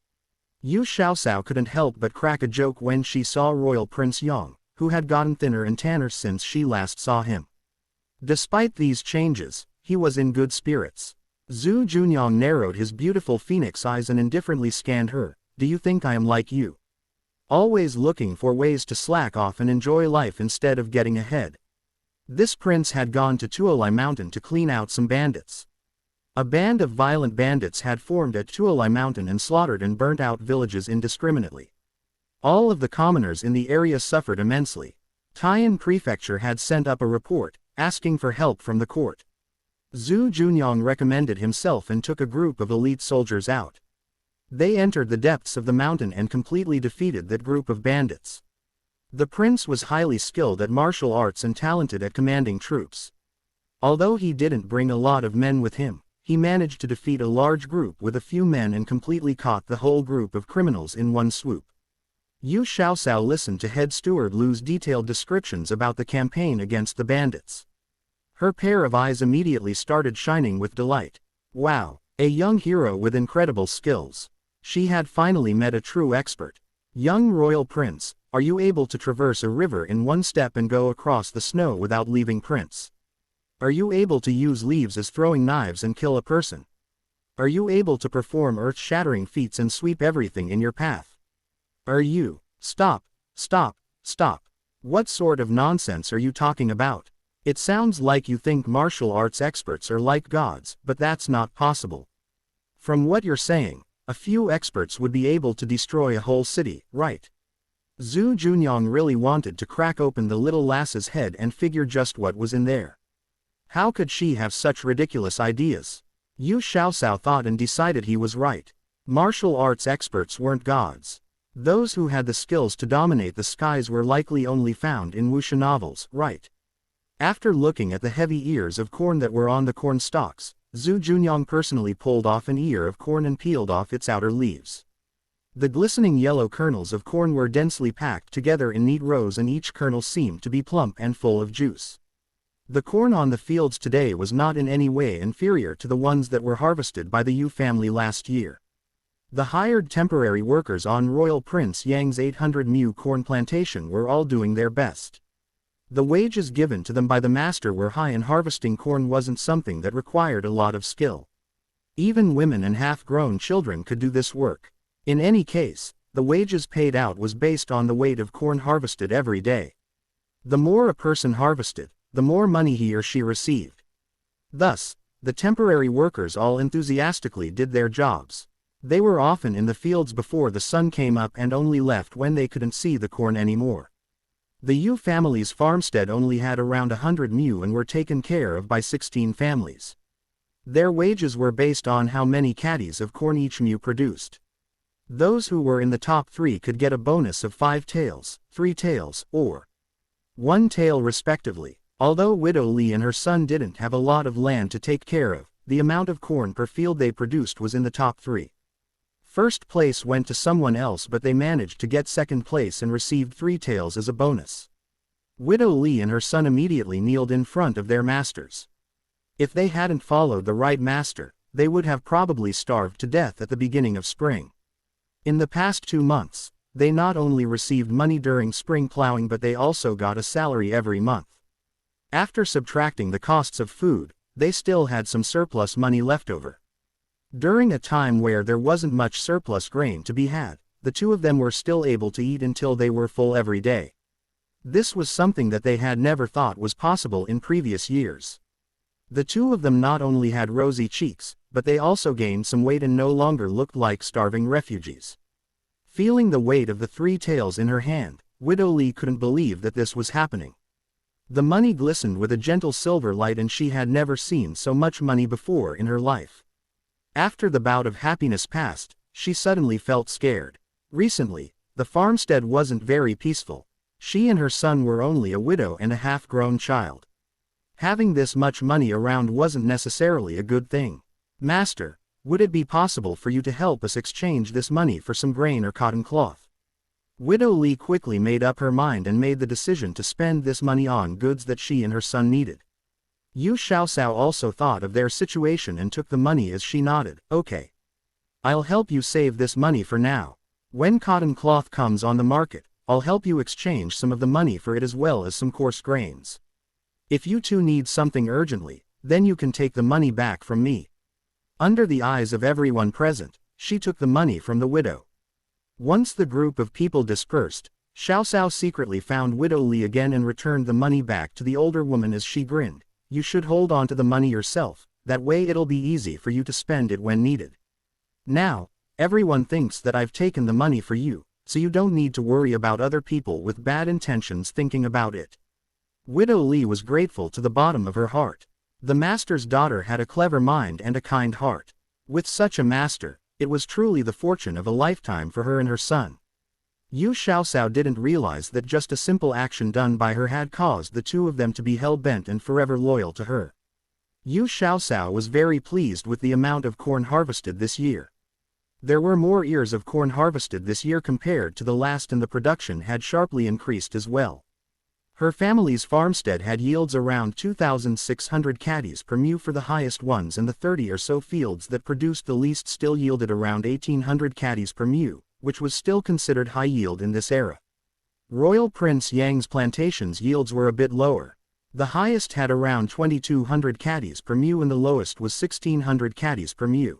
Speaker 1: Yu Xiaoxiao couldn't help but crack a joke when she saw Royal Prince Yang, who had gotten thinner and tanner since she last saw him. Despite these changes, he was in good spirits. Zhu Junyang narrowed his beautiful phoenix eyes and indifferently scanned her. "Do you think I am like you? Always looking for ways to slack off and enjoy life instead of getting ahead." This prince had gone to Tuolai Mountain to clean out some bandits. A band of violent bandits had formed at Tuolai Mountain and slaughtered and burnt out villages indiscriminately. All of the commoners in the area suffered immensely. Taiyan Prefecture had sent up a report, asking for help from the court. Zhu Junyang recommended himself and took a group of elite soldiers out. They entered the depths of the mountain and completely defeated that group of bandits. The prince was highly skilled at martial arts and talented at commanding troops. Although he didn't bring a lot of men with him, he managed to defeat a large group with a few men and completely caught the whole group of criminals in one swoop. Yu Xiaosao listened to head steward Lu's detailed descriptions about the campaign against the bandits. Her pair of eyes immediately started shining with delight. Wow, a young hero with incredible skills. She had finally met a true expert. Young royal prince, are you able to traverse a river in one step and go across the snow without leaving prints? Are you able to use leaves as throwing knives and kill a person? Are you able to perform earth-shattering feats and sweep everything in your path? Are you— Stop, stop, stop. What sort of nonsense are you talking about? It sounds like you think martial arts experts are like gods, but that's not possible. From what you're saying, a few experts would be able to destroy a whole city, right? Zhu Junyang really wanted to crack open the little lass's head and figure just what was in there. How could she have such ridiculous ideas? Yu Xiaosao thought and decided he was right. Martial arts experts weren't gods. Those who had the skills to dominate the skies were likely only found in wuxia novels, right? After looking at the heavy ears of corn that were on the corn stalks, Zhu Junyang personally pulled off an ear of corn and peeled off its outer leaves. The glistening yellow kernels of corn were densely packed together in neat rows and each kernel seemed to be plump and full of juice. The corn on the fields today was not in any way inferior to the ones that were harvested by the Yu family last year. The hired temporary workers on Royal Prince Yang's 800 mu corn plantation were all doing their best. The wages given to them by the master were high and harvesting corn wasn't something that required a lot of skill. Even women and half-grown children could do this work. In any case, the wages paid out was based on the weight of corn harvested every day. The more a person harvested, the more money he or she received. Thus, the temporary workers all enthusiastically did their jobs. They were often in the fields before the sun came up and only left when they couldn't see the corn anymore. The Yu family's farmstead only had around 100 mu and were taken care of by 16 families. Their wages were based on how many caddies of corn each mu produced. Those who were in the top 3 could get a bonus of 5 taels, 3 taels, or 1 tael respectively. Although Widow Li and her son didn't have a lot of land to take care of, the amount of corn per field they produced was in the top 3. First place went to someone else but they managed to get second place and received 3 taels as a bonus. Widow Li and her son immediately kneeled in front of their masters. If they hadn't followed the right master, they would have probably starved to death at the beginning of spring. In the past 2 months, they not only received money during spring plowing but they also got a salary every month. After subtracting the costs of food, they still had some surplus money left over. During a time where there wasn't much surplus grain to be had, the two of them were still able to eat until they were full every day. This was something that they had never thought was possible in previous years. The two of them not only had rosy cheeks, but they also gained some weight and no longer looked like starving refugees. Feeling the weight of the 3 taels in her hand, Widow Li couldn't believe that this was happening. The money glistened with a gentle silver light and she had never seen so much money before in her life. After the bout of happiness passed, she suddenly felt scared. Recently, the farmstead wasn't very peaceful. She and her son were only a widow and a half-grown child. Having this much money around wasn't necessarily a good thing. Master, would it be possible for you to help us exchange this money for some grain or cotton cloth? Widow Li quickly made up her mind and made the decision to spend this money on goods that she and her son needed. Yu Xiaosao also thought of their situation and took the money as she nodded. Okay. I'll help you save this money for now. When cotton cloth comes on the market, I'll help you exchange some of the money for it as well as some coarse grains. If you two need something urgently, then you can take the money back from me. Under the eyes of everyone present, she took the money from the widow. Once the group of people dispersed, Xiaosao secretly found Widow Li again and returned the money back to the older woman as she grinned. You should hold on to the money yourself, that way it'll be easy for you to spend it when needed. Now, everyone thinks that I've taken the money for you, so you don't need to worry about other people with bad intentions thinking about it. Widow Li was grateful to the bottom of her heart. The master's daughter had a clever mind and a kind heart. With such a master, it was truly the fortune of a lifetime for her and her son. Yu Xiaosao didn't realize that just a simple action done by her had caused the two of them to be hell-bent and forever loyal to her. Yu Xiaosao was very pleased with the amount of corn harvested this year. There were more ears of corn harvested this year compared to the last, and the production had sharply increased as well. Her family's farmstead had yields around 2,600 caddies per mu for the highest ones, and the 30 or so fields that produced the least still yielded around 1,800 caddies per mu, which was still considered high yield in this era. Royal Prince Yang's plantation's yields were a bit lower. The highest had around 2,200 caddies per mu and the lowest was 1,600 caddies per mu.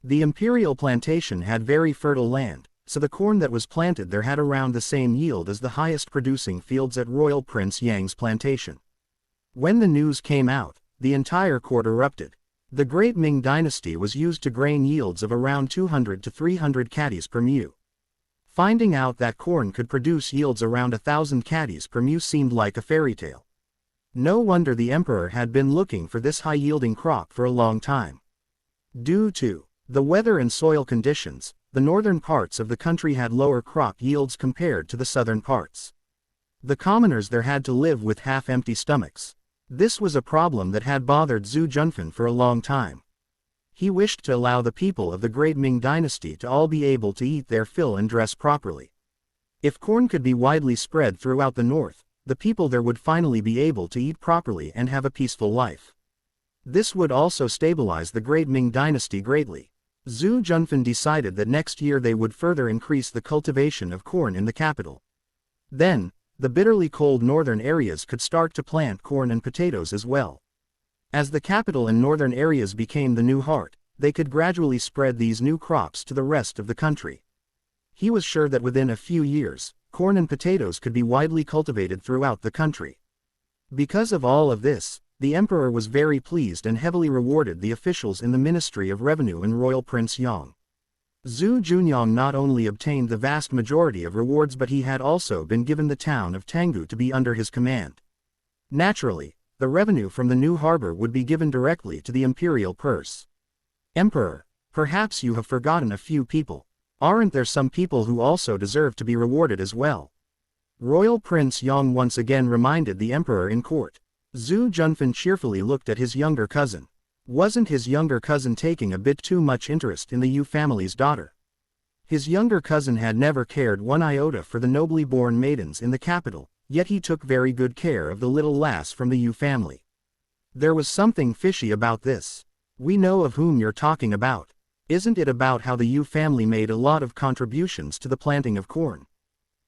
Speaker 1: The imperial plantation had very fertile land, so the corn that was planted there had around the same yield as the highest producing fields at Royal Prince Yang's plantation. When the news came out, the entire court erupted. The Great Ming Dynasty was used to grain yields of around 200 to 300 caddies per mu. Finding out that corn could produce yields around 1,000 caddies per mu seemed like a fairy tale. No wonder the emperor had been looking for this high-yielding crop for a long time. Due to the weather and soil conditions, the northern parts of the country had lower crop yields compared to the southern parts. The commoners there had to live with half-empty stomachs. This was a problem that had bothered Zhu Junfan for a long time. He wished to allow the people of the Great Ming Dynasty to all be able to eat their fill and dress properly. If corn could be widely spread throughout the north, the people there would finally be able to eat properly and have a peaceful life. This would also stabilize the Great Ming Dynasty greatly. Zhu Junfan decided that next year they would further increase the cultivation of corn in the capital. Then, the bitterly cold northern areas could start to plant corn and potatoes as well. As the capital and northern areas became the new heart, they could gradually spread these new crops to the rest of the country. He was sure that within a few years, corn and potatoes could be widely cultivated throughout the country. Because of all of this, the emperor was very pleased and heavily rewarded the officials in the Ministry of Revenue and Royal Prince Yang. Zhu Junyang not only obtained the vast majority of rewards, but he had also been given the town of Tanggu to be under his command. Naturally, the revenue from the new harbor would be given directly to the imperial purse. Emperor, perhaps you have forgotten a few people. Aren't there some people who also deserve to be rewarded as well? Royal Prince Yang once again reminded the emperor in court. Zhu Junfan cheerfully looked at his younger cousin. Wasn't his younger cousin taking a bit too much interest in the Yu family's daughter? His younger cousin had never cared one iota for the nobly born maidens in the capital, yet he took very good care of the little lass from the Yu family. There was something fishy about this. We know of whom you're talking about. Isn't it about how the Yu family made a lot of contributions to the planting of corn?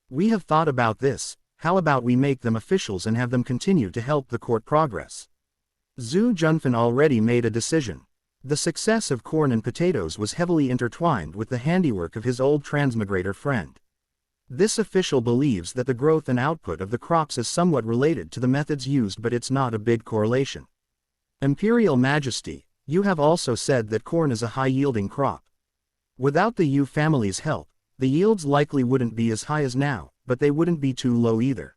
Speaker 1: We have thought about this. How about we make them officials and have them continue to help the court progress? Zhu Junfan already made a decision. The success of corn and potatoes was heavily intertwined with the handiwork of his old transmigrator friend. This official believes that the growth and output of the crops is somewhat related to the methods used, but it's not a big correlation. Imperial Majesty, you have also said that corn is a high-yielding crop. Without the Yu family's help, the yields likely wouldn't be as high as now, but they wouldn't be too low either.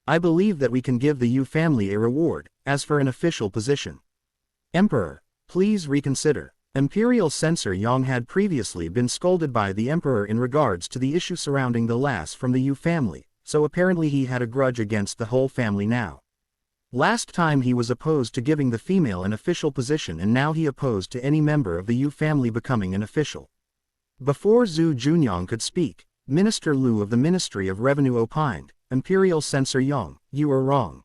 Speaker 1: I believe that we can give the Yu family a reward, as for an official position. Emperor, please reconsider. Imperial Censor Yang had previously been scolded by the emperor in regards to the issue surrounding the lass from the Yu family, so apparently he had a grudge against the whole family now. Last time he was opposed to giving the female an official position, and now he opposed to any member of the Yu family becoming an official. Before Zhu Junyang could speak, Minister Lu of the Ministry of Revenue opined, Imperial Censor Yang, you are wrong.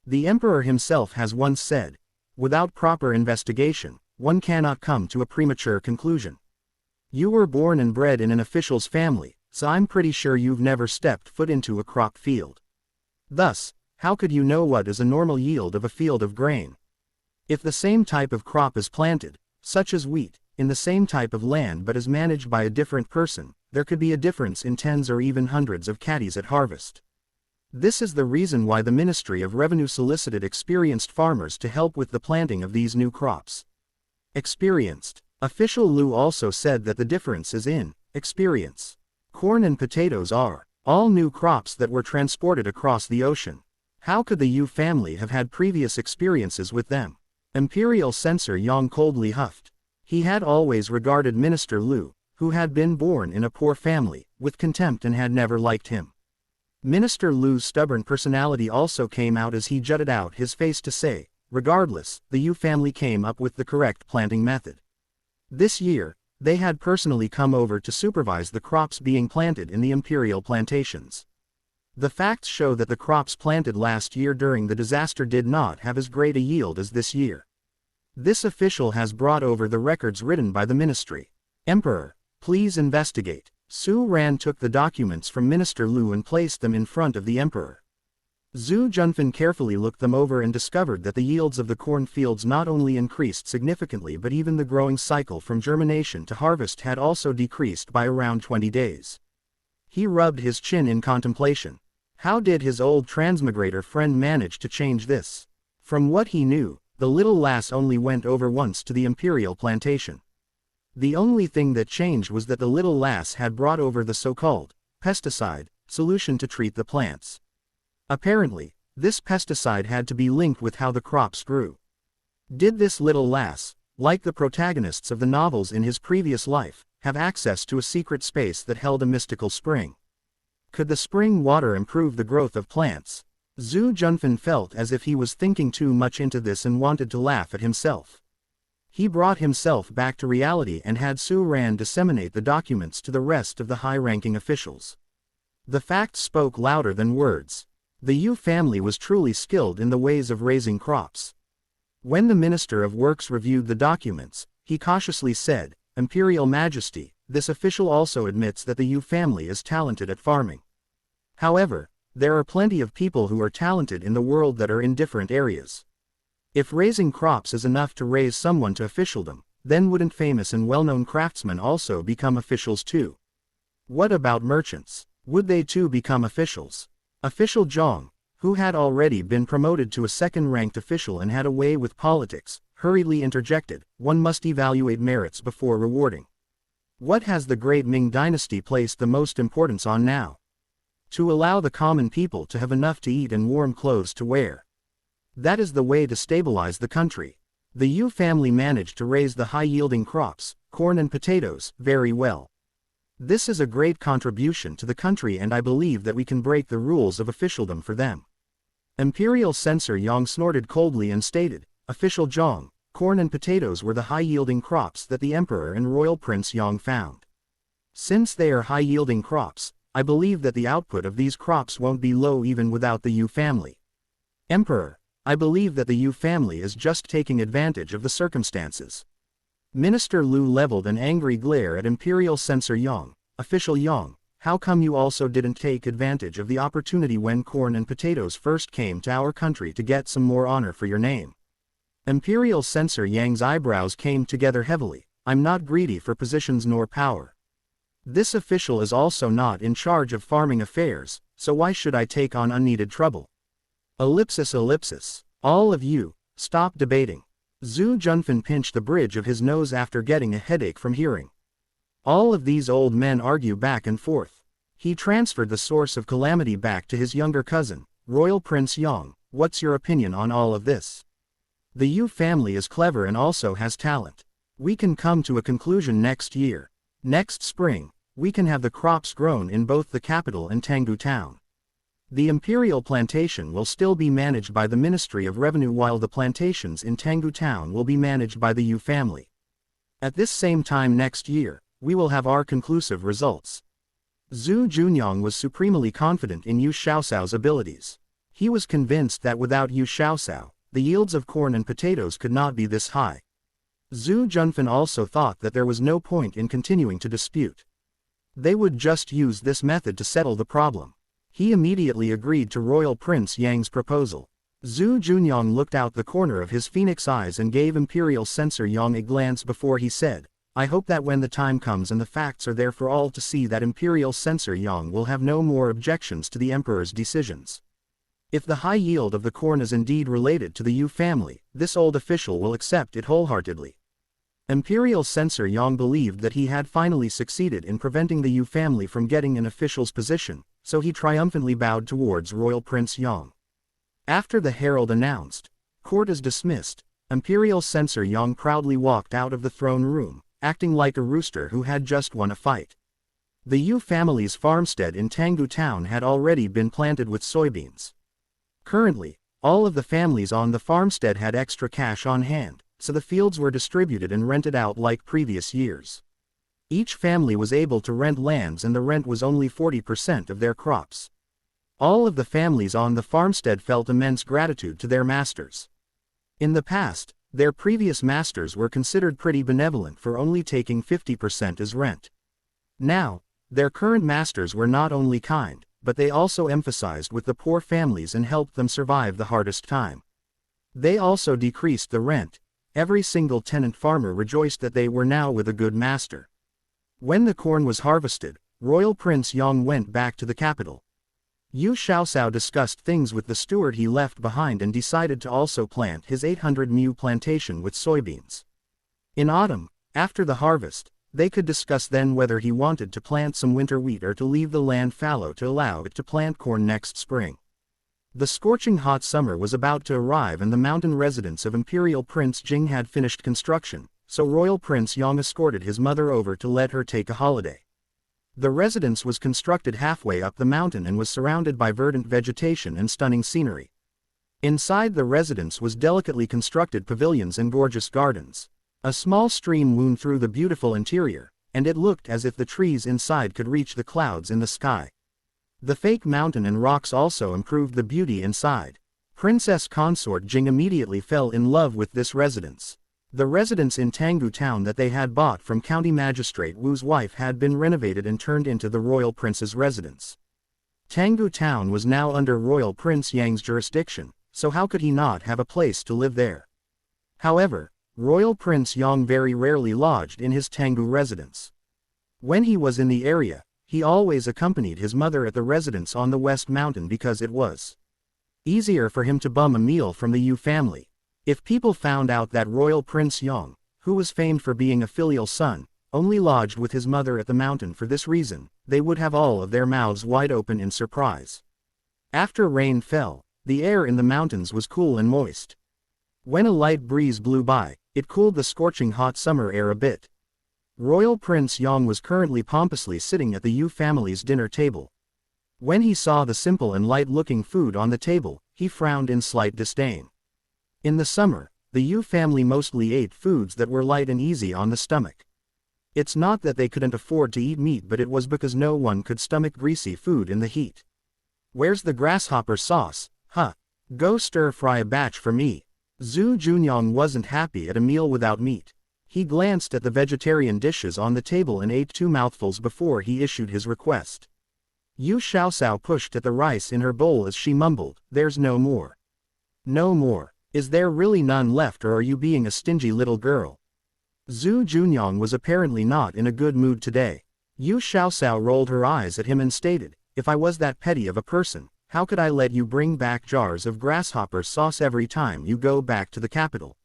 Speaker 1: The emperor himself has once said, without proper investigation, one cannot come to a premature conclusion. You were born and bred in an official's family, so I'm pretty sure you've never stepped foot into a crop field. Thus, how could you know what is a normal yield of a field of grain? If the same type of crop is planted, such as wheat, in the same type of land but is managed by a different person, there could be a difference in tens or even hundreds of caddies at harvest. This is the reason why the Ministry of Revenue solicited experienced farmers to help with the planting of these new crops. Experienced. Official Lu also said that the difference is in experience. Corn and potatoes are all new crops that were transported across the ocean. How could the Yu family have had previous experiences with them? Imperial Censor Yang coldly huffed. He had always regarded Minister Lu, who had been born in a poor family, with contempt and had never liked him. Minister Lu's stubborn personality also came out as he jutted out his face to say, Regardless, the Yu family came up with the correct planting method. This year, they had personally come over to supervise the crops being planted in the imperial plantations. The facts show that the crops planted last year during the disaster did not have as great a yield as this year. This official has brought over the records written by the ministry. Emperor, please investigate. Su Ran took the documents from Minister Lu and placed them in front of the emperor. Zhu Junfan carefully looked them over and discovered that the yields of the cornfields not only increased significantly but even the growing cycle from germination to harvest had also decreased by around 20 days. He rubbed his chin in contemplation. How did his old transmigrator friend manage to change this? From what he knew, the little lass only went over once to the imperial plantation. The only thing that changed was that the little lass had brought over the so-called pesticide solution to treat the plants. Apparently, this pesticide had to be linked with how the crops grew. Did this little lass, like the protagonists of the novels in his previous life, have access to a secret space that held a mystical spring? Could the spring water improve the growth of plants? Zhu Junfan felt as if he was thinking too much into this and wanted to laugh at himself. He brought himself back to reality and had Su Ran disseminate the documents to the rest of the high-ranking officials. The facts spoke louder than words. The Yu family was truly skilled in the ways of raising crops. When the Minister of Works reviewed the documents, he cautiously said, "Imperial Majesty, this official also admits that the Yu family is talented at farming. However, there are plenty of people who are talented in the world that are in different areas. If raising crops is enough to raise someone to officialdom, then wouldn't famous and well-known craftsmen also become officials too? What about merchants? Would they too become officials?" Official Zhang, who had already been promoted to a second-ranked official and had a way with politics, hurriedly interjected, "One must evaluate merits before rewarding. What has the great Ming dynasty placed the most importance on now? To allow the common people to have enough to eat and warm clothes to wear. That is the way to stabilize the country. The Yu family managed to raise the high-yielding crops, corn and potatoes, very well. This is a great contribution to the country and I believe that we can break the rules of officialdom for them." Imperial Censor Yang snorted coldly and stated, "Official Zhang, corn and potatoes were the high-yielding crops that the Emperor and Royal Prince Yang found. Since they are high-yielding crops, I believe that the output of these crops won't be low even without the Yu family. Emperor, I believe that the Yu family is just taking advantage of the circumstances." Minister Lu leveled an angry glare at Imperial Censor Yang. "Official Yang, how come you also didn't take advantage of the opportunity when corn and potatoes first came to our country to get some more honor for your name?" Imperial Censor Yang's eyebrows came together heavily. "I'm not greedy for positions nor power. This official is also not in charge of farming affairs, so why should I take on unneeded trouble? Ellipsis. All of you, stop debating." Zhu Junfan pinched the bridge of his nose after getting a headache from hearing all of these old men argue back and forth. He transferred the source of calamity back to his younger cousin, Royal Prince Yang. "What's your opinion on all of this? The Yu family is clever and also has talent. We can come to a conclusion next year. Next spring, we can have the crops grown in both the capital and Tanggu town. The imperial plantation will still be managed by the Ministry of Revenue while the plantations in Tanggu town will be managed by the Yu family. At this same time next year, we will have our conclusive results." Zhu Junyang was supremely confident in Yu Xiaocao's abilities. He was convinced that without Yu Xiaocao, the yields of corn and potatoes could not be this high. Zhu Junfan also thought that there was no point in continuing to dispute. They would just use this method to settle the problem. He immediately agreed to Royal Prince Yang's proposal. Zhu Junyang looked out the corner of his phoenix eyes and gave Imperial Censor Yang a glance before he said, "I hope that when the time comes and the facts are there for all to see that Imperial Censor Yang will have no more objections to the Emperor's decisions. If the high yield of the corn is indeed related to the Yu family, this old official will accept it wholeheartedly." Imperial Censor Yang believed that he had finally succeeded in preventing the Yu family from getting an official's position, so he triumphantly bowed towards Royal Prince Yang. After the herald announced, "Court is dismissed," Imperial Censor Yang proudly walked out of the throne room, acting like a rooster who had just won a fight. The Yu family's farmstead in Tanggu town had already been planted with soybeans. Currently, All of the families on the farmstead had extra cash on hand, so the fields were distributed and rented out like previous years. Each family was able to rent lands and the rent was only 40% of their crops. All of the families on the farmstead felt immense gratitude to their masters. In the past, their previous masters were considered pretty benevolent for only taking 50% as rent. Now, their current masters were not only kind, but they also emphasized with the poor families and helped them survive the hardest time. They also decreased the rent. Every single tenant farmer rejoiced that they were now with a good master. When the corn was harvested, Royal Prince Yong went back to the capital. Yu Xiaosao discussed things with the steward he left behind and decided to also plant his 800 mu plantation with soybeans. In autumn, after the harvest, they could discuss then whether he wanted to plant some winter wheat or to leave the land fallow to allow it to plant corn next spring. The scorching hot summer was about to arrive and the mountain residence of Imperial Prince Jing had finished construction, so Royal Prince Yong escorted his mother over to let her take a holiday. The residence was constructed halfway up the mountain and was surrounded by verdant vegetation and stunning scenery. Inside the residence was delicately constructed pavilions and gorgeous gardens. A small stream wound through the beautiful interior, and it looked as if the trees inside could reach the clouds in the sky. The fake mountain and rocks also improved the beauty inside. Princess Consort Jing immediately fell in love with this residence. The residence in Tanggu town that they had bought from County Magistrate Wu's wife had been renovated and turned into the Royal Prince's residence. Tanggu town was now under Royal Prince Yang's jurisdiction, so how could he not have a place to live there? However, Royal Prince Yang very rarely lodged in his Tanggu residence. When he was in the area, he always accompanied his mother at the residence on the West Mountain because it was easier for him to bum a meal from the Yu family. If people found out that Royal Prince Yang, who was famed for being a filial son, only lodged with his mother at the mountain for this reason, they would have all of their mouths wide open in surprise. After rain fell, the air in the mountains was cool and moist. When a light breeze blew by, it cooled the scorching hot summer air a bit. Royal Prince Yang was currently pompously sitting at the Yu family's dinner table. When he saw the simple and light-looking food on the table, he frowned in slight disdain. In the summer, the Yu family mostly ate foods that were light and easy on the stomach. It's not that they couldn't afford to eat meat, but it was because no one could stomach greasy food in the heat. "Where's the grasshopper sauce? Huh. Go stir-fry a batch for me." Zhu Junyang wasn't happy at a meal without meat. He glanced at the vegetarian dishes on the table and ate 2 mouthfuls before he issued his request. Yu Xiaosao pushed at the rice in her bowl as she mumbled, "There's no more." "No more? Is there really none left, or are you being a stingy little girl?" Zhu Junyang was apparently not in a good mood today. Yu Xiaosao rolled her eyes at him and stated, "If I was that petty of a person, how could I let you bring back jars of grasshopper sauce every time you go back to the capital?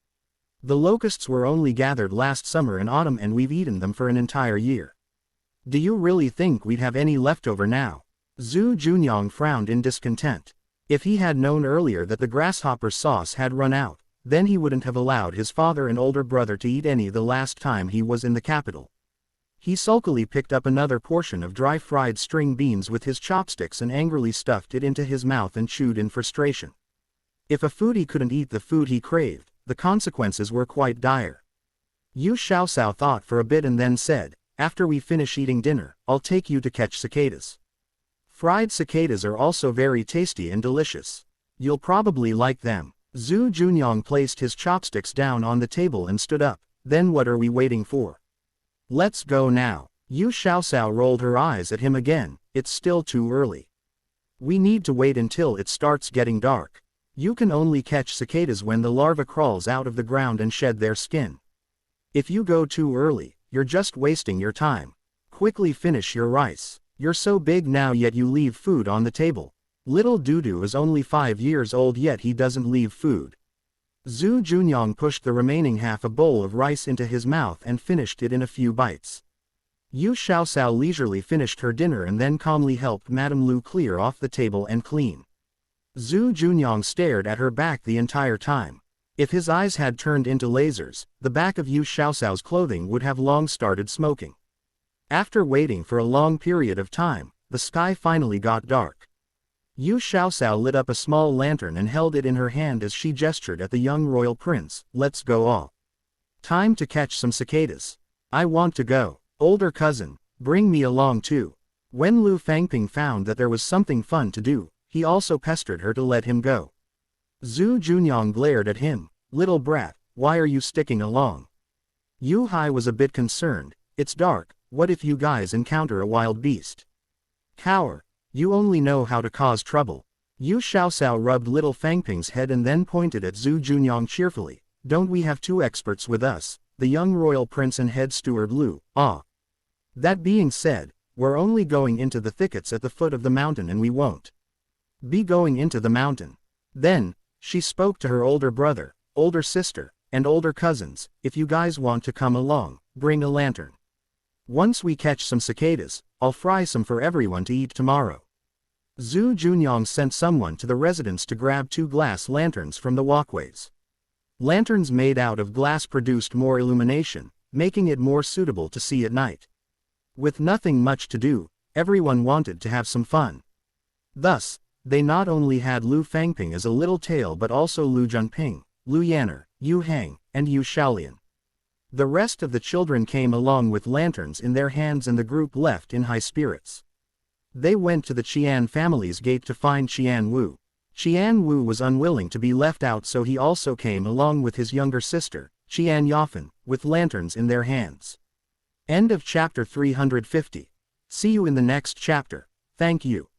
Speaker 1: The locusts were only gathered last summer and autumn and we've eaten them for an entire year. Do you really think we'd have any left over now?" Zhu Junyang frowned in discontent. If he had known earlier that the grasshopper sauce had run out, then he wouldn't have allowed his father and older brother to eat any the last time he was in the capital. He sulkily picked up another portion of dry fried string beans with his chopsticks and angrily stuffed it into his mouth and chewed in frustration. If a foodie couldn't eat the food he craved, the consequences were quite dire. Yu Xiaosao thought for a bit and then said, "After we finish eating dinner, I'll take you to catch cicadas. Fried cicadas are also very tasty and delicious. You'll probably like them." Zhu Junyang placed his chopsticks down on the table and stood up. "Then what are we waiting for? Let's go now." Yu Xiaosao rolled her eyes at him again. "It's still too early. We need to wait until it starts getting dark. You can only catch cicadas when the larva crawls out of the ground and shed their skin. If you go too early, you're just wasting your time. Quickly finish your rice. You're so big now yet you leave food on the table. Little Dudu is only 5 years old yet he doesn't leave food." Zhu Junyang pushed the remaining half a bowl of rice into his mouth and finished it in a few bites. Yu Xiaosao leisurely finished her dinner and then calmly helped Madame Lu clear off the table and clean. Zhu Junyang stared at her back the entire time. If his eyes had turned into lasers, the back of Yu Xiaosao's clothing would have long started smoking. After waiting for a long period of time, the sky finally got dark. Yu Xiaoxiao lit up a small lantern and held it in her hand as she gestured at the young royal prince. Let's go all. Time to catch some cicadas. I want to go. Older cousin, bring me along too. When Lu Fangping found that there was something fun to do, he also pestered her to let him go. Zhu Junyang glared at him. Little brat, why are you sticking along? Yu Hai was a bit concerned. It's dark, what if you guys encounter a wild beast? Cower, you only know how to cause trouble. Yu Xiaoxiao rubbed little Fangping's head and then pointed at Zhu Junyang cheerfully. Don't we have two experts with us, the young royal prince and head steward Lu? Ah. That being said, we're only going into the thickets at the foot of the mountain and we won't be going into the mountain. Then, she spoke to her older brother, older sister, and older cousins. If you guys want to come along, bring a lantern. Once we catch some cicadas, I'll fry some for everyone to eat tomorrow. Zhu Junyang sent someone to the residence to grab 2 glass lanterns from the walkways. Lanterns made out of glass produced more illumination, making it more suitable to see at night. With nothing much to do, everyone wanted to have some fun. Thus, they not only had Lu Fangping as a little tail but also Lu Junping, Lu Yanner, Yu Hang, and Yu Shaolian. The rest of the children came along with lanterns in their hands and the group left in high spirits. They went to the Qian family's gate to find Qian Wu. Qian Wu was unwilling to be left out, so he also came along with his younger sister, Qian Yafen, with lanterns in their hands. End of chapter 350. See you in the next chapter. Thank you.